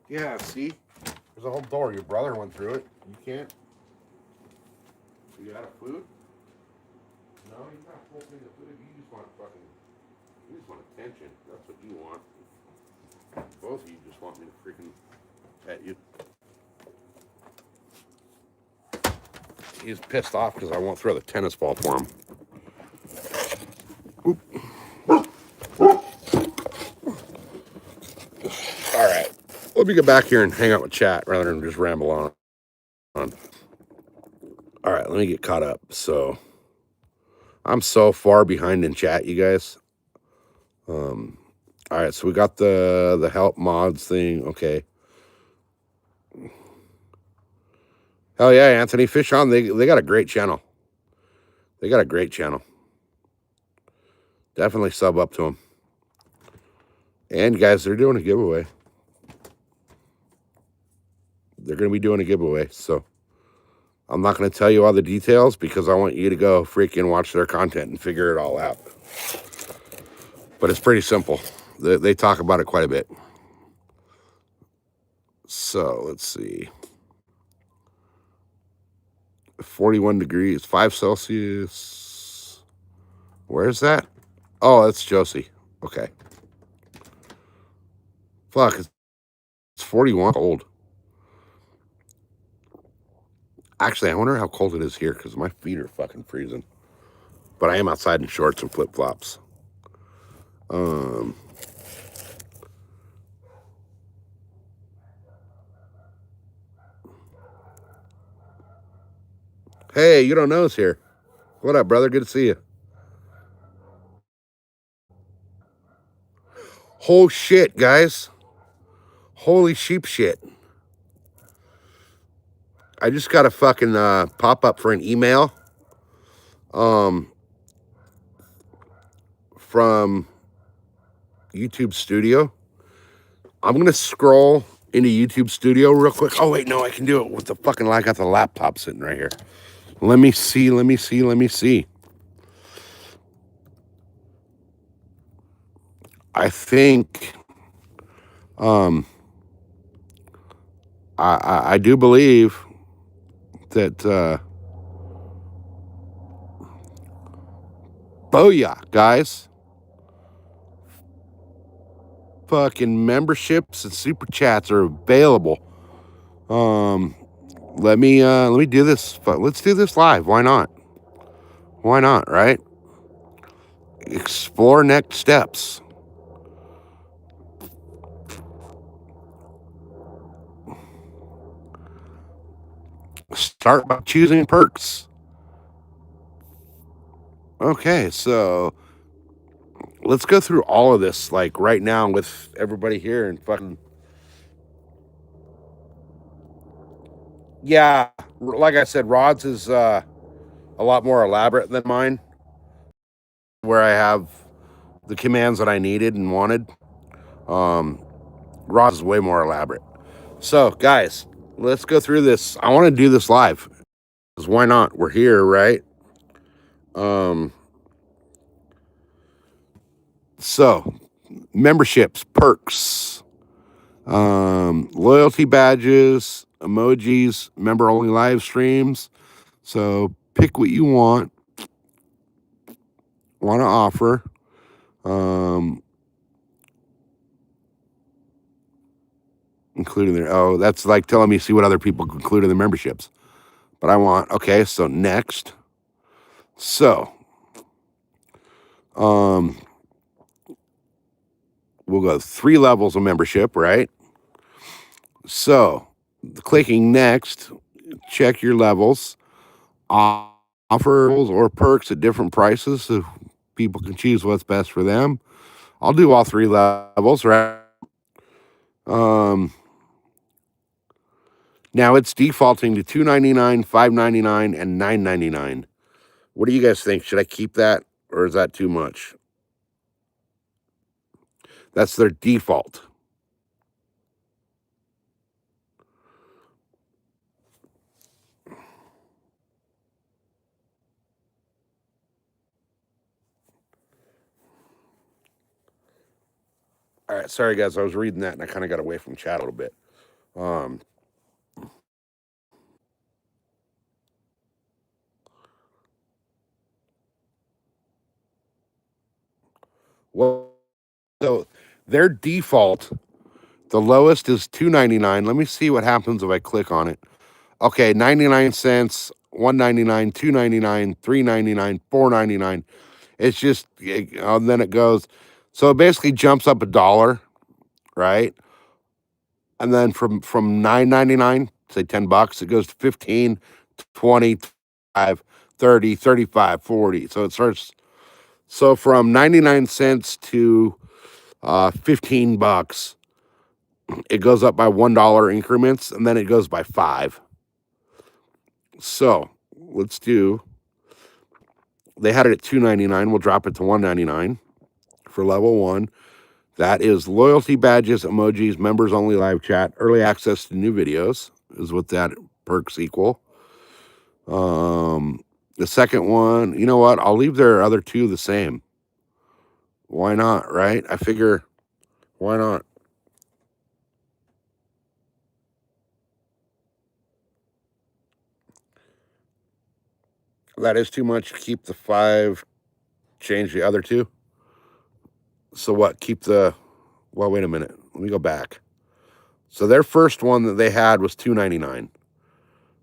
Yeah, see? There's a whole door. Your brother went through it. You can't. You out of food? No, you're not full thing of food. You just want fucking. You just want attention. That's what you want. Both of you just want me to freaking pet you. He's pissed off because I won't throw the tennis ball for him. Oop. All right. Let me get back here and hang out with chat rather than just ramble on. All right, let me get caught up. So I'm so far behind in chat, you guys. All right, so we got the help mods thing. Okay. Hell yeah, Anthony. Fish on. They got a great channel. They got a great channel. Definitely sub up to them. And guys, they're doing a giveaway. They're going to be doing a giveaway. So I'm not going to tell you all the details because I want you to go freaking watch their content and figure it all out. But it's pretty simple. They talk about it quite a bit. So let's see. 41 degrees, 5 Celsius. Where's that? Oh, that's Josie. Okay. Fuck, it's 41 cold. Actually, I wonder how cold it is here because my feet are fucking freezing. But I am outside in shorts and flip-flops. Hey, you don't know us here. What up, brother? Good to see you. Whole shit, guys. Holy sheep shit. I just got a fucking pop up for an email from YouTube Studio. I'm going to scroll into YouTube Studio real quick. Oh, wait, no, I can do it with the fucking, I got the laptop sitting right here. Let me see. I think, I do believe that, booyah, guys. Fucking memberships and super chats are available. Let me do this. Let's do this live. Why not? Why not, right? Explore next steps. Start by choosing perks. Okay, so let's go through all of this like right now with everybody here and fucking. Yeah, like I said, Rod's is a lot more elaborate than mine, where I have the commands that I needed and wanted. Ross is way more elaborate. So, guys, let's go through this. I want to do this live. Because why not? We're here, right? So, memberships, perks, loyalty badges, emojis, member only live streams. So, pick what you want to offer. Including their, oh, that's like telling me see what other people include in the memberships. But I want, okay, so next. So, we'll go 3 levels of membership, right? So, clicking next, check your levels, offers or perks at different prices so people can choose what's best for them. I'll do all 3 levels, right? Now it's defaulting to $2.99, $5.99, and $9.99. What do you guys think? Should I keep that or is that too much? That's their default. All right, sorry guys, I was reading that and I kind of got away from chat a little bit. Well, so their default, the lowest is $2.99. Let me see what happens if I click on it. Okay, 99 cents, $1.99, $2.99, $3.99, $4.99. It's just, and then it goes. So it basically jumps up $1, right? And then from $9.99, say $10, it goes to 15, 20, 25, 30, 35, 40. So it starts. So from 99 cents to $15, it goes up by $1 increments, and then it goes by 5. So let's do. They had it at $2.99. We'll drop it to $1.99 for level 1. That is loyalty badges, emojis, members only live chat, early access to new videos is what that perks equal. The second one, you know what? I'll leave their other 2 the same. Why not, right? I figure, why not? That is too much. Keep the 5, change the other 2. So what? Keep the, well, wait a minute. Let me go back. So their first one that they had was $2.99.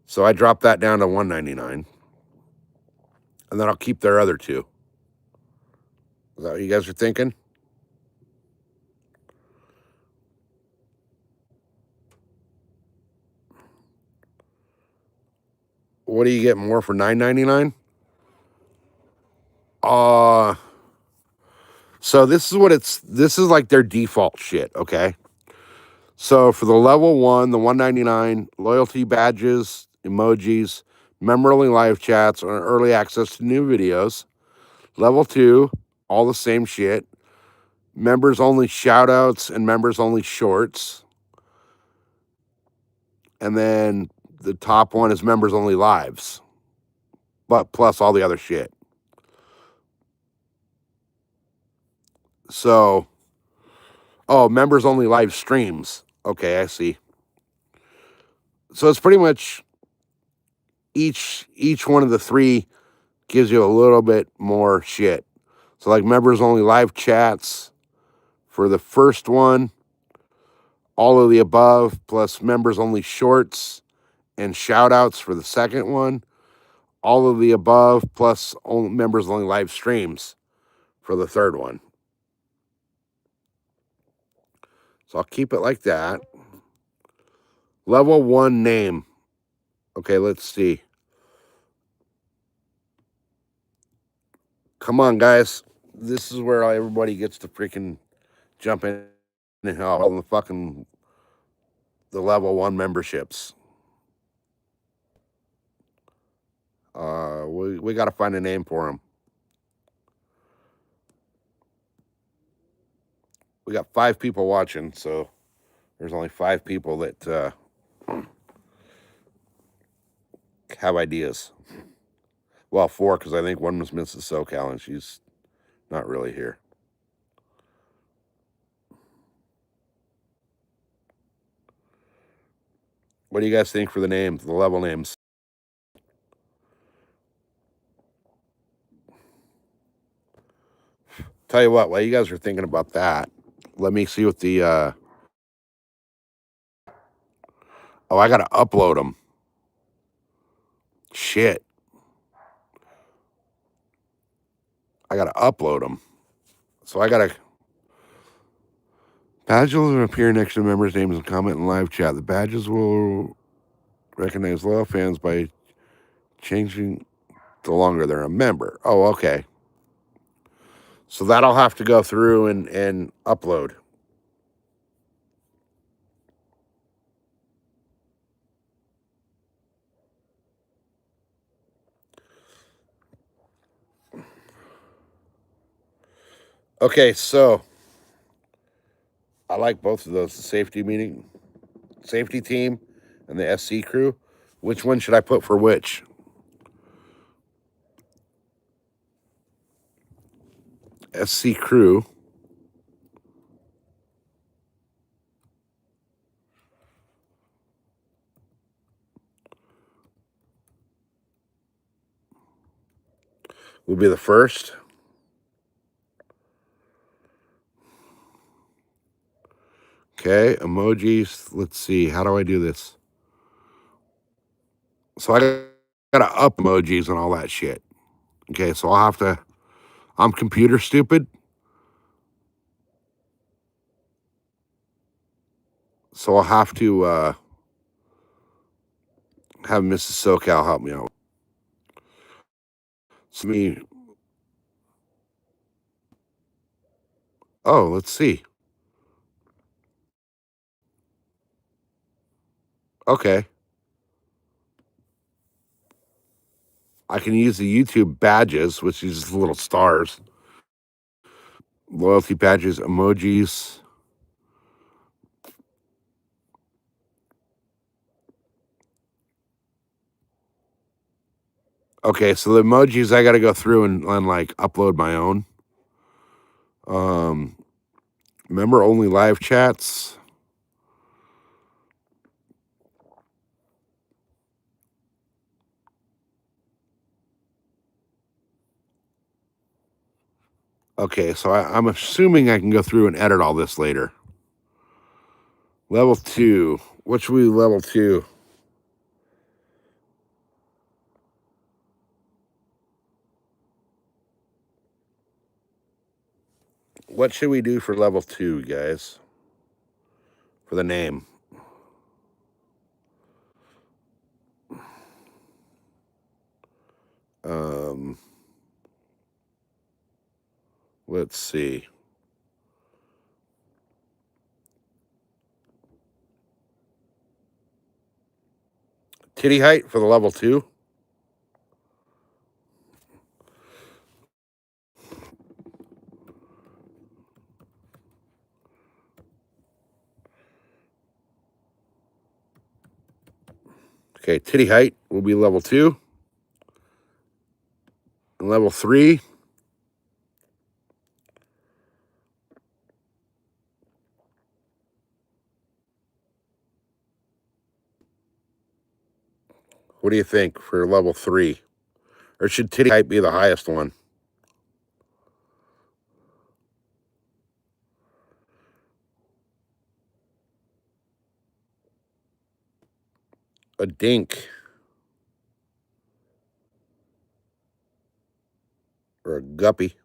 So I dropped that down to $1.99. And then I'll keep their other 2. Is that what you guys are thinking? What do you get more for $9.99? So this is like their default shit, okay? So for the level 1, the $1.99, loyalty badges, emojis, member only live chats, or early access to new videos. Level 2, all the same shit. Members only shout outs and members only shorts. And then the top one is members only lives, but plus all the other shit. So, oh, members only live streams. Okay, I see. So it's pretty much each one of the 3 gives you a little bit more shit. So like members only live chats for the first one, all of the above, plus members only shorts and shout outs for the second one, all of the above, plus only members only live streams for the third one. So I'll keep it like that. Level 1 name. Okay, let's see. Come on, guys. This is where everybody gets to freaking jump in and help on the level 1 memberships. We got to find a name for him. We got 5 people watching, so there's only 5 people that have ideas. Well, 4, because I think one was Mrs. SoCal, and she's not really here. What do you guys think for the names, the level names? Tell you what, while you guys are thinking about that, let me see what the oh, I gotta upload them. Shit. I gotta upload them. So I gotta. Badges will appear next to the members' names and comment in live chat. The badges will recognize loyal fans by changing the longer they're a member. Oh, okay. So that'll have to go through and upload. Okay, so I like both of those, the safety team and the SC crew. Which one should I put for which? SC crew. Will be the first. Okay, emojis. Let's see. How do I do this? So I gotta up emojis and all that shit. Okay, so I'll have to. I'm computer stupid. So I'll have to have Mrs. SoCal help me out. So me. Oh, let's see. Okay. I can use the YouTube badges, which is just little stars. Loyalty badges, emojis. Okay, so the emojis I got to go through and like upload my own. Member only live chats. Okay, so I'm assuming I can go through and edit all this later. Level 2. What should we do level 2? What should we do for level 2, guys? For the name. Let's see. Titty height for the level 2. Okay, titty height will be level 2. And level 3. What do you think for level 3? Or should titty height be the highest one? A dink. Or a guppy.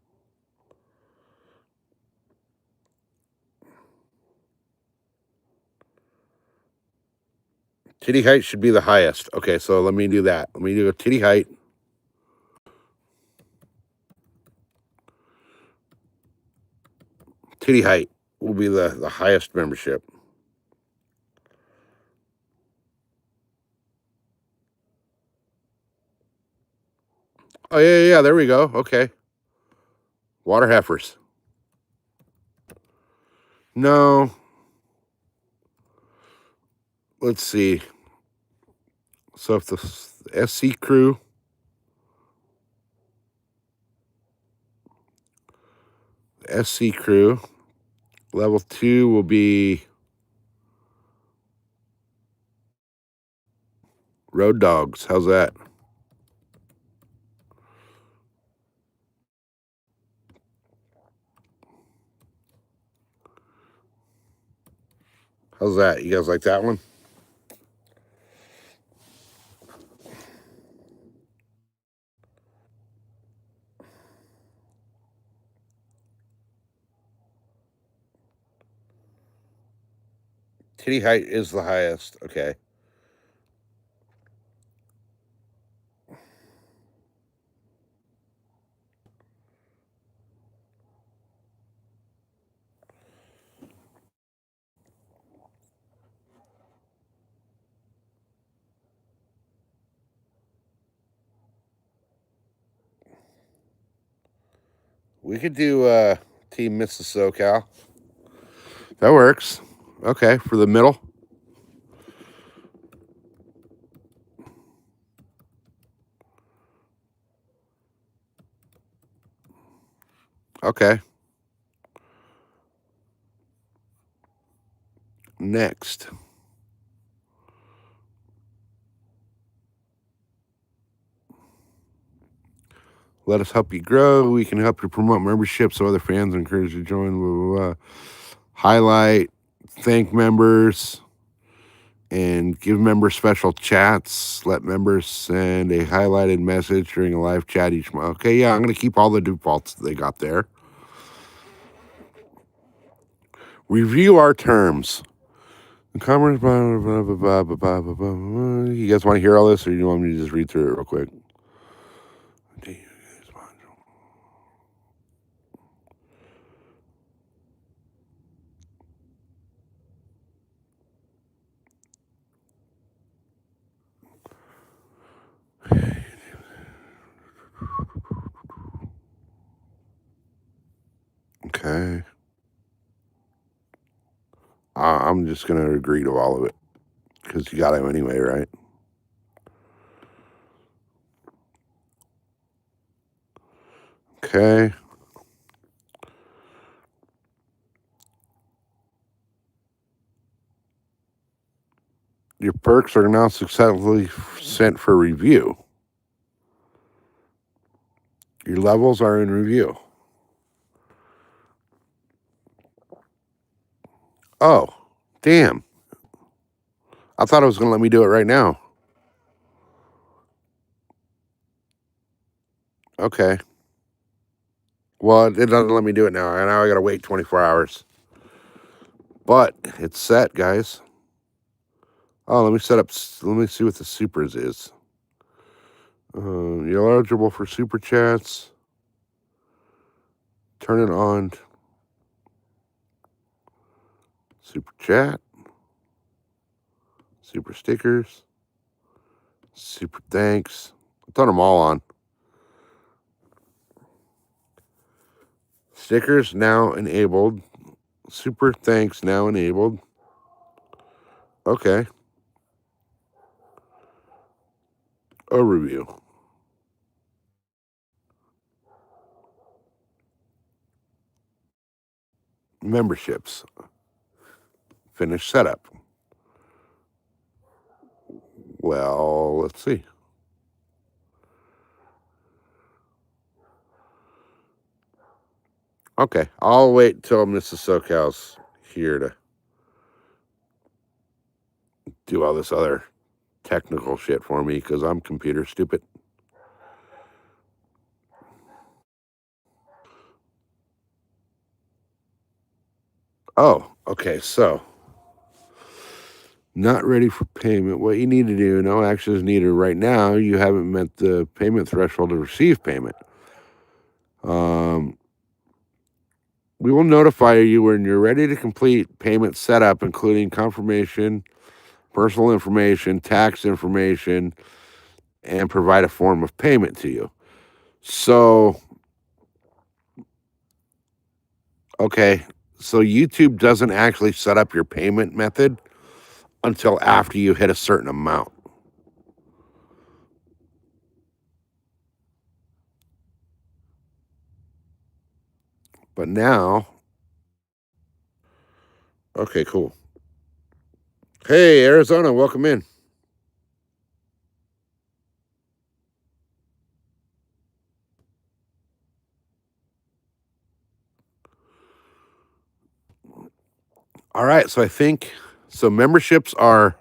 Titty height should be the highest. Okay, so let me do that. Let me do a titty height. Titty height will be the highest membership. Oh, yeah. There we go. Okay. Water heifers. No. Let's see. So if the SC crew, level 2 will be road dogs. How's that? How's that? You guys like that one? Titty height is the highest. Okay. We could do Team Mrs. SoCal. That works. Okay, for the middle. Okay. Next. Let us help you grow. We can help you promote membership so other fans are encouraged to join. Blah, blah, blah. Highlight, thank members, and give members special chats. Let members send a highlighted message during a live chat each month. Okay, yeah, I'm going to keep all the defaults they got there. Review our terms. The commerce, blah, blah, blah, blah, blah, blah, blah, blah. You guys want to hear all this, or you want me to just read through it real quick? Okay. I'm just going to agree to all of it because you got him anyway, right? Okay. Your perks are now successfully sent for review. Your levels are in review. Oh, damn. I thought it was going to let me do it right now. Okay. Well, it doesn't let me do it now. And now I got to wait 24 hours. But it's set, guys. Oh, let me see what the supers is. You're eligible for super chats. Turn it on. Super chat. Super stickers. Super thanks. I've done them all on. Stickers now enabled. Super thanks now enabled. Okay. Overview. Memberships. Finish setup. Well, let's see. Okay, I'll wait till Mrs. SoCal's here to do all this other technical shit for me because I'm computer stupid. Oh, okay, so not ready for payment. What you need to do, no action is needed right now. You haven't met the payment threshold to receive payment. We will notify you when you're ready to complete payment setup, including confirmation, personal information, tax information, and provide a form of payment to you. So, okay. So YouTube doesn't actually set up your payment method until after you hit a certain amount. But now, okay, cool. Hey, Arizona, welcome in. All right, so I think so. Memberships are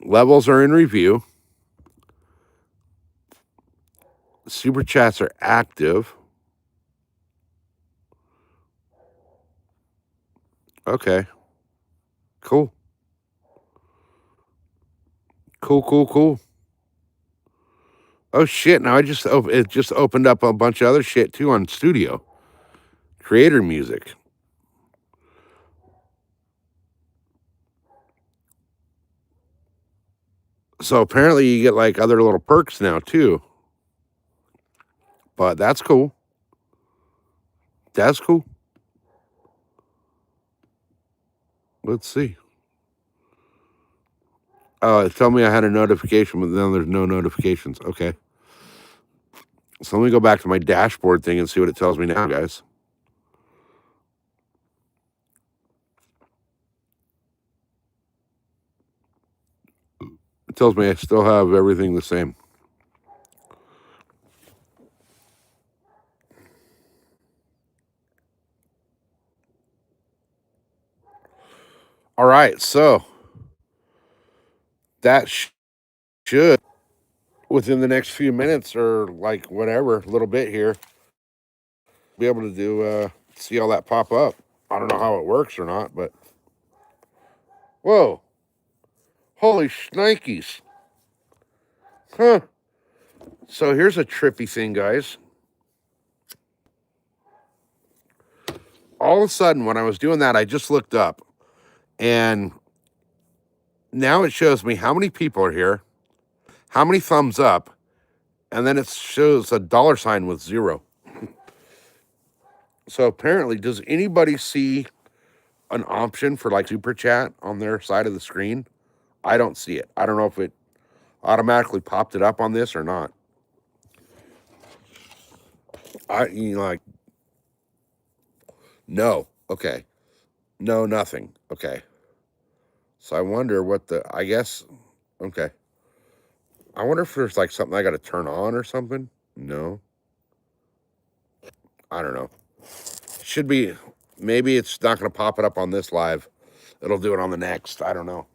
levels are in review. Super chats are active. Okay, cool, cool. Oh shit! Now it just opened up a bunch of other shit too on Studio Creator Music. So apparently you get like other little perks now too. But that's cool. That's cool. Let's see. Oh, it told me I had a notification, but then there's no notifications. Okay. So let me go back to my dashboard thing and see what it tells me now, guys. It tells me I still have everything the same. All right, so that should, within the next few minutes or like whatever, a little bit here, be able to do see all that pop up. I don't know how it works or not, but whoa, holy shnikes, huh? So here's a trippy thing, guys. All of a sudden, when I was doing that, I just looked up, and now it shows me how many people are here, how many thumbs up, and then it shows a dollar sign with 0. So apparently, does anybody see an option for like super chat on their side of the screen? I don't see it. I don't know if it automatically popped it up on this or not. Like, no. Okay. No, nothing. Okay. So I wonder what I guess, okay. I wonder if there's like something I got to turn on or something. No. I don't know. Should be, maybe it's not going to pop it up on this live. It'll do it on the next. I don't know.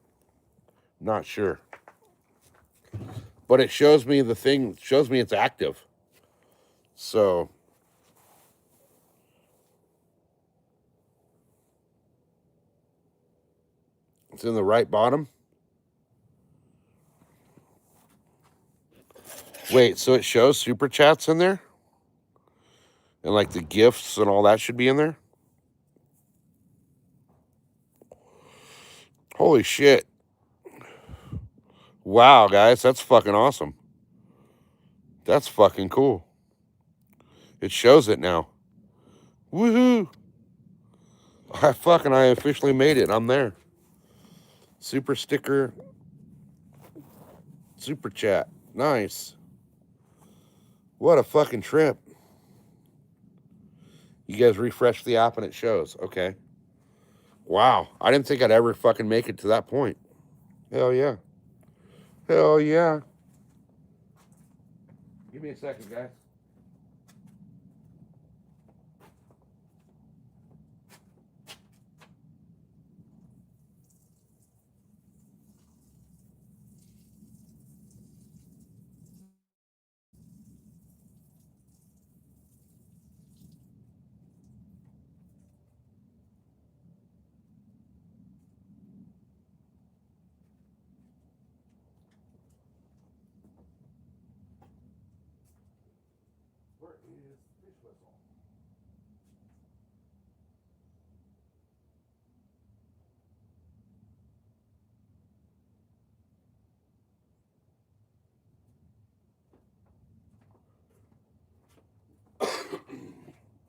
Not sure. But it shows me shows me it's active. So it's in the right bottom. Wait, so it shows super chats in there? And like the gifts and all that should be in there? Holy shit. Wow, guys, that's fucking awesome. That's fucking cool. It shows it now. Woohoo! I officially made it. I'm there. Super sticker. Super chat. Nice. What a fucking trip. You guys refresh the app and it shows. Okay. Wow. I didn't think I'd ever fucking make it to that point. Hell yeah. Hell yeah. Give me a second, guys. Where is fish whistle?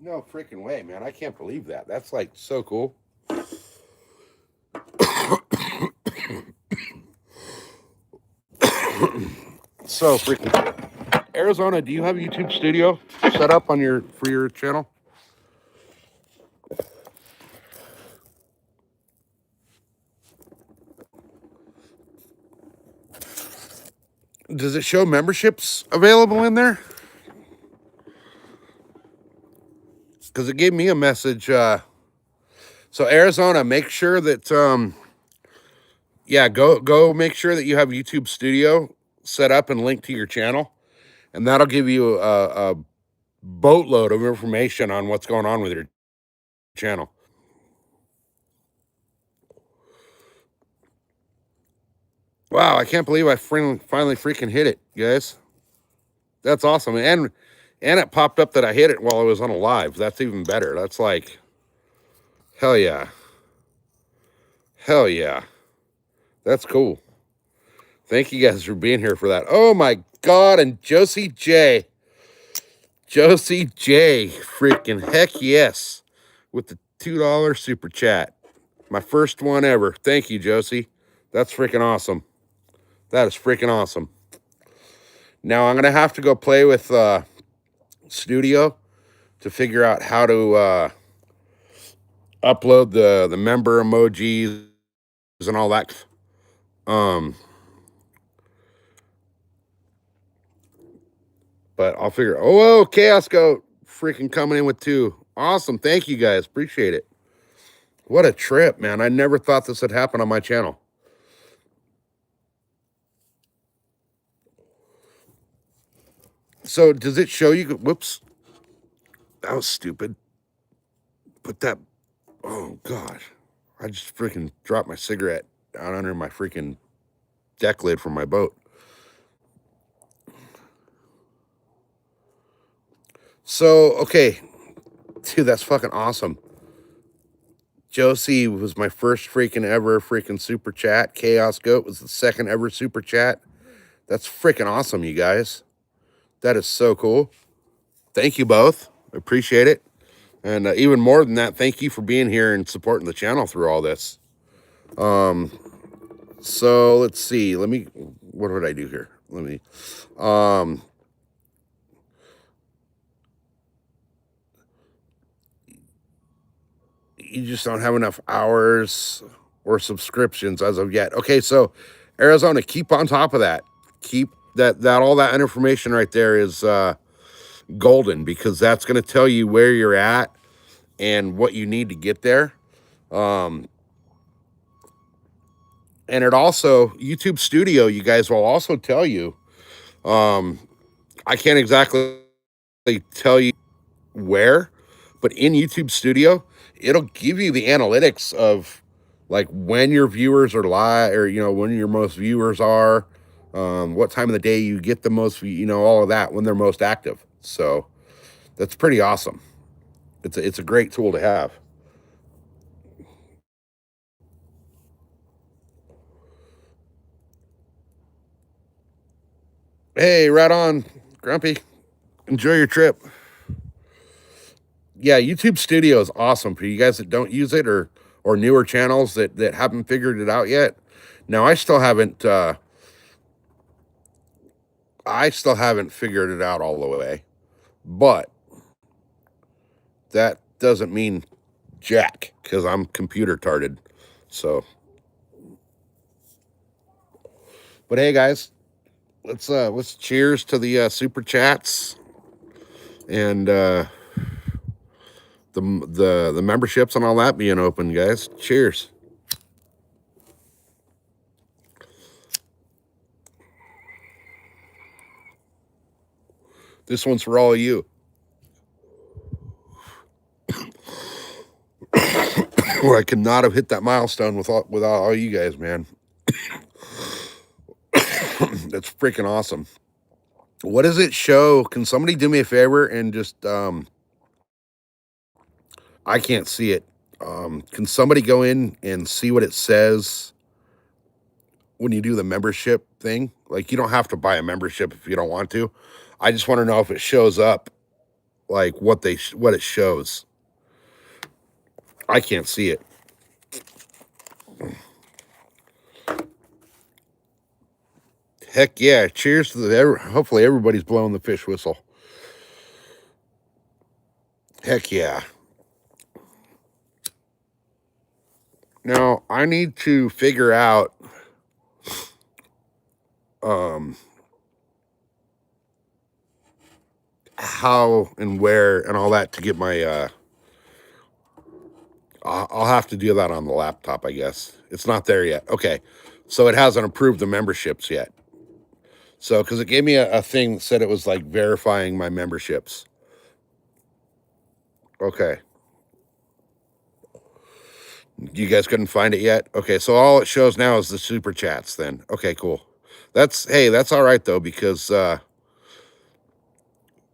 No freaking way, man. I can't believe that. That's like so cool. So freaking cool. Arizona, do you have a YouTube studio set up on for your channel? Does it show memberships available in there? Because it gave me a message. So Arizona, make sure that yeah, go make sure that you have YouTube Studio set up and linked to your channel, and that'll give you a boatload of information on what's going on with your channel. Wow, I can't believe I finally freaking hit it, guys. That's awesome. And it popped up that I hit it while I was on a live. That's even better. That's like, hell yeah. Hell yeah. That's cool. Thank you guys for being here for that. Oh my God. And Josie J. Freaking heck yes. With the $2 super chat. My first one ever. Thank you, Josie. That's freaking awesome. That is freaking awesome. Now I'm going to have to go play with Studio to figure out how to upload the member emojis and all that. But I'll figure. Oh, Chaos Goat freaking coming in with 2. Awesome. Thank you guys. Appreciate it. What a trip, man. I never thought this would happen on my channel. So does it show you? Whoops. That was stupid. Put that. Oh, gosh. I just freaking dropped my cigarette down under my freaking deck lid from my boat. So, okay. Dude, that's fucking awesome. Josie was my first freaking ever freaking super chat. Chaos Goat was the second ever super chat. That's freaking awesome, you guys. That is so cool. Thank you both. I appreciate it. And even more than that, thank you for being here and supporting the channel through all this. So let's see. What did I do here? You just don't have enough hours or subscriptions as of yet. Okay, so Arizona, keep on top of that. Keep that all that information right there is golden, because that's going to tell you where you're at and what you need to get there. And it also, YouTube Studio, you guys will also tell you, I can't exactly tell you where, but in YouTube Studio, it'll give you the analytics of like when your viewers are live, or, when your most viewers are, what time of the day you get the most, all of that, when they're most active. So that's pretty awesome. It's a great tool to have. Hey, right on, Grumpy. Enjoy your trip. Yeah, YouTube Studio is awesome for you guys that don't use it, or newer channels that haven't figured it out yet. Now, I still haven't figured it out all the way, but that doesn't mean jack, because I'm computer tarded. So, but hey, guys, let's cheers to the super chats and the memberships and all that being open, guys. Cheers. This one's for all of you. I could not have hit that milestone without all you guys, man. That's freaking awesome. What does it show? Can somebody do me a favor and just I can't see it. Can somebody go in and see what it says when you do the membership thing? Like, you don't have to buy a membership if you don't want to. I just want to know if it shows up like what it shows. I can't see it. Heck yeah! Cheers to hopefully everybody's blowing the fish whistle. Heck yeah! Now I need to figure out how and where and all that to get my. I'll have to do that on the laptop, I guess. It's not there yet. Okay, so it hasn't approved the memberships yet. So because it gave me a thing that said it was like verifying my memberships. Okay. You guys couldn't find it yet? Okay, so all it shows now is the super chats then. Okay, cool. That's all right though, because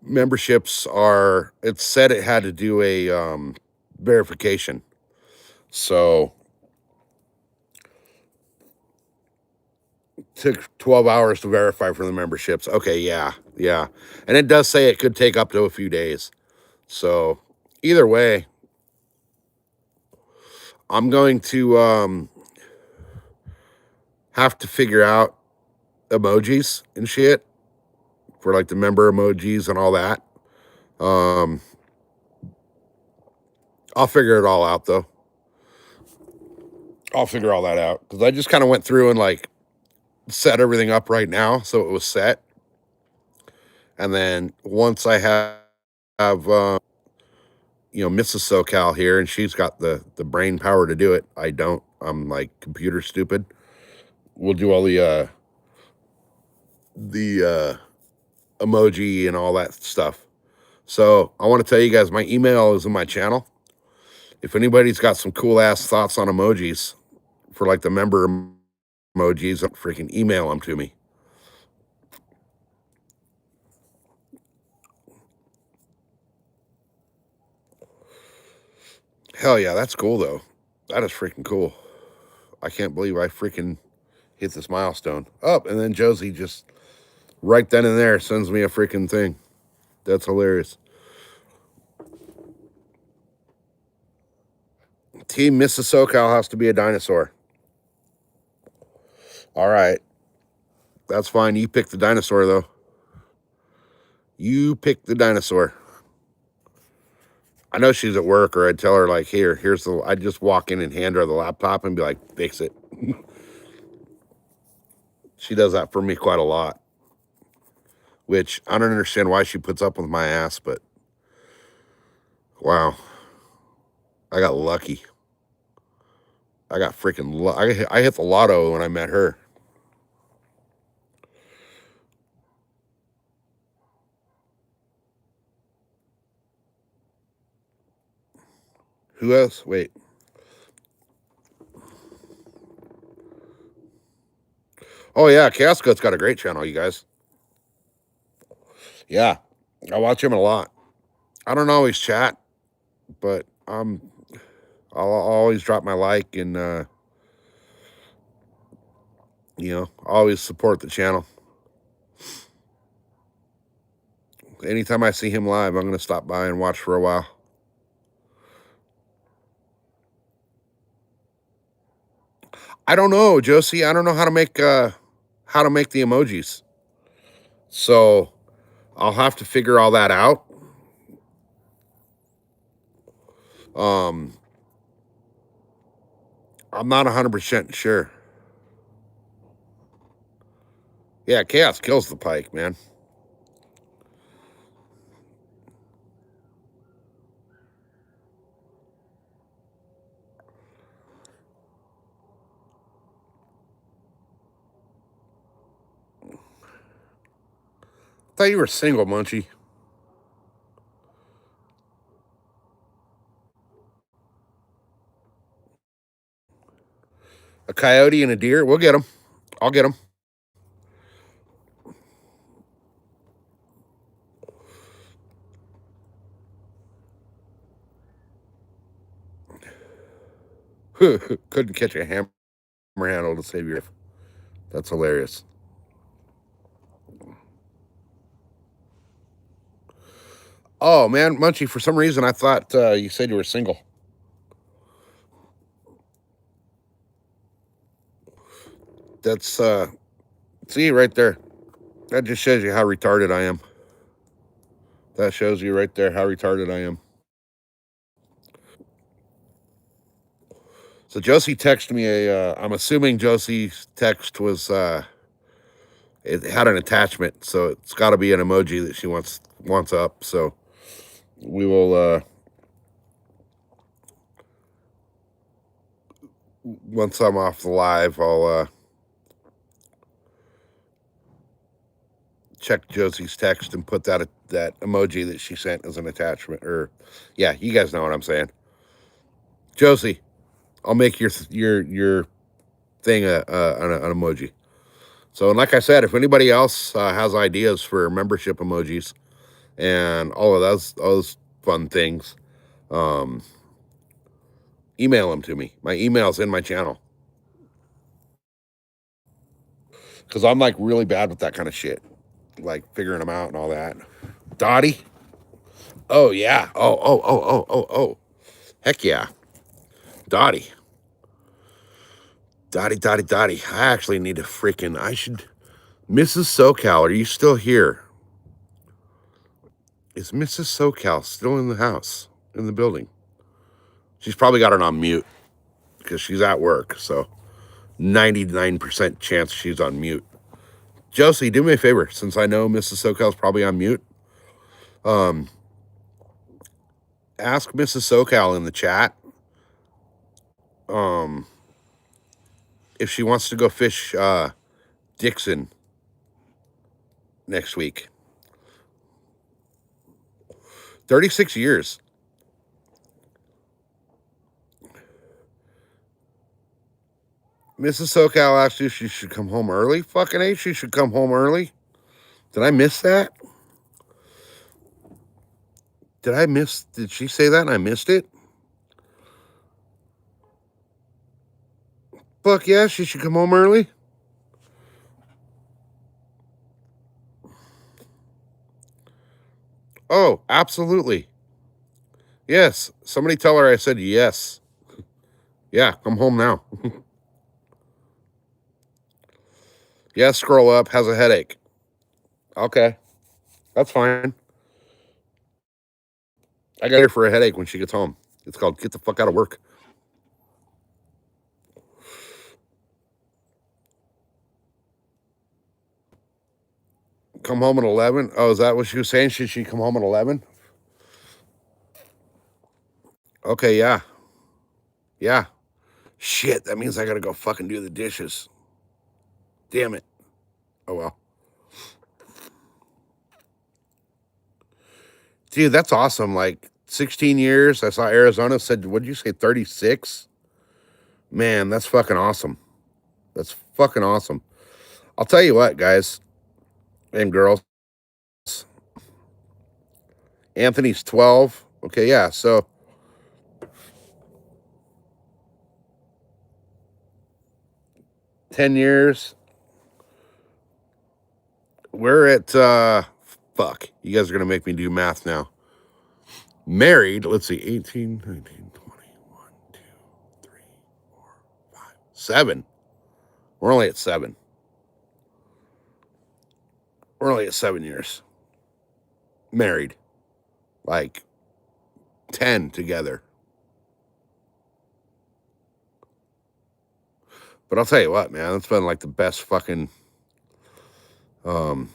memberships are, it said it had to do a verification. So it took 12 hours to verify for the memberships. Okay, yeah. And it does say it could take up to a few days. So either way, I'm going to have to figure out emojis and shit for like the member emojis and all that. I'll figure it all out though. I'll figure all that out because I just kind of went through and like set everything up right now so it was set. And then once I have Mrs. SoCal here and she's got the brain power to do it. I don't. I'm like computer stupid. We'll do all the emoji and all that stuff. So I want to tell you guys my email is in my channel. If anybody's got some cool ass thoughts on emojis for like the member emojis, freaking email them to me. Hell yeah, that's cool though. That is freaking cool. I can't believe I freaking hit this milestone. Oh, and then Josie just right then and there sends me a freaking thing. That's hilarious. Team Mrs. SoCal has to be a dinosaur. All right. That's fine. You pick the dinosaur, though. You pick the dinosaur. I know she's at work, or I'd tell her, like, here's the... I'd just walk in and hand her the laptop and be like, fix it. She does that for me quite a lot. Which, I don't understand why she puts up with my ass, but... Wow. I got lucky. I got freaking... I hit the lotto when I met her. Who else? Wait. Oh, yeah. Casco's got a great channel, you guys. Yeah. I watch him a lot. I don't always chat, but I'll always drop my like and, always support the channel. Anytime I see him live, I'm going to stop by and watch for a while. I don't know, Josie. I don't know how to make the emojis. So I'll have to figure all that out. I'm not 100% sure. Yeah, chaos kills the pike, man. I thought you were single, Munchie. A coyote and a deer? We'll get them. I'll get them. Couldn't catch a hammer handle to save your life. That's hilarious. Oh man, Munchie, for some reason I thought you said you were single. That's see right there. That just shows you how retarded I am. That shows you right there how retarded I am. So Josie texted me I'm assuming Josie's text was it had an attachment, so it's got to be an emoji that she wants up. So we will once I'm off the live, I'll check Josie's text and put that emoji that she sent as an attachment. Or yeah, you guys know what I'm saying. Josie, I'll make your thing an emoji. So, and like I said, if anybody else has ideas for membership emojis and all of those fun things, email them to me. My email's in my channel because I'm like really bad with that kind of shit, like figuring them out and all that. Dottie, oh yeah, oh, heck yeah, Dottie. Dottie. I actually need to freaking. I should. Mrs. SoCal, are you still here? Is Mrs. SoCal still in the house, in the building? She's probably got it on mute because she's at work. So 99% chance she's on mute. Josie, do me a favor, since I know Mrs. SoCal's probably on mute. Ask Mrs. SoCal in the chat if she wants to go fish Dixon next week. 36 years. Mrs. SoCal asked you if she should come home early. Fucking A, she should come home early. Did I miss that? Did she say that and I missed it? Fuck yeah, she should come home early. Oh, absolutely. Yes. Somebody tell her I said yes. Yeah, come home now. Yeah, scroll up, has a headache. Okay. That's fine. I got her for a headache when she gets home. It's called get the fuck out of work. Come home at 11. Oh, is that what she was saying? Should she come home at 11? Okay, yeah. Yeah. Shit, that means I gotta go fucking do the dishes. Damn it. Oh well. Dude, that's awesome. Like 16 years. I saw Arizona said, what'd you say, 36? Man, that's fucking awesome. That's fucking awesome. I'll tell you what, guys and girls. Anthony's 12. Okay, yeah. So 10 years. We're at fuck. You guys are gonna make me do math now. Married, let's see, 18, 19, 20, 1, 2, 3, 4, 5, 7. We're only at 7. We're only at 7 years. Married. Like 10 together. But I'll tell you what, man, it's been like the best fucking it's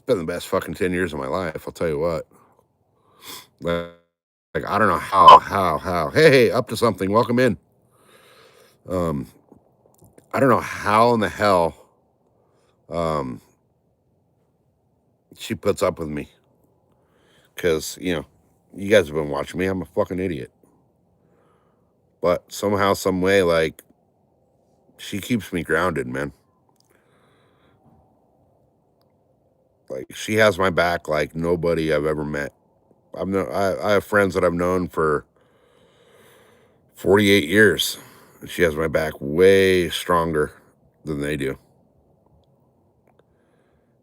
been the best fucking 10 years of my life, I'll tell you what. Like I don't know how. Hey, up to something. Welcome in. I don't know how in the hell she puts up with me. Cause, you guys have been watching me. I'm a fucking idiot. But somehow, some way, like, she keeps me grounded, man. Like, she has my back like nobody I've ever met. I have friends that I've known for 48 years. She has my back way stronger than they do.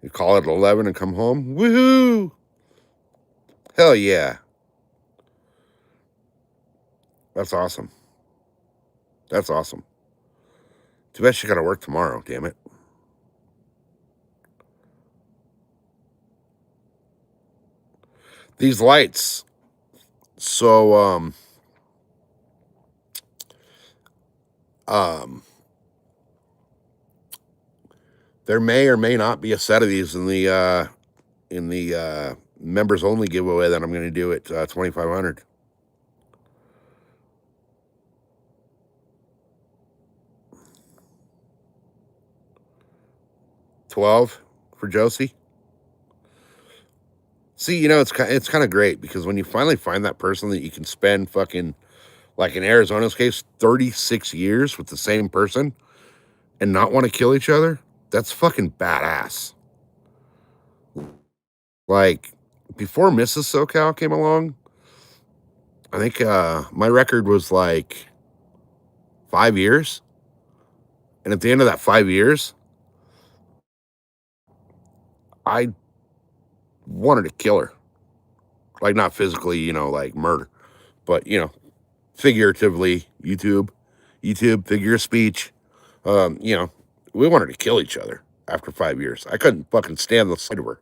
You call it 11 and come home. Woohoo! Hell yeah. That's awesome. That's awesome. Too bad she got to work tomorrow, damn it. These lights. So, there may or may not be a set of these in the members only giveaway that I'm going to do at 2,500. $12 for Josie. See, you know, it's kind of great because when you finally find that person that you can spend fucking, like in Arizona's case, 36 years with the same person and not want to kill each other, that's fucking badass. Like, before Mrs. SoCal came along, I think my record was like 5 years. And at the end of that 5 years, I wanted to kill her. Like, not physically, you know, like murder, but, you know, figuratively, YouTube, figure of speech. You know, we wanted to kill each other after 5 years. I couldn't fucking stand the sight of her.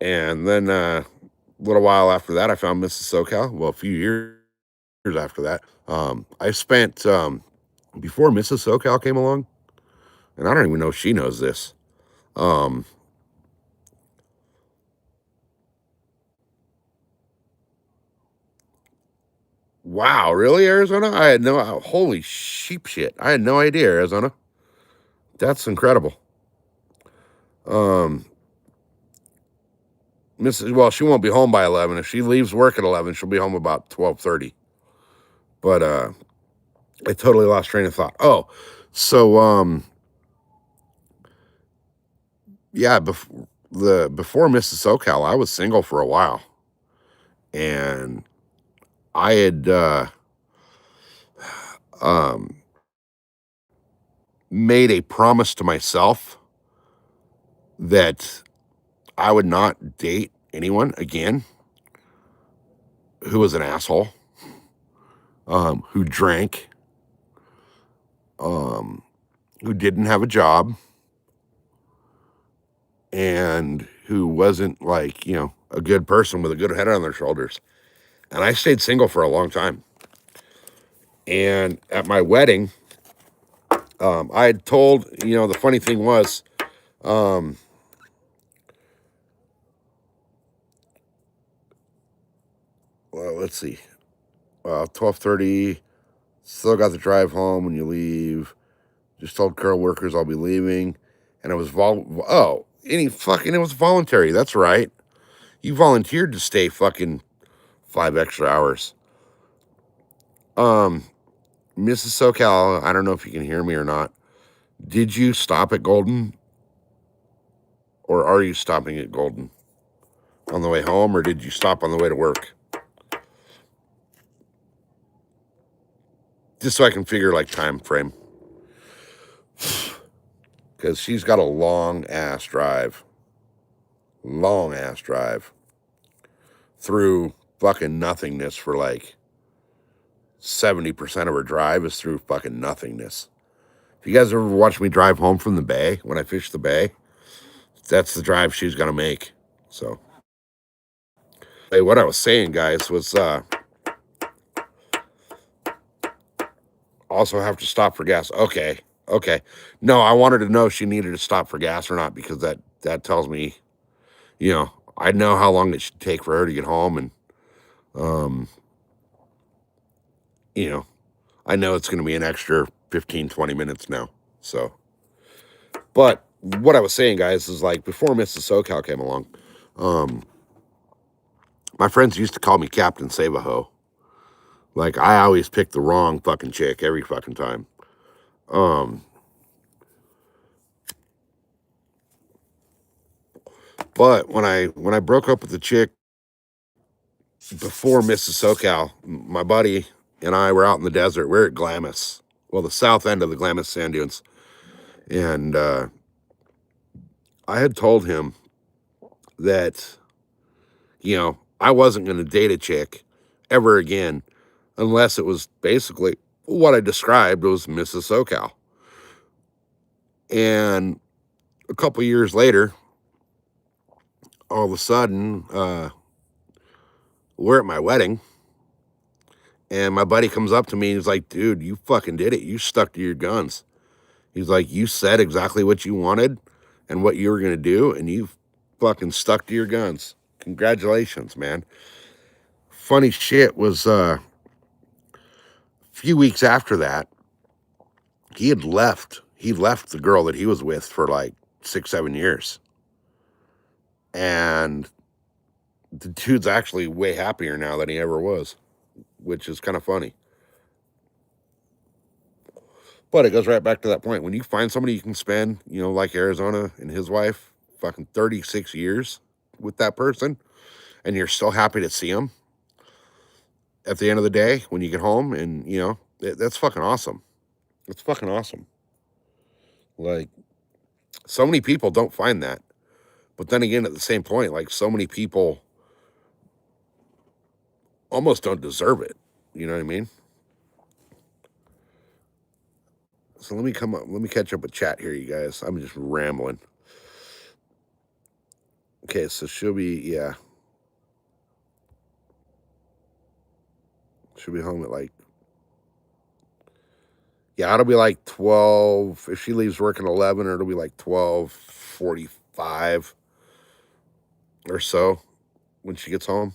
And then a little while after that, I found Mrs. SoCal. Well, a few years after that, I spent before Mrs. SoCal came along, and I don't even know if she knows this. Wow, really, Arizona? I had no holy sheep shit. I had no idea, Arizona. That's incredible. Well, she won't be home by 11. If she leaves work at 11, she'll be home about 12:30. But I totally lost train of thought. Oh, so yeah, before Mrs. SoCal, I was single for a while. And I had made a promise to myself that I would not date anyone again who was an asshole, who drank, who didn't have a job, and who wasn't like, you know, a good person with a good head on their shoulders. And I stayed single for a long time. And at my wedding, I had told, you know, the funny thing was, well, let's see, 12:30. Still got the drive home when you leave. Just told Curl workers I'll be leaving, and it was it was voluntary. That's right. You volunteered to stay fucking 5 extra hours. Mrs. SoCal, I don't know if you can hear me or not. Did you stop at Golden? Or are you stopping at Golden on the way home, or did you stop on the way to work? Just so I can figure like time frame. Because she's got a long ass drive through fucking nothingness for like 70% of her drive is through fucking nothingness. If you guys ever watch me drive home from the bay, when I fish the bay, that's the drive she's gonna make. So, hey, what I was saying, guys, was also have to stop for gas. Okay. No, I wanted to know if she needed to stop for gas or not, because that tells me, you know, I know how long it should take for her to get home, and you know, I know it's going to be an extra 15, 20 minutes now. So, but what I was saying, guys, is like before Mrs. SoCal came along, my friends used to call me Captain Save-A-Ho. Like, I always picked the wrong fucking chick every fucking time. But when I broke up with the chick before Mrs. SoCal, my buddy and I were out in the desert. We're at Glamis. Well, the south end of the Glamis sand dunes. And I had told him that, I wasn't going to date a chick ever again unless it was basically what I described was Mrs. SoCal. And a couple years later, all of a sudden, we're at my wedding, and my buddy comes up to me and he's like, dude, you fucking did it. You stuck to your guns. He's like, you said exactly what you wanted and what you were going to do, and you fucking stuck to your guns. Congratulations, man. Funny shit was a few weeks after that, he had left. He left the girl that he was with for like 6-7 years. And the dude's actually way happier now than he ever was, which is kind of funny. But it goes right back to that point. When you find somebody you can spend, like Arizona and his wife, fucking 36 years with that person, and you're still happy to see them at the end of the day when you get home, and, that's fucking awesome. It's fucking awesome. Like, so many people don't find that. But then again, at the same point, like, so many people almost don't deserve it. You know what I mean? So let me catch up with chat here, you guys. I'm just rambling. Okay, so she'll be home at like, it'll be like 12. If she leaves work at 11, it'll be like 12:45 or so when she gets home.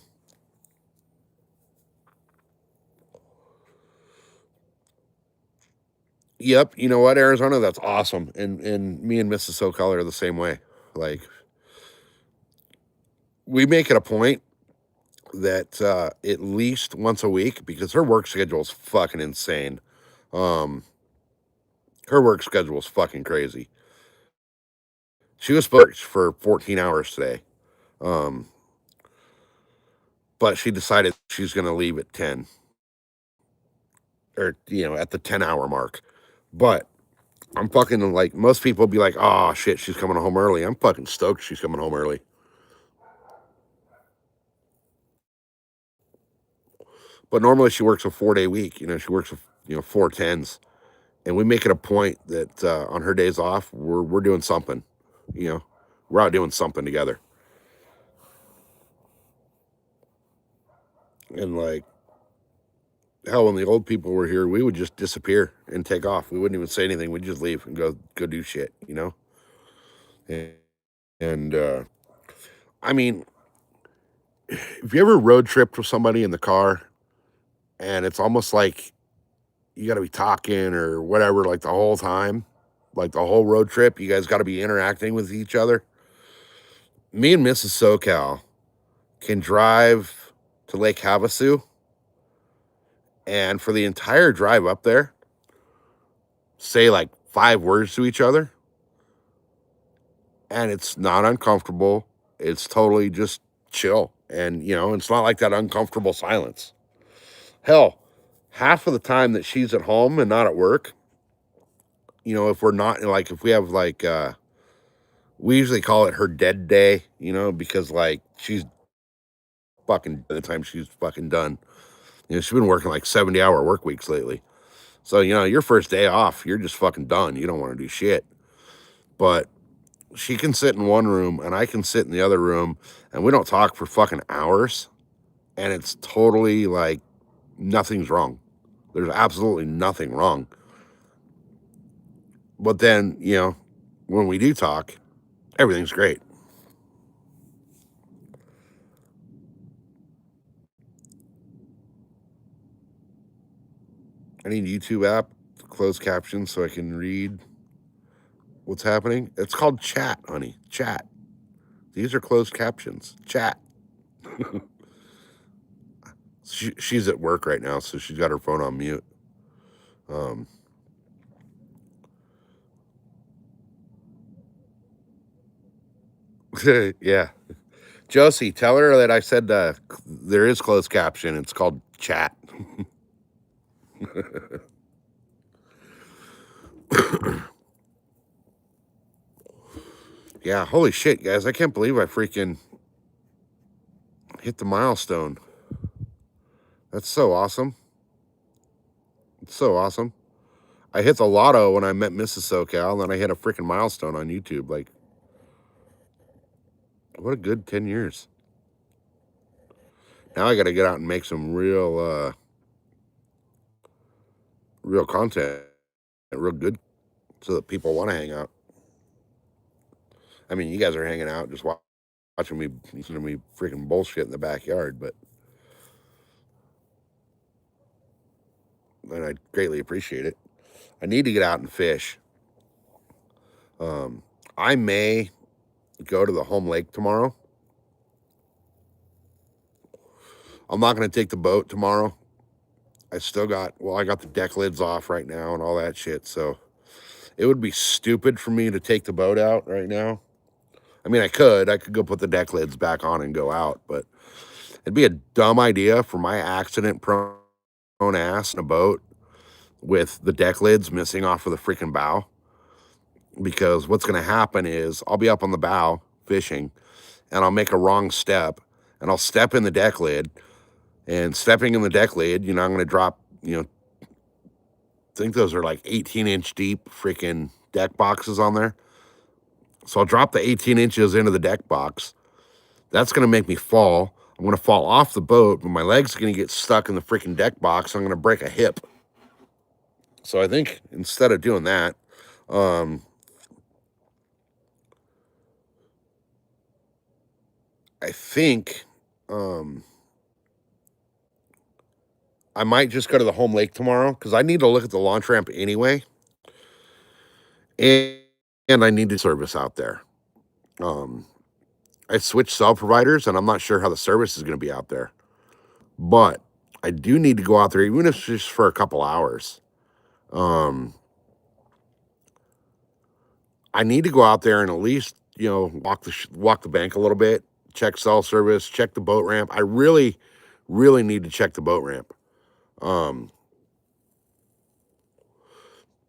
Yep, you know what, Arizona, that's awesome. And me and Mrs. SoCal are the same way. Like, we make it a point that at least once a week, because her work schedule is fucking insane. Her work schedule is fucking crazy. She was supposed for 14 hours today. But she decided she's going to leave at 10 or, at the 10-hour mark. But I'm fucking like, most people be like, oh shit, she's coming home early. I'm fucking stoked she's coming home early. But normally she works a 4-day week. She works, 4 10s. And we make it a point that on her days off, we're doing something. We're out doing something together. And like, hell, when the old people were here, we would just disappear and take off. We wouldn't even say anything. We'd just leave and go do shit, And I mean, if you ever road tripped with somebody in the car and it's almost like you got to be talking or whatever, like the whole time, like the whole road trip, you guys got to be interacting with each other. Me and Mrs. SoCal can drive to Lake Havasu, and for the entire drive up there, say like 5 words to each other, and it's not uncomfortable. It's totally just chill. And, it's not like that uncomfortable silence. Hell, half of the time that she's at home and not at work, if we're not, like, if we have, like, we usually call it her dead day, because, like, she's fucking, by the time she's fucking done, she's been working, like, 70-hour work weeks lately. So, your first day off, you're just fucking done. You don't want to do shit. But she can sit in one room and I can sit in the other room, and we don't talk for fucking hours. And it's totally like nothing's wrong. There's absolutely nothing wrong. But then, when we do talk, everything's great. I need YouTube app, closed captions, so I can read what's happening. It's called chat, honey. Chat. These are closed captions. Chat. She's at work right now, so she's got her phone on mute. Yeah. Josie, tell her that I said there is closed caption. It's called chat. Yeah, holy shit, guys. I can't believe I freaking hit the milestone. That's so awesome. It's so awesome. I hit the lotto when I met Mrs. SoCal, and then I hit a freaking milestone on YouTube. Like, what a good 10 years. Now I got to get out and make some real content, real good, so that people want to hang out. I mean, you guys are hanging out, just watching me, listening to me freaking bullshit in the backyard, but and I greatly appreciate it. I need to get out and fish. I may go to the home lake tomorrow. I'm not going to take the boat tomorrow. I got the deck lids off right now and all that shit. So it would be stupid for me to take the boat out right now. I mean, I could go put the deck lids back on and go out, but it'd be a dumb idea for my accident prone ass in a boat with the deck lids missing off of the freaking bow. Because what's going to happen is I'll be up on the bow fishing and I'll make a wrong step and I'll step in the deck lid, and stepping in the deck lid, I'm going to drop, I think those are like 18-inch deep freaking deck boxes on there. So I'll drop the 18 inches into the deck box. That's going to make me fall. I'm going to fall off the boat, but my legs are going to get stuck in the freaking deck box. I'm going to break a hip. So I think instead of doing that, I think I might just go to the home lake tomorrow because I need to look at the launch ramp anyway. And I need to service out there. I switched cell providers and I'm not sure how the service is going to be out there. But I do need to go out there, even if it's just for a couple hours. I need to go out there and at least, walk the bank a little bit, check cell service, check the boat ramp. I really, really need to check the boat ramp.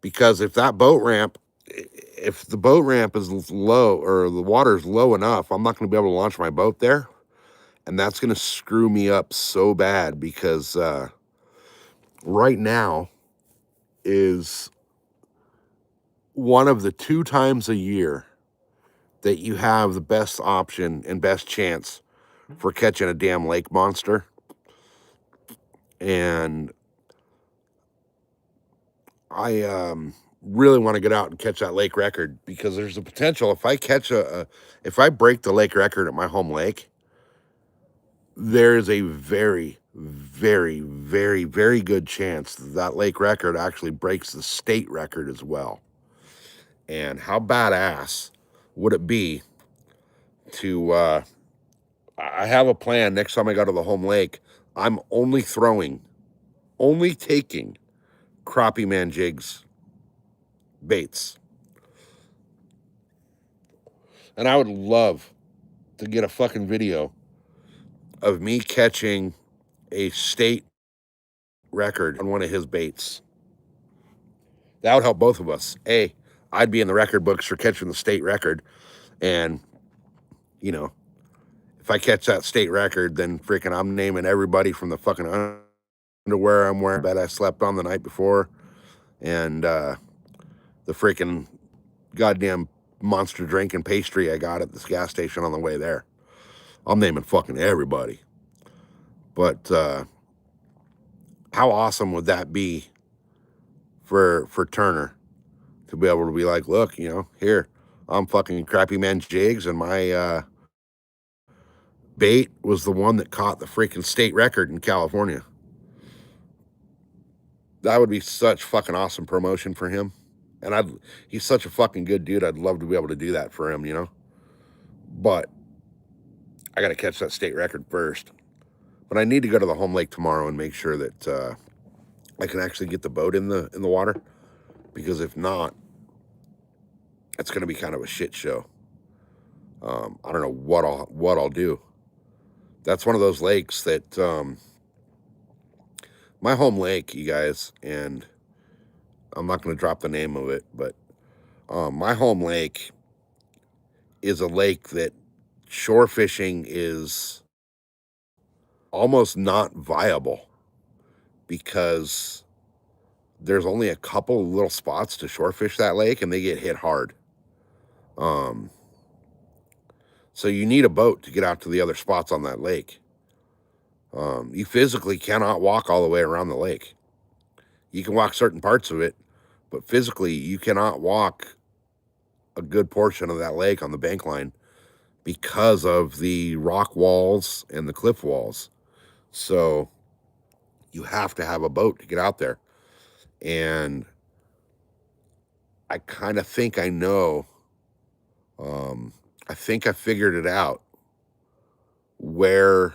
Because if the boat ramp is low or the water's low enough, I'm not going to be able to launch my boat there. And that's going to screw me up so bad because right now is one of the 2 times a year that you have the best option and best chance for catching a damn lake monster. And I really want to get out and catch that lake record because there's a potential if I catch if I break the lake record at my home lake, there's a very, very, very, very good chance that lake record actually breaks the state record as well. And how badass would it be to I have a plan next time I go to the home lake. I'm only taking crappie man jigs baits. And I would love to get a fucking video of me catching a state record on one of his baits. That would help both of us. I'd be in the record books for catching the state record. And, if I catch that state record, then freaking I'm naming everybody from the fucking underwear I'm wearing that I slept on the night before. And the freaking goddamn monster drink and pastry I got at this gas station on the way there. I'm naming fucking everybody. But how awesome would that be for Turner to be able to be like, look, here, I'm fucking crappie man jigs, and my bait was the one that caught the freaking state record in California. That would be such fucking awesome promotion for him. And he's such a fucking good dude. I'd love to be able to do that for him, But I got to catch that state record first. But I need to go to the home lake tomorrow and make sure that I can actually get the boat in the water. Because if not, it's going to be kind of a shit show. I don't know what I'll do. That's one of those lakes that my home lake, you guys, and I'm not going to drop the name of it, but my home lake is a lake that shore fishing is almost not viable because there's only a couple little spots to shore fish that lake and they get hit hard. So you need a boat to get out to the other spots on that lake. You physically cannot walk all the way around the lake. You can walk certain parts of it, but physically you cannot walk a good portion of that lake on the bank line because of the rock walls and the cliff walls. So you have to have a boat to get out there. And I kind of think I know. I think I figured it out where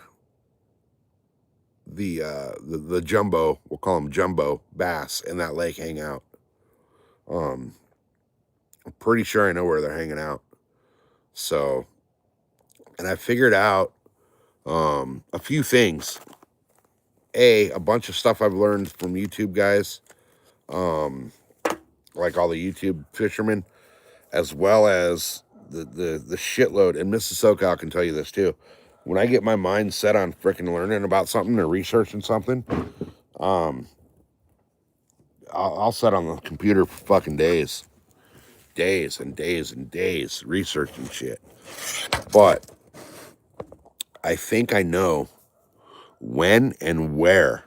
the jumbo, we'll call them jumbo bass in that lake hang out. I'm pretty sure I know where they're hanging out. So, and I figured out a few things. A bunch of stuff I've learned from YouTube guys, like all the YouTube fishermen, as well as the shitload. And Mrs. SoCal can tell you this too. When I get my mind set on freaking learning about something or researching something, I'll sit on the computer for fucking days and days and days researching shit. But I think I know when and where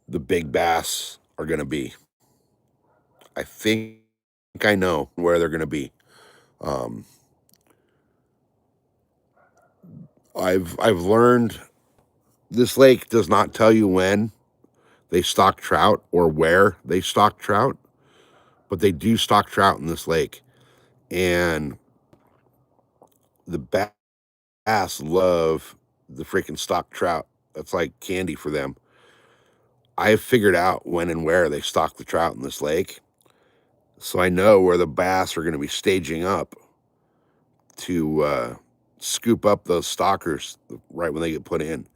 the big bass are going to be. I think I know where they're going to be. I've learned this lake does not tell you when they stock trout or where they stock trout, but they do stock trout in this lake. And the bass love the freaking stock trout. That's like candy for them. I have figured out when and where they stock the trout in this lake. So I know where the bass are going to be staging up to scoop up those stockers right when they get put in.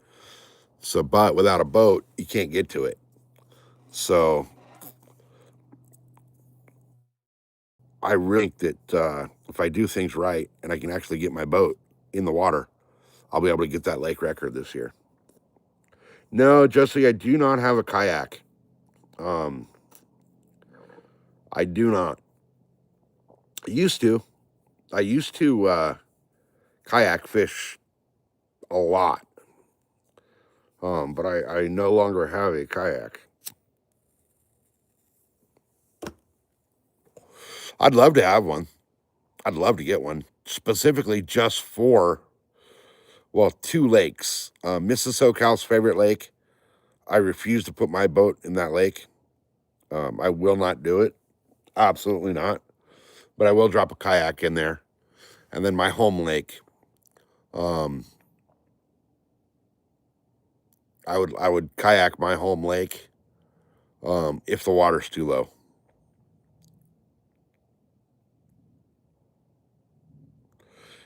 So, but without a boat, you can't get to it. So I really think that if I do things right and I can actually get my boat in the water, I'll be able to get that lake record this year. No, Jesse, I do not have a kayak. I do not. I used to kayak fish a lot. But I no longer have a kayak. I'd love to have one. I'd love to get one specifically just for, well, two lakes. Mrs. SoCal's favorite lake. I refuse to put my boat in that lake. I will not do it. Absolutely not. But I will drop a kayak in there. And then my home lake. I would kayak my home lake if the water's too low.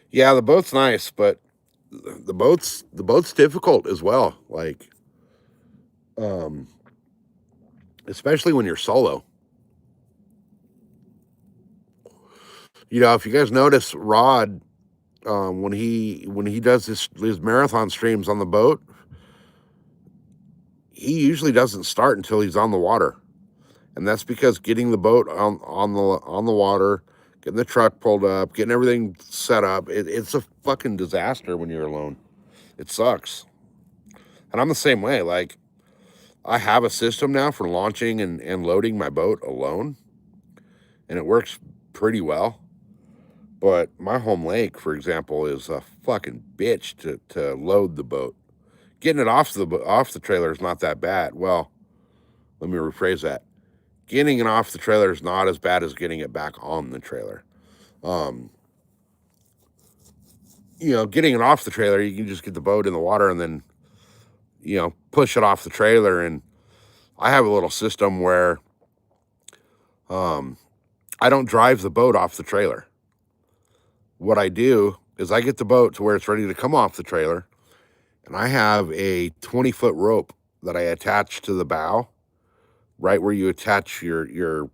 Yeah, the boat's nice, but the boat's difficult as well. Like, especially when you're solo. You know, if you guys notice, Rod, when he does his marathon streams on the boat, he usually doesn't start until he's on the water, and that's because getting the boat on the water, getting the truck pulled up, getting everything set up, it's a fucking disaster when you're alone. It sucks, and I'm the same way. Like, I have a system now for launching and loading my boat alone, and it works pretty well. But my home lake, for example, is a fucking bitch to load the boat. Getting it off the trailer is not that bad. Well, let me rephrase that. Getting it off the trailer is not as bad as getting it back on the trailer. You know, getting it off the trailer, you can just get the boat in the water and then, you know, push it off the trailer. And I have a little system where I don't drive the boat off the trailer. What I do is I get the boat to where it's ready to come off the trailer, and I have a 20-foot rope that I attach to the bow, right where you attach your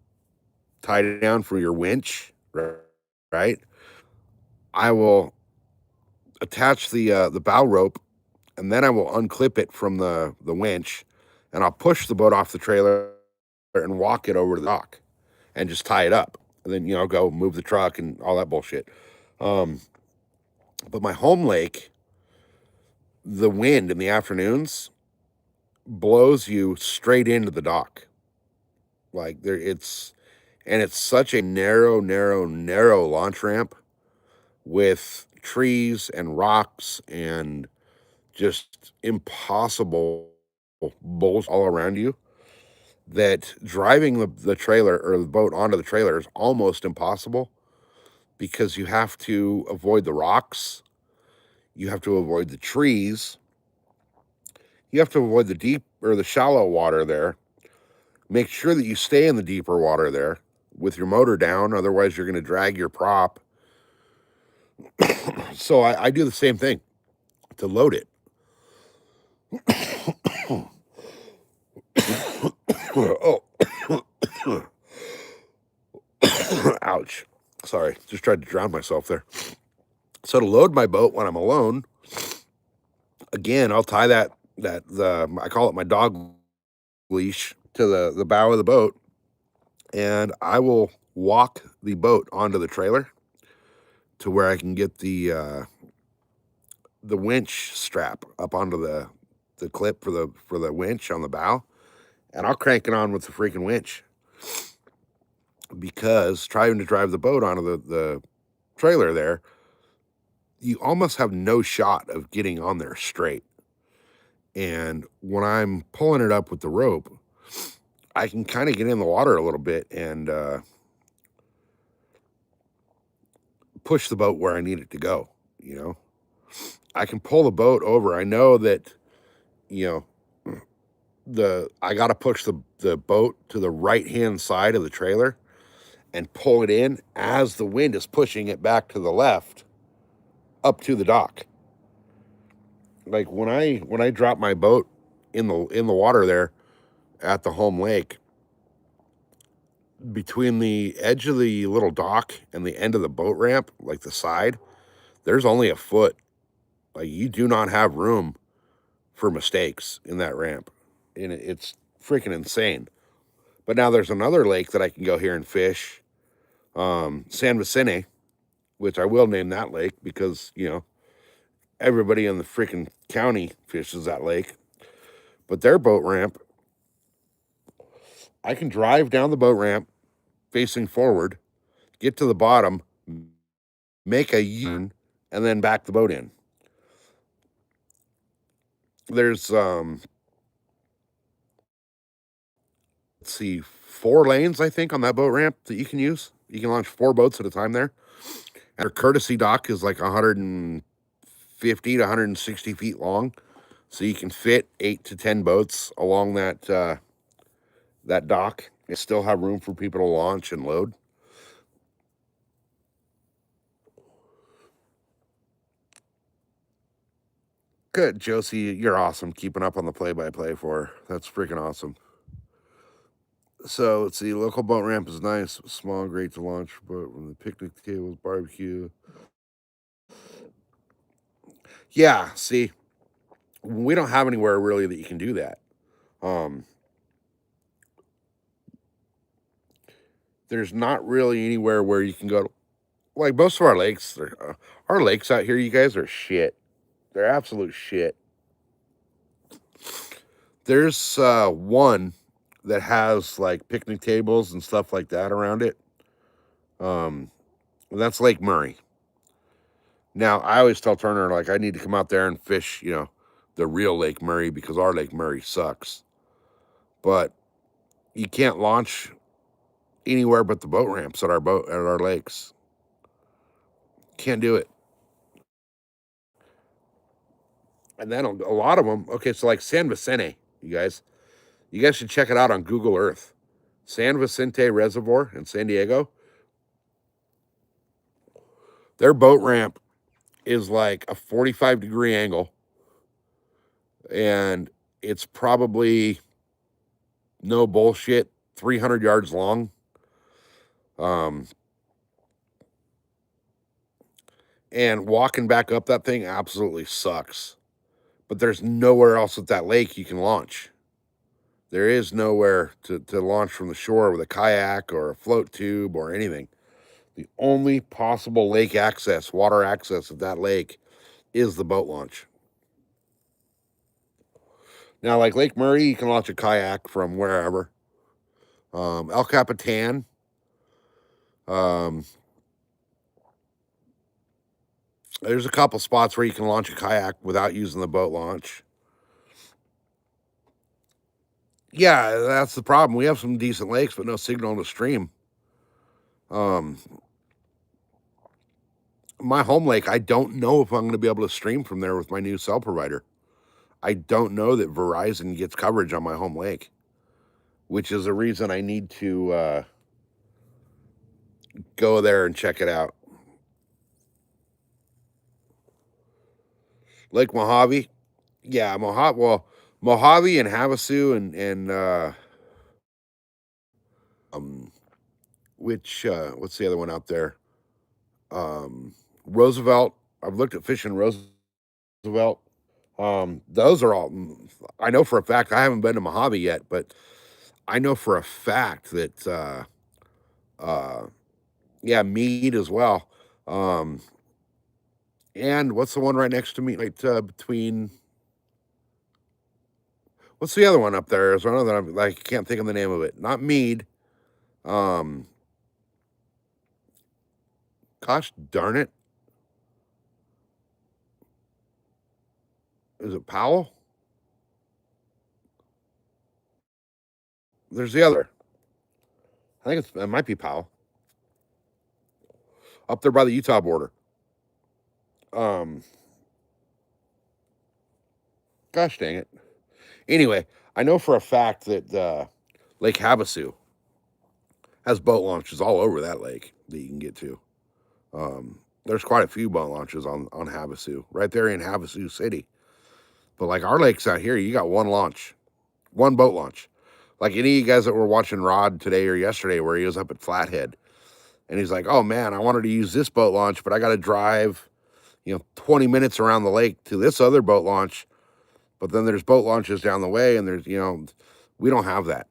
tie down for your winch, right? I will attach the bow rope, and then I will unclip it from the winch, and I'll push the boat off the trailer and walk it over to the dock and just tie it up. And then, go move the truck and all that bullshit. But my home lake, the wind in the afternoons blows you straight into the dock. Like it's such a narrow launch ramp with trees and rocks and just impossible bulls all around you, that driving the trailer or the boat onto the trailer is almost impossible, because you have to avoid the rocks, you have to avoid the trees, you have to avoid the deep or the shallow water there. Make sure that you stay in the deeper water there with your motor down, otherwise you're going to drag your prop. So I do the same thing to load it. Oh, ouch. Sorry, just tried to drown myself there. So to load my boat when I'm alone, again, I'll tie I call it my dog leash, to the bow of the boat, and I will walk the boat onto the trailer to where I can get the winch strap up onto the clip for the winch on the bow, and I'll crank it on with the freaking winch, because trying to drive the boat onto the trailer there, you almost have no shot of getting on there straight. And when I'm pulling it up with the rope, I can kind of get in the water a little bit and push the boat where I need it to go. I can pull the boat over. I know that, I got to push the boat to the right-hand side of the trailer and pull it in as the wind is pushing it back to the left up to the dock. Like when I drop my boat in the water there at the home lake, between the edge of the little dock and the end of the boat ramp, like the side, there's only a foot. Like, you do not have room for mistakes in that ramp, and it's freaking insane. But now there's another lake that I can go here and fish, San Vicente, which I will name that lake because everybody in the freaking county fishes that lake. But their boat ramp, I can drive down the boat ramp facing forward, get to the bottom, make a U-turn, and then back the boat in. There's let's see, 4 lanes, I think, on that boat ramp that you can use. You can launch 4 boats at a time there. And our courtesy dock is like 150 to 160 feet long, so you can fit 8 to 10 boats along that dock and still have room for people to launch and load. Good, Josie, you're awesome keeping up on the play-by-play for her. That's freaking awesome. So let's see, local boat ramp is nice, small, great to launch, but when the picnic tables, barbecue. Yeah, see, we don't have anywhere really that you can do that. There's not really anywhere where you can go. Like most of our lakes, our lakes out here, you guys, are shit. They're absolute shit. There's one that has like picnic tables and stuff like that around it. That's Lake Murray. Now, I always tell Turner, like, I need to come out there and fish, the real Lake Murray, because our Lake Murray sucks. But you can't launch anywhere but the boat ramps at our lakes. Can't do it. And then a lot of them, okay, so like San Vicente, you guys should check it out on Google Earth. San Vicente Reservoir in San Diego. Their boat ramp is like a 45-degree angle, and it's probably, no bullshit, 300 yards long. And walking back up that thing absolutely sucks. But there's nowhere else at that lake you can launch. There is nowhere to launch from the shore with a kayak or a float tube or anything. The only possible lake access, water access of that lake is the boat launch. Now, like Lake Murray, you can launch a kayak from wherever. El Capitan, there's a couple spots where you can launch a kayak without using the boat launch. Yeah, that's the problem. We have some decent lakes, but no signal to stream. My home lake, I don't know if I'm going to be able to stream from there with my new cell provider. I don't know that Verizon gets coverage on my home lake, which is a reason I need to go there and check it out. Lake Mojave, yeah, Mojave and Havasu and which what's the other one out there? Roosevelt. I've looked at fishing Roosevelt. Those are all. I know for a fact. I haven't been to Mojave yet, but I know for a fact that yeah, Mead as well. And what's the one right next to me? Right between. What's the other one up there? There's one that I'm like can't think of the name of it. Not Mead. Gosh darn it. Is it Powell? There's the other. I think it might be Powell. Up there by the Utah border. Gosh dang it. Anyway, I know for a fact that Lake Havasu has boat launches all over that lake that you can get to. There's quite a few boat launches on Havasu, right there in Havasu City. But like our lakes out here, you got one launch, one boat launch. Like any of you guys that were watching Rod today or yesterday, where he was up at Flathead, and he's like, "Oh man, I wanted to use this boat launch, but I got to drive, 20 minutes around the lake to this other boat launch." But then there's boat launches down the way, and there's, we don't have that.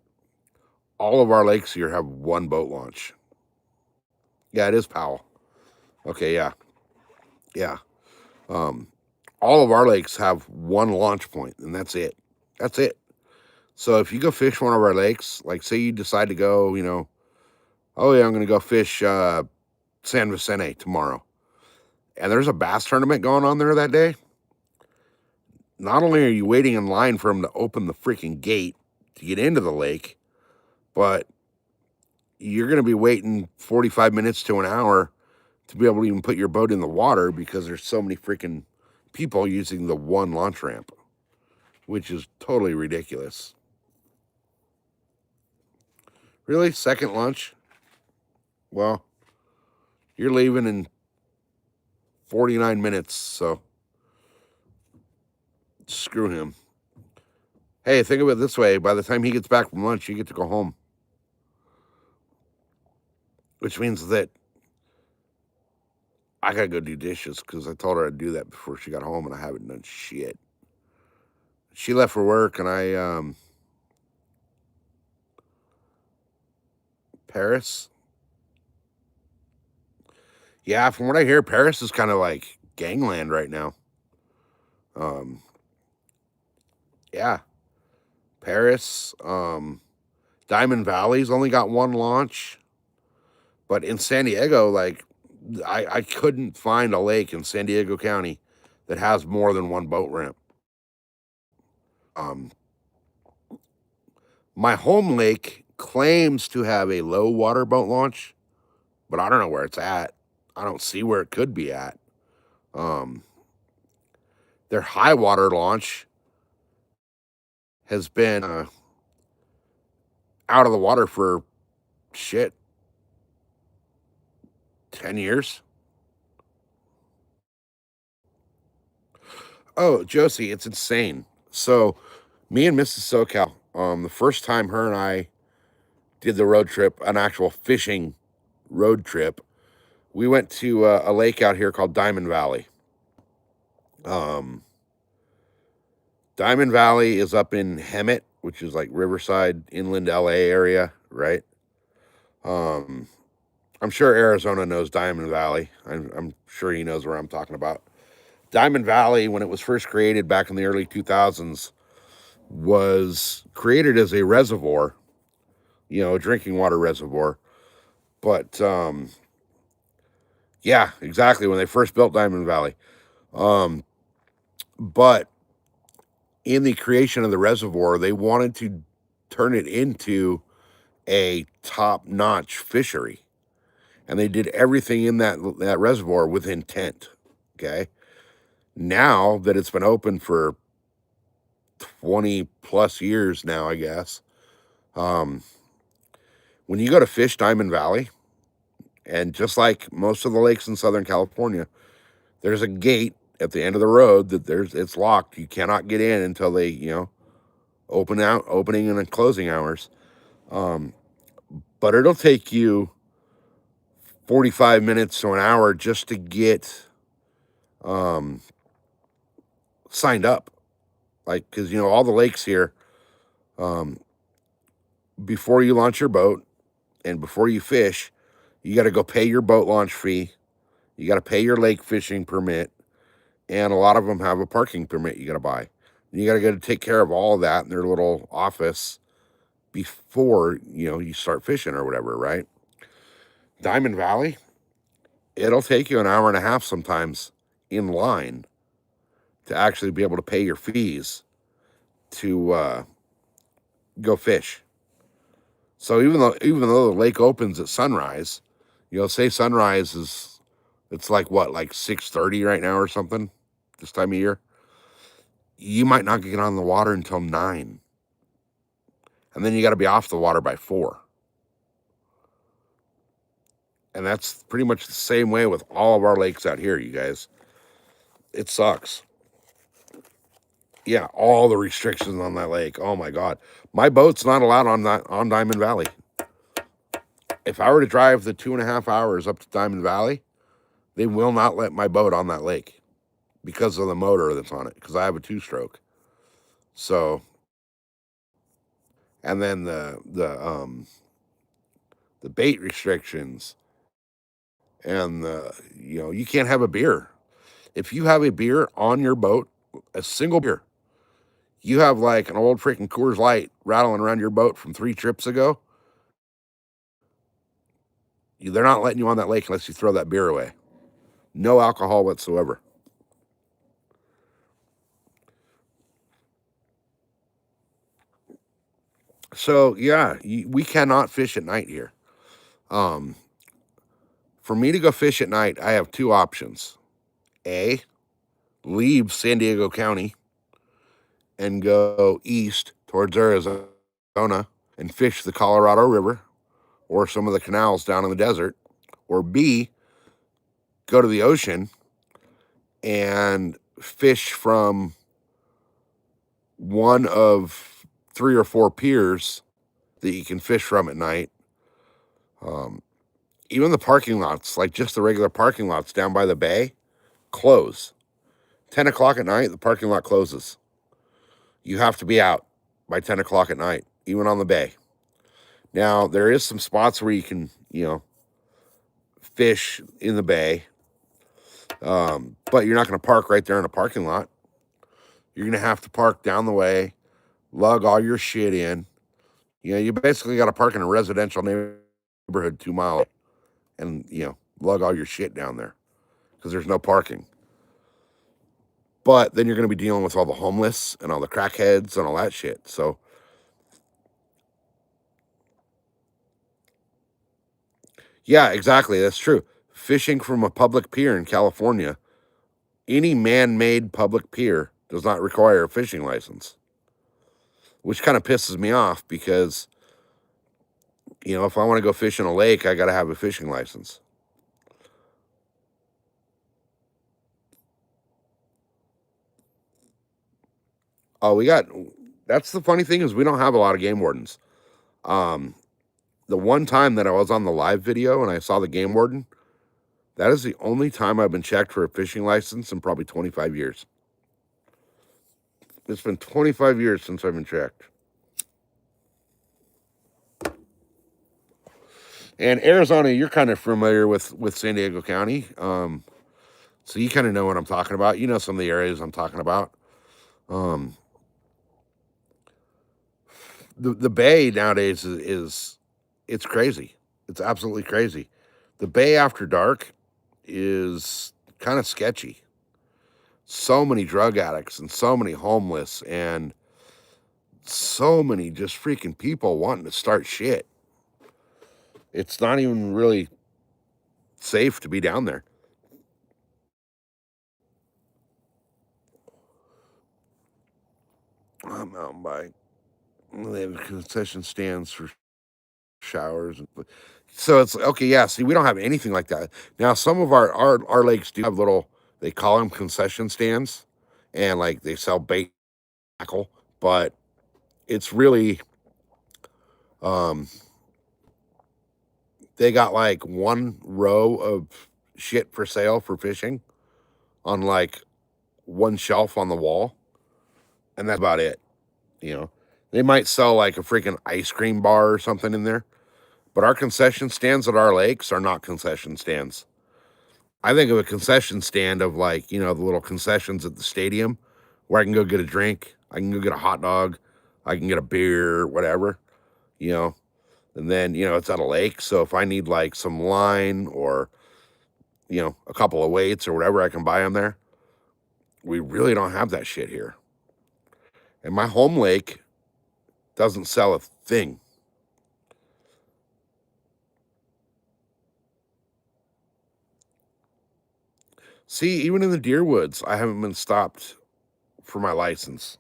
All of our lakes here have one boat launch. Yeah, it is Powell. Okay, yeah. Yeah. All of our lakes have one launch point, and that's it. That's it. So if you go fish one of our lakes, like say you decide to go, oh yeah, I'm going to go fish San Vicente tomorrow, and there's a bass tournament going on there that day, not only are you waiting in line for them to open the freaking gate to get into the lake, but you're going to be waiting 45 minutes to an hour to be able to even put your boat in the water because there's so many freaking people using the one launch ramp, which is totally ridiculous. Really? Second lunch? Well, you're leaving in 49 minutes, so screw him. Hey, think of it this way. By the time he gets back from lunch, you get to go home. Which means that I gotta go do dishes because I told her I'd do that before she got home and I haven't done shit. She left for work and I, Paris? Yeah, from what I hear, Paris is kind of like gangland right now. Yeah. Paris, Diamond Valley's only got one launch. But in San Diego, like, I couldn't find a lake in San Diego County that has more than one boat ramp. My home lake claims to have a low water boat launch, but I don't know where it's at. I don't see where it could be at. Their high water launch has been out of the water for shit 10 years. Oh, Josie, it's insane. So, me and Mrs. SoCal, the first time her and I did the road trip, an actual fishing road trip, we went to a lake out here called Diamond Valley. Diamond Valley is up in Hemet, which is like Riverside, inland LA area, right? I'm sure Arizona knows Diamond Valley. I'm sure he knows where I'm talking about. Diamond Valley, when it was first created back in the early 2000s, was created as a reservoir, a drinking water reservoir. But yeah, exactly, when they first built Diamond Valley. But in the creation of the reservoir, they wanted to turn it into a top-notch fishery. And they did everything in that reservoir with intent, okay? Now that it's been open for 20 plus years now, I guess, when you go to fish Diamond Valley, and just like most of the lakes in Southern California, there's a gate at the end of the road that it's locked. You cannot get in until they, opening and closing hours. But it'll take you 45 minutes to an hour just to get signed up. Like, because, all the lakes here, before you launch your boat and before you fish, you got to go pay your boat launch fee. You got to pay your lake fishing permit. And a lot of them have a parking permit you got to buy. And you got to go to take care of all of that in their little office before, you start fishing or whatever, right? Diamond Valley, it'll take you an hour and a half sometimes in line to actually be able to pay your fees to go fish. So even though the lake opens at sunrise, say sunrise is, it's like what, like 6:30 right now or something this time of year, you might not get on the water until 9. And then you got to be off the water by 4. And that's pretty much the same way with all of our lakes out here, you guys. It sucks. Yeah, all the restrictions on that lake. Oh my God. My boat's not allowed on Diamond Valley. If I were to drive the 2.5 hours up to Diamond Valley, they will not let my boat on that lake because of the motor that's on it, because I have a 2-stroke. So, and then the bait restrictions, and you can't have a beer. If you have a beer on your boat, a single beer, you have like an old freaking Coors Light rattling around your boat from 3 trips ago, they're not letting you on that lake unless you throw that beer away. No alcohol whatsoever. So yeah, we cannot fish at night here. For me to go fish at night, I have 2 options. A, leave San Diego County and go east towards Arizona and fish the Colorado River or some of the canals down in the desert. Or B, go to the ocean and fish from one of 3 or 4 piers that you can fish from at night. Even the parking lots, like just the regular parking lots down by the bay, close. 10 o'clock at night, the parking lot closes. You have to be out by 10 o'clock at night, even on the bay. Now, there is some spots where you can, fish in the bay, but you're not going to park right there in a parking lot. You're going to have to park down the way, lug all your shit in. You basically got to park in a residential neighborhood 2 miles and, lug all your shit down there because there's no parking. But then you're going to be dealing with all the homeless and all the crackheads and all that shit. So, yeah, exactly. That's true. Fishing from a public pier in California, any man-made public pier does not require a fishing license, which kind of pisses me off because, if I want to go fish in a lake, I got to have a fishing license. Oh, that's the funny thing is we don't have a lot of game wardens. The one time that I was on the live video and I saw the game warden, That is the only time I've been checked for a fishing license in probably 25 years. It's been 25 years since I've been checked. And Arizona, you're kind of familiar with San Diego County. So you kind of know what I'm talking about. You know some of the areas I'm talking about. Um, the Bay nowadays is it's crazy. It's absolutely crazy. The Bay after dark is kind of sketchy. So many drug addicts and so many homeless and so many just freaking people wanting to start shit. It's not even really safe to be down there. Mountain bike. They have concession stands for showers. So it's okay. Yeah. See, we don't have anything like that. Now, some of our lakes do have little, they call them concession stands, and like they sell bait tackle, but it's really, um, they got like one row of shit for sale for fishing on like one shelf on the wall, and that's about it. You know, they might sell like a freaking ice cream bar or something in there, but our concession stands at our lakes are not concession stands. I think of a concession stand of like, you know, the little concessions at the stadium where I can go get a drink, I can go get a hot dog, I can get a beer, whatever, you know, and then, you know, it's at a lake. So if I need like some line or, you know, a couple of weights or whatever, I can buy them there. We really don't have that shit here. And my home lake doesn't sell a thing. See, even in the deer woods, I haven't been stopped for my license.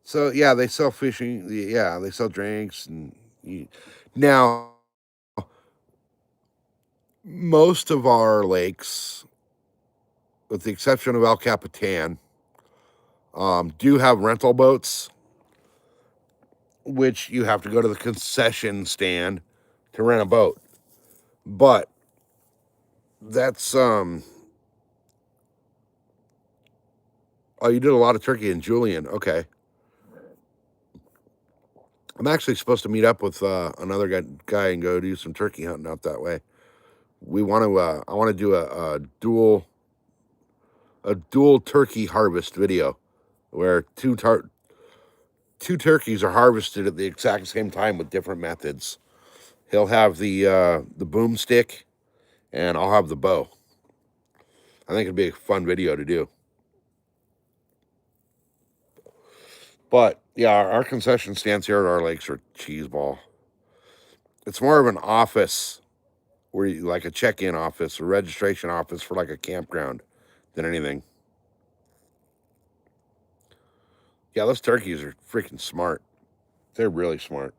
So yeah, they sell fishing. Yeah, they sell drinks and now most of our lakes, with the exception of El Capitan, do have rental boats, which you have to go to the concession stand to rent a boat. But that's oh, you did a lot of turkey in Julian. Okay. I'm actually supposed to meet up with another guy and go do some turkey hunting out that way. We want to. I want to do a dual turkey harvest video, where two turkeys are harvested at the exact same time with different methods. He'll have the boomstick, and I'll have the bow. I think it'd be a fun video to do. But yeah, our concession stands here at our lakes are cheeseball. It's more of an office where you like a check-in office, a registration office for like a campground than anything. Yeah, those turkeys are freaking smart. They're really smart.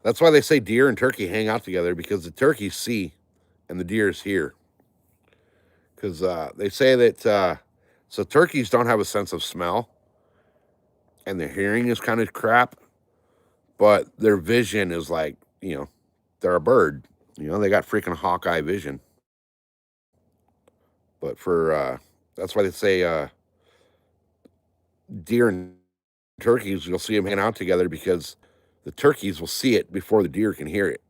That's why they say deer and turkey hang out together, because the turkeys see and the deer's hear. Because they say that so turkeys don't have a sense of smell, and their hearing is kind of crap, but their vision is like, you know, they're a bird. You know, they got freaking hawkeye vision. But for that's why they say deer and turkeys, you'll see them hang out together, because the turkeys will see it before the deer can hear it.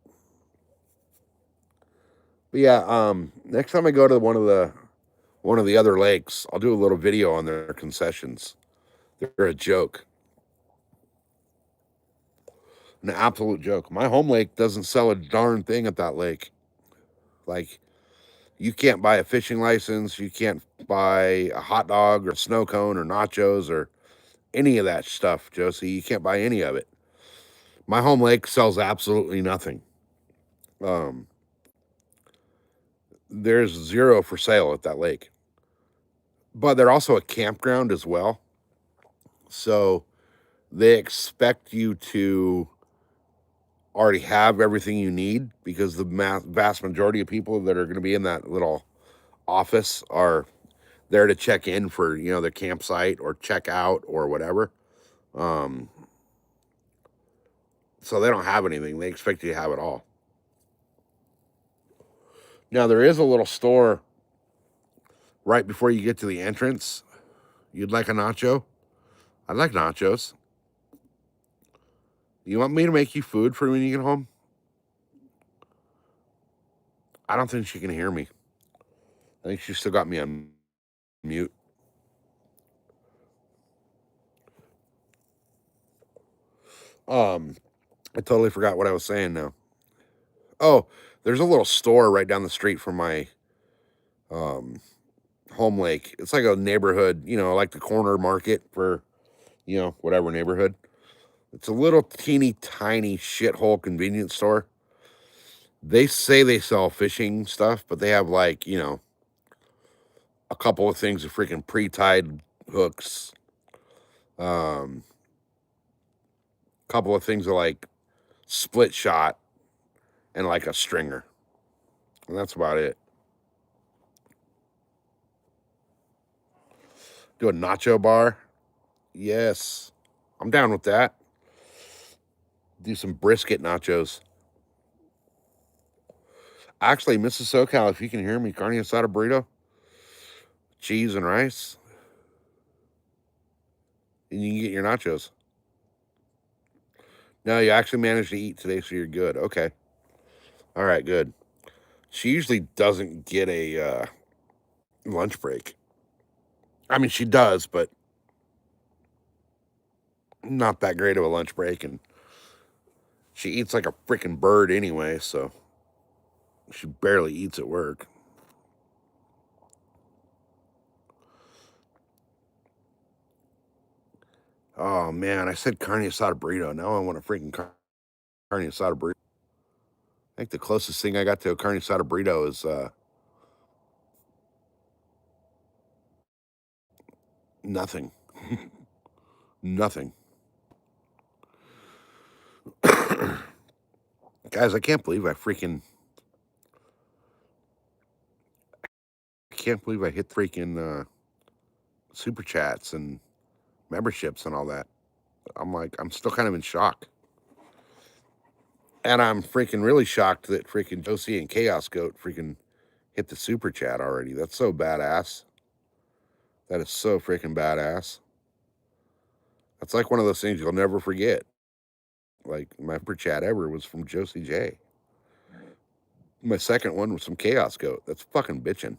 But yeah, next time I go to one of the other lakes, I'll do a little video on their concessions. They're a joke. An absolute joke. My home lake doesn't sell a darn thing at that lake. Like, you can't buy a fishing license, you can't buy a hot dog or a snow cone or nachos or any of that stuff, Josie. You can't buy any of it. My home lake sells absolutely nothing. There's zero for sale at that lake. But they're also a campground as well. So they expect you to already have everything you need, because the vast majority of people that are going to be in that little office are, there to check in for, their campsite or check out or whatever. So they don't have anything. They expect you to have it all. Now there is a little store right before you get to the entrance. You'd like a nacho? I'd like nachos. You want me to make you food for when you get home? I don't think she can hear me. I think she still got me on mute. I totally forgot what I was saying now. Oh, there's a little store right down the street from my home lake. It's like a neighborhood, like the corner market for, whatever neighborhood. It's a little teeny tiny shithole convenience store. They say they sell fishing stuff, but they have like, a couple of things of freaking pre-tied hooks. Couple of things of like split shot and like a stringer. And that's about it. Do a nacho bar? Yes. I'm down with that. Do some brisket nachos. Actually, Mrs. SoCal, if you can hear me, carne asada burrito, cheese and rice, and you can get your nachos. No, you actually managed to eat today, so you're good. Okay. All right, good. She usually doesn't get a lunch break. I mean, she does, but not that great of a lunch break. And she eats like a freaking bird anyway, so she barely eats at work. Oh, man, I said carne asada burrito. Now I want a freaking carne asada burrito. I think the closest thing I got to a carne asada burrito is nothing. Nothing. Guys, I can't believe I hit freaking super chats and memberships and all that. I'm still kind of in shock. And I'm freaking really shocked that freaking Josie and Chaos Goat freaking hit the super chat already. That's so badass. That is so freaking badass. That's like one of those things you'll never forget. Like my super chat ever was from Josie J. My second one was from Chaos Goat. That's fucking bitching.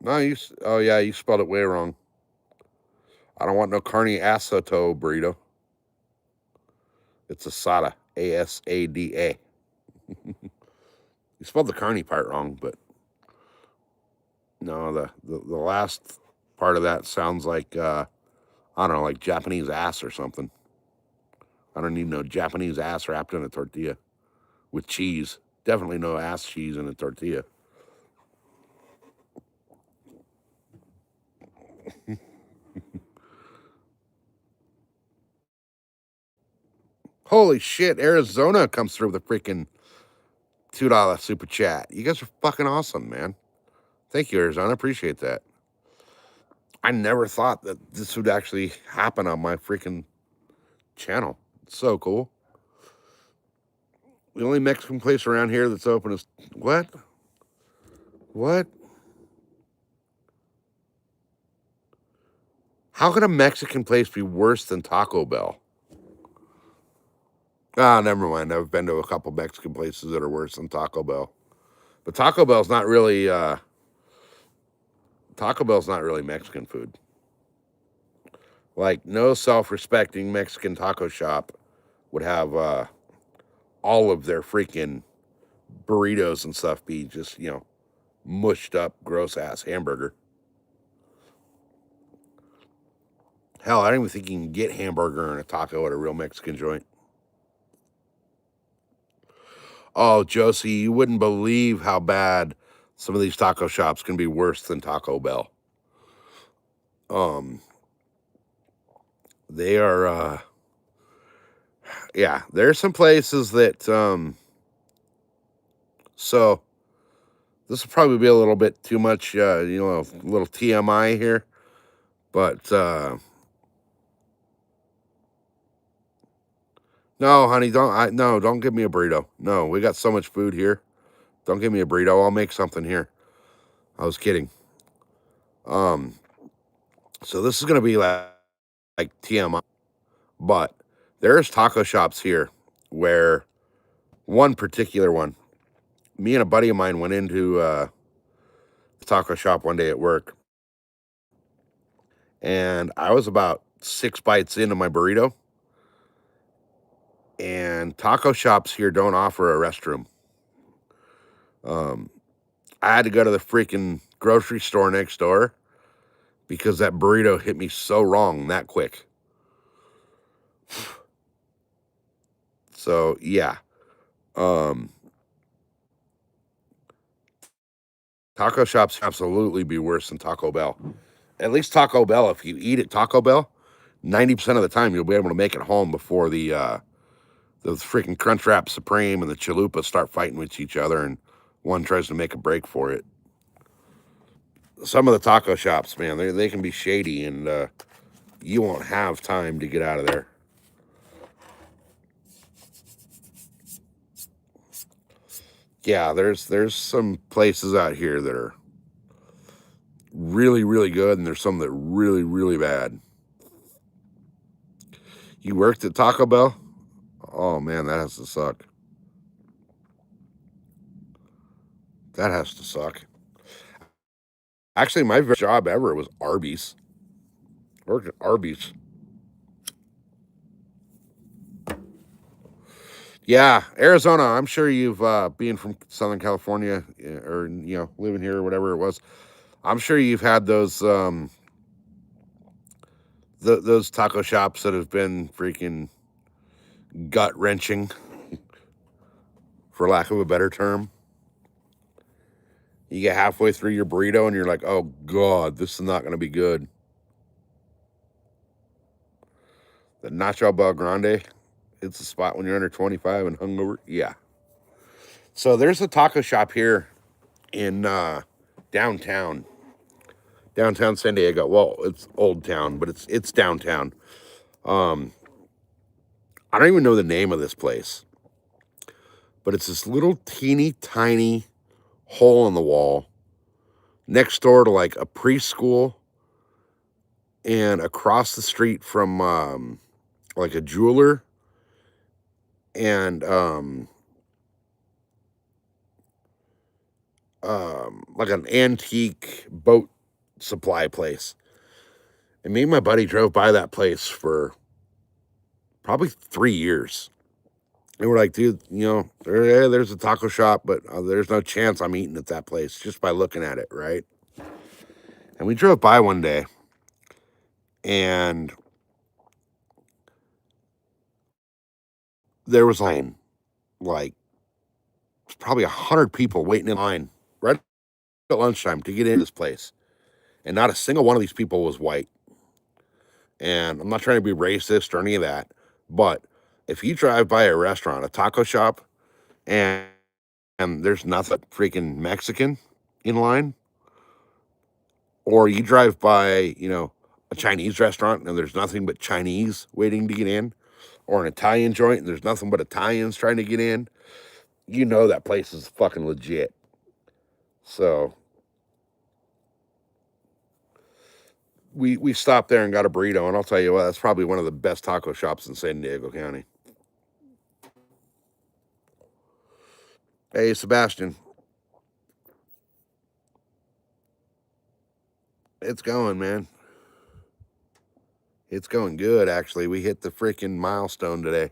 No, oh yeah, you spelled it way wrong. I don't want no carne asada burrito. It's asada, A-S-A-D-A. You spelled the carne part wrong, but no, the last part of that sounds like I don't know, like Japanese ass or something. I don't need no Japanese ass wrapped in a tortilla with cheese. Definitely no ass cheese in a tortilla. Holy shit, Arizona comes through with a freaking $2 super chat. You guys are fucking awesome, man. Thank you, Arizona. Appreciate that. I never thought that this would actually happen on my freaking channel. It's so cool. The only Mexican place around here that's open is what? What? How could a Mexican place be worse than Taco Bell? Ah, never mind. I've been to a couple Mexican places that are worse than Taco Bell. But Taco Bell's not really Mexican food. Like no self-respecting Mexican taco shop would have all of their freaking burritos and stuff be just, mushed up gross ass hamburger. Hell, I don't even think you can get hamburger and a taco at a real Mexican joint. Oh, Josie, you wouldn't believe how bad some of these taco shops can be worse than Taco Bell. They are yeah, there's some places that So this will probably be a little bit too much, a little TMI here, but no, honey, don't give me a burrito. No, we got so much food here. Don't give me a burrito. I'll make something here. I was kidding. So this is gonna be like TMI, but there's taco shops here where one particular one, me and a buddy of mine went into a taco shop one day at work, and I was about 6 bites into my burrito. And taco shops here don't offer a restroom. I had to go to the freaking grocery store next door because that burrito hit me so wrong that quick. So yeah. Taco shops absolutely be worse than Taco Bell. At least Taco Bell, if you eat at Taco Bell, 90% of the time you'll be able to make it home before the freaking Crunchwrap Supreme and the Chalupa start fighting with each other and one tries to make a break for it. Some of the taco shops, man, they can be shady and you won't have time to get out of there. Yeah, there's some places out here that are really, really good, and there's some that are really, really bad. You worked at Taco Bell? Oh man, that has to suck. That has to suck. Actually, my first job ever was Arby's. Worked at Arby's. Yeah, Arizona. I'm sure you've being from Southern California or living here or whatever it was. I'm sure you've had those those taco shops that have been freaking gut wrenching, for lack of a better term. You get halfway through your burrito and you're like, oh God, this is not going to be good. The Nacho Bel Grande, it's a spot when you're under 25 and hungover. Yeah. So there's a taco shop here in downtown San Diego. Well, it's Old Town, but it's downtown. I don't even know the name of this place, but it's this little teeny tiny hole in the wall next door to like a preschool and across the street from like a jeweler and like an antique boat supply place. And me and my buddy drove by that place for probably 3 years. And we're like, dude, there's a taco shop, but there's no chance I'm eating at that place just by looking at it, right? And we drove by one day, and there was like probably 100 people waiting in line right at lunchtime to get into this place, and not a single one of these people was white. And I'm not trying to be racist or any of that, but if you drive by a restaurant, a taco shop, and there's nothing freaking Mexican in line, or you drive by, a Chinese restaurant and there's nothing but Chinese waiting to get in, or an Italian joint and there's nothing but Italians trying to get in, that place is fucking legit. So we stopped there and got a burrito, and I'll tell you what, that's probably one of the best taco shops in San Diego County. Hey, Sebastian, it's going, man. It's going good, actually. We hit the freaking milestone today.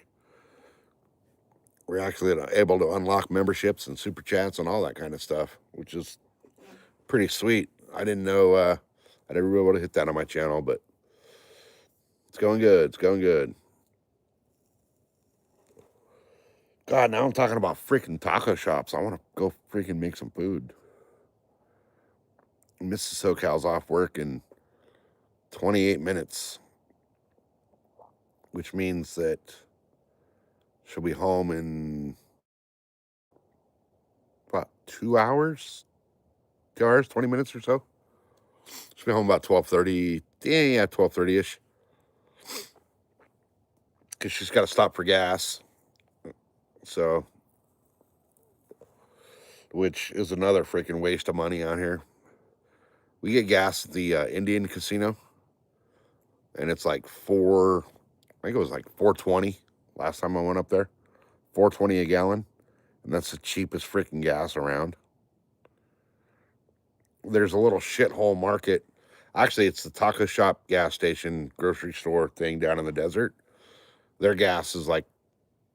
We're actually able to unlock memberships and super chats and all that kind of stuff, which is pretty sweet. I didn't know I'd ever be able to hit that on my channel, but it's going good. It's going good. God, now I'm talking about freaking taco shops. I want to go freaking make some food. Mrs. SoCal's off work in 28 minutes, which means that she'll be home in what, 2 hours, 20 minutes or so. She'll be home about 12:30. Yeah, 12:30ish. Because she's got to stop for gas. So, which is another freaking waste of money out here. We get gas at the Indian Casino, and it's like I think it was like 4.20 last time I went up there. 4.20 a gallon, and that's the cheapest freaking gas around. There's a little shithole market. Actually, it's the taco shop gas station grocery store thing down in the desert. Their gas is like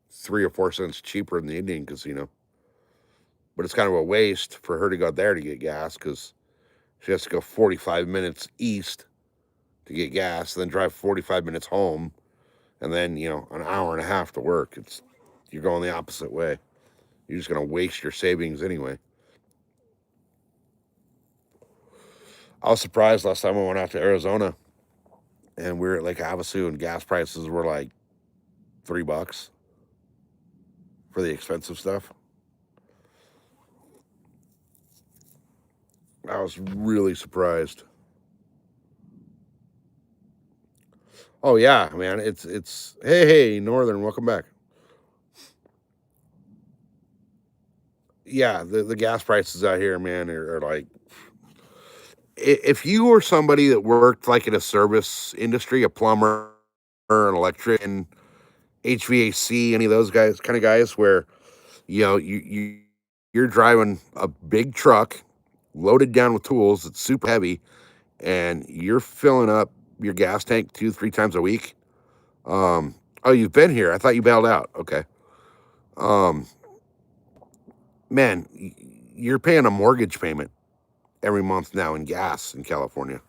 3 or 4 cents cheaper than the Indian Casino. But it's kind of a waste for her to go there to get gas because she has to go 45 minutes east to get gas, then drive 45 minutes home, and then, an hour and a half to work. You're going the opposite way. You're just going to waste your savings anyway. I was surprised last time I went out to Arizona and we were at Lake Havasu and gas prices were like $3 for the expensive stuff. I was really surprised. Oh yeah, man. It's hey, Northern, welcome back. Yeah, the gas prices out here, man, are like, if you were somebody that worked like in a service industry, a plumber, an electrician, HVAC, any of those kind of guys, where you're driving a big truck loaded down with tools that's super heavy, and you're filling up your gas tank 2-3 times a week. Oh, you've been here. I thought you bailed out. Okay. Man, you're paying a mortgage payment every month now in gas in California.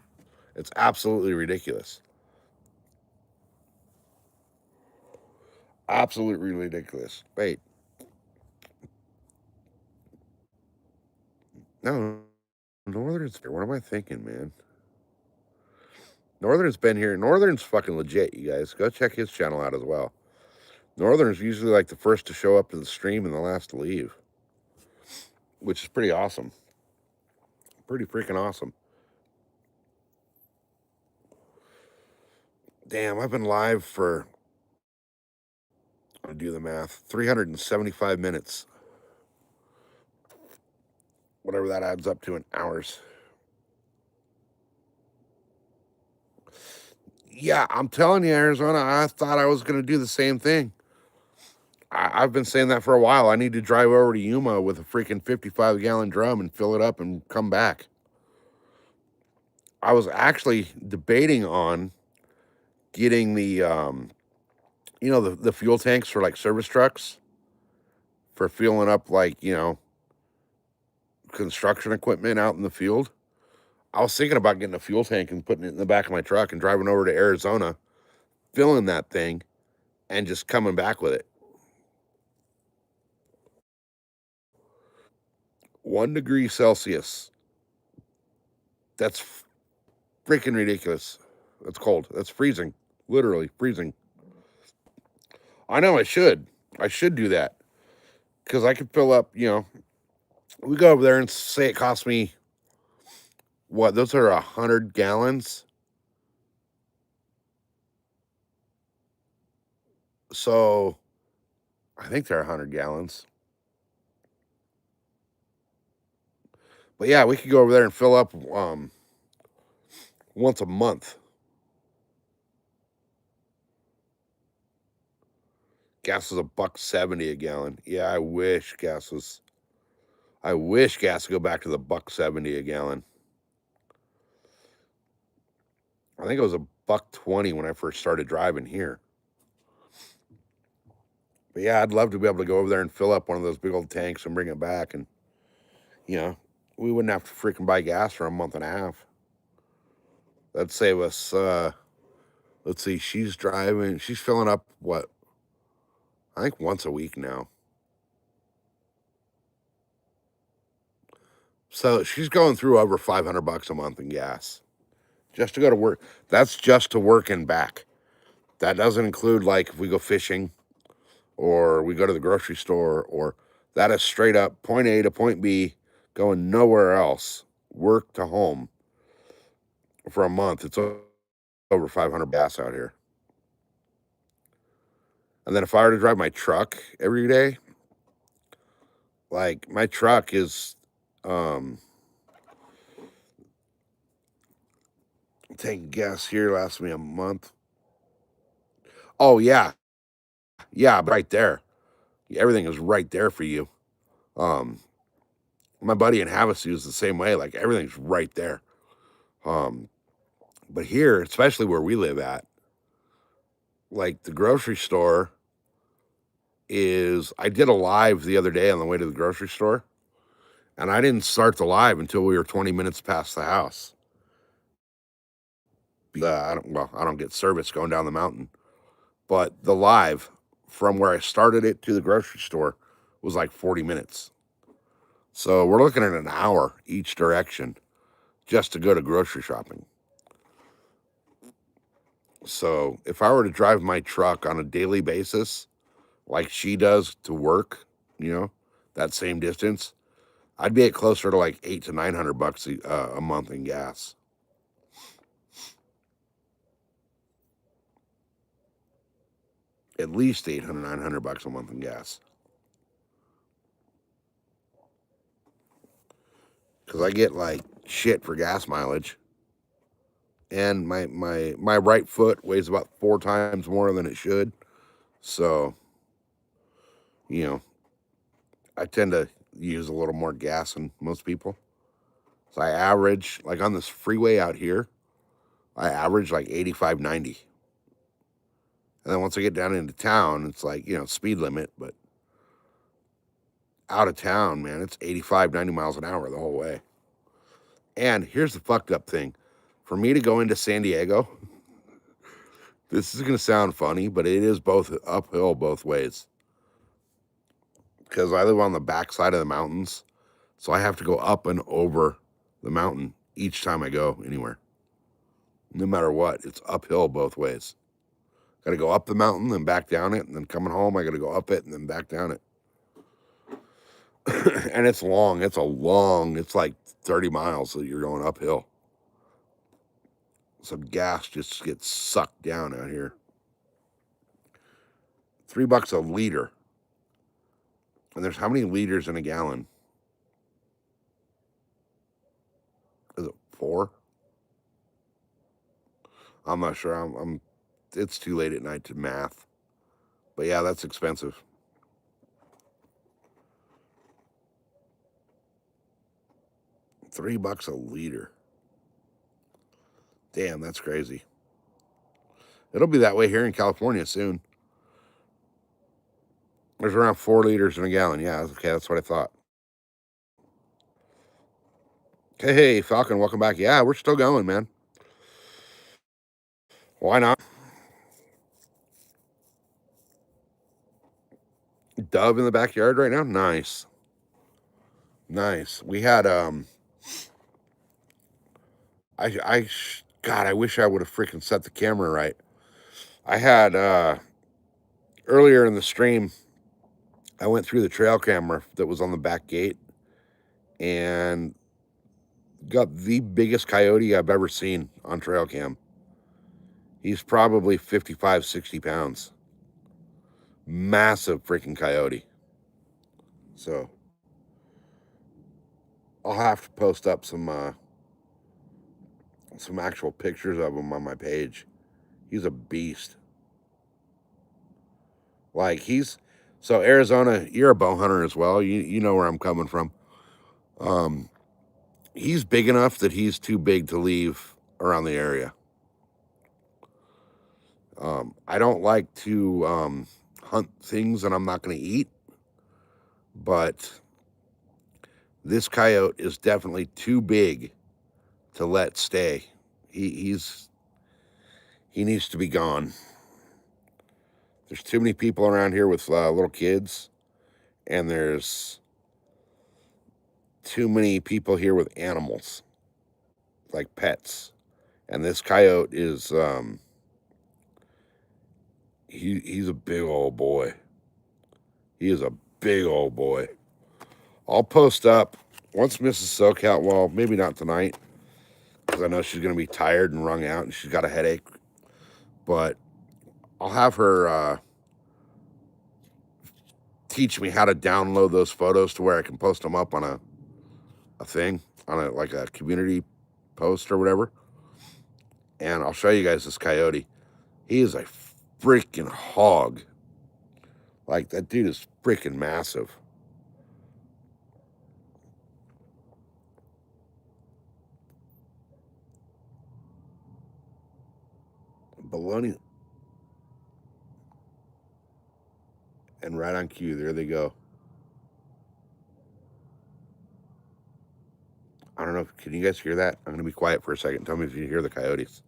It's absolutely ridiculous. Absolutely ridiculous. Wait. No, Northern's here. What am I thinking, man? Northern's been here. Northern's fucking legit, you guys. Go check his channel out as well. Northern's usually like the first to show up to the stream and the last to leave, which is pretty awesome. Pretty freaking awesome. Damn, I've been live for, I'll do the math, 375 minutes. Whatever that adds up to in hours. Yeah, I'm telling you, Arizona, I thought I was going to do the same thing. I've been saying that for a while. I need to drive over to Yuma with a freaking 55-gallon drum and fill it up and come back. I was actually debating on getting the, the fuel tanks for like service trucks for filling up like, construction equipment out in the field. I was thinking about getting a fuel tank and putting it in the back of my truck and driving over to Arizona, filling that thing, and just coming back with it. 1 degree Celsius. That's freaking ridiculous. That's cold. That's freezing. Literally freezing. I know I should. I should do that. Because I could fill up, we go over there and say it costs me, what, those are 100 gallons? So, I think they're 100 gallons. But yeah, we could go over there and fill up once a month. Gas was $1.70 a gallon. Yeah, I wish gas would go back to the $1.70 a gallon. I think it was $1.20 when I first started driving here. But yeah, I'd love to be able to go over there and fill up one of those big old tanks and bring it back, and we wouldn't have to freaking buy gas for a month and a half. That'd save us. Let's see, she's filling up what? I think once a week now. So she's going through over $500 a month in gas just to go to work. That's just to work and back. That doesn't include like if we go fishing or we go to the grocery store, or That is straight up point A to point B, going nowhere else, work to home for a month. It's over 500 gas out here. And then if I were to drive my truck every day, like my truck is taking gas here lasts me a month. Oh yeah. Yeah, but right there. Everything is right there for you. My buddy in Havasu is the same way. Like everything's right there. But here, especially where we live at, like the grocery store is, I did a live the other day on the way to the grocery store, and I didn't start the live until we were 20 minutes past the house. I don't get service going down the mountain, but the live from where I started it to the grocery store was like 40 minutes. So we're looking at an hour each direction just to go to grocery shopping. So if I were to drive my truck on a daily basis, like she does to work, that same distance, I'd be at closer to like $800 to $900 a month in gas. At least $800 $900 a month in gas. Because I get like shit for gas mileage, and my right foot weighs about 4 times more than it should. So, I tend to use a little more gas than most people. So I average, like on this freeway out here, I average like 85, 90. And then once I get down into town, it's like, speed limit, but out of town, man, it's 85, 90 miles an hour the whole way. And here's the fucked up thing. For me to go into San Diego, this is going to sound funny, but it is both uphill both ways. Because I live on the backside of the mountains, so I have to go up and over the mountain each time I go anywhere. No matter what, it's uphill both ways. Got to go up the mountain and back down it, and then coming home, I got to go up it and then back down it. And it's long. It's like 30 miles that you're going uphill. So gas just gets sucked down out here. $3 a liter. And there's how many liters in a gallon? Is it 4? I'm not sure. It's too late at night to math. But yeah, that's expensive. $3 a liter. Damn, that's crazy. It'll be that way here in California soon. There's around 4 liters in a gallon. Yeah, okay, that's what I thought. Hey, Falcon, welcome back. Yeah, we're still going, man. Why not? Dove in the backyard right now? Nice. We had, God, I wish I would have freaking set the camera right. I had, earlier in the stream, I went through the trail camera that was on the back gate and got the biggest coyote I've ever seen on trail cam. He's probably 55, 60 pounds. Massive freaking coyote. So I'll have to post up some actual pictures of him on my page. He's a beast. Like so Arizona, you're a bow hunter as well. You know where I'm coming from. He's big enough that he's too big to leave around the area. I don't like to hunt things that I'm not going to eat, but this coyote is definitely too big to let stay. He needs to be gone. There's too many people around here with little kids, and there's too many people here with animals, like pets. And this coyote is, he's a big old boy. He is a big old boy. I'll post up once Mrs. SoCal. Well, maybe not tonight because I know she's gonna be tired and wrung out and she's got a headache. But I'll have her teach me how to download those photos to where I can post them up on a thing, on a like a community post or whatever. And I'll show you guys this coyote. He is a freaking hog. Like, that dude is freaking massive. Baloney. And right on cue, there they go. I don't know. Can you guys hear that? I'm going to be quiet for a second. Tell me if you hear the coyotes.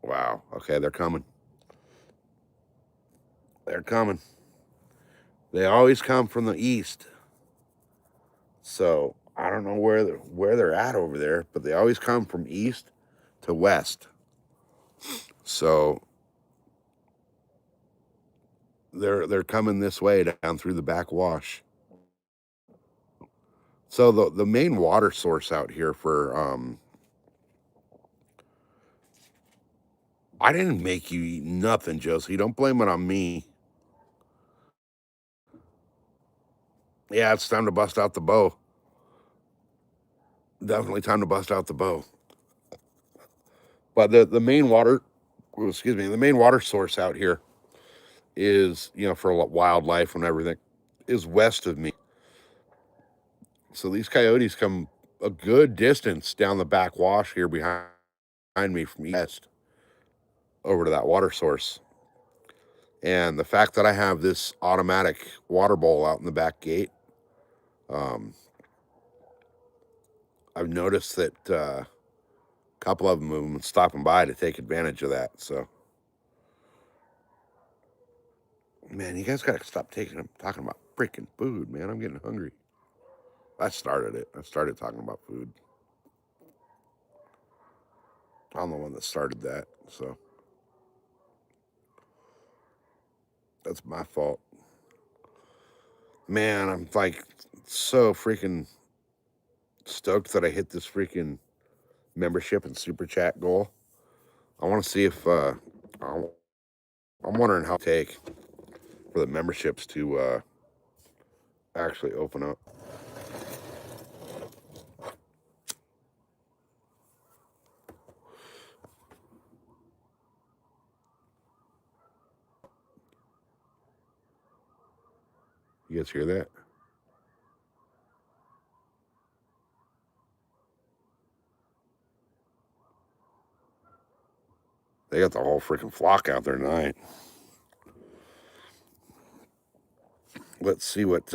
Wow. Okay, they're coming. They're coming. They always come from the east. So I don't know where they're at over there, but they always come from east to west. So they're coming this way down through the backwash. So the main water source out here for I didn't make you eat nothing, Josie. Don't blame it on me. Yeah, it's time to bust out the bow. Definitely time to bust out the bow. But the main water, the main water source out here is, for wildlife and everything, is west of me. So these coyotes come a good distance down the backwash here behind me from east over to that water source. And the fact that I have this automatic water bowl out in the back gate, I've noticed that a couple of them have been stopping by to take advantage of that. So, man, you guys got to stop talking about freaking food, man. I'm getting hungry. I started it. I started talking about food. I'm the one that started that, so that's my fault. Man, I'm like so freaking stoked that I hit this freaking membership and super chat goal. I want to see if I'm wondering how to take for the memberships to actually open up. You guys hear that? They got the whole freaking flock out there tonight. Let's see what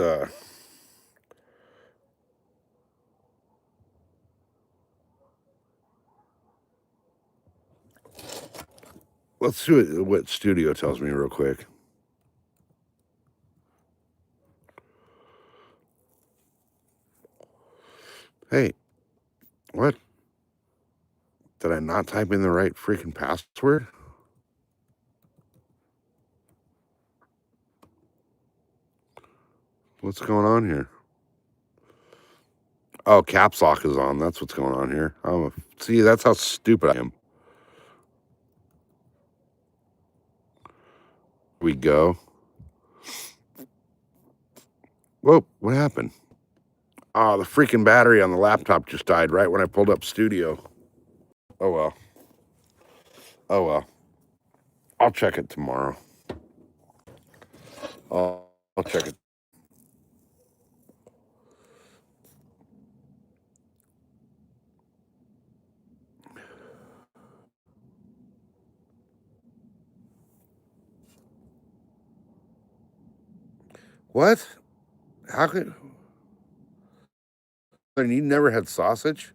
let's see what studio tells me real quick. Hey, what? Did I not type in the right freaking password? What's going on here? Oh, caps lock is on. That's what's going on here. See, that's how stupid I am. We go. Whoa, what happened? Oh, the freaking battery on the laptop just died right when I pulled up studio. Oh well. Oh well. I'll check it tomorrow. I'll check it. What? How could? And you never had sausage?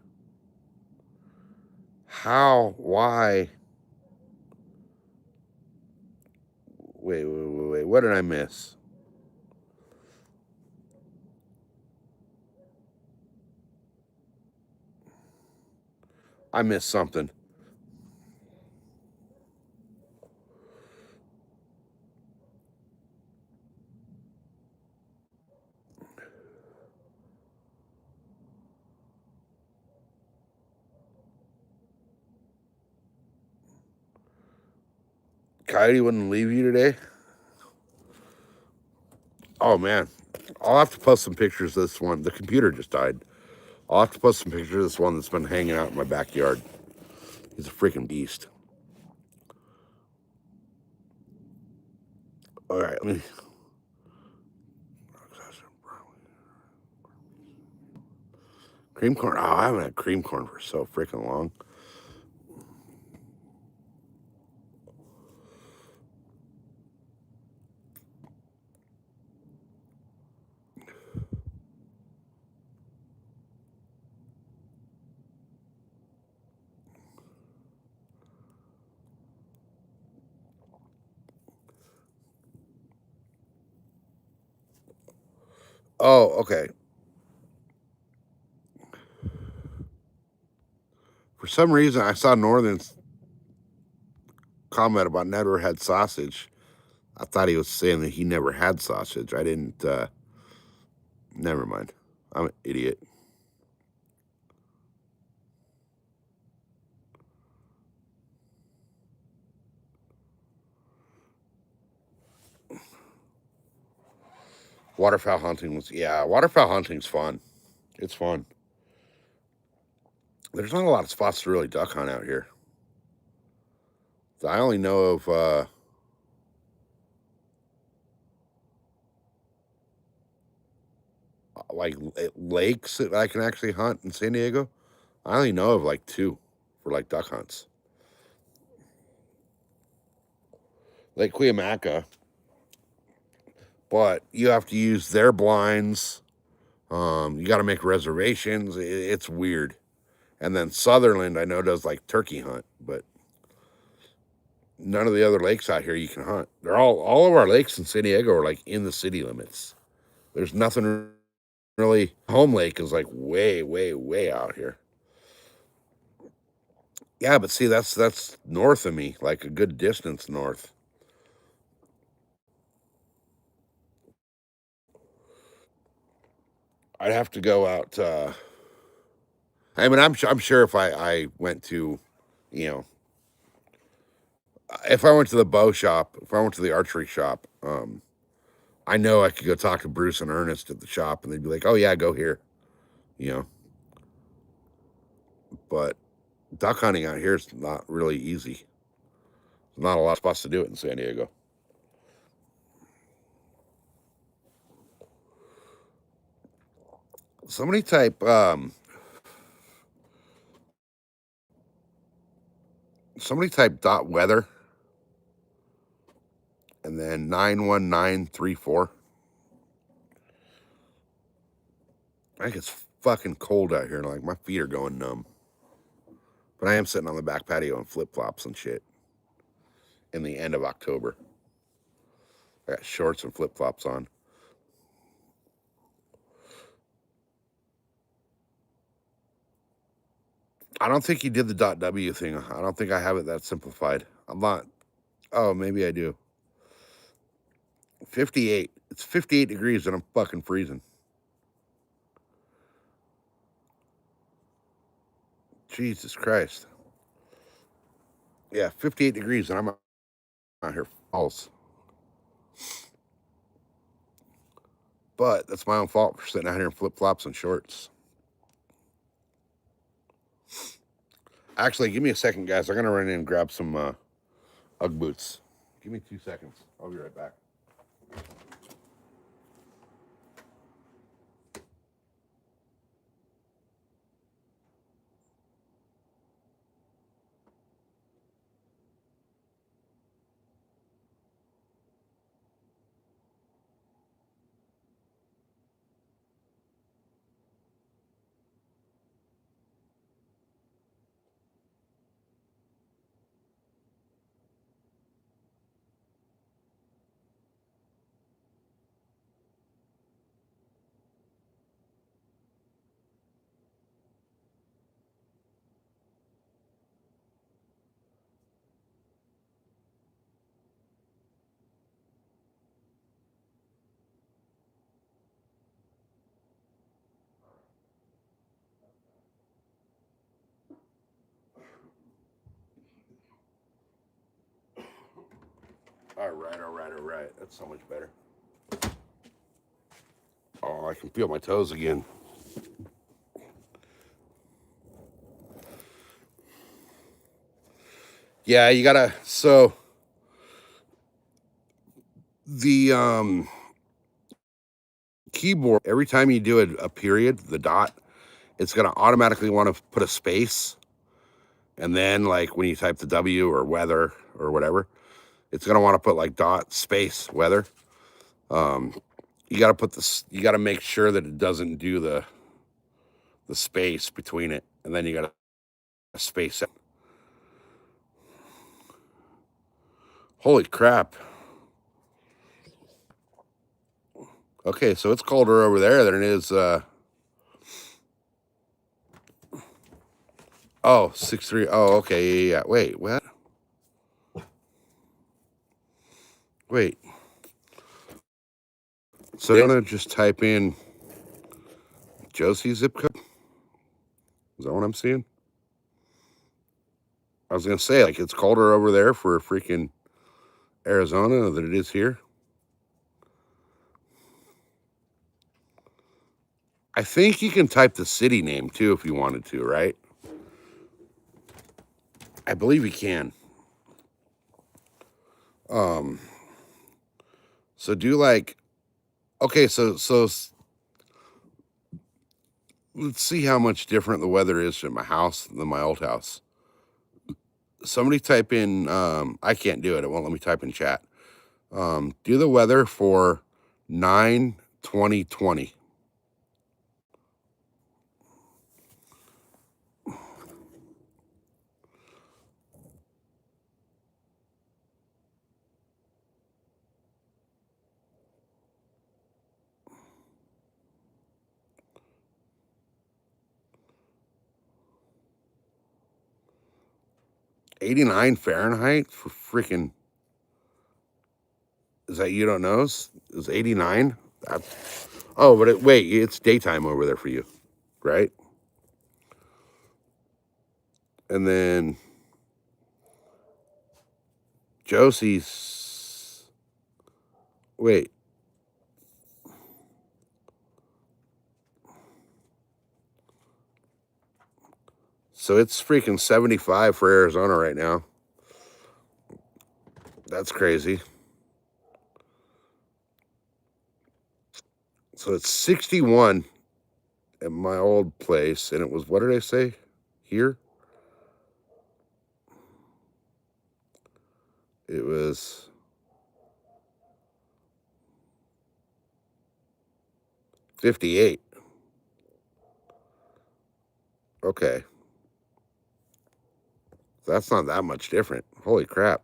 How? Why? Wait. say? What did I miss? I missed something. Coyote wouldn't leave you today? Oh man. I'll have to post some pictures of this one. The computer just died. I'll have to post some pictures of this one that's been hanging out in my backyard. He's a freaking beast. All right, let me. Cream corn. Oh, I haven't had cream corn for so freaking long. Oh, okay. For some reason, I saw Northern's comment about never had sausage. I thought he was saying that he never had sausage. I didn't. Never mind. I'm an idiot. Waterfowl hunting was, yeah, waterfowl hunting's fun. It's fun. There's not a lot of spots to really duck hunt out here. I only know of like lakes that I can actually hunt in San Diego. I only know of like 2 for like duck hunts. Lake Cuyamaca, but you have to use their blinds. You got to make reservations. It's weird. And then Sutherland, I know, does like turkey hunt, but none of the other lakes out here you can hunt. They're all of our lakes in San Diego are like in the city limits. There's nothing really. Home Lake is like way, way, way out here. Yeah, but see, that's north of me, like a good distance north. I'd have to go out. I mean, I'm sure if I went to, you know, if I went to the bow shop, if I went to the archery shop, I know I could go talk to Bruce and Ernest at the shop, and they'd be like, "Oh yeah, go here," you know. But duck hunting out here is not really easy. There's not a lot of spots to do it in San Diego. Somebody type dot weather and then 91934. I think it's fucking cold out here. Like my feet are going numb. But I am sitting on the back patio in flip flops and shit in the end of October. I got shorts and flip flops on. I don't think he did the .w thing. I don't think I have it that simplified. I'm not. Oh, maybe I do. 58. It's 58 degrees and I'm fucking freezing. Jesus Christ. Yeah, 58 degrees and I'm out here false. But that's my own fault for sitting out here in flip flops and shorts. Actually, give me a second, guys. I'm gonna run in and grab some Ugg boots. Give me 2 seconds. I'll be right back. All right. That's so much better. Oh, I can feel my toes again. Yeah, you gotta. So the keyboard, every time you do a period, the dot, it's gonna automatically want to put a space, and then like when you type the W or weather or whatever, it's gonna want to put like dot space weather. You gotta put this. You gotta make sure that it doesn't do the space between it, and then you gotta space it. Holy crap. Okay, so it's colder over there than it is. Oh, 6.3. Oh, okay. Yeah. Wait, what? Wait. So I'm gonna just type in Josie's zip code. Is that what I'm seeing? I was gonna say, like, it's colder over there for freaking Arizona than it is here. I think you can type the city name too if you wanted to, right? I believe you can. So do like, okay, so let's see how much different the weather is at my house than my old house. Somebody type in, I can't do it. It won't let me type in chat. Do the weather for 9/20/20. $89 Fahrenheit for freaking, is that you don't know? Is 89? Oh, but wait, it's daytime over there for you, right? And then Josie's, wait. So it's freaking 75 for Arizona right now. That's crazy. So it's 61 at my old place, and it was, what did I say here? It was 58. Okay. That's not that much different. Holy crap.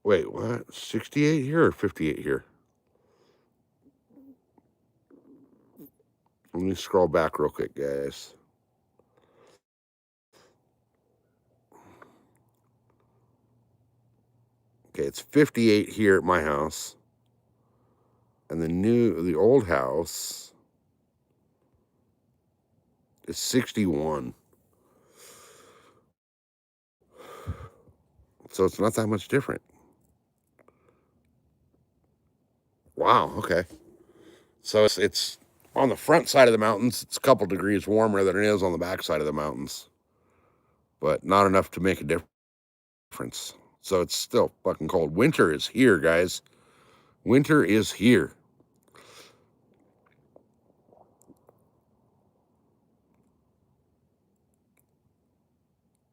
Wait, what? 68 here or 58 here? Let me scroll back real quick, guys. Okay, it's 58 here at my house. And the old house is 61. So it's not that much different. Wow, okay. So it's on the front side of the mountains, it's a couple degrees warmer than it is on the back side of the mountains. But not enough to make a difference. So it's still fucking cold. Winter is here, guys. Winter is here.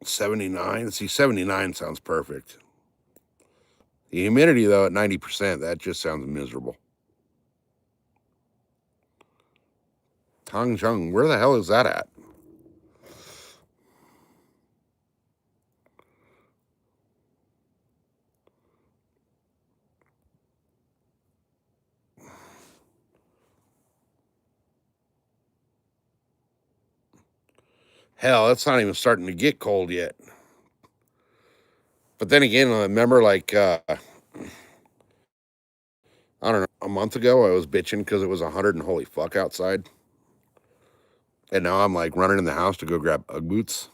$79. See, 79 sounds perfect. The humidity, though, at 90%, that just sounds miserable. Tangzheng, where the hell is that at? Hell, it's not even starting to get cold yet. But then again, I remember like, I don't know, a month ago, I was bitching because it was 100 and holy fuck outside. And now I'm like running in the house to go grab Ugg boots.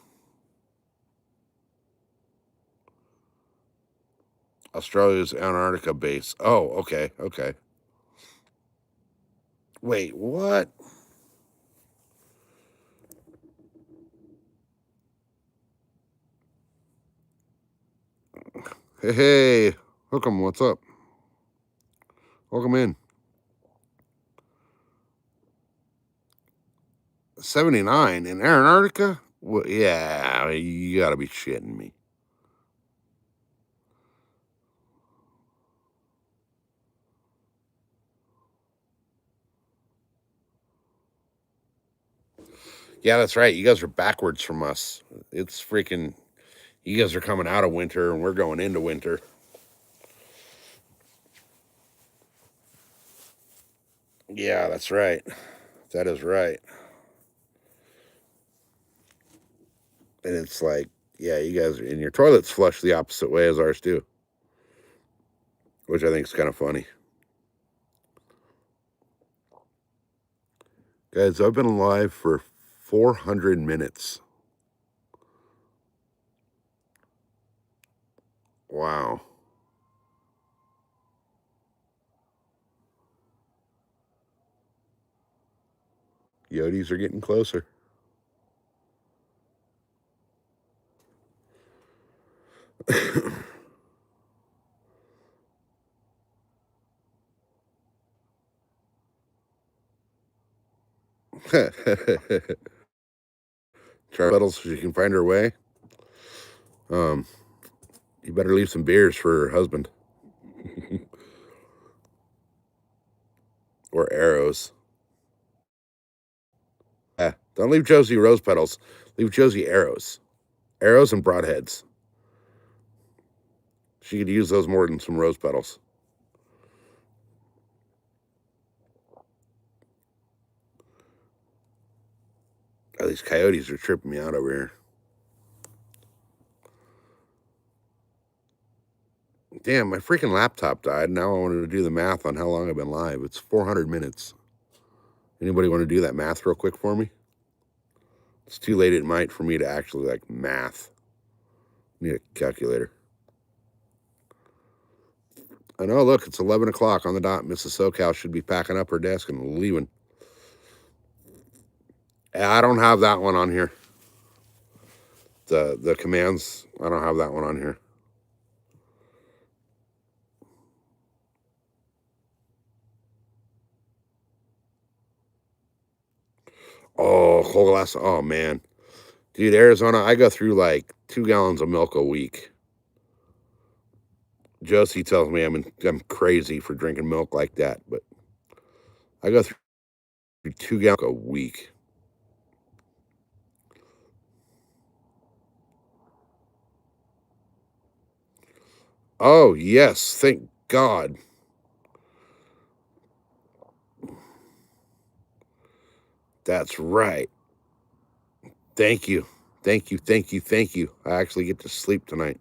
Australia's Antarctica base. Oh, okay, okay. Wait, what? Hey, Hookem, what's up? Welcome in. 79 in Antarctica? Well, yeah, you gotta be shitting me. Yeah, that's right. You guys are backwards from us. It's freaking. You guys are coming out of winter and we're going into winter. Yeah, that's right. That is right. And it's like, yeah, you guys, and your toilets flush the opposite way as ours do, which I think is kind of funny. Guys, I've been alive for 400 minutes. Wow. Yodis are getting closer. Try pedals so she can find her way. You better leave some beers for her husband. Or arrows. Don't leave Josie rose petals. Leave Josie arrows. Arrows and broadheads. She could use those more than some rose petals. Oh, these coyotes are tripping me out over here. Damn, my freaking laptop died. Now I wanted to do the math on how long I've been live. It's 400 minutes. Anybody want to do that math real quick for me? It's too late at night for me to actually like math. Need a calculator. I know, look, it's 11 o'clock on the dot. Mrs. SoCal should be packing up her desk and leaving. I don't have that one on here. The commands, I don't have that one on here. Oh, whole glass. Oh, man. Dude, Arizona, I go through like 2 gallons of milk a week. Josie tells me I'm crazy for drinking milk like that, but I go through 2 gallons a week. Oh, yes. Thank God. That's right. Thank you. Thank you. Thank you. Thank you. I actually get to sleep tonight.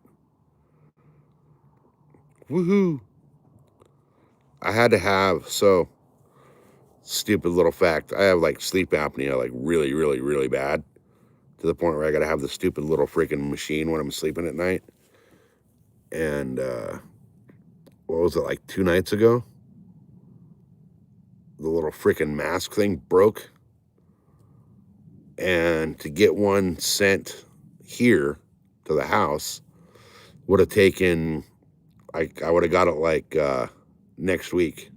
Woohoo. I had to have, so stupid little fact. I have like sleep apnea, like really, really, really bad, to the point where I got to have the stupid little freaking machine when I'm sleeping at night. And what was it, like 2 nights ago? The little freaking mask thing broke. And to get one sent here to the house would have taken, I would have got it like next week.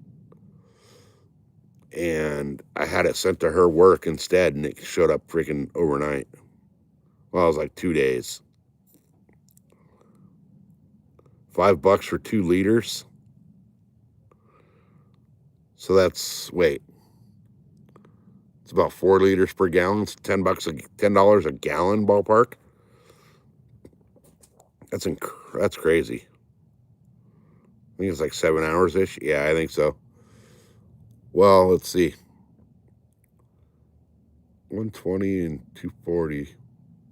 And I had it sent to her work instead, and it showed up freaking overnight. Well, it was like 2 days. $5 for 2 liters. So that's, wait, it's about 4 liters per gallon. It's $10 a gallon ballpark. That's crazy. I think it's like 7 hours ish. Yeah, I think so. Well, let's see. 120 and 240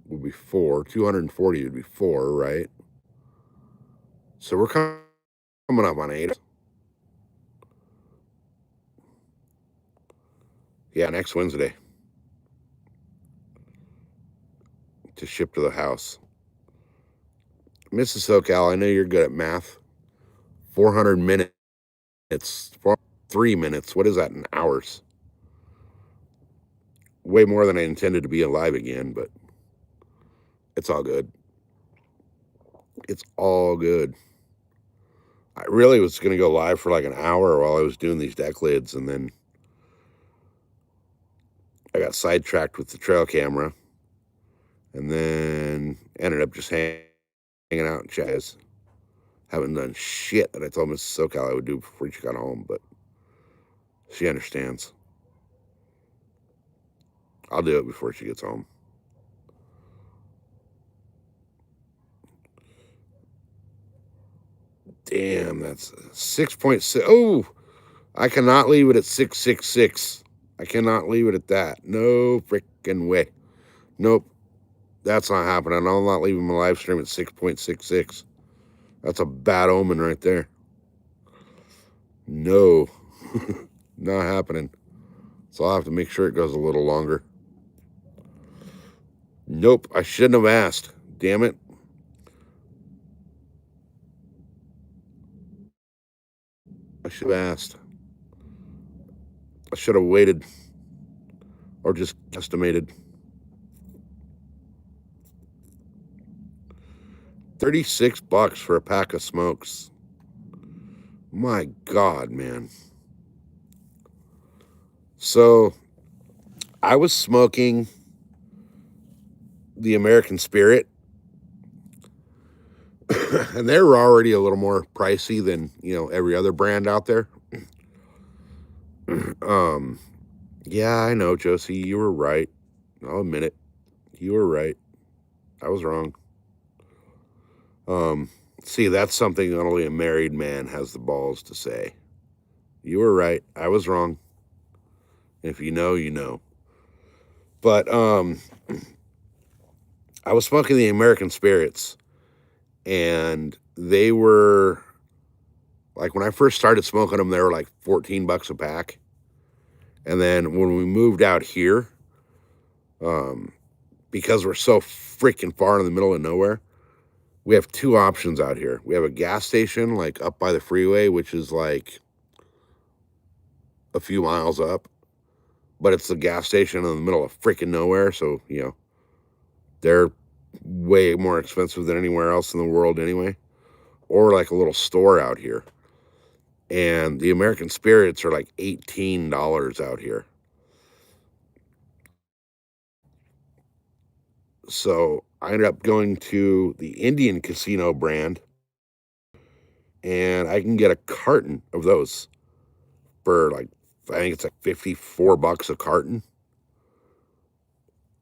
would be 4. 240 would be 4, right? So we're coming up on 8. Yeah, next Wednesday to ship to the house. Mrs. SoCal, I know you're good at math. 400 minutes, 3 minutes. What is that in hours? Way more than I intended to be alive again, but it's all good. It's all good. I really was going to go live for like an hour while I was doing these deck lids, and then I got sidetracked with the trail camera, and then ended up just hanging out in Chaz. Haven't done shit that I told Mrs. SoCal I would do before she got home, but she understands. I'll do it before she gets home. Damn, that's 6.6. Oh, I cannot leave it at 666. I cannot leave it at that. No freaking way. Nope. That's not happening. I'm not leaving my live stream at 6.66. That's a bad omen right there. No. Not happening. So I'll have to make sure it goes a little longer. Nope. I shouldn't have asked. Damn it. I should have asked. I should have waited. Or just estimated. 36 bucks for a pack of smokes. My God, man. So I was smoking the American Spirit, and they were already a little more pricey than, every other brand out there. Yeah, I know, Josie, you were right. I'll admit it. You were right. I was wrong. See, that's something only a married man has the balls to say. You were right. I was wrong. If you know, you know. But I was smoking the American Spirits, and they were, like, when I first started smoking them, they were like 14 bucks a pack. And then when we moved out here, because we're so freaking far in the middle of nowhere, we have two options out here. We have a gas station, like, up by the freeway, which is like a few miles up, but it's the gas station in the middle of freaking nowhere. So, they're way more expensive than anywhere else in the world anyway. Or like a little store out here. And the American Spirits are like $18 out here. So I ended up going to the Indian Casino brand, and I can get a carton of those for like, I think it's like 54 bucks a carton.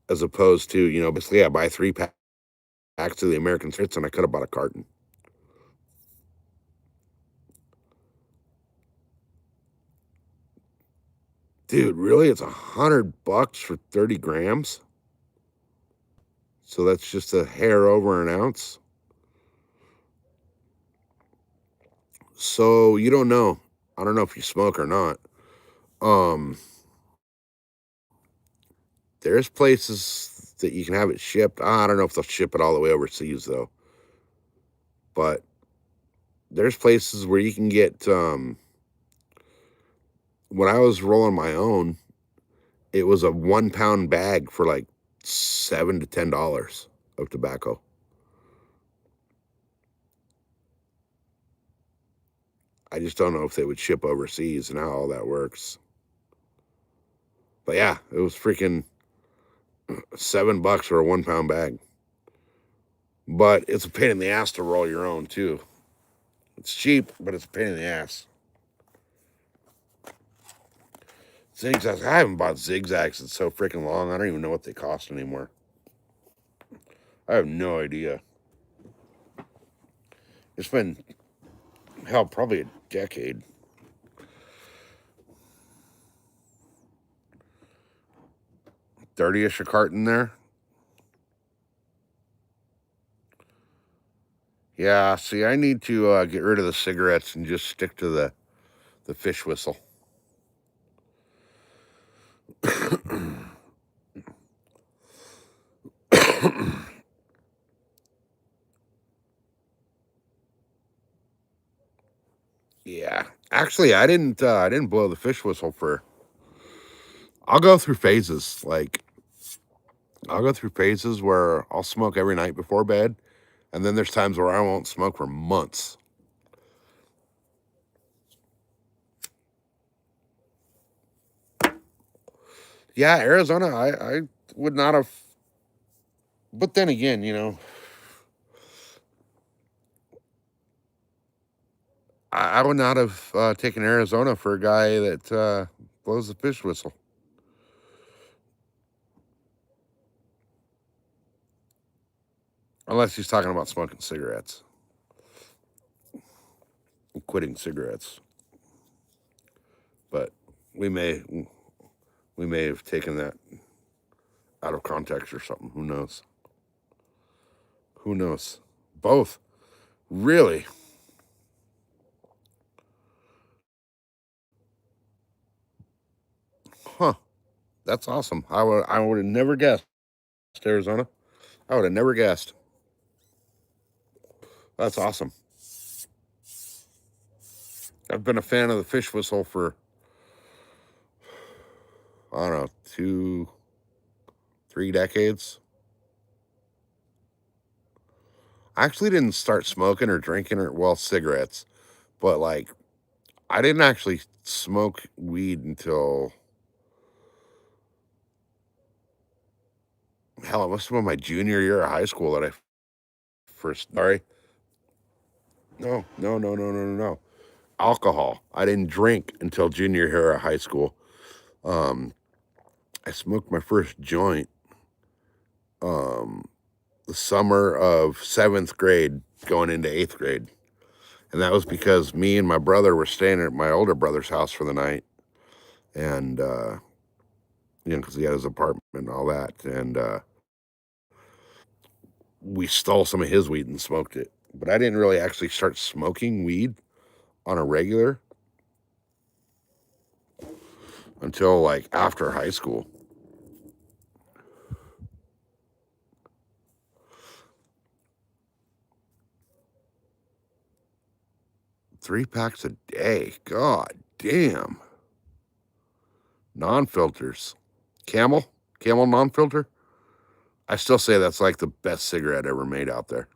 As opposed to, basically I buy 3 packs of the American Spirits, and I could have bought a carton. Dude, really? It's $100 for 30 grams? So that's just a hair over an ounce. So you don't know. I don't know if you smoke or not. There's places that you can have it shipped. I don't know if they'll ship it all the way overseas though. But there's places where you can get, when I was rolling my own, it was a 1 pound bag for like $7 to $10 of tobacco. I just don't know if they would ship overseas and how all that works. But yeah, it was freaking $7 for a 1 pound bag. But it's a pain in the ass to roll your own too. It's cheap, but it's a pain in the ass. Zigzags. I haven't bought zigzags in so freaking long. I don't even know what they cost anymore. I have no idea. It's been, hell, probably a decade. $30-ish a carton there. Yeah, see, I need to get rid of the cigarettes and just stick to the fish whistle. Actually, I didn't blow the fish whistle for. I'll go through phases. Like I'll go through phases where I'll smoke every night before bed, and then there's times where I won't smoke for months. Yeah, Arizona, I would not have. But then again, I would not have taken Arizona for a guy that blows the fish whistle. Unless he's talking about smoking cigarettes, quitting cigarettes. But we may have taken that out of context or something. Who knows? Who knows? Both. Really? Huh. That's awesome. I would have never guessed Arizona. I would have never guessed. That's awesome. I've been a fan of the fish whistle for I don't know, 2, 3 decades. I actually didn't start smoking or drinking cigarettes, but like I didn't actually smoke weed until hell, it must have been my junior year of high school that I first. Sorry, no. Alcohol. I didn't drink until junior year of high school. Um, I smoked my first joint um, the summer of 7th grade, going into 8th grade. And that was because me and my brother were staying at my older brother's house for the night. And, because he had his apartment and all that. And we stole some of his weed and smoked it. But I didn't really actually start smoking weed on a regular until like after high school. Three packs a day. God damn. Non-filters. Camel non-filter. I still say that's like the best cigarette ever made out there.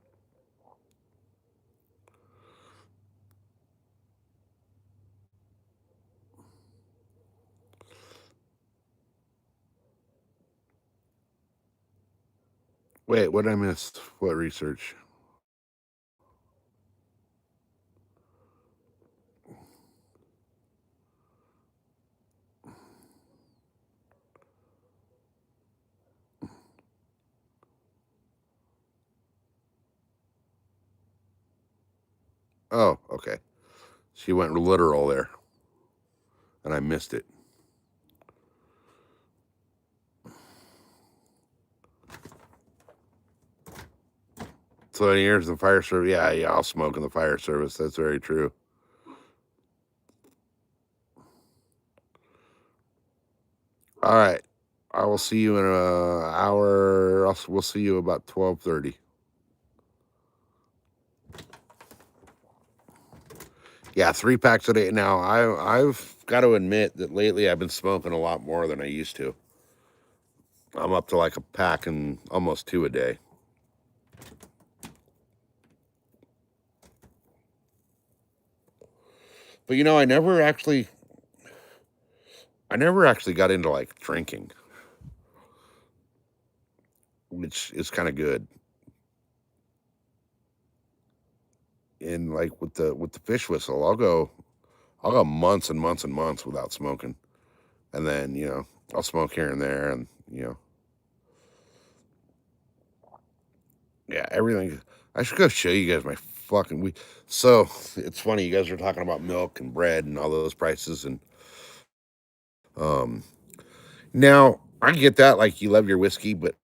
Wait, what did I miss? What research? Oh, okay. She went literal there, and I missed it. So many years in the fire service. Yeah, I'll smoke in the fire service. That's very true. All right. I will see you in an hour. We'll see you about 12:30. Yeah, 3 packs a day. Now, I've got to admit that lately I've been smoking a lot more than I used to. I'm up to like a pack and almost 2 a day. But I never actually got into like drinking, which is kind of good. And like with the fish whistle, I'll go months and months and months without smoking. And then, I'll smoke here and there and, yeah, everything. I should go show you guys my fucking weed. So, it's funny you guys are talking about milk and bread and all those prices and um now I get that like you love your whiskey, but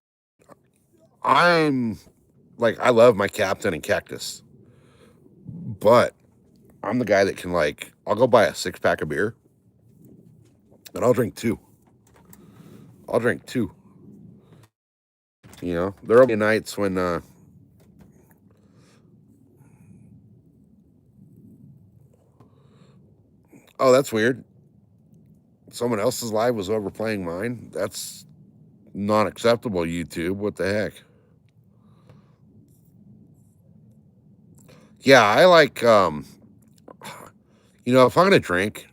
I'm like I love my Captain and Cactus. But I'm the guy that can like I'll go buy a 6-pack of beer and I'll drink 2. I'll drink 2. There'll be nights when Oh, that's weird. Someone else's live was overplaying mine. That's not acceptable, YouTube. What the heck? Yeah, I like you know, if I'm gonna drink,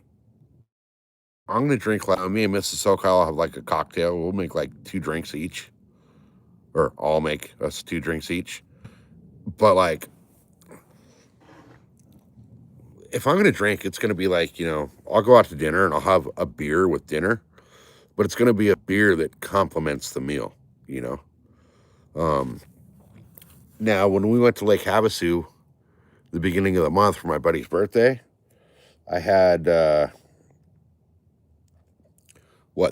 I'm gonna drink like me and Mrs. SoCal will have like a cocktail. We'll make like 2 drinks each. Or I'll make us 2 drinks each. But like if I'm gonna drink, it's gonna be like, you know, I'll go out to dinner and I'll have a beer with dinner, but it's gonna be a beer that complements the meal, you know. Now when we went to Lake Havasu the beginning of the month for my buddy's birthday, I had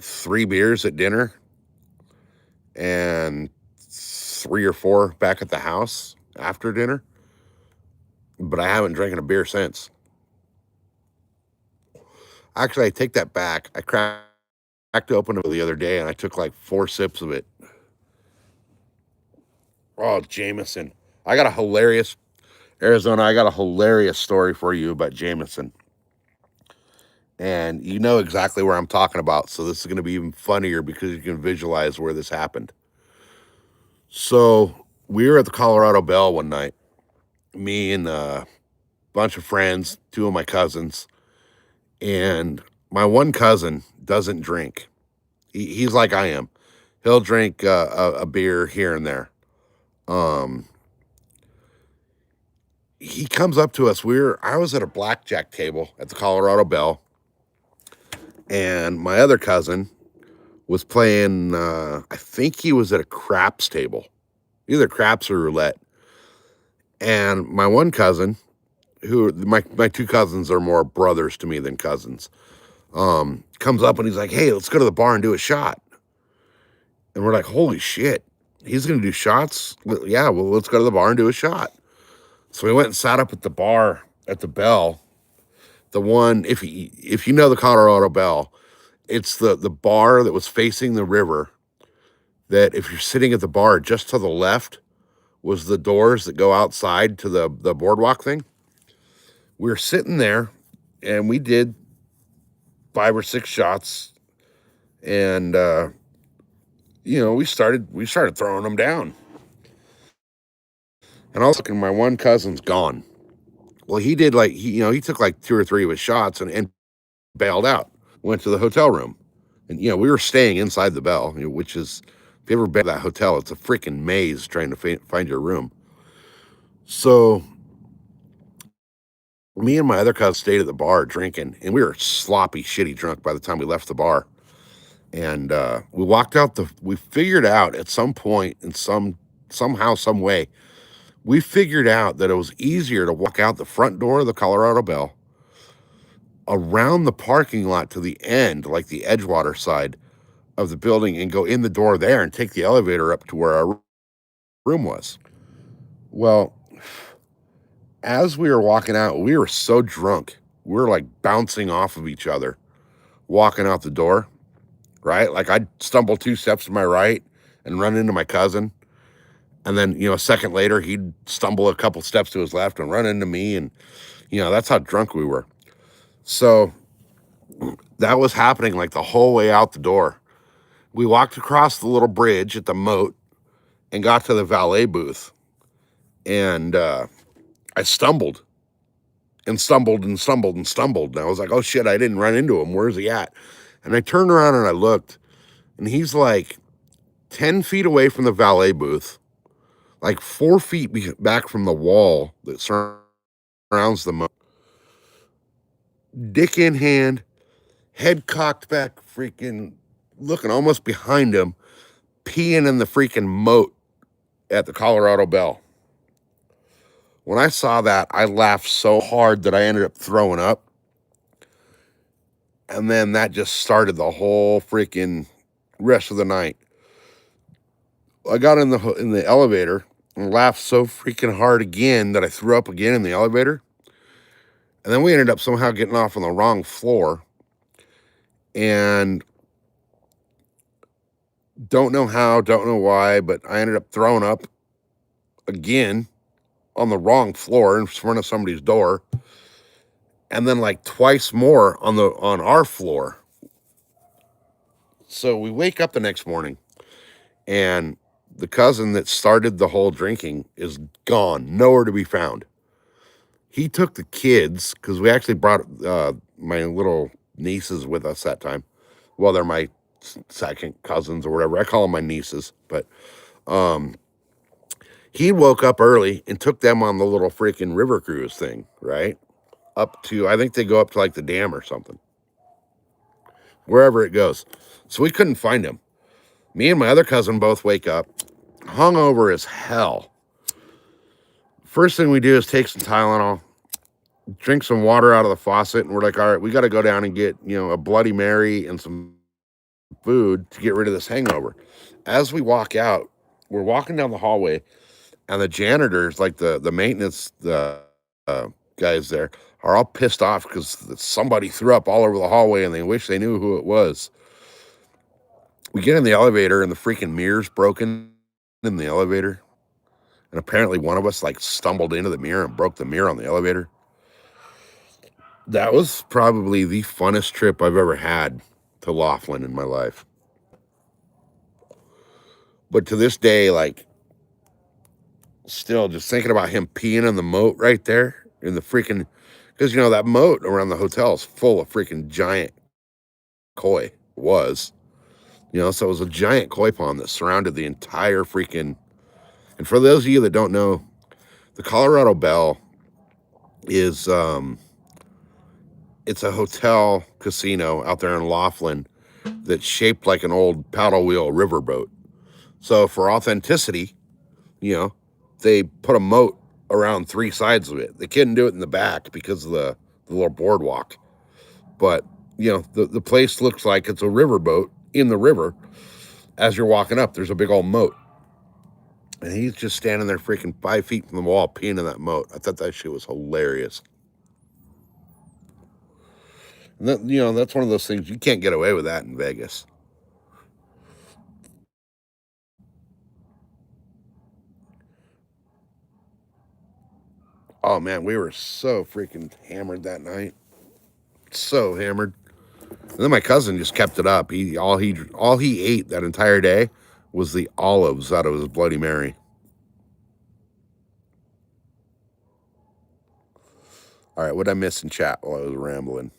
3 beers at dinner and 3 or 4 back at the house after dinner, but I haven't drinking a beer since. Actually, I take that back. I cracked open it the other day and I took like 4 sips of it. Oh, Jameson. I got a hilarious Arizona. I got a hilarious story for you about Jameson. And you know exactly where I'm talking about. So this is going to be even funnier because you can visualize where this happened. So we were at the Colorado Bell one night, me and a bunch of friends, 2 of my cousins, and my one cousin doesn't drink. He's like I am. He'll drink a beer here and there. He comes up to us. I was at a blackjack table at the Colorado Bell, and my other cousin was playing. I think he was at a craps table, either craps or roulette. And my one cousin, who my 2 cousins are more brothers to me than cousins, comes up and he's like, "Hey, let's go to the bar and do a shot." And we're like, "Holy shit, he's gonna do shots?" Yeah, well, let's go to the bar and do a shot. So we went and sat up at the bar at the Bell. The one, if you know the Colorado Bell, it's the bar that was facing the river. That if you're sitting at the bar, just to the left was the doors that go outside to the boardwalk thing. We were sitting there, and we did 5 or 6 shots, and you know, we started throwing them down. And I was looking, my one cousin's gone. Well, he did like he took like 2 or 3 of his shots and bailed out. Went to the hotel room, and you know we were staying inside the Bell, which is, if you ever been to that hotel, it's a freaking maze trying to find your room. So me and my other cousin stayed at the bar drinking, and we were sloppy, shitty drunk by the time we left the bar. And we walked out we figured out at some point in somehow, some way, we figured out that it was easier to walk out the front door of the Colorado Bell, around the parking lot to the end, like the Edgewater side of the building, and go in the door there and take the elevator up to where our room was. Well, as we were walking out, we were so drunk. We were like bouncing off of each other, walking out the door, right? Like I'd stumble 2 steps to my right and run into my cousin. And then, a second later, he'd stumble a couple steps to his left and run into me. And, that's how drunk we were. So that was happening like the whole way out the door. We walked across the little bridge at the moat and got to the valet booth. And I stumbled and stumbled and stumbled and stumbled. And I was like, oh shit, I didn't run into him. Where's he at? And I turned around and I looked, and he's like 10 feet away from the valet booth, like 4 feet back from the wall that surrounds the moat. Dick in hand, head cocked back, freaking looking almost behind him, peeing in the freaking moat at the Colorado Bell. When I saw that, I laughed so hard that I ended up throwing up. And then that just started the whole freaking rest of the night. I got in the elevator and laughed so freaking hard again that I threw up again in the elevator. And then we ended up somehow getting off on the wrong floor. And don't know how, don't know why, but I ended up throwing up again on the wrong floor in front of somebody's door. and then like twice more on our floor. So we wake up the next morning, and the cousin that started the whole drinking is gone, nowhere to be found. He took the kids, because we actually brought my little nieces with us that time. Well, they're my second cousins or whatever. I call them my nieces, but he woke up early and took them on the little freaking river cruise thing, right? Up to, I think they go up to like the dam or something, wherever it goes. So we couldn't find him. Me and my other cousin both wake up, hungover as hell. First thing we do is take some Tylenol, drink some water out of the faucet, and we're like, all right, we got to go down and get, a Bloody Mary and some food to get rid of this hangover. As we walk out, we're walking down the hallway, and the janitors, like the maintenance guys there, are all pissed off because somebody threw up all over the hallway and they wish they knew who it was. We get in the elevator and the freaking mirror's broken in the elevator. And apparently one of us like stumbled into the mirror and broke the mirror on the elevator. That was probably the funnest trip I've ever had to Laughlin in my life. But to this day, like, still just thinking about him peeing in the moat right there in the freaking, because that moat around the hotel is full of freaking giant koi. So it was a giant koi pond that surrounded the entire freaking. And for those of you that don't know, the Colorado Belle is it's a hotel casino out there in Laughlin that's shaped like an old paddle wheel riverboat. So for authenticity, they put a moat around three sides of it. They couldn't do it in the back because of the little boardwalk. But, the place looks like it's a riverboat in the river. As you're walking up, there's a big old moat. And he's just standing there freaking 5 feet from the wall peeing in that moat. I thought that shit was hilarious. And that, that's one of those things, you can't get away with that in Vegas. Oh man, we were so freaking hammered that night. So hammered. And then my cousin just kept it up. All he ate that entire day was the olives out of his Bloody Mary. All right, what'd I miss in chat while I was rambling?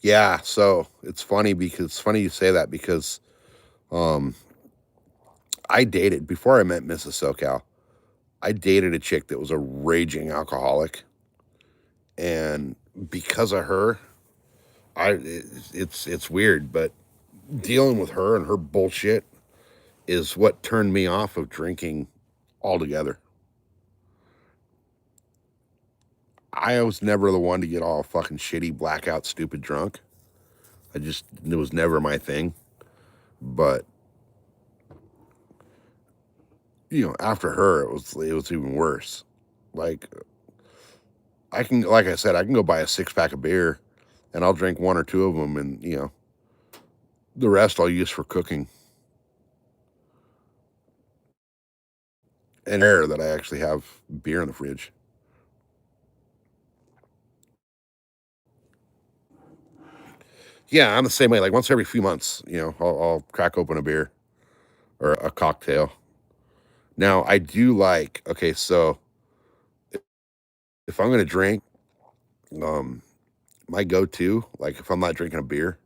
Yeah, so it's funny you say that because I dated, before I met Mrs. SoCal, I dated a chick that was a raging alcoholic. And because of her, it's weird, but dealing with her and her bullshit is what turned me off of drinking altogether. I was never the one to get all fucking shitty, blackout, stupid drunk. It was never my thing. But after her, it was even worse. Like like I said, I can go buy a 6-pack of beer, and I'll drink one or two of them, and the rest I'll use for cooking. And rare that I actually have beer in the fridge. Yeah, I'm the same way. Like once every few months, I'll crack open a beer or a cocktail. Now I do like. Okay, so if I'm gonna drink, my go-to, like if I'm not drinking a beer,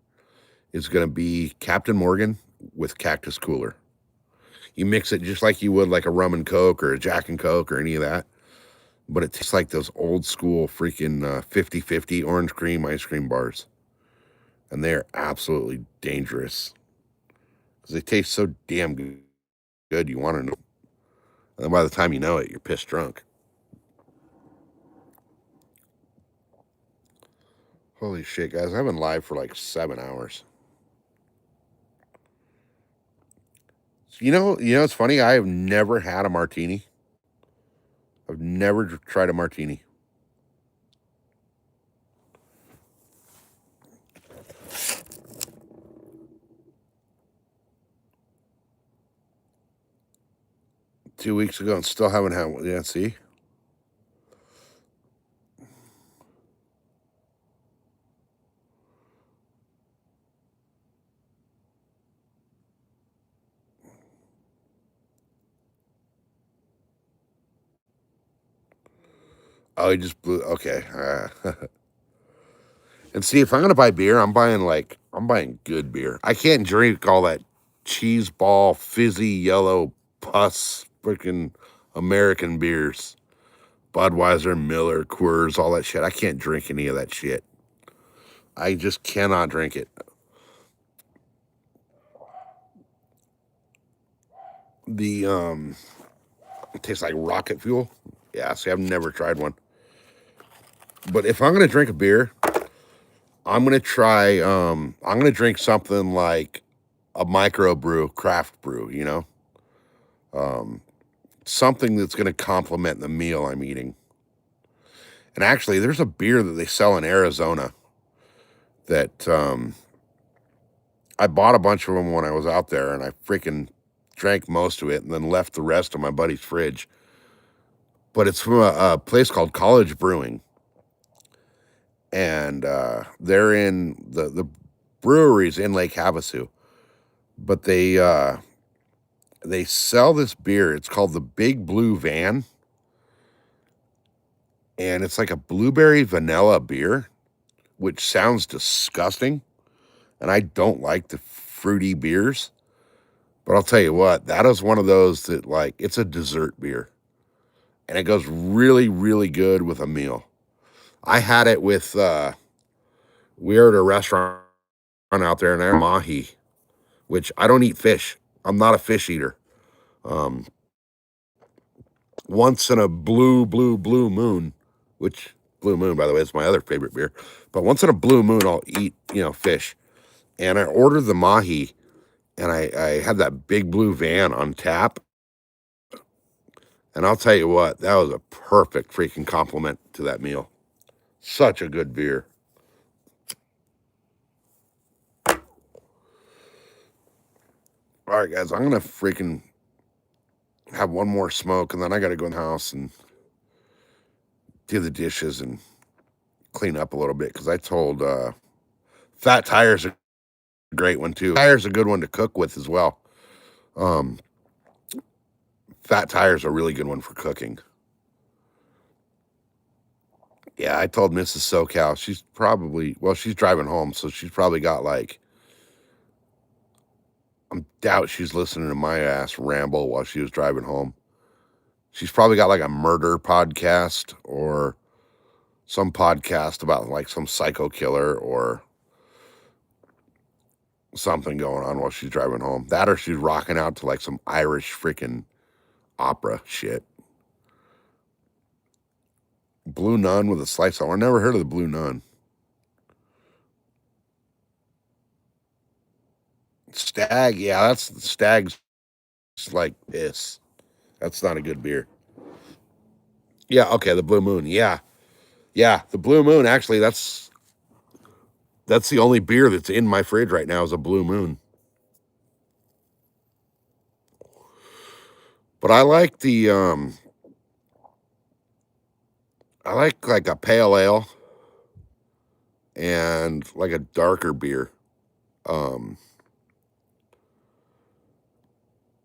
is gonna be Captain Morgan with Cactus Cooler. You mix it just like you would like a rum and coke or a Jack and Coke or any of that, but it tastes like those old school freaking 50/50 orange cream ice cream bars, and they're absolutely dangerous because they taste so damn good. You want to know, and then by the time you know it, you're pissed drunk. Holy shit, guys! I've been live for like 7 hours. It's funny. I have never had a martini. I've never tried a martini. Two weeks ago and still haven't had one. Yeah, see? Oh, he just blew. Okay. And see, if I'm gonna buy beer, I'm buying good beer. I can't drink all that cheese ball, fizzy, yellow pus, freaking American beers. Budweiser, Miller, Coors, all that shit. I can't drink any of that shit. I just cannot drink it. It tastes like rocket fuel. Yeah, see, I've never tried one. But if I'm gonna drink a beer, I'm gonna drink something like a microbrew, craft brew, something that's gonna complement the meal I'm eating. And actually, there's a beer that they sell in Arizona that I bought a bunch of them when I was out there, and I freaking drank most of it and then left the rest in my buddy's fridge. But it's from a place called College Brewing, and they're in the breweries in Lake Havasu. But they sell this beer. It's called the Big Blue Van, and it's like a blueberry vanilla beer, which sounds disgusting. And I don't like the fruity beers. But I'll tell you what, that is one of those that, like, it's a dessert beer. And it goes really, really good with a meal. I had it with, we were at a restaurant out there and they're mahi, which I don't eat fish. I'm not a fish eater. Once in a blue moon, which Blue Moon, by the way, is my other favorite beer. But once in a blue moon, I'll eat, fish. And I ordered the mahi, and I had that Big Blue Van on tap. And I'll tell you what, that was a perfect freaking compliment to that meal. Such a good beer. All right, guys, I'm going to freaking have one more smoke, and then I got to go in the house and do the dishes and clean up a little bit, because I told Fat Tire's a great one, too. Tire's a good one to cook with as well. Fat Tire's a really good one for cooking. Yeah, I told Mrs. SoCal, she's driving home, so she's probably got like, I doubt she's listening to my ass ramble while she was driving home. She's probably got like a murder podcast or some podcast about like some psycho killer or something going on while she's driving home. That or she's rocking out to like some Irish freaking opera shit. Blue Nun with a slice of. I never heard of the Blue Nun. Stag, yeah, Stag's like piss. That's not a good beer. Yeah, okay, the Blue Moon. Yeah. Yeah, the Blue Moon, actually, that's the only beer that's in my fridge right now is a Blue Moon. But I like I like a pale ale and like a darker beer.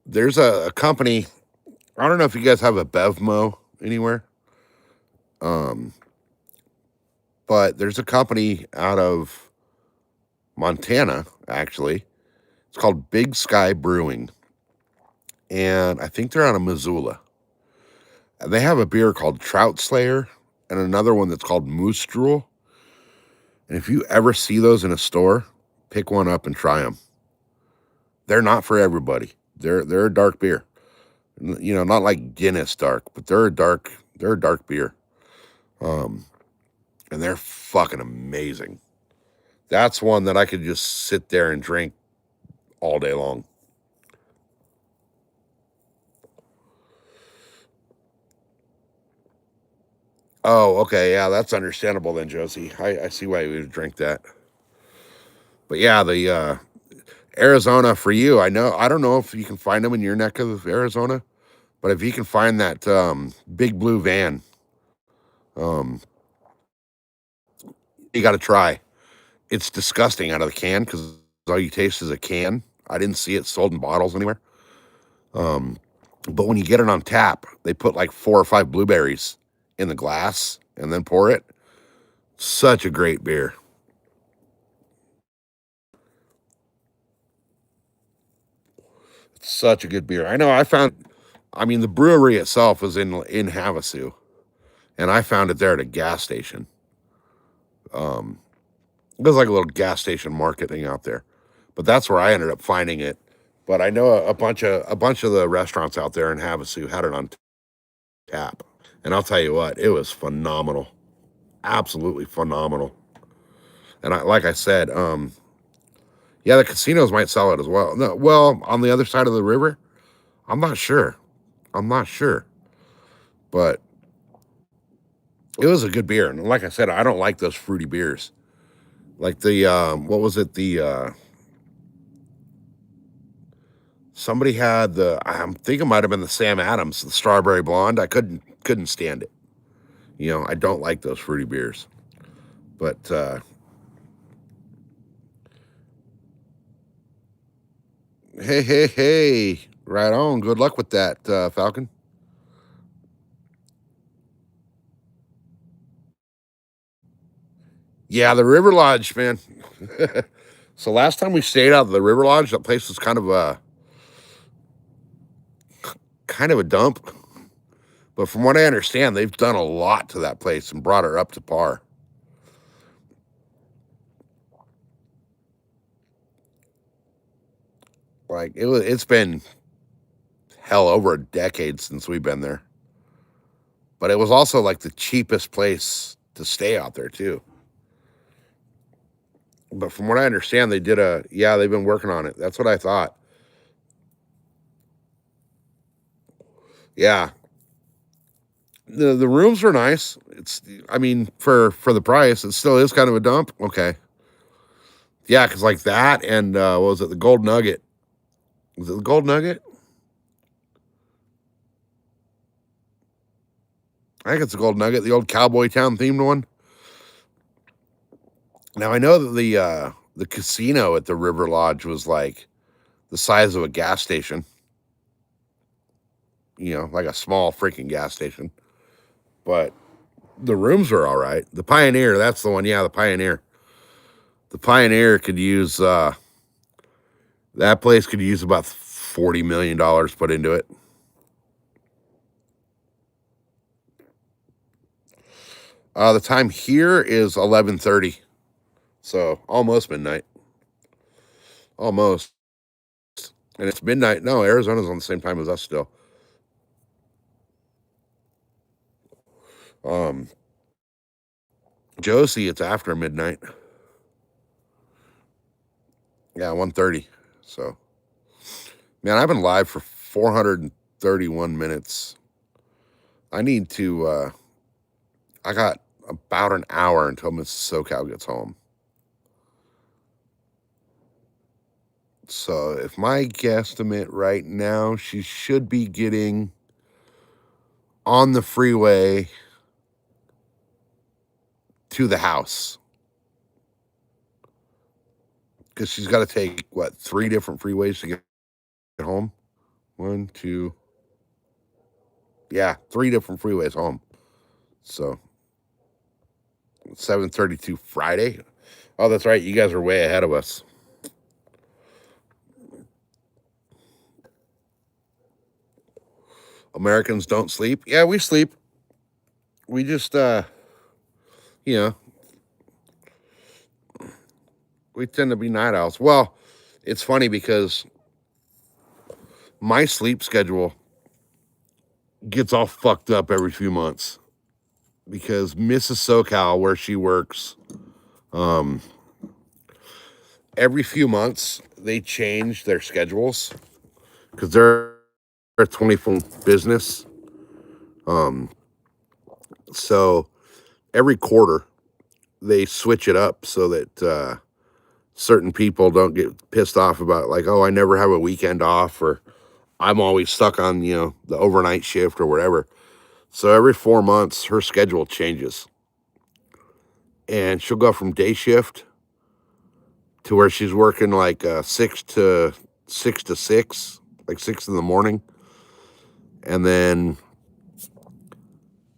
There's a company, I don't know if you guys have a Bevmo anywhere. But there's a company out of Montana, actually. It's called Big Sky Brewing. And I think they're out of Missoula. And they have a beer called Trout Slayer and another one that's called Moose Drool. And if you ever see those in a store, pick one up and try them. They're not for everybody. They're a dark beer. Not like Guinness dark, but they're a dark beer. And they're fucking amazing. That's one that I could just sit there and drink all day long. Oh, okay, yeah, that's understandable then, Josie. I see why you would drink that. But yeah, the Arizona for you, I don't know if you can find them in your neck of Arizona, but if you can find that big blue van, um, you got to try. It's disgusting out of the can because all you taste is a can. I didn't see it sold in bottles anywhere. Um, but when you get it on tap, they put like 4 or 5 blueberries in the glass and then pour it. Such a great beer. Such a good beer. I know I mean, the brewery itself was in Havasu, and I found it there at a gas station. It was like a little gas station marketing out there, but that's where I ended up finding it. But I know a bunch of the restaurants out there in Havasu had it on tap, and I'll tell you what, it was phenomenal, absolutely phenomenal. And like I said, yeah, the casinos might sell it as well. No, well, on the other side of the river, I'm not sure. I'm not sure, but it was a good beer. And like I said, I don't like those fruity beers. Like the what was it? The somebody had I think it might have been the Sam Adams, the strawberry blonde. I couldn't stand it. You know, I don't like those fruity beers. But hey, right on. Good luck with that, Falcon. Yeah, the River Lodge, man. So last time we stayed out of the River Lodge, that place was kind of a dump. But from what I understand, they've done a lot to that place and brought her up to par. Like it's been hell over a decade since we've been there. But it was also like the cheapest place to stay out there too. But from what I understand, they've been working on it. That's what I thought. Yeah. The rooms were nice. I mean, for the price, it still is kind of a dump. Okay. Yeah, because like that and what was it, the Gold Nugget? Was it the Gold Nugget? I think it's the Gold Nugget, the old Cowboy Town themed one. Now I know that the casino at the River Lodge was like the size of a gas station. You know, like a small freaking gas station. But the rooms were all right. The Pioneer, that's the one. Yeah, the Pioneer. The Pioneer could use that place could use about $40 million put into it. The time here is 11:30, so almost midnight. Almost, and it's midnight. No, Arizona's on the same time as us still. Um, Josie, it's after midnight. Yeah, 1:30. So, man, I've been live for 431 minutes. I need to. I got about an hour until Mrs. SoCal gets home. So, if my guesstimate right now, she should be getting on the freeway to the house. Because she's got to take, what, 3 different freeways to get home? 1, 2. Yeah, 3 different freeways home. So, 7:32 Friday. Oh, that's right. You guys are way ahead of us. Americans don't sleep. Yeah, we sleep. We just, you know, we tend to be night owls. Well, it's funny because my sleep schedule gets all fucked up every few months because Mrs. SoCal, where she works, every few months they change their schedules because they're a 24 business. So every quarter they switch it up so that certain people don't get pissed off about like, oh, I never have a weekend off, or I'm always stuck on, the overnight shift or whatever. So every 4 months, her schedule changes, and she'll go from day shift to where she's working like 6 to 6, like 6 in the morning, and then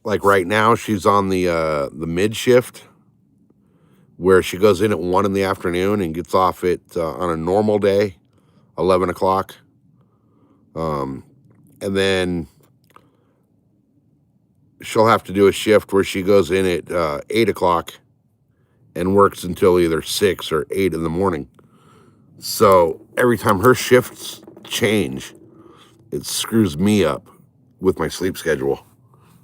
like right now she's on the mid shift where she goes in at 1 in the afternoon and gets off at on a normal day 11 o'clock, and then she'll have to do a shift where she goes in at 8 o'clock and works until either 6 or 8 in the morning. So every time her shifts change, it screws me up with my sleep schedule,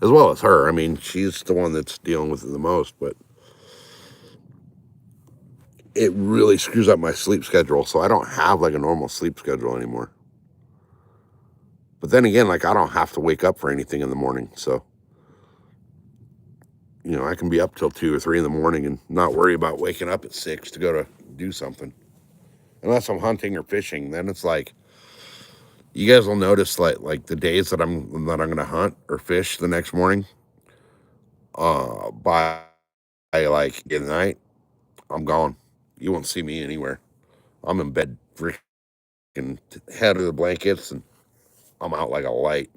as well as her. I mean, she's the one that's dealing with it the most, but it really screws up my sleep schedule. So I don't have like a normal sleep schedule anymore. But then again, like I don't have to wake up for anything in the morning. So, I can be up till 2 or 3 in the morning and not worry about waking up at 6 to go to do something. Unless I'm hunting or fishing, then it's like, you guys will notice like the days that I'm gonna hunt or fish the next morning, by like midnight, I'm gone. You won't see me anywhere. I'm in bed, freaking head of the blankets, and I'm out like a light.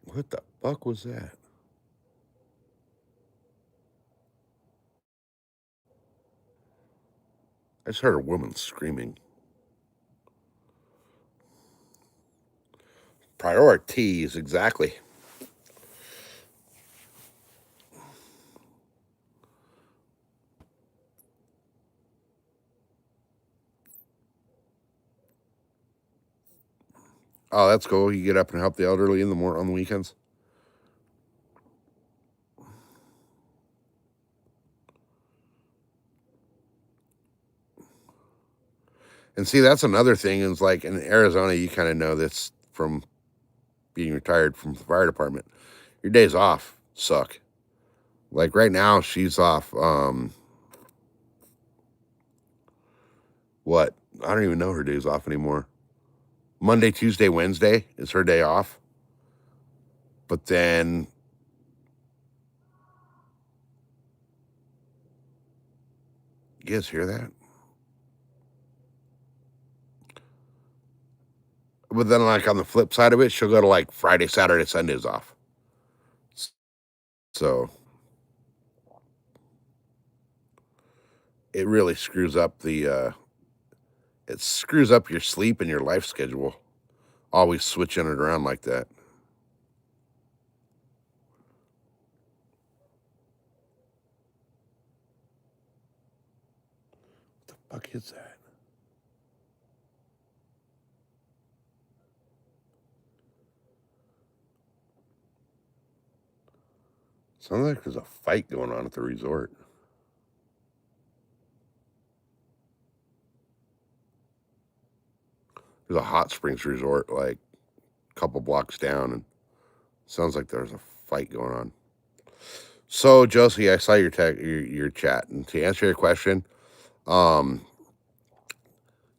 What the fuck was that? I just heard a woman screaming. Priorities, exactly. Oh, that's cool. You get up and help the elderly on the weekends. And see, that's another thing is like in Arizona, you kind of know this from being retired from the fire department. Your days off suck. Like right now, she's off. What? I don't even know her days off anymore. Monday, Tuesday, Wednesday is her day off. But then you guys hear that? But then, like on the flip side of it, she'll go to like Friday, Saturday, Sundays off. So it really screws up it screws up your sleep and your life schedule. Always switching it around like that. What the fuck is that? Sounds like there's a fight going on at the resort. There's a hot springs resort like a couple blocks down, and sounds like there's a fight going on. So Josie, I saw your chat, and to answer your question, um,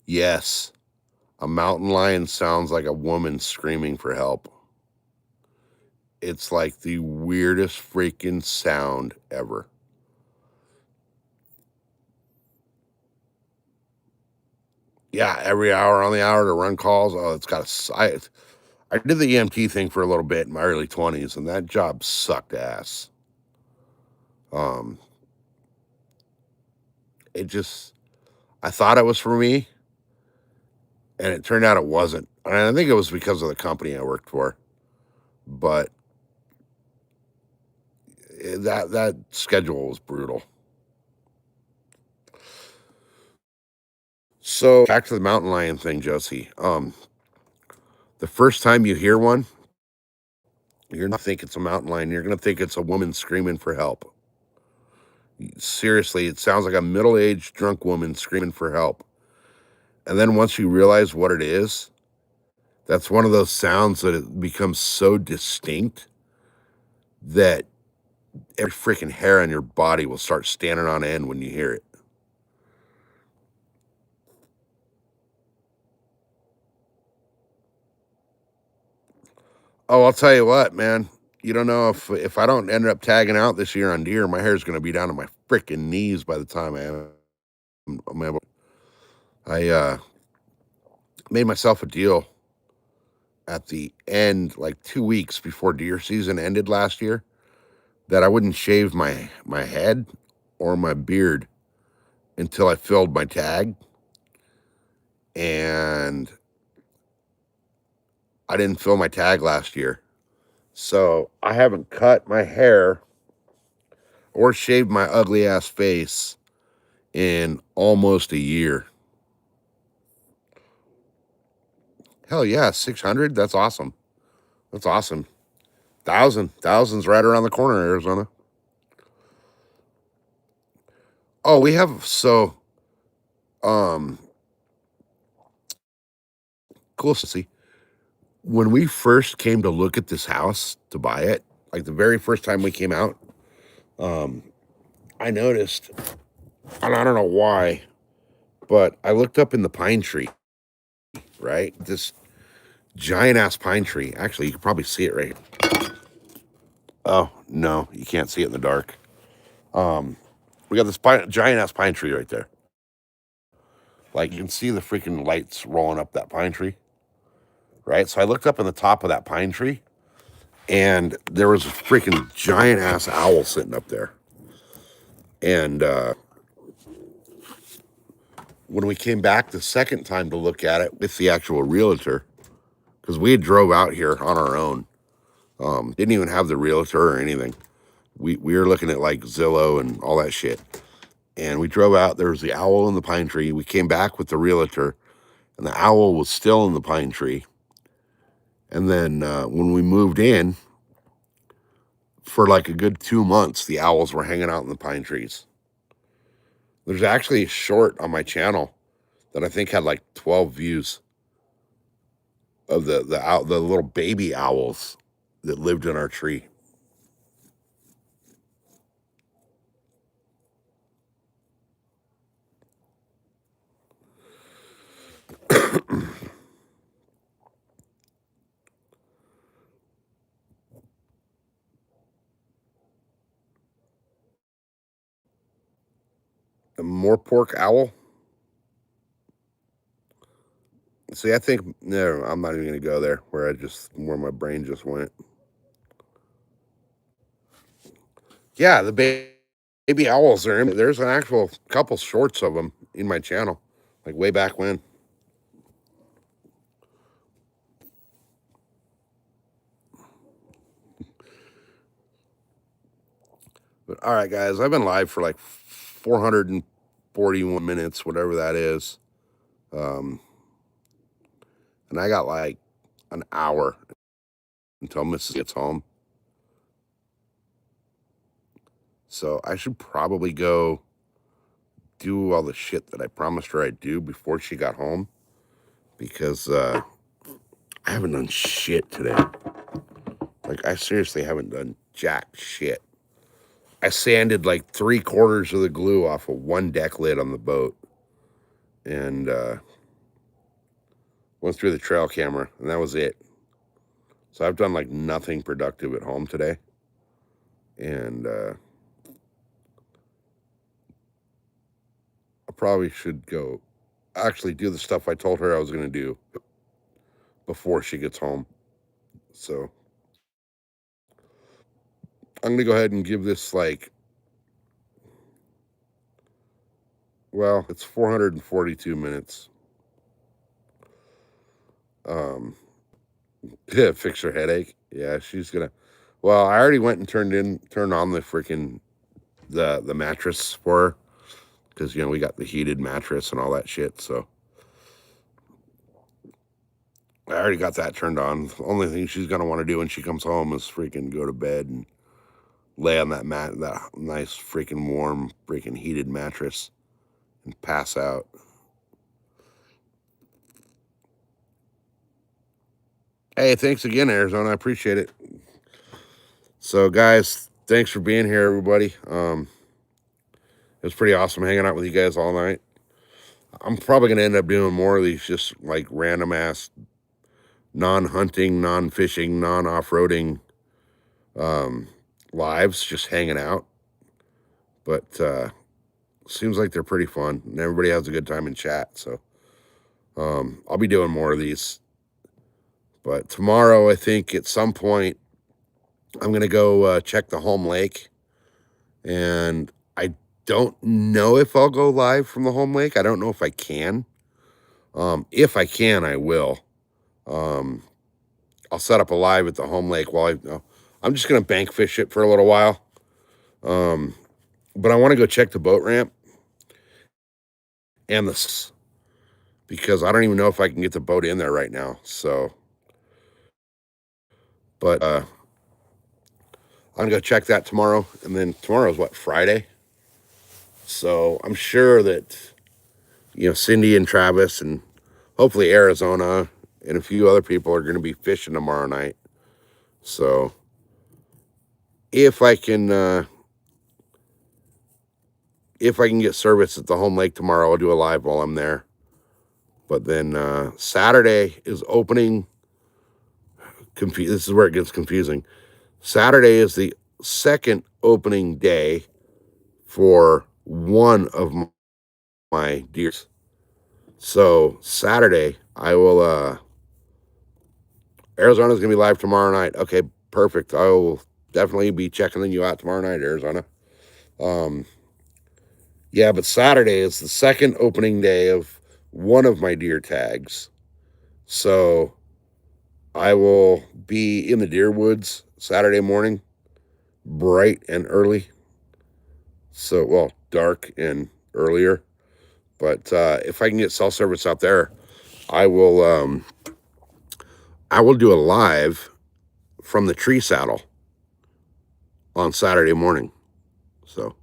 yes, a mountain lion sounds like a woman screaming for help. It's like the weirdest freaking sound ever. Yeah, every hour on the hour to run calls. Oh, it's got I did the EMT thing for a little bit in my early 20s, and that job sucked ass. Um, I thought it was for me, and it turned out it wasn't. And I think it was because of the company I worked for, but that schedule was brutal. So back to the mountain lion thing, Josie. The first time you hear one, you're not think it's a mountain lion. You're gonna think it's a woman screaming for help. Seriously, it sounds like a middle-aged drunk woman screaming for help. And then once you realize what it is, That's one of those sounds that it becomes so distinct that every freaking hair on your body will start standing on end when you hear it. Oh, I'll tell you what, man. You don't know if I don't end up tagging out this year on deer, my hair's gonna be down to my freaking knees by the time I'm able. I made myself a deal at the end, like 2 weeks before deer season ended last year, that I wouldn't shave my head or my beard until I filled my tag. And I didn't fill my tag last year. So I haven't cut my hair or shaved my ugly ass face in almost a year. Hell yeah, 600. That's awesome. That's awesome. Thousands right around the corner, Arizona. Oh, we have cool to see. When we first came to look at this house to buy it, like the very first time we came out, I noticed, and I don't know why, but I looked up in the pine tree, right? This giant ass pine tree. Actually, you can probably see it right here. Oh, no, you can't see it in the dark. We got this giant ass pine tree right there. Like you can see the freaking lights rolling up that pine tree, right? So I looked up in the top of that pine tree and there was a freaking giant ass owl sitting up there. And when we came back the second time to look at it with the actual realtor, because we had drove out here on our own, didn't even have the realtor or anything. We were looking at like Zillow and all that shit. And we drove out, there was the owl in the pine tree. We came back with the realtor and the owl was still in the pine tree. And then when we moved in, for like a good 2 months, the owls were hanging out in the pine trees. There's actually a short on my channel that I think had like 12 views of the little baby owls that lived in our tree. A more pork owl. See, I think no, I'm not even gonna go there. Where my brain just went. Yeah, the baby owls are in. There's an actual couple shorts of them in my channel, like way back when. But all right, guys, I've been live for like 441 minutes, whatever that is. And I got like an hour until Mrs. gets home. So I should probably go do all the shit that I promised her I'd do before she got home. Because I haven't done shit today. Like, I seriously haven't done jack shit. I sanded like 3/4 of the glue off of one deck lid on the boat. And went through the trail camera, and that was it. So I've done like nothing productive at home today. And I probably should go actually do the stuff I told her I was going to do before she gets home. So I'm going to go ahead and give this like, well, it's 442 minutes. Yeah, fix her headache. Yeah, she's gonna. Well, I already went and turned on the freaking the mattress for her because we got the heated mattress and all that shit. So I already got that turned on. The only thing she's gonna want to do when she comes home is freaking go to bed and lay on that nice freaking warm freaking heated mattress and pass out. Hey, thanks again, Arizona. I appreciate it. So, guys, thanks for being here, everybody. It was pretty awesome hanging out with you guys all night. I'm probably gonna end up doing more of these, just like random ass, non-hunting, non-fishing, non-off-roading lives, just hanging out. But seems like they're pretty fun, and everybody has a good time in chat. So I'll be doing more of these. But tomorrow, I think at some point, I'm gonna go check the home lake, and I don't know if I'll go live from the home lake. I don't know if I can. If I can, I will. I'll set up a live at the home lake while I'm just gonna bank fish it for a little while. But I want to go check the boat ramp and this, because I don't even know if I can get the boat in there right now. So, but I'm gonna go check that tomorrow, and then tomorrow is what, Friday? So I'm sure that Cindy and Travis and hopefully Arizona and a few other people are gonna be fishing tomorrow night. So if I can get service at the home lake tomorrow, I'll do a live while I'm there. But then Saturday is opening. This is where it gets confusing. Saturday is the second opening day for one of my deers. So Saturday, I will. Arizona's gonna be live tomorrow night. Okay, perfect. I will definitely be checking you out tomorrow night, Arizona. Yeah, but Saturday is the second opening day of one of my deer tags. So I will be in the deer woods Saturday morning, bright and early. So, well, dark and earlier. But if I can get cell service out there, I will do a live from the tree saddle on Saturday morning. So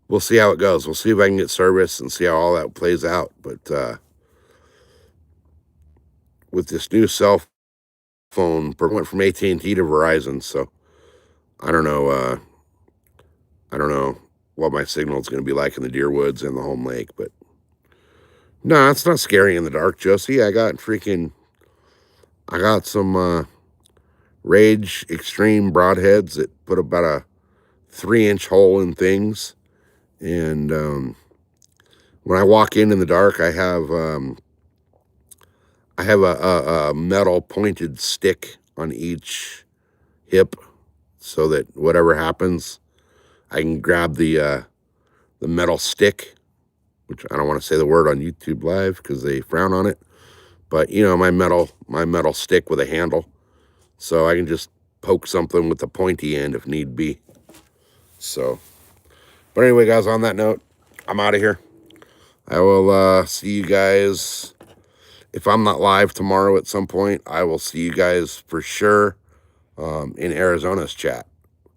we'll see how it goes. We'll see if I can get service and see how all that plays out. But with this new cell phone, went from AT&T to Verizon, so I don't know. I don't know what my signal is going to be like in the deer woods and the home lake, but no, it's not scary in the dark, Josie. I got some Rage Extreme broadheads that put about a 3-inch hole in things, and when I walk in the dark, I have a metal pointed stick on each hip, so that whatever happens, I can grab the metal stick, which I don't want to say the word on YouTube Live because they frown on it. But my metal stick with a handle, so I can just poke something with the pointy end if need be. So, but anyway, guys, on that note, I'm out of here. I will see you guys. If I'm not live tomorrow at some point, I will see you guys for sure in Arizona's chat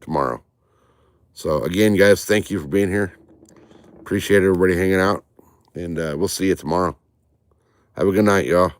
tomorrow. So again, guys, thank you for being here. Appreciate everybody hanging out, and we'll see you tomorrow. Have a good night, y'all.